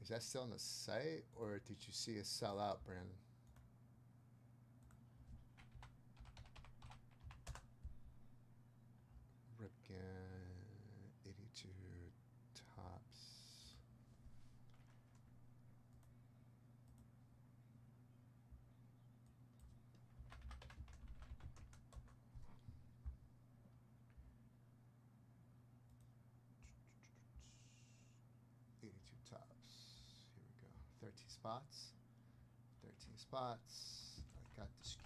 Is that still on the site, or did you see it sell out, Brandon? Ripken, 82 tops. Here we go. 13 spots. 13 spots. I got the skew.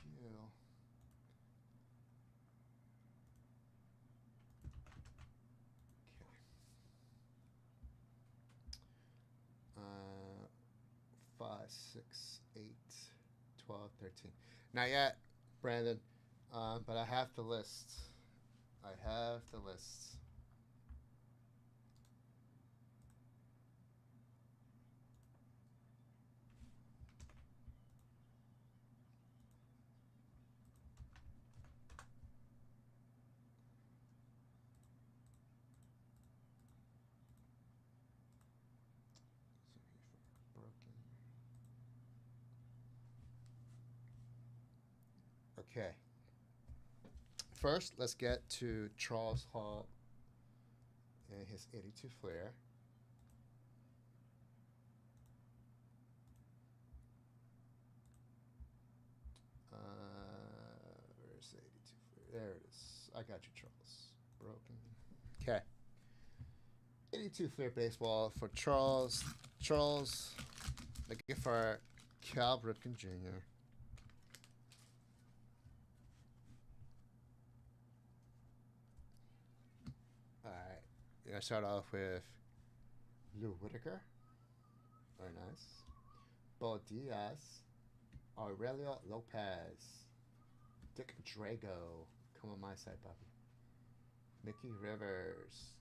Okay. 5, 6, 8, 12, 13. Not yet, Brandon. But I have the list. I have the list. Okay. First, let's get to Charles Hall and his 82 Flair. Where's the 82 Flair? There it is. I got you, Charles. Broken. Okay. 82 Flair baseball for Charles. Charles, looking for Cal Ripken Jr. Alright, we're going to start off with Lou Whitaker. Very nice. Bo Diaz. Aurelio Lopez. Dick Drago. Come on my side, Bobby. Mickey Rivers.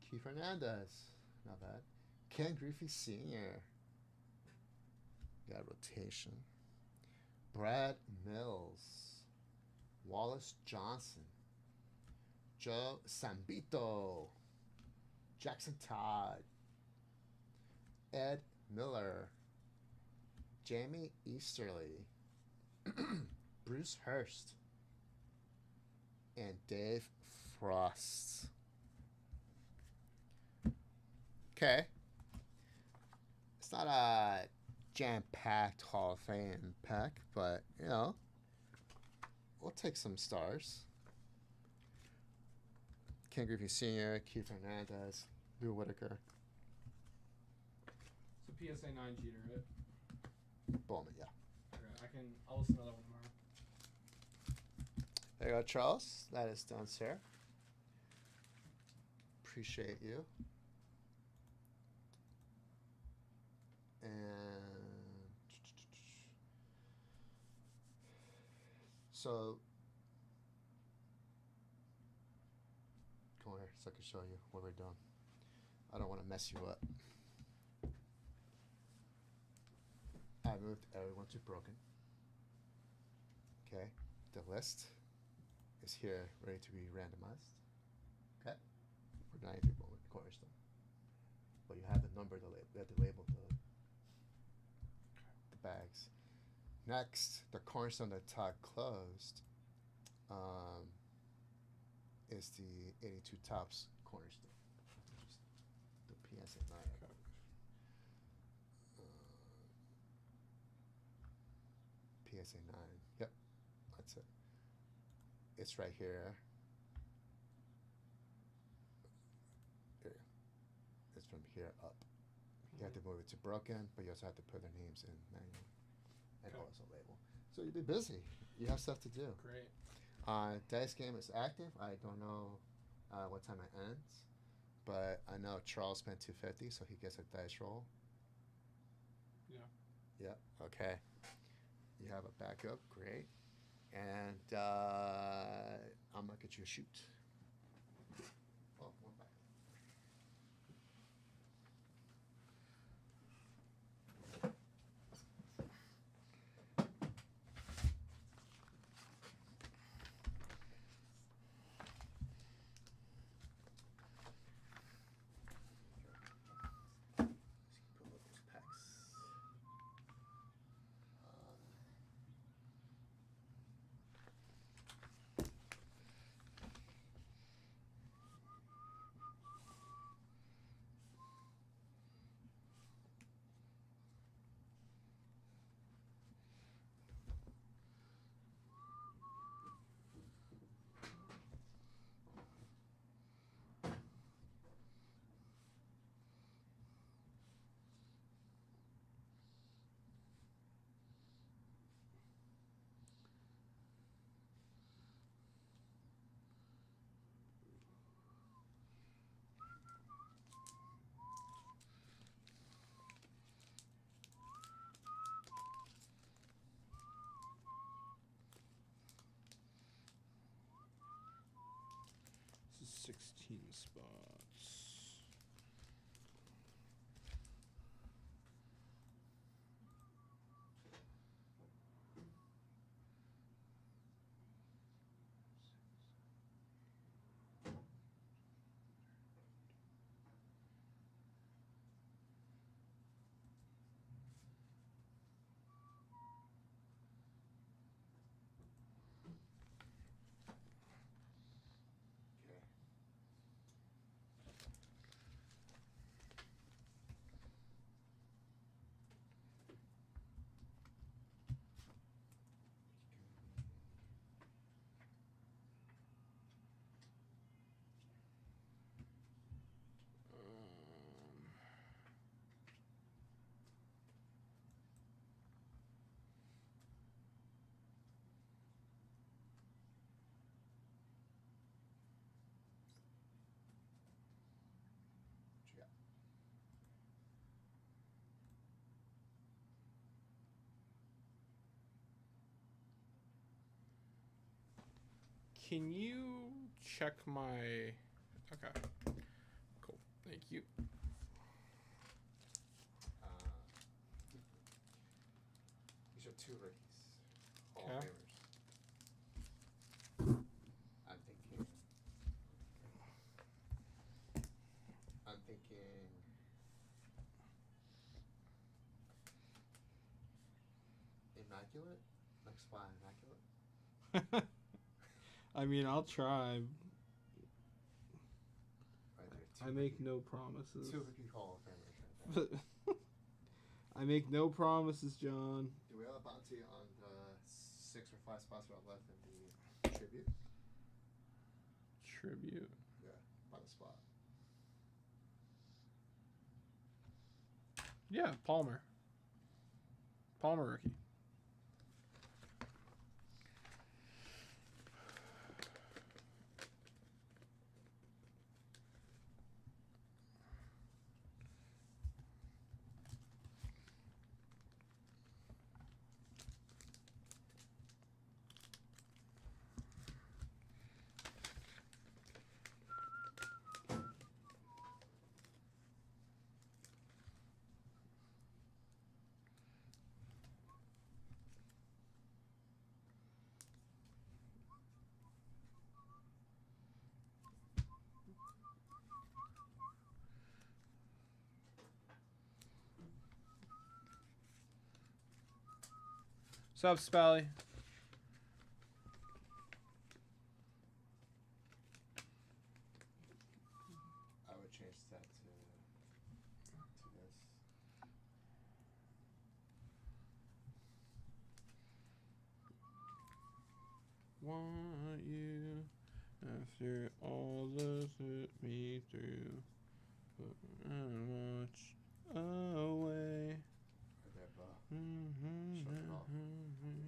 Keith Hernandez. Not bad. Ken Griffey Sr. Got rotation. Brad Mills. Wallace Johnson. Joe Sambito. Jackson Todd. Ed Miller. Jamie Easterly. Bruce Hurst. And Dave Frost. Okay. It's not a jam-packed Hall of Fame pack, but, you know, we'll take some stars. Ken Griffey Sr., Keith Hernandez, Lou Whitaker. So PSA 9 cheater, right? Bowman, yeah. Okay, I'll listen to another one tomorrow. There you go, Charles. That is done, sir. Appreciate you. And so, come here so I can show you what we're doing. I don't want to mess you up. I moved everyone to broken. Okay, the list is here, ready to be randomized. Okay, for 90 people, of course, though. But you have the number, you have to label the bags. Next, the cornerstone that Todd closed is the 82 Tops cornerstone. Just the PSA 9. PSA 9. Yep, that's it. It's right here. Here. It's from here up. You have to move it to broken, but you also have to put their names in manually and Okay. also label. So you'll be busy. You have stuff to do. Great. Dice game is active. I don't know what time it ends, but I know Charles spent $250, so he gets a dice roll. Yeah. Yep. Okay. You have a backup. Great. And I'm gonna get you a shoot. Oh, one back. Pull up those packs. This is 16 spots. Okay. What you got? Can you check my... Okay. Cool. Thank you. These are two rookies. Hall Okay. of Famers. I'm thinking immaculate. Like spot immaculate. I mean, I'll try. Right there. I make no promises. Two rookie Hall of Famers right there. I make no promises, John. Do we have a bounty on the 6 or 5 spots we have left in the tribute? Tribute. Yeah, by the spot. Yeah, Palmer. Palmer rookie. What's up, Spelly? I would change that to this. Want you after all this hit me through, but I watch away. Right there, bro. Shut it off.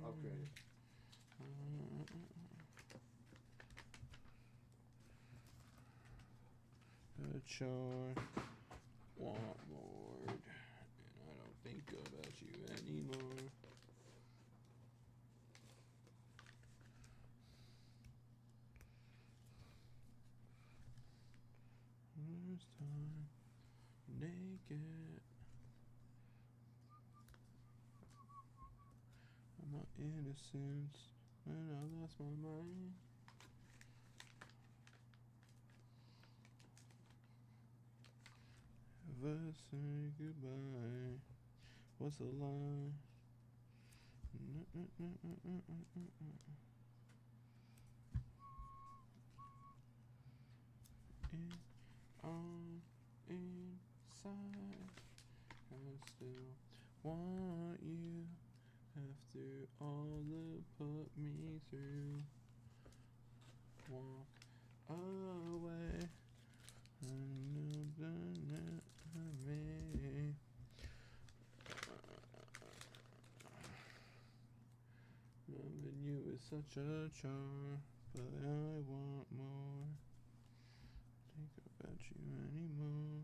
Upgrade it. A chore, want more, and I don't think about you anymore. First time, naked. My innocence when I lost my mind. Ever say goodbye? What's the line? On inside, I still want you after all that put me through. Walk away. I know that me. Loving you is such a chore, but I want more. Think about you anymore.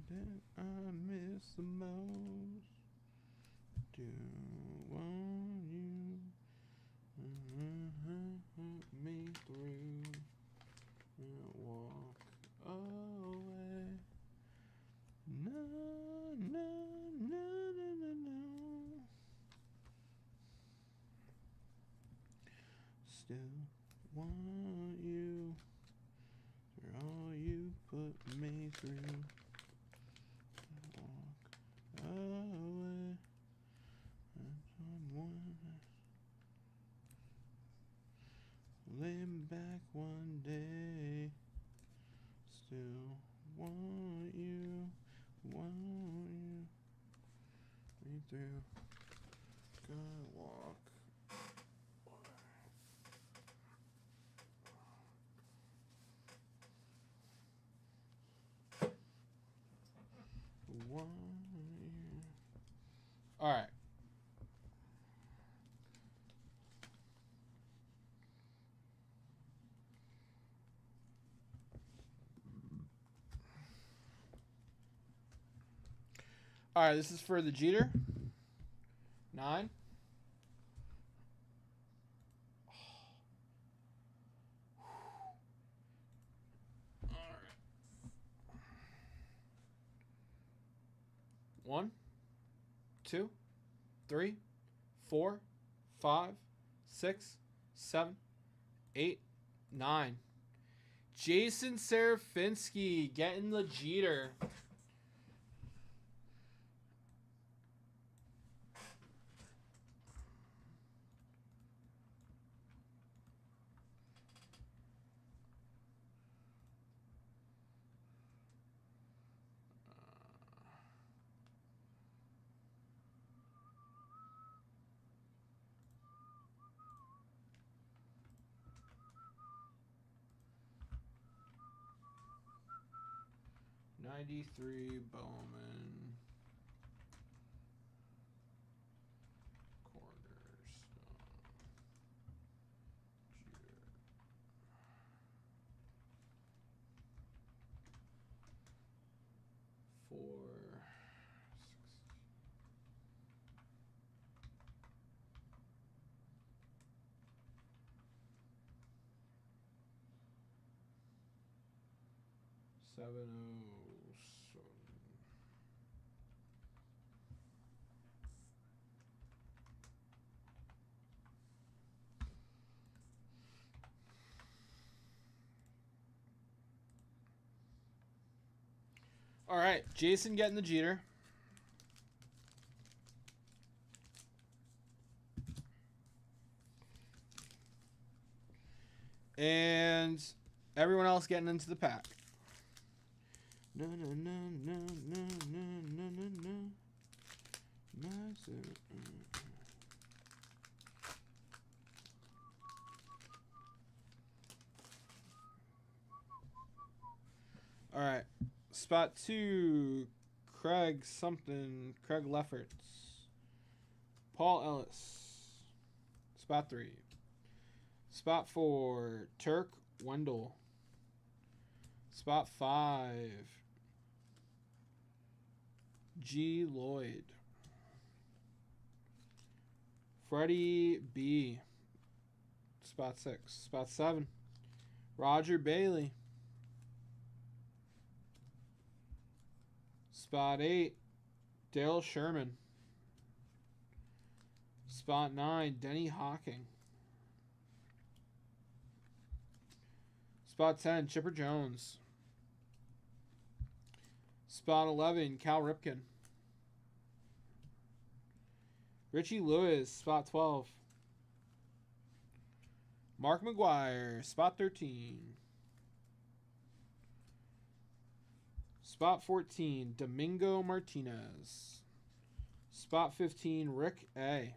That I miss the most. Do want you me through and walk away. No, no, no, no, no, no. Still want you for all you put me through. Walk away. And someone laying back one day. Still want you me through. Gotta walk. All right. All right, this is for the Jeter. 9. All right. 1, 2, 3, 4, 5, 6, 7, 8, 9. Jason Serafinski getting the Jeter. '93 Bowman. Cornerstone. Jeter. 4. 707. All right, Jason getting the Jeter. And everyone else getting into the pack. No, no, no, no, no, no, no, no, no. All right. Spot 2, Craig something. Craig Lefferts. Paul Ellis. Spot 3. Spot 4, Turk Wendell. Spot 5, G. Lloyd. Freddie B. Spot 6. Spot 7, Roger Bailey. Spot 8, Dale Sherman. Spot 9, Denny Hawking. Spot 10, Chipper Jones. Spot 11, Cal Ripken. Richie Lewis, spot 12. Mark McGuire, spot 13. Spot 14, Domingo Martinez. Spot 15, Rick A.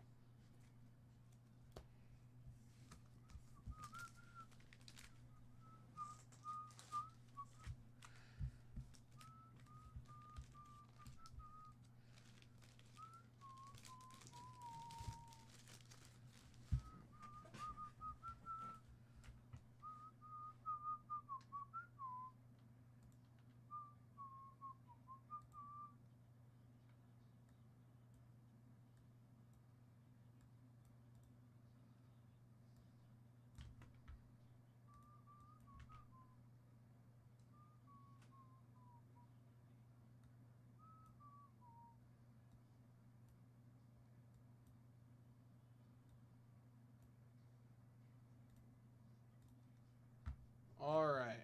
All right.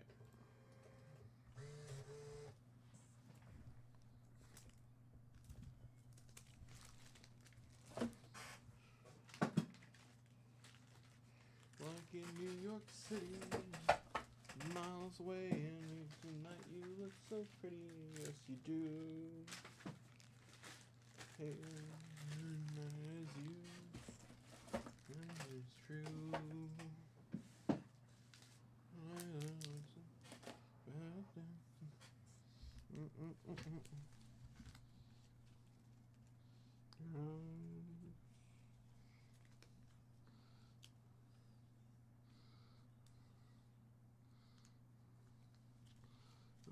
Like in New York City, miles away, and tonight you look so pretty. Yes, you do. Hey, as you, it's true.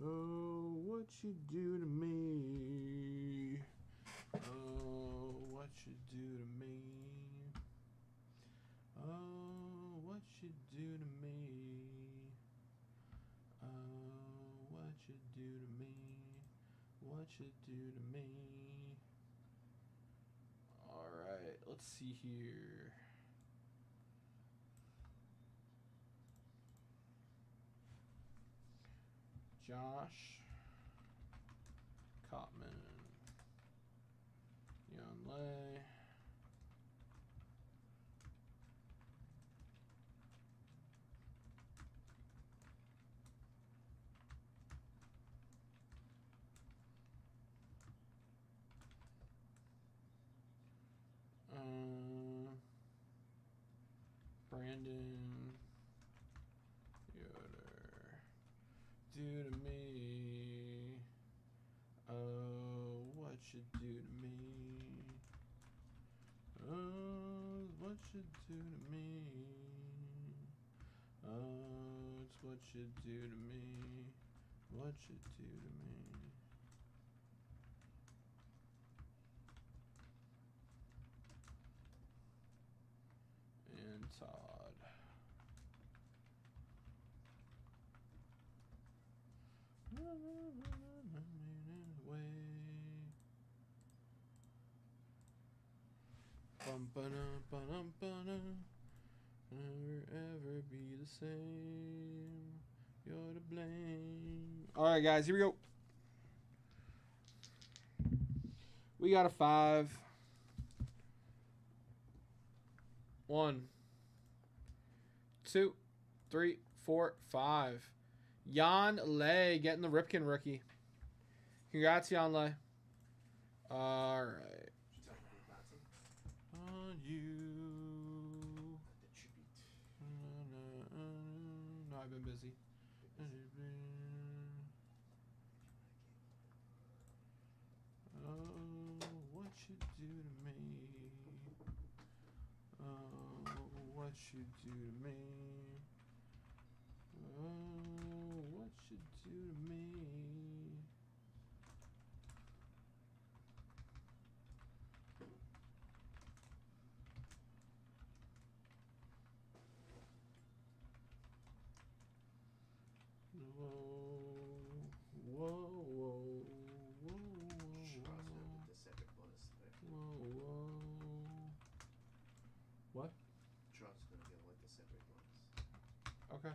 Oh, what you do to me? Oh, what you do to me? Oh, what you do to me? Oh, what you do to me? What you do to me? All right, let's see here. Josh Cotman, Yonley, Brandon Yoder, do to me. Oh, what you do to me? Oh, what you do to me? Oh, it's what you do to me. What you do to me? And Todd. Never ever be the same. You're to blame. All right, guys, here we go. We got a 5. 1, 2, 3, 4, 5. Jan Lay getting the Ripken rookie. Congrats, Jan Lay. All right. On you. No, I've been busy. Oh, what you do to me? Oh, what you do to me? Oh, what you do to me? Whoa, whoa, whoa, whoa, whoa, whoa. What? Charles gonna get like the separate bonus. Okay.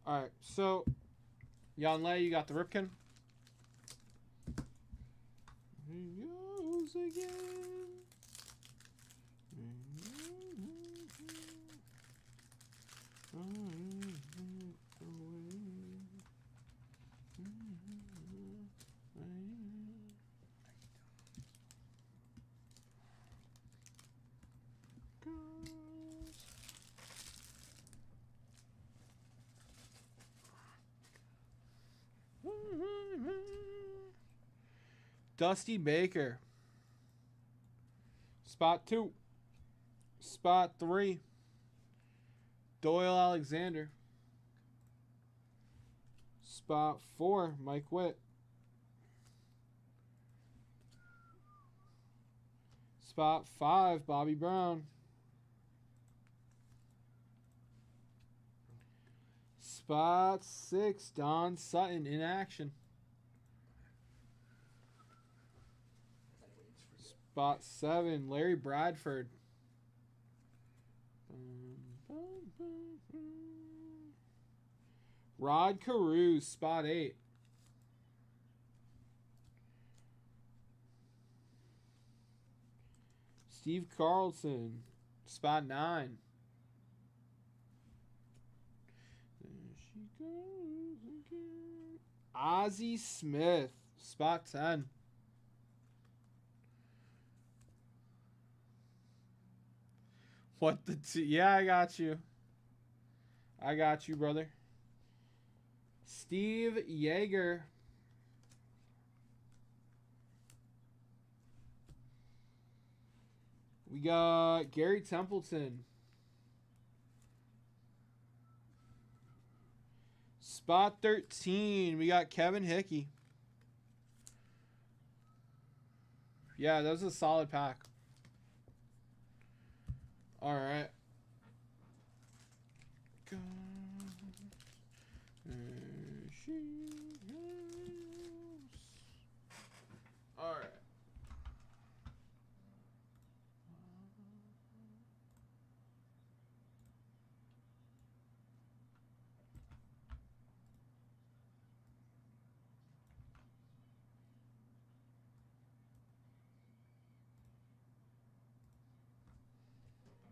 All right, so Jan Lay, you got the Ripken. He goes again. Dusty Baker. Spot 2. Spot 3. Doyle Alexander. Spot 4. Mike Witt. Spot 5. Bobby Brown. Spot 6. Don Sutton in action. Spot 7, Larry Bradford. Rod Carew, spot 8. Steve Carlson, spot 9. There she goes again. Ozzie Smith, spot 10. What the yeah, I got you. I got you, brother. Steve Yeager. We got Gary Templeton. Spot 13. We got Kevin Hickey. Yeah, that was a solid pack. All right. All right.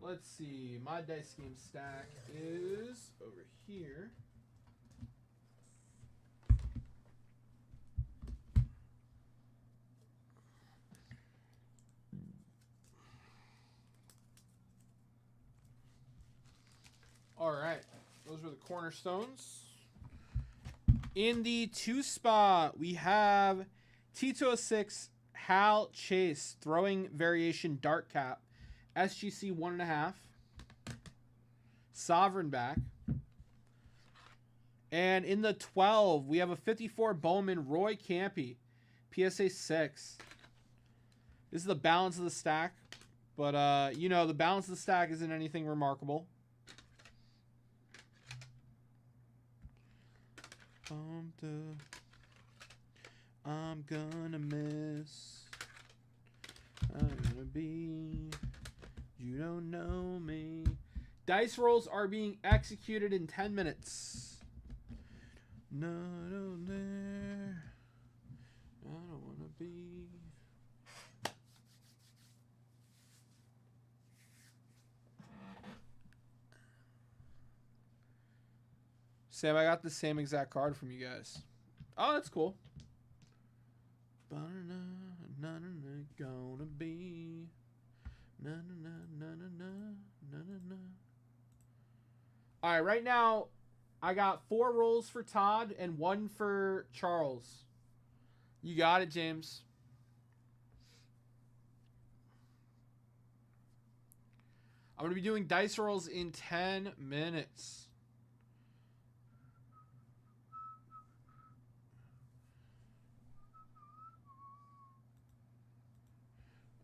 Let's see. My dice game stack is over here. All right. Those were the cornerstones. In the 2 spot, we have T206 Hal Chase throwing variation dart cap. SGC 1.5. Sovereign back. And in the 12, we have a 54 Bowman Roy Campy. PSA 6. This is the balance of the stack. But, you know, the balance of the stack isn't anything remarkable. I'm gonna miss. I'm gonna be. You don't know me. Dice rolls are being executed in 10 minutes. Not on there. I don't wanna be. Sam, I got the same exact card from you guys. Oh, that's cool. Gonna be. All right, right now, I got 4 rolls for Todd and 1 for Charles. You got it, James. I'm going to be doing dice rolls in 10 minutes.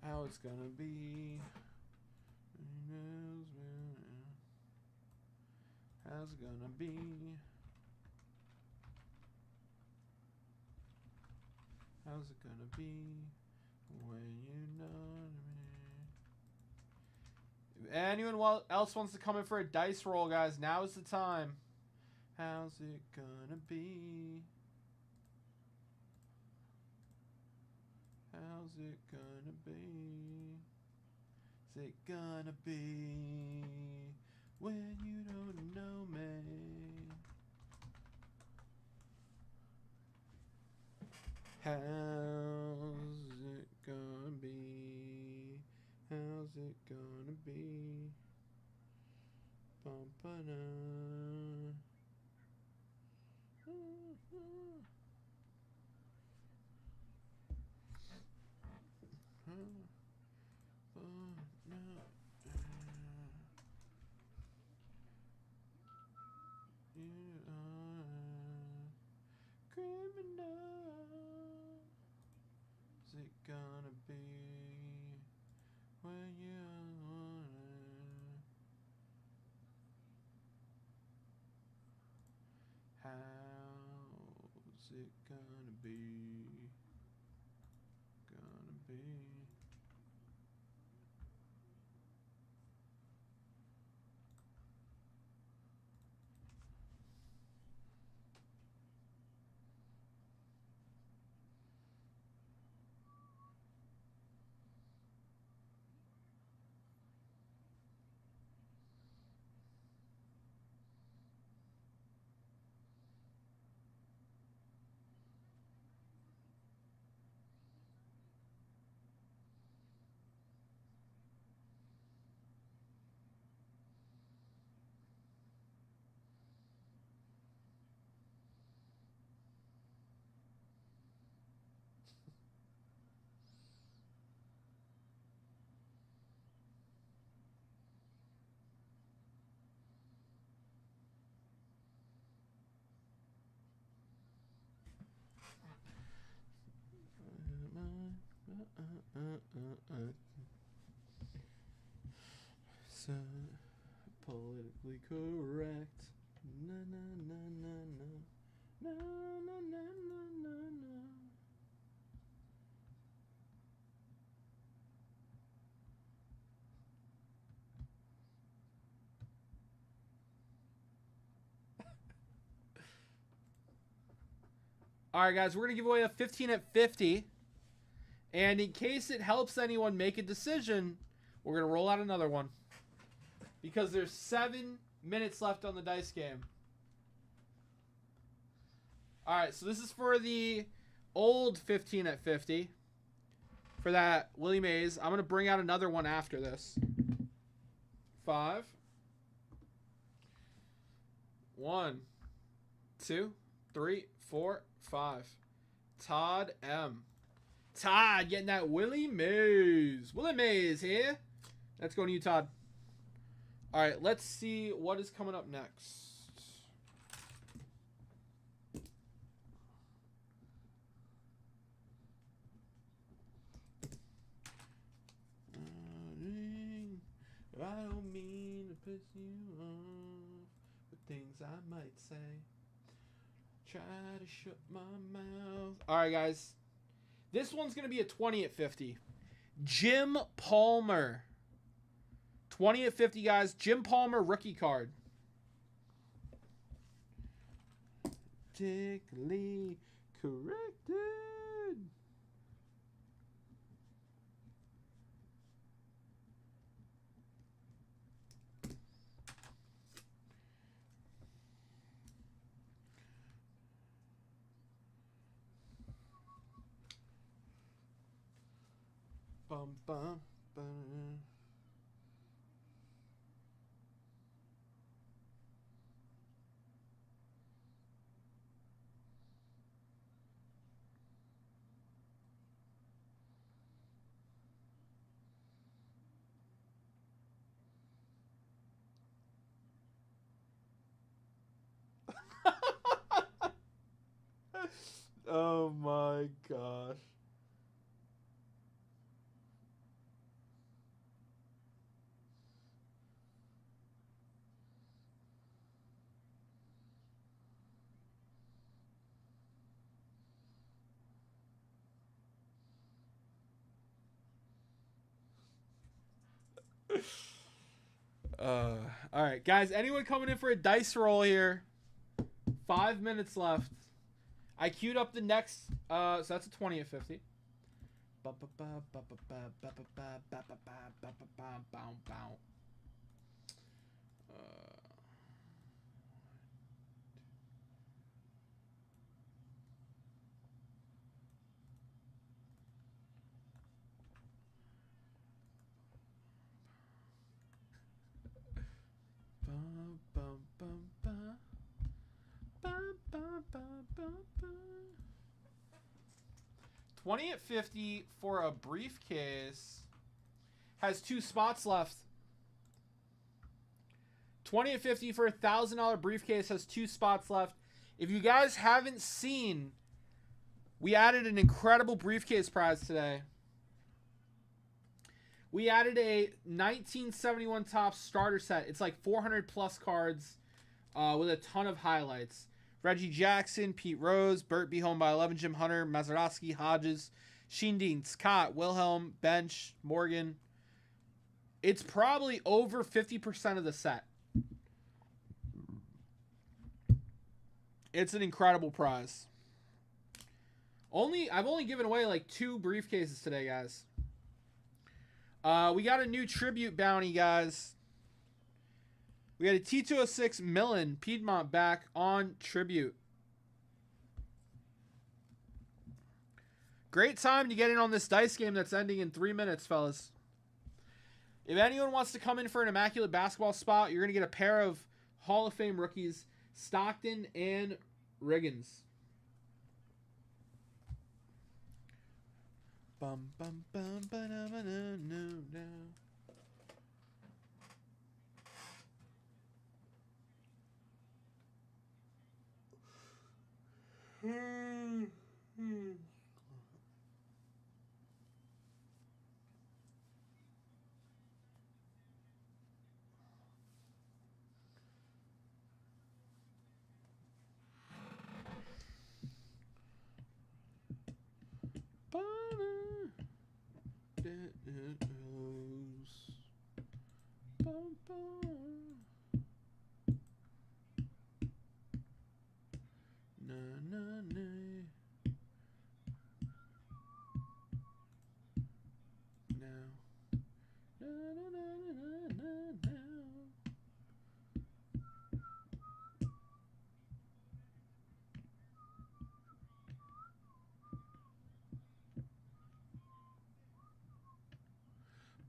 How it's going to be. How's it going to be? How's it going to be when you know me? If anyone else wants to come in for a dice roll, guys, now is the time. How's it going to be? How's it going to be? Is it going to be when you don't know me? How's it gonna be? How's it gonna be? Bum-ba-da. You are criminal. Is it gonna be when you want it? How's it gonna be? Gonna be. So politically correct. Na na na na na na na na na na. All right, guys, we're gonna give away a 15 at 50, and in case it helps anyone make a decision, we're gonna roll out another one because there's 7 minutes left on the dice game. All right, so this is for the old 15 at 50 for that Willie Mays. I'm gonna bring out another one after this. 5, 1, 2, 3, 4, 5. Todd M. Todd getting that Willie Mays. Willie Mays here. That's going to you, Todd. All right, let's see what is coming up next. I don't mean to piss you off with things I might say. Try to shut my mouth. All right, guys. This one's going to be a 20 at 50. Jim Palmer. 20 at 50, guys. Jim Palmer rookie card. Technically corrected. Bum, bum, bum. Oh my gosh. All right, guys. Anyone coming in for a dice roll here? 5 minutes left. I queued up the next. So that's a 20 at 50. Bum, bum, bum, bum. Bum, bum, bum, bum, bum. 20 at 50 for a briefcase. Has 2 spots left. 20 at 50 for a $1,000 briefcase has 2 spots left. If you guys haven't seen, we added an incredible briefcase prize today. We added a 1971 Topps starter set. It's like 400 plus cards with a ton of highlights. Reggie Jackson, Pete Rose, Burt Be Home by 11, Jim Hunter, Mazeroski, Hodges, Sheen Dean, Scott, Wilhelm, Bench, Morgan. It's probably over 50% of the set. It's an incredible prize. I've only given away like 2 briefcases today, guys. We got a new tribute bounty, guys. We got a T206 Millen Piedmont back on tribute. Great time to get in on this dice game that's ending in 3 minutes, fellas. If anyone wants to come in for an immaculate basketball spot, you're going to get a pair of Hall of Fame rookies, Stockton and Riggins. Bum, bum, bum, ba-da-ba-da-no-no.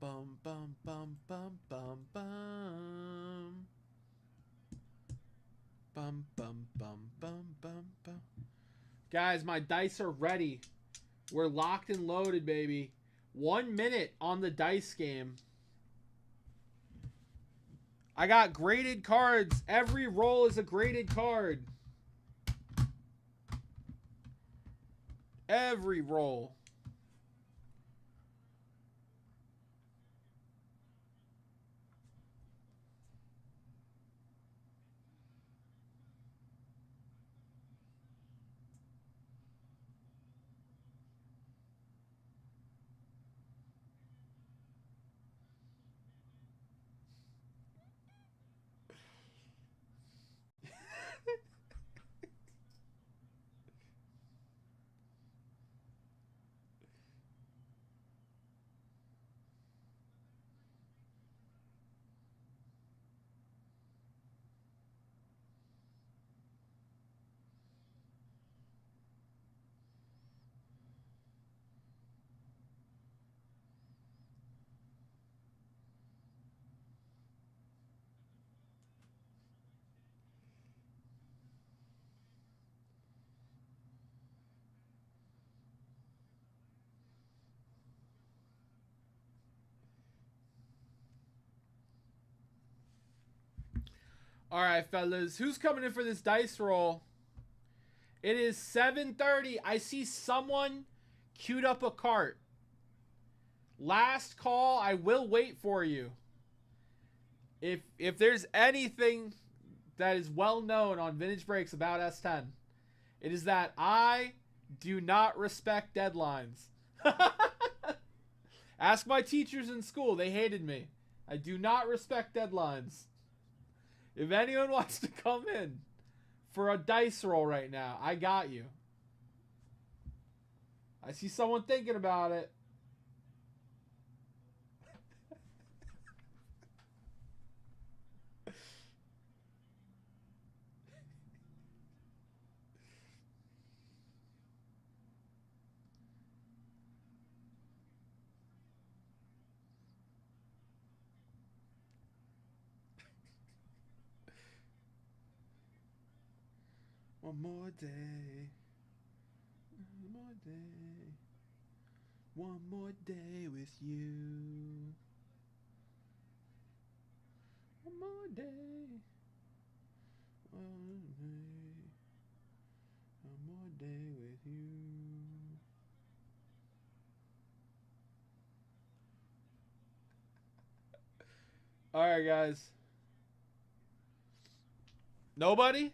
Bum bum bum bum bum bum. Bum bum bum bum bum bum. Guys, my dice are ready. We're locked and loaded, baby. 1 minute on the dice game. I got graded cards. Every roll is a graded card. Every roll. All right, fellas. Who's coming in for this dice roll? It is 7:30. I see someone queued up a cart. Last call. I will wait for you. If there's anything that is well known on Vintage Breaks about S10, it is that I do not respect deadlines. Ask my teachers in school. They hated me. I do not respect deadlines. If anyone wants to come in for a dice roll right now, I got you. I see someone thinking about it. One more day. One more day. One more day with you. One more day. One day. One more day with you. Alright, guys. Nobody?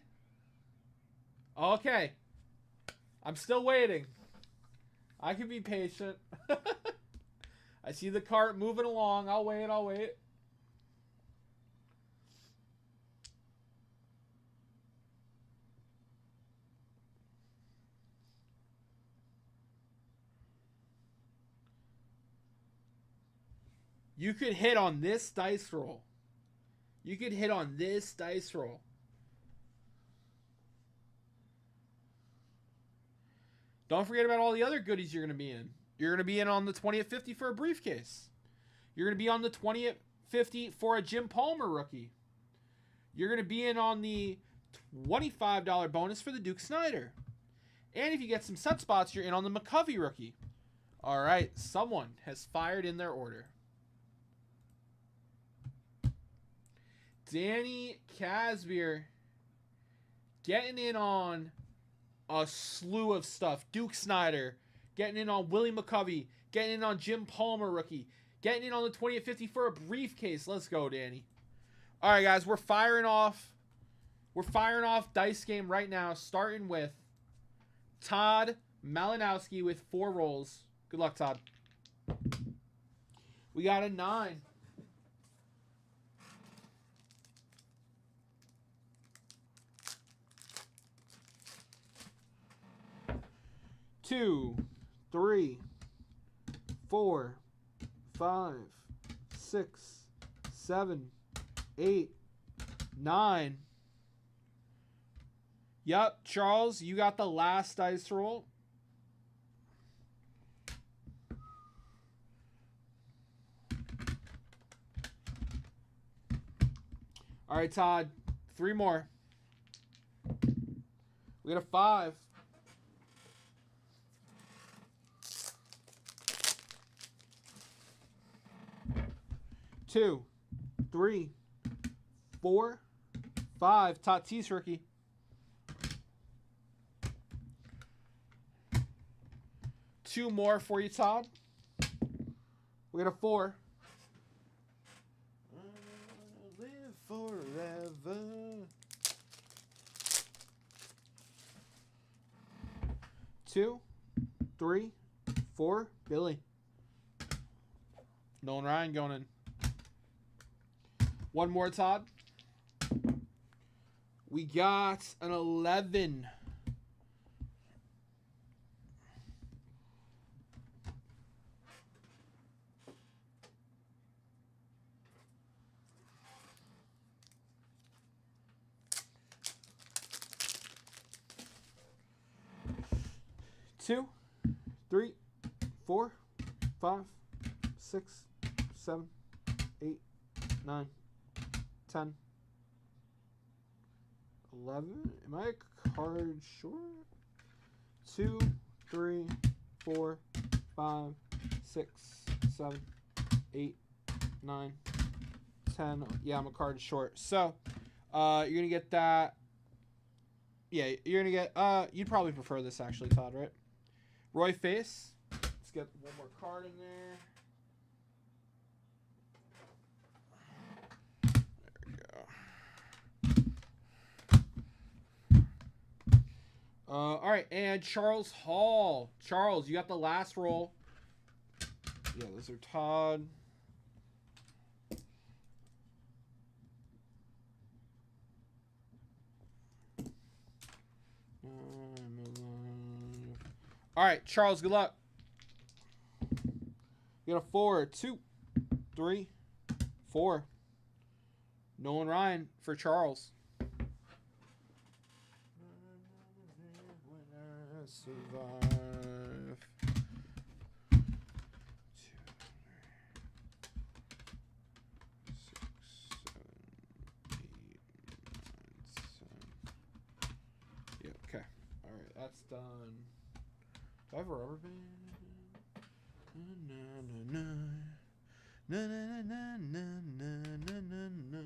Okay. I'm still waiting. I can be patient. I see the cart moving along. I'll wait. You could hit on this dice roll. Don't forget about all the other goodies you're going to be in. You're going to be in on the 20 at 50 for a briefcase. You're going to be on the 20 at 50 for a Jim Palmer rookie. You're going to be in on the $25 bonus for the Duke Snyder. And if you get some set spots, you're in on the McCovey rookie. All right, someone has fired in their order. Danny Casbier getting in on a slew of stuff. Duke Snyder, getting in on Willie McCovey, getting in on Jim Palmer rookie, getting in on the 20 at 50 for a briefcase. Let's go, Danny. All right, guys, we're firing off dice game right now, starting with Todd Malinowski with 4 rolls. Good luck, Todd. We got a 9. Two, 3, 4, 5, 6, 7, 8, 9. Yep, Charles, you got the last dice roll. All right, Todd, 3 more. We got a 5. 2, 3, 4, 5. Tatis rookie. 2 more for you, Todd. We got a 4. Live forever. 2, 3, 4. Billy. Nolan Ryan going in. 1 more, Todd. We got an 11. Two, 3, 4, 5, 6, 7, 8, 9, 10, 11. Am I a card short? 2, 3, 4, 5, 6, 7, 8, 9, 10. Yeah, I'm a card short. So, You're gonna get that. Yeah, you're gonna get. You'd probably prefer this actually, Todd, right? Roy Face. Let's get one more card in there. All right, and Charles Hall. Charles, you got the last roll. Yeah, those are Todd. All right, Charles, good luck. You got a 4, 2, 3, 4. Nolan Ryan for Charles. Survive. 2, 3, 6, 7, 8, 9, 10. Yeah, okay. All right, that's done. Do I have a rubber band? Na, na, na, na, na, na, na, na, na, na.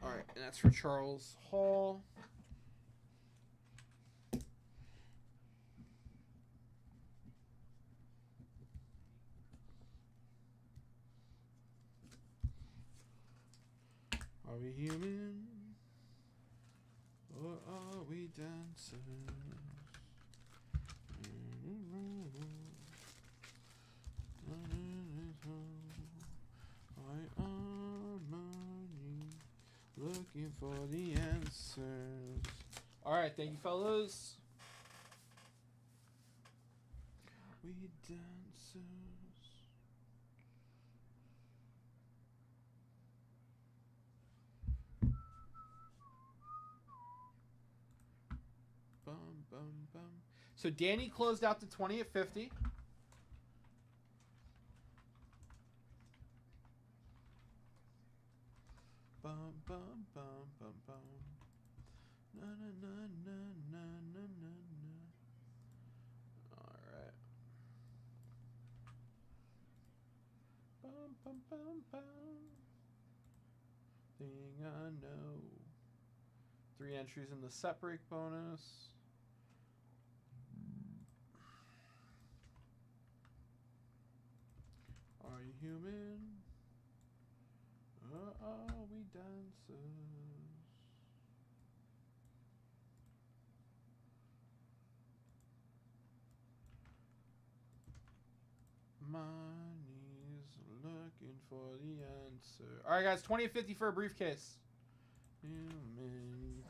All right, and that's for Charles Hall. Are we human? Or are we dancers? I am looking for the answers. All right, thank you, fellas. We dancers. Bum, bum, bum. So Danny closed out the 20 at 50. Bum, bum, bum, bum, bum. Na, na, na, na, na, na, na, na. All right. Bum, bum, bum, bum. Thing I know. 3 entries in the set break bonus. Are you human? Or are we dancers? Money's looking for the answer. All right, guys, 20 and 50 for a briefcase. Human.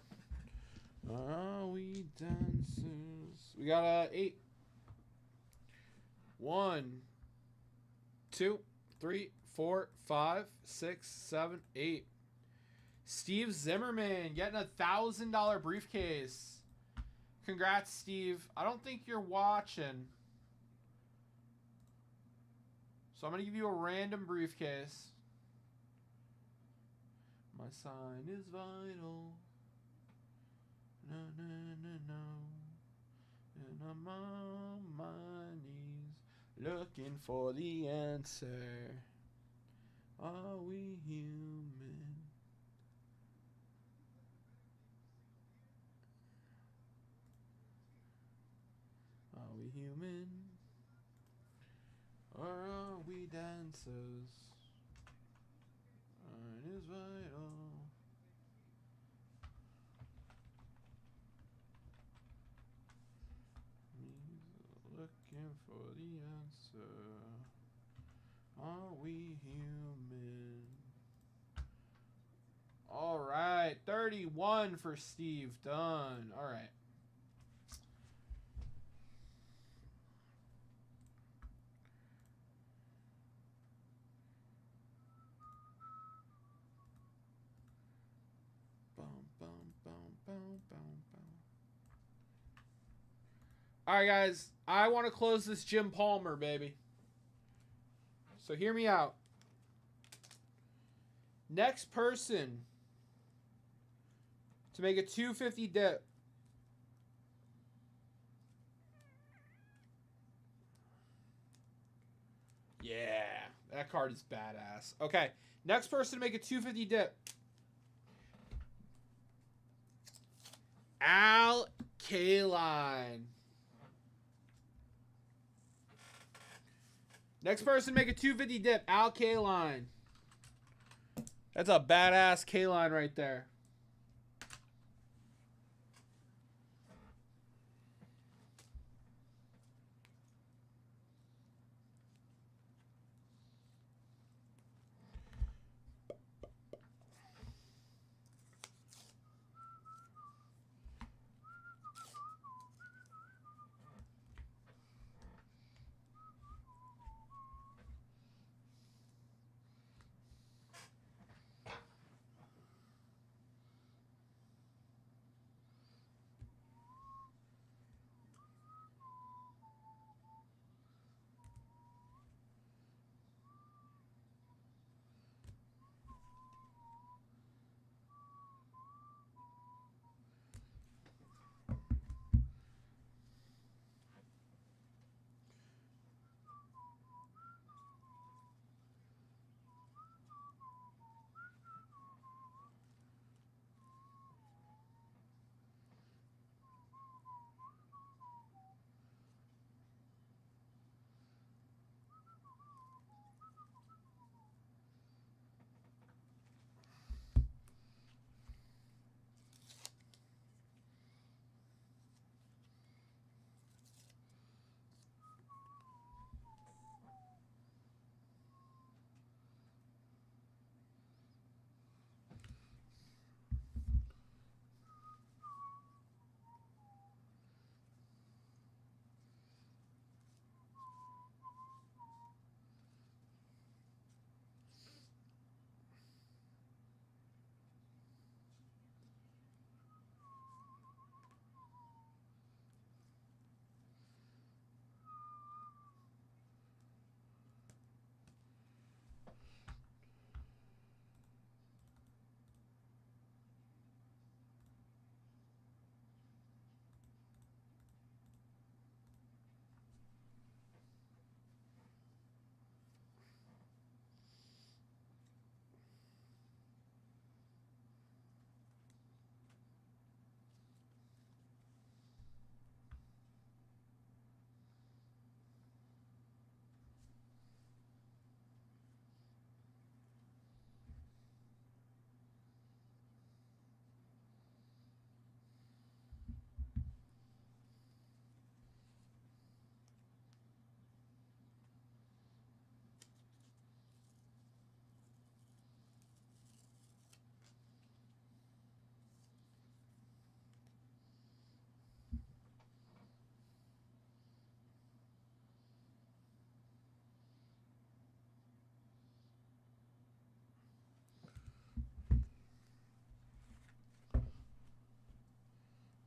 Are we dancers? We got 8. 1, 2, 3, 4, 5, 6, 7, 8. Steve Zimmerman getting a $1,000 briefcase. Congrats, Steve. I don't think you're watching, so I'm going to give you a random briefcase. My sign is vital. No, no, no, no. And I'm on my knees looking for the answer. Are we human? Are we human? Or are we dancers? Iron is vital. He's looking for the answer. Are we human? All right, 31 for Steve. Done. All right. All right, guys. I want to close this Jim Palmer, baby. So hear me out. Next person to make a 250 dip. Yeah, That card is badass. Okay, next person to make a 250 dip. Al Kaline. Next person to make a 250 dip. Al Kaline. That's a badass Kaline right there.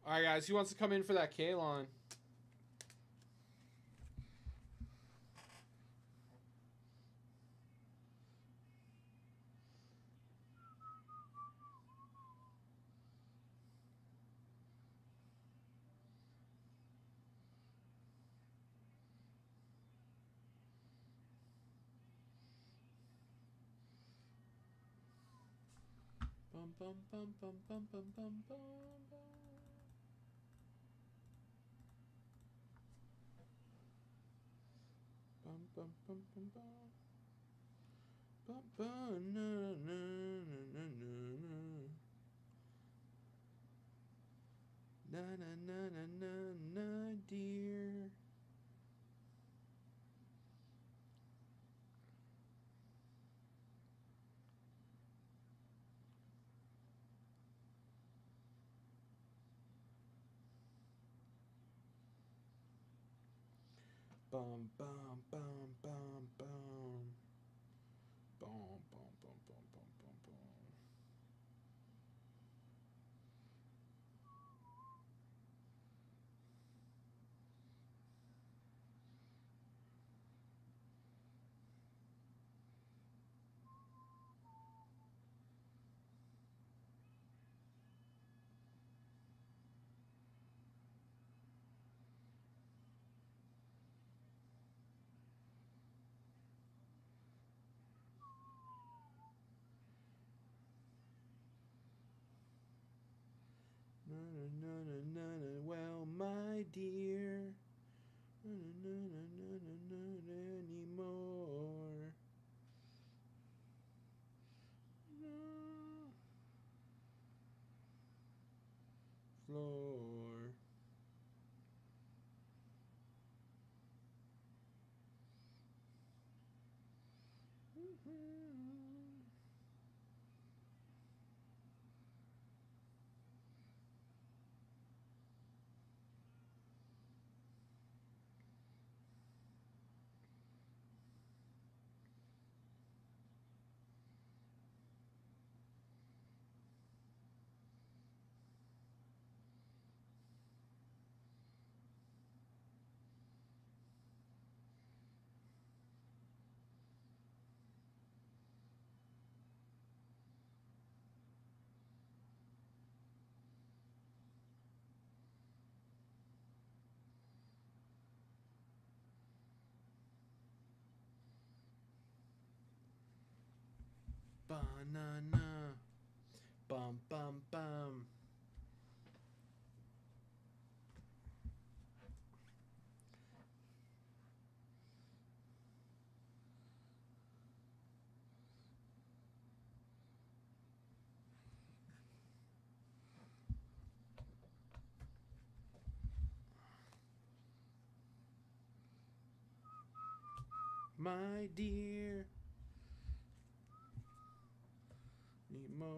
All right, guys. Who wants to come in for that Kaline? Bum bum bum bum bum bum bum bum. Bum bum bum bum bum. Bum bum na na na na na. Na na na na na na dear. Bum bum bum bum bum. Bum bum bum bum bum bum bum. Banana. Bum bum bum. My dear. Need more.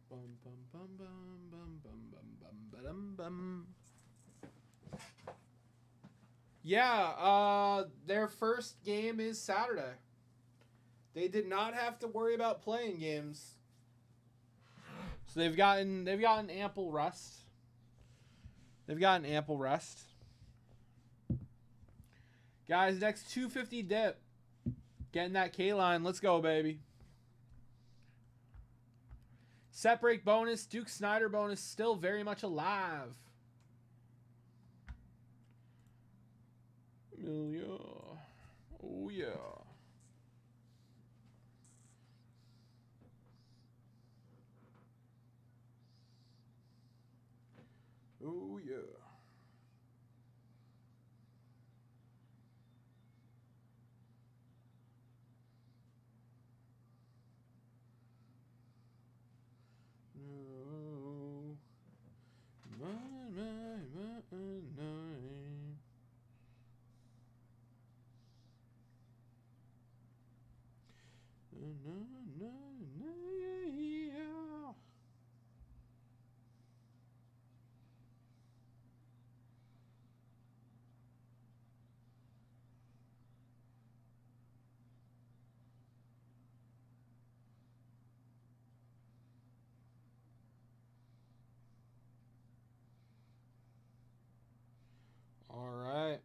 Bum bum bum bum bum bum bum bum bum. Yeah, their first game is Saturday. They did not have to worry about playing games. So they've gotten ample rest. They've gotten ample rest. Guys, next 250 dip. Getting that K-line. Let's go, baby. Set break bonus. Duke Snyder bonus still very much alive. Yeah. Oh, yeah. Oh, yeah. No. My. Yeah. All right.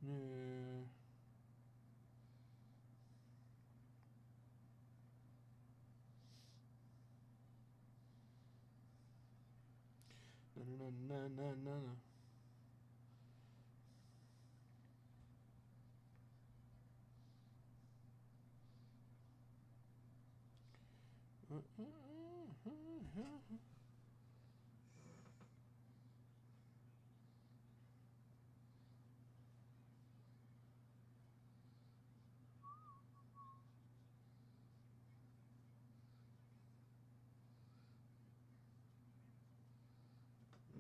Yeah.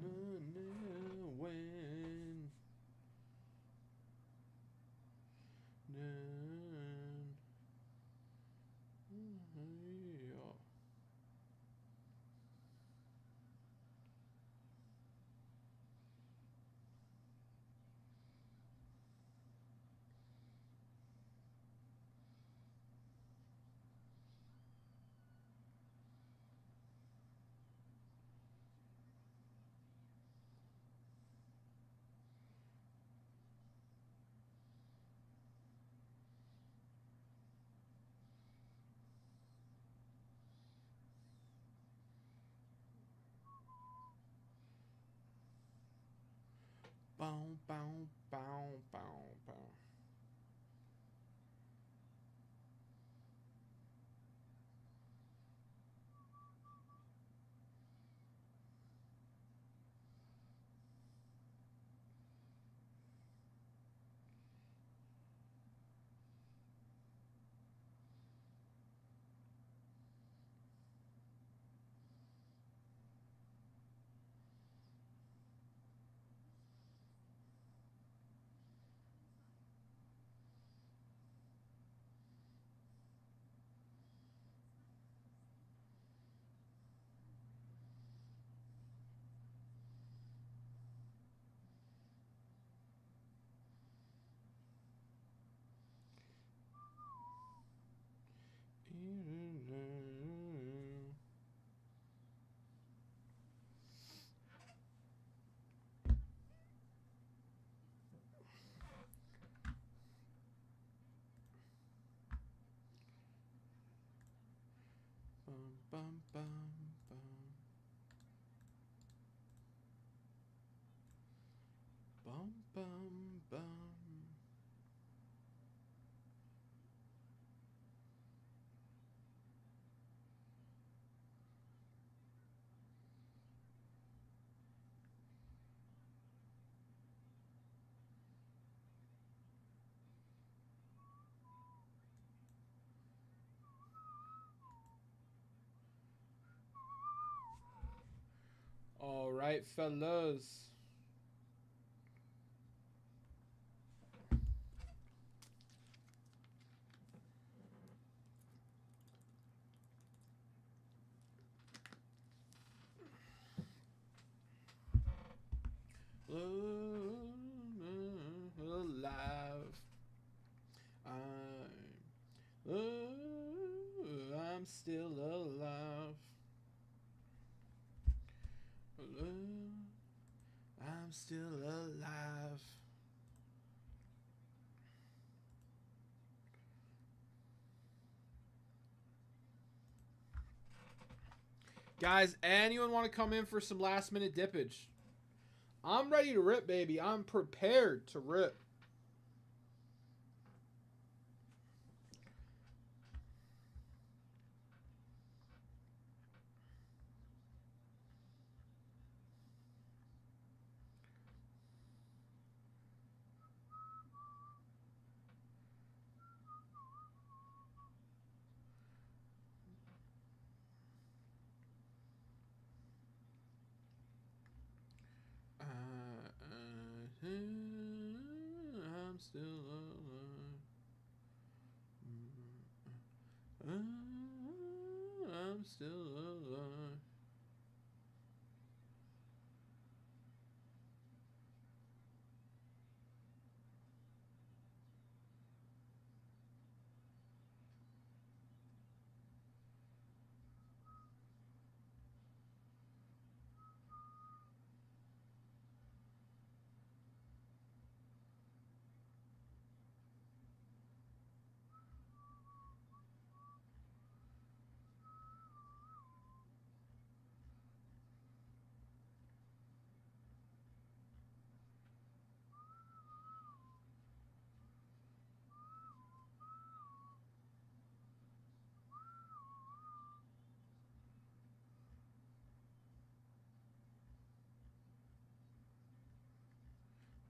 No. When. bow, bow, bow, bow. Bum, bum, bum, bum. Bum, bum, bum. All right, fellas. Alive. I'm still alive. I'm still alive. Guys, anyone want to come in for some last minute dippage? I'm ready to rip, baby. I'm prepared to rip. I'm still alive. I'm still alive.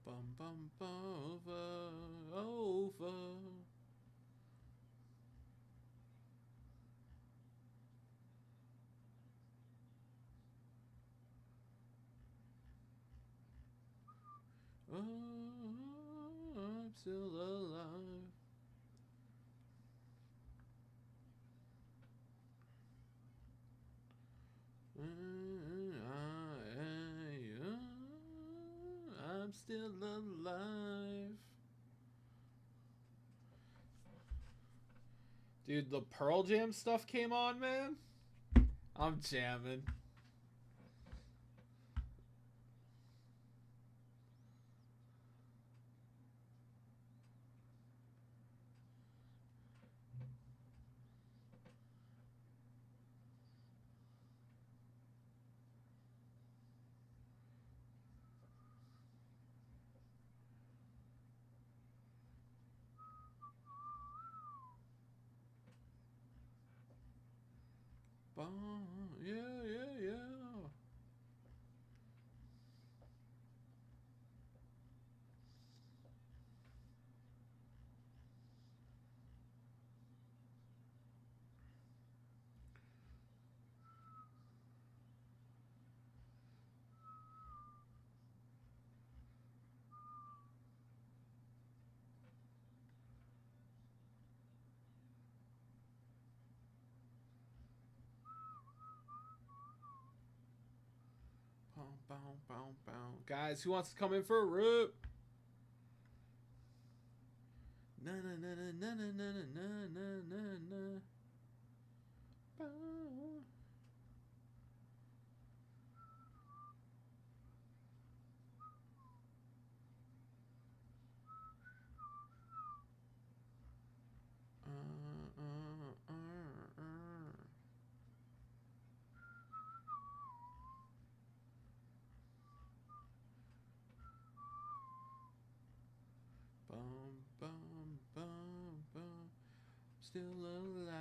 Bum bum over. I'm still alive. I'm still alive. Dude, the Pearl Jam stuff came on, man. I'm jamming. Yeah, yeah, yeah. Boom, boom, boom, boom. Guys, who wants to come in for a rip? Na na na na na na na na na na na. Boom. Bum, bum, bum, bum. Still alive.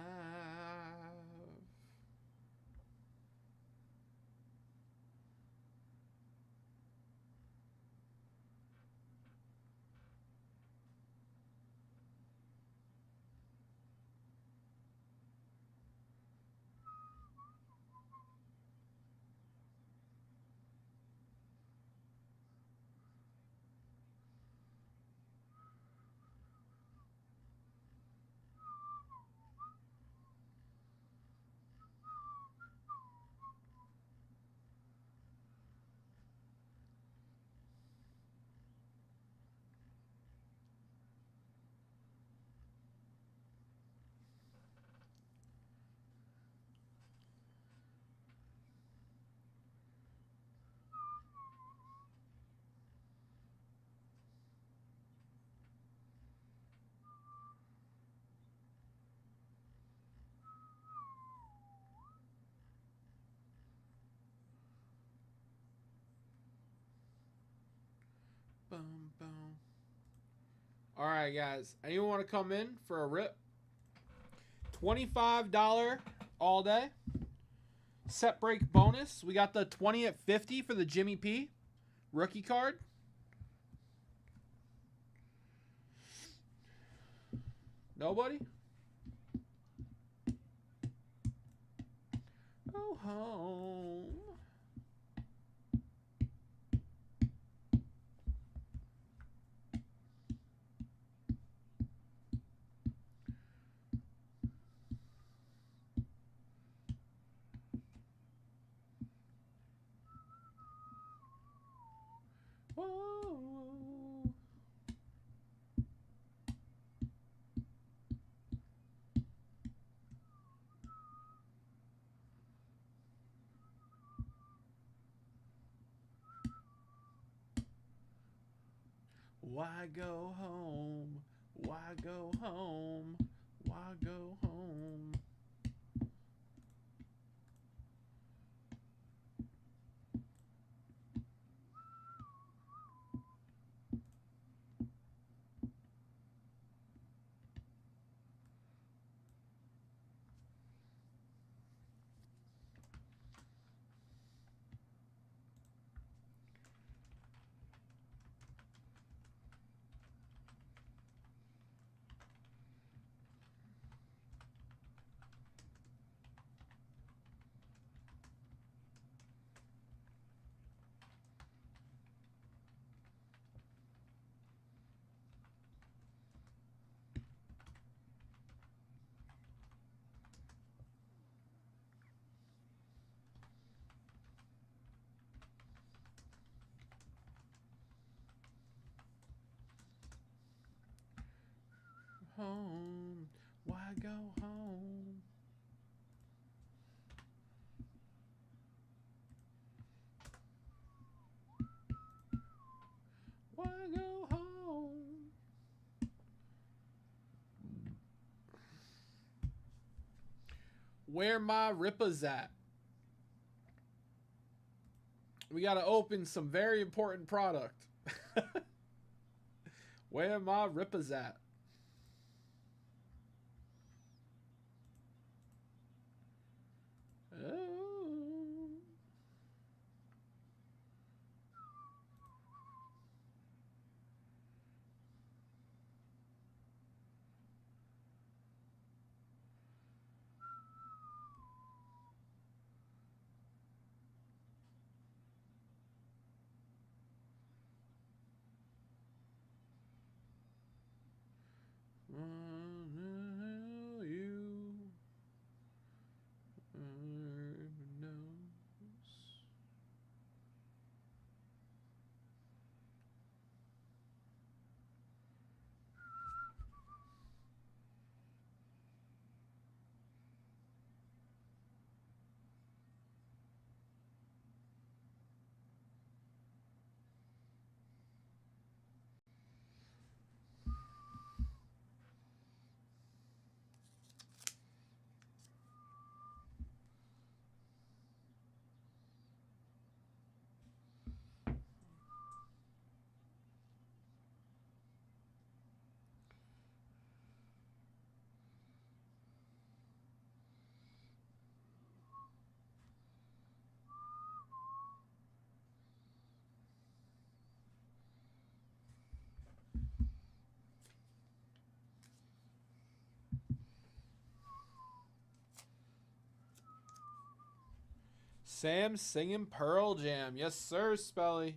Bum, bum. All right, guys. Anyone want to come in for a rip? $25 all day. Set break bonus. We got the 20 at 50 for the Jimmy P rookie card. Nobody? Go home. Whoa. Why go home? Why go home? Why go home? Home. Why go home? Why go home? Where my rippas at? We got to open some very important product. Where my rippas at? Oh. You knows. Sam singing Pearl Jam. Yes, sir, Spelly.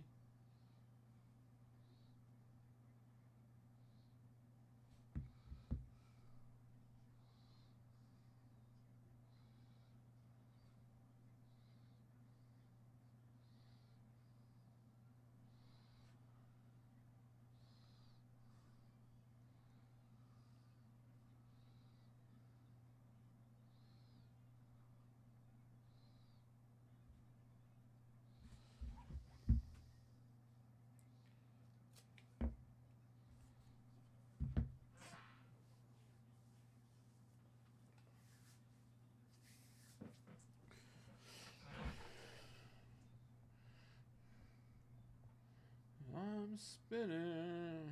I'm spinning.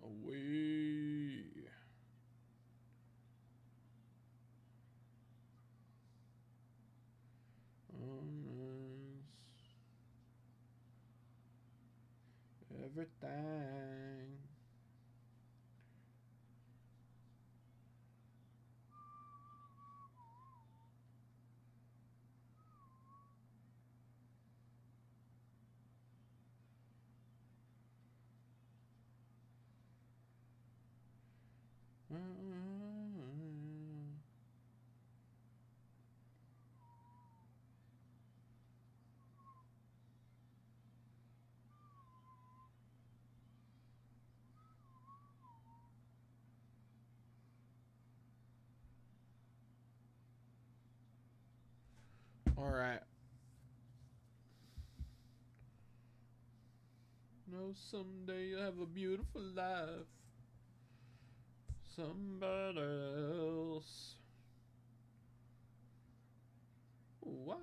Away. Everything. All right. No, someday you'll have a beautiful life. Somebody else. Why?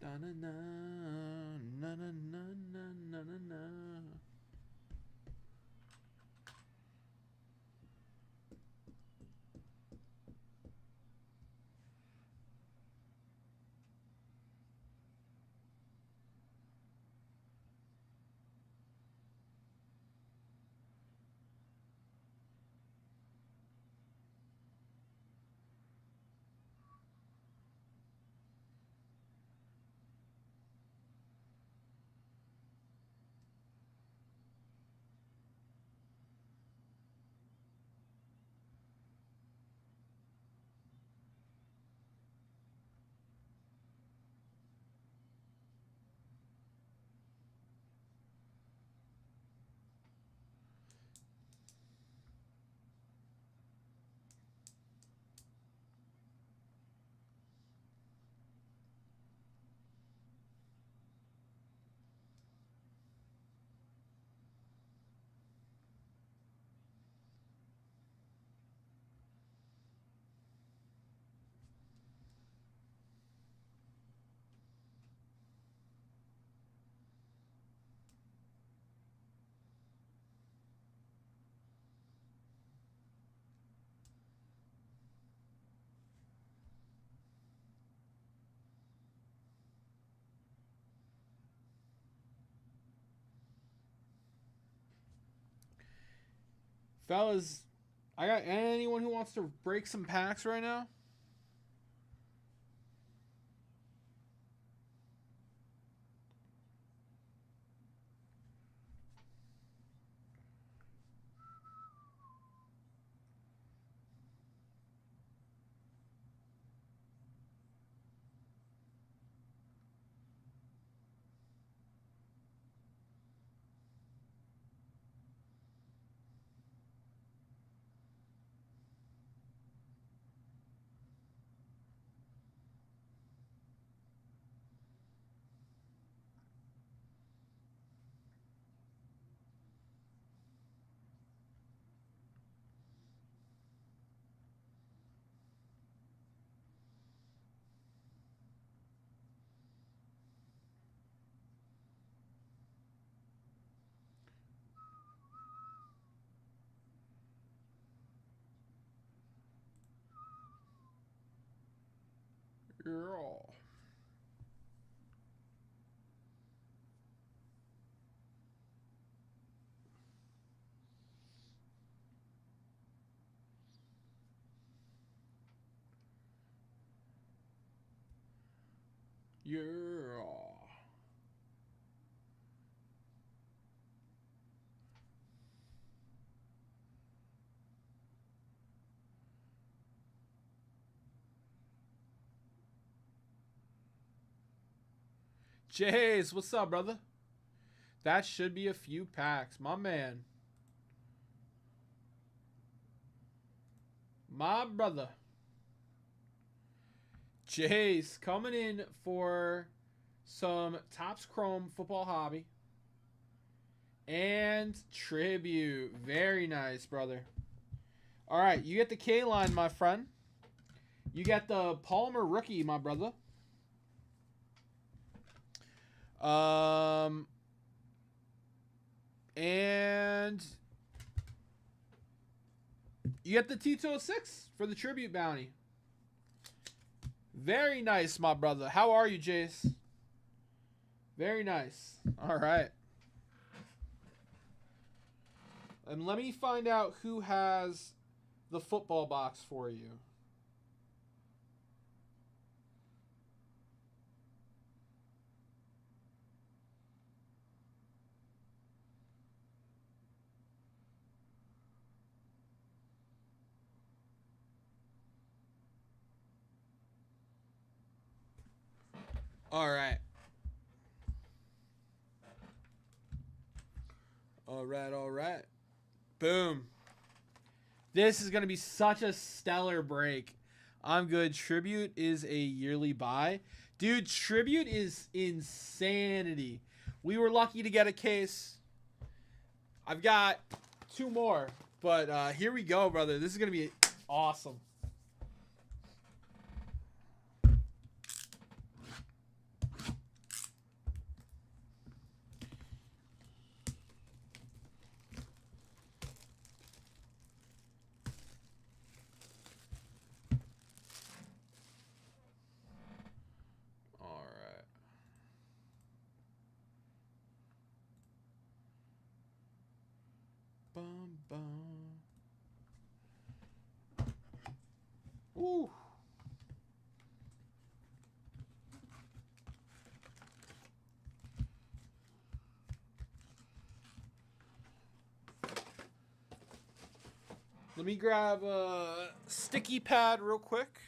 Da na na na na na na na na. Fellas, I got anyone who wants to break some packs right now? Yeah. Yeah. Jays, what's up, brother? That should be a few packs. My man. My brother. Jays coming in for some Topps Chrome Football Hobby. And Tribute. Very nice, brother. All right, you get the K-line, my friend. You got the Palmer rookie, my brother. And you get the Tito 6 for the Tribute Bounty. Very nice, my brother. How are you, Jace? Very nice. All right. And let me find out who has the football box for you. All right. All right, all right. Boom. This is going to be such a stellar break. I'm good. Tribute is a yearly buy. Dude, Tribute is insanity. We were lucky to get a case. I've got 2 more, but here we go, brother. This is going to be awesome. Bum, bum. Ooh. Let me grab a sticky pad real quick.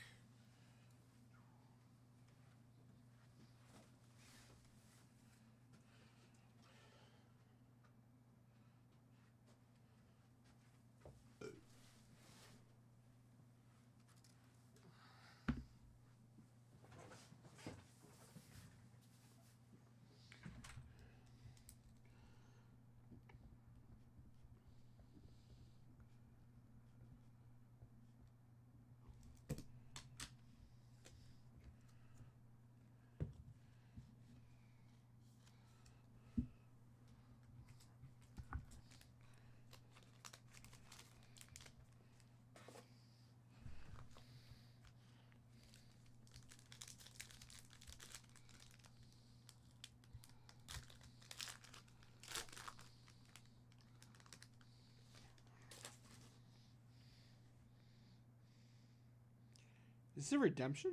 Is this a redemption?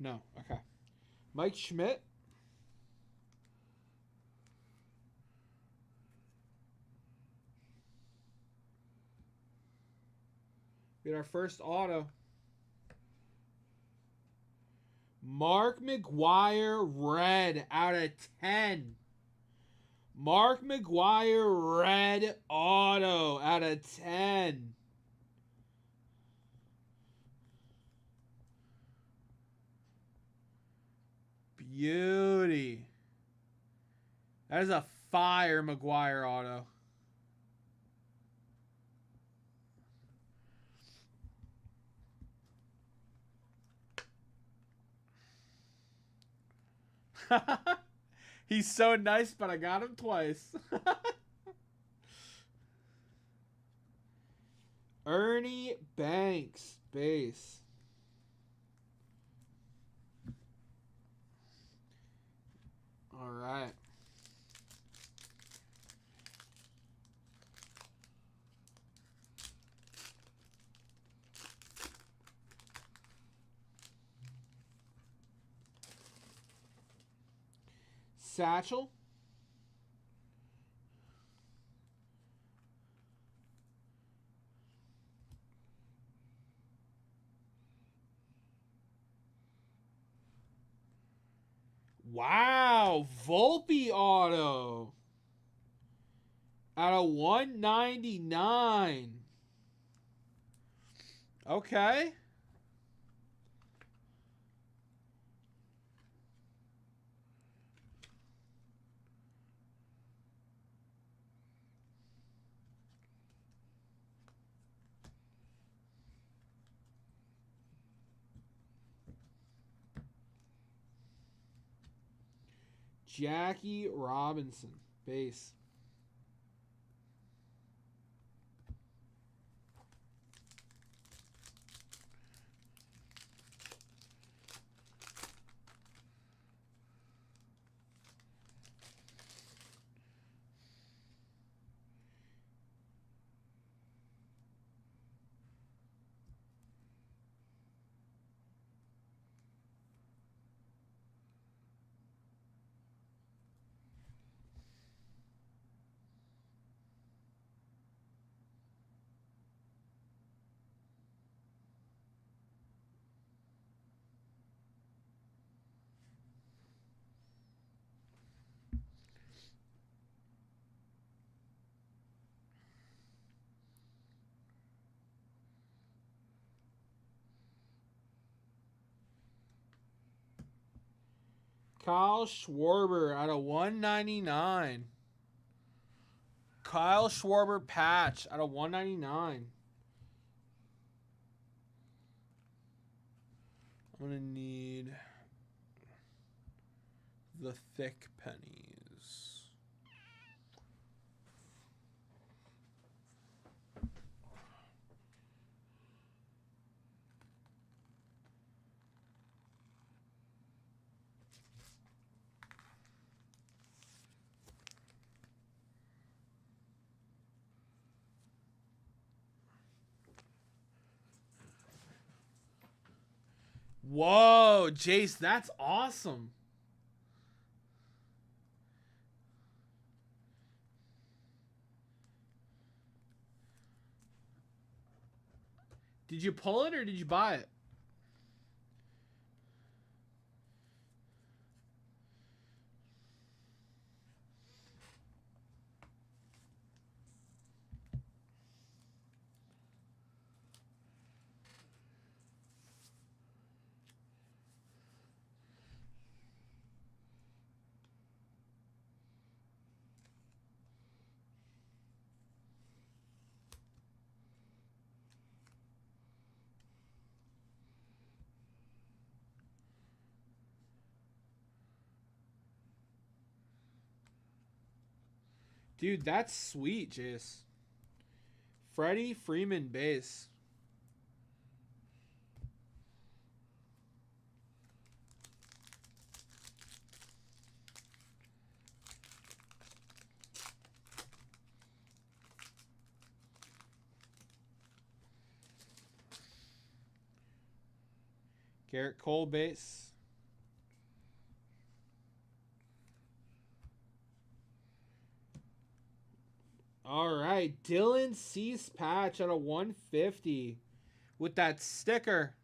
No. Okay. Mike Schmidt. We had our first auto. Mark McGuire red out of 10. Mark McGuire red auto out of 10. Beauty. That is a fire McGuire auto. He's so nice, but I got him twice. Ernie Banks, base. All right. Satchel. Wow, Volpe auto. Out of 199. Okay. Jackie Robinson, base. Kyle Schwarber out of 199. Kyle Schwarber patch out of 199. I'm going to need the thick pennies. Whoa, Jace, that's awesome. Did you pull it or did you buy it? Dude, that's sweet, Jace. Freddie Freeman base. Garrett Cole base. All right, Dylan Cease patch at a 150 with that sticker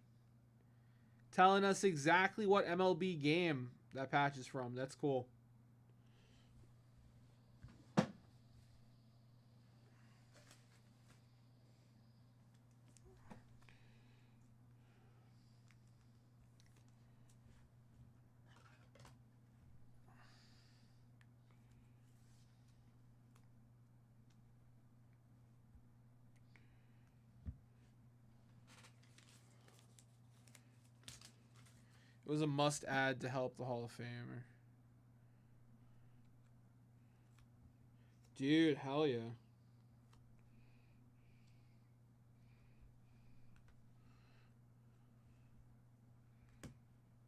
telling us exactly what MLB game that patch is from. That's cool. It was a must add to help the Hall of Famer. Dude, hell yeah.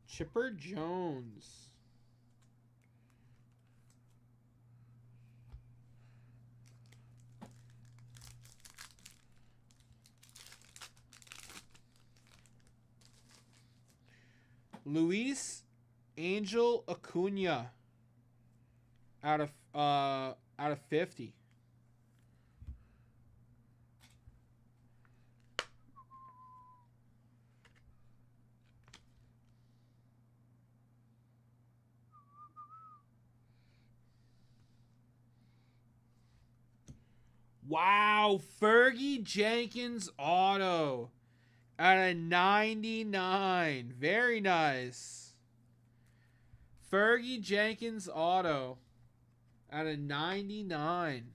Chipper Jones. Luis Angel Acuna out of 50. Wow, Fergie Jenkins auto at a 99. Very nice. Fergie Jenkins auto at a 99.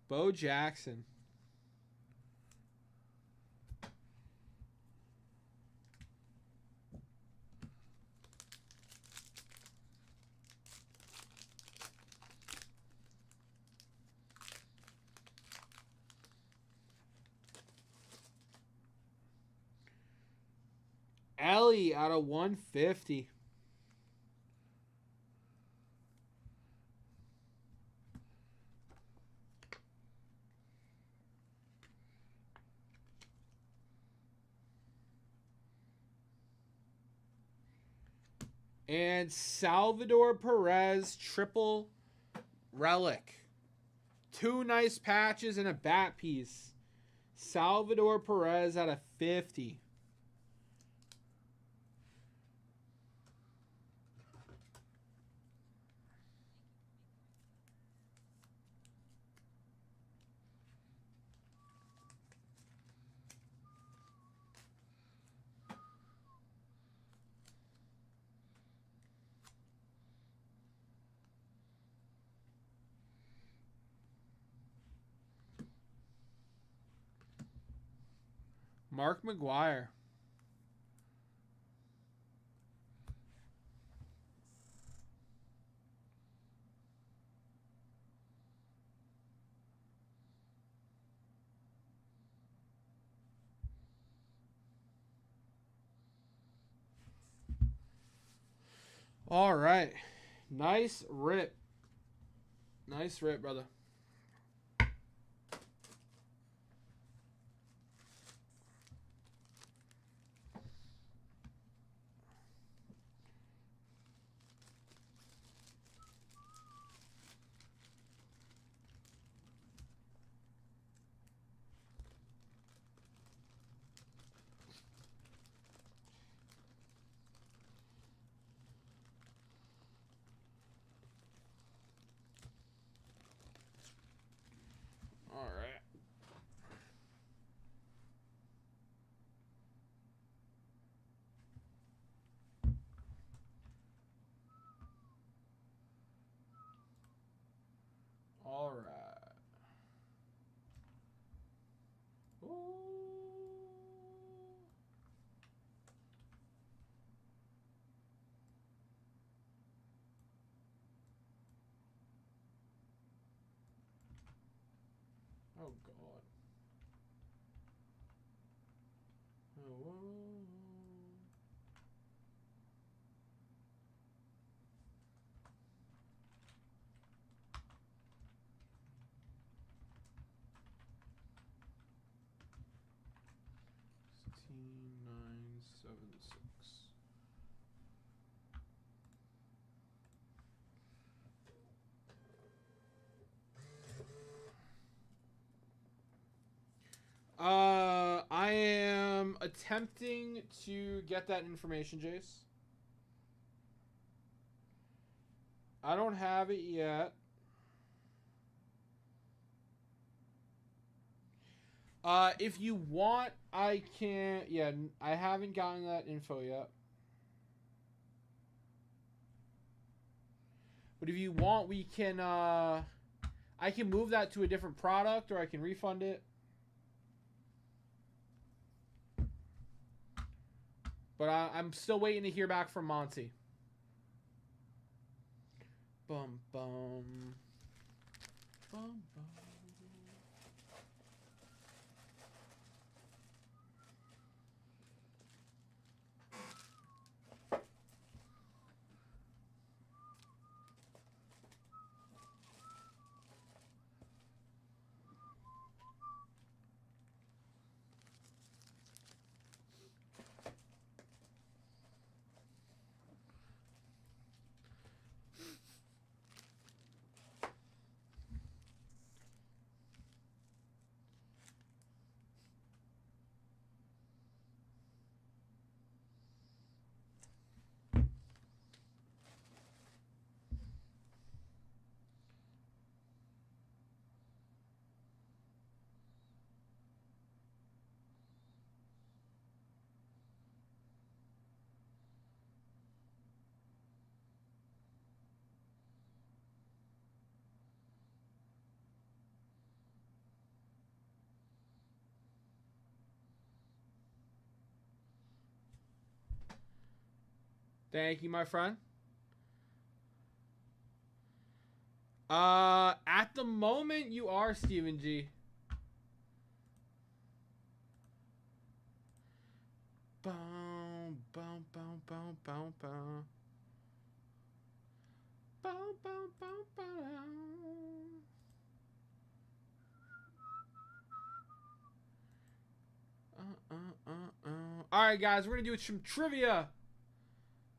Bo Jackson. Ellie out of 150. And Salvador Perez triple relic. 2 nice patches and a bat piece. Salvador Perez out of 50. Mark McGuire. All right. Nice rip. Nice rip, brother. All right. All right. Ooh. Oh, God. Oh, attempting to get that information, Jace. I don't have it yet. If you want, I can... Yeah, I haven't gotten that info yet. But if you want, we can... I can move that to a different product, or I can refund it. But I'm still waiting to hear back from Monty. Bum, bum. Bum, bum. Thank you, my friend. At the moment, you are Steven G. Boom, boom, boom, boom, boom, boom. Boom, boom, boom, boom. All right, guys, we're gonna do some trivia.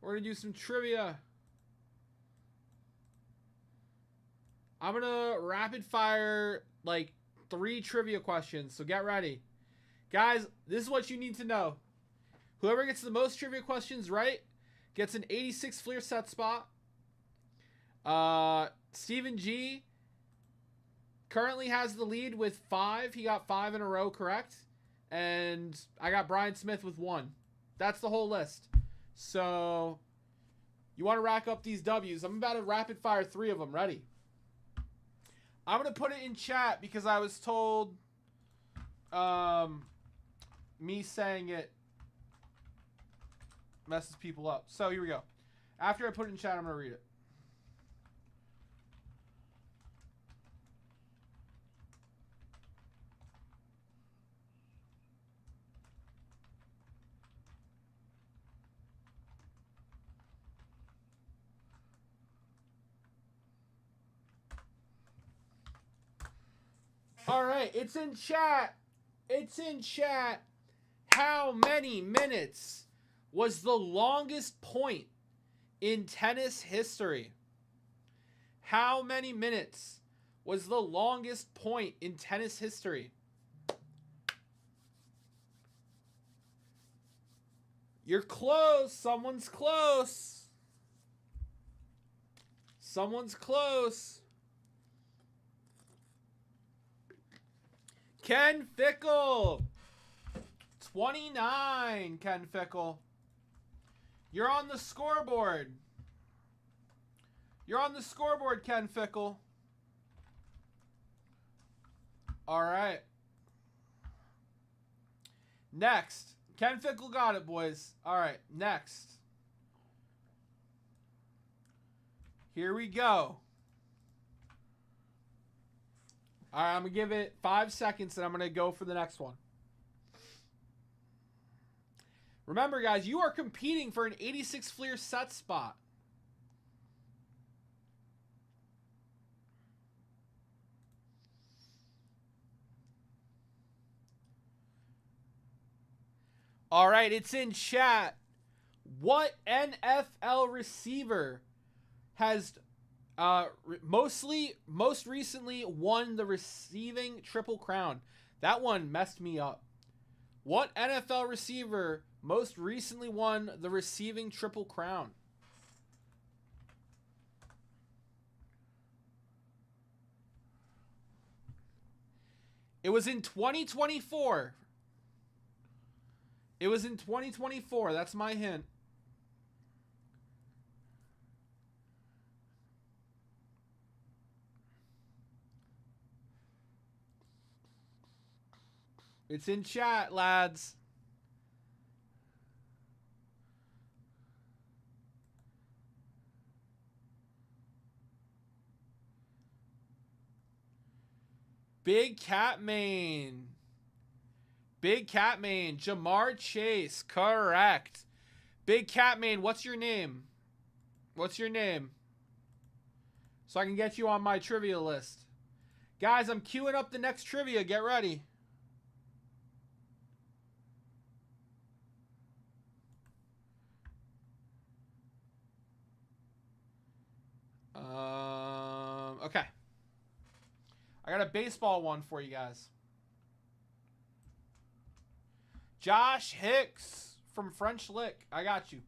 We're going to do some trivia. I'm going to rapid fire like 3 trivia questions. So get ready. Guys, this is what you need to know. Whoever gets the most trivia questions right gets an 86 Fleer set spot. Steven G currently has the lead with 5. He got 5 in a row correct. And I got Brian Smith with 1. That's the whole list. So, you want to rack up these W's. I'm about to rapid fire 3 of them. Ready? I'm going to put it in chat because I was told me saying it messes people up. So, here we go. After I put it in chat, I'm going to read it. All right, it's in chat. It's in chat. How many minutes was the longest point in tennis history? How many minutes was the longest point in tennis history? You're close. Someone's close. Someone's close. Ken Fickle. 29, Ken Fickle. You're on the scoreboard. You're on the scoreboard, Ken Fickle. All right. Next. Ken Fickle got it, boys. All right, next. Here we go. All right, I'm going to give it 5 seconds, and I'm going to go for the next one. Remember, guys, you are competing for an 86 Fleer set spot. All right, it's in chat. What NFL receiver has most recently won the receiving triple crown? That one messed me up. What NFL receiver most recently won the receiving triple crown? It was in 2024. It was in 2024. That's my hint. It's in chat, lads. Big Cat Main. Big Cat Main. Jamar Chase. Correct. Big Cat Main, what's your name? What's your name? So I can get you on my trivia list. Guys, I'm queuing up the next trivia. Get ready. Okay. I got a baseball one for you guys. Josh Hicks from French Lick. I got you.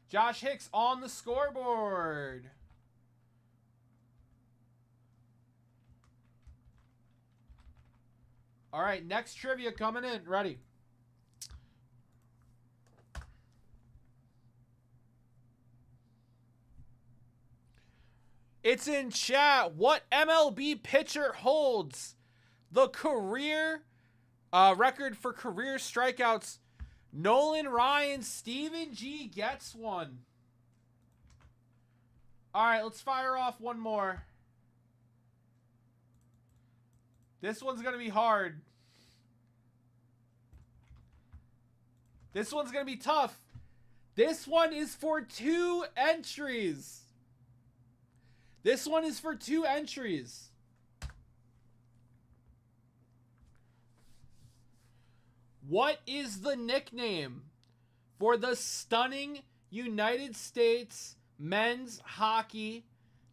Josh Hicks on the scoreboard. All right, next trivia coming in. Ready. It's in chat. What MLB pitcher holds the career record for career strikeouts? Nolan Ryan. Steven G gets one. All right, let's fire off one more. This one's going to be hard. This one's going to be tough. This one is for 2 entries. This one is for 2 entries. What is the nickname for the stunning United States men's hockey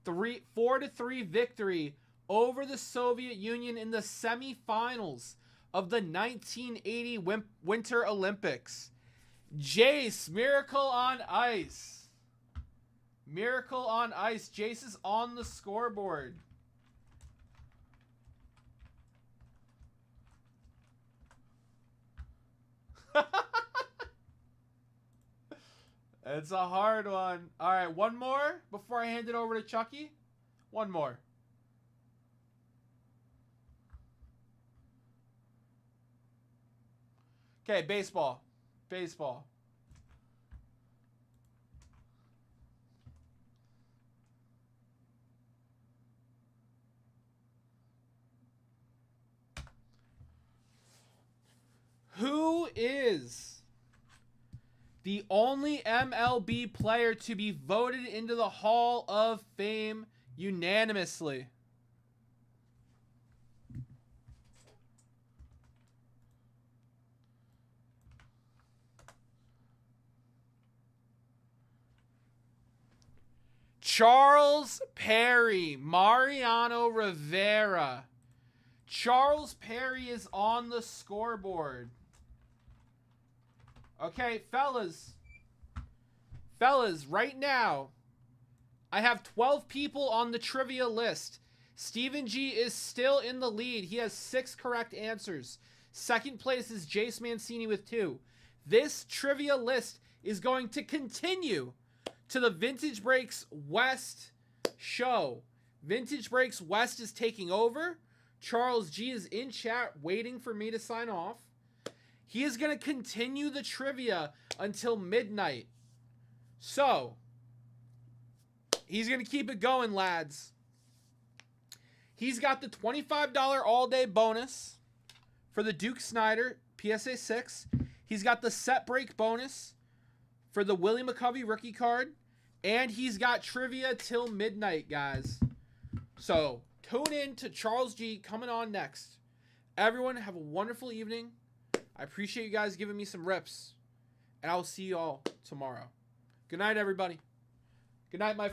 4-3 victory over the Soviet Union in the semifinals of the 1980 Winter Olympics? Jace, Miracle on Ice. Miracle on Ice. Jace is on the scoreboard. It's a hard one. All right, one more before I hand it over to Chucky. One more. Okay, baseball. Baseball. Who is the only MLB player to be voted into the Hall of Fame unanimously? Charles Perry, Mariano Rivera. Charles Perry is on the scoreboard. Okay, fellas. Fellas, right now, I have 12 people on the trivia list. Steven G is still in the lead. He has 6 correct answers. Second place is Jace Mancini with 2. This trivia list is going to continue to the Vintage Breaks West show. Vintage Breaks West is taking over. Charles G is in chat waiting for me to sign off. He is going to continue the trivia until midnight. So, he's going to keep it going, lads. He's got the $25 all-day bonus for the Duke Snyder PSA 6. He's got the set break bonus for the Willie McCovey rookie card. And he's got trivia till midnight, guys. So, tune in to Charles G coming on next. Everyone, have a wonderful evening. I appreciate you guys giving me some rips. And I will see you all tomorrow. Good night, everybody. Good night, my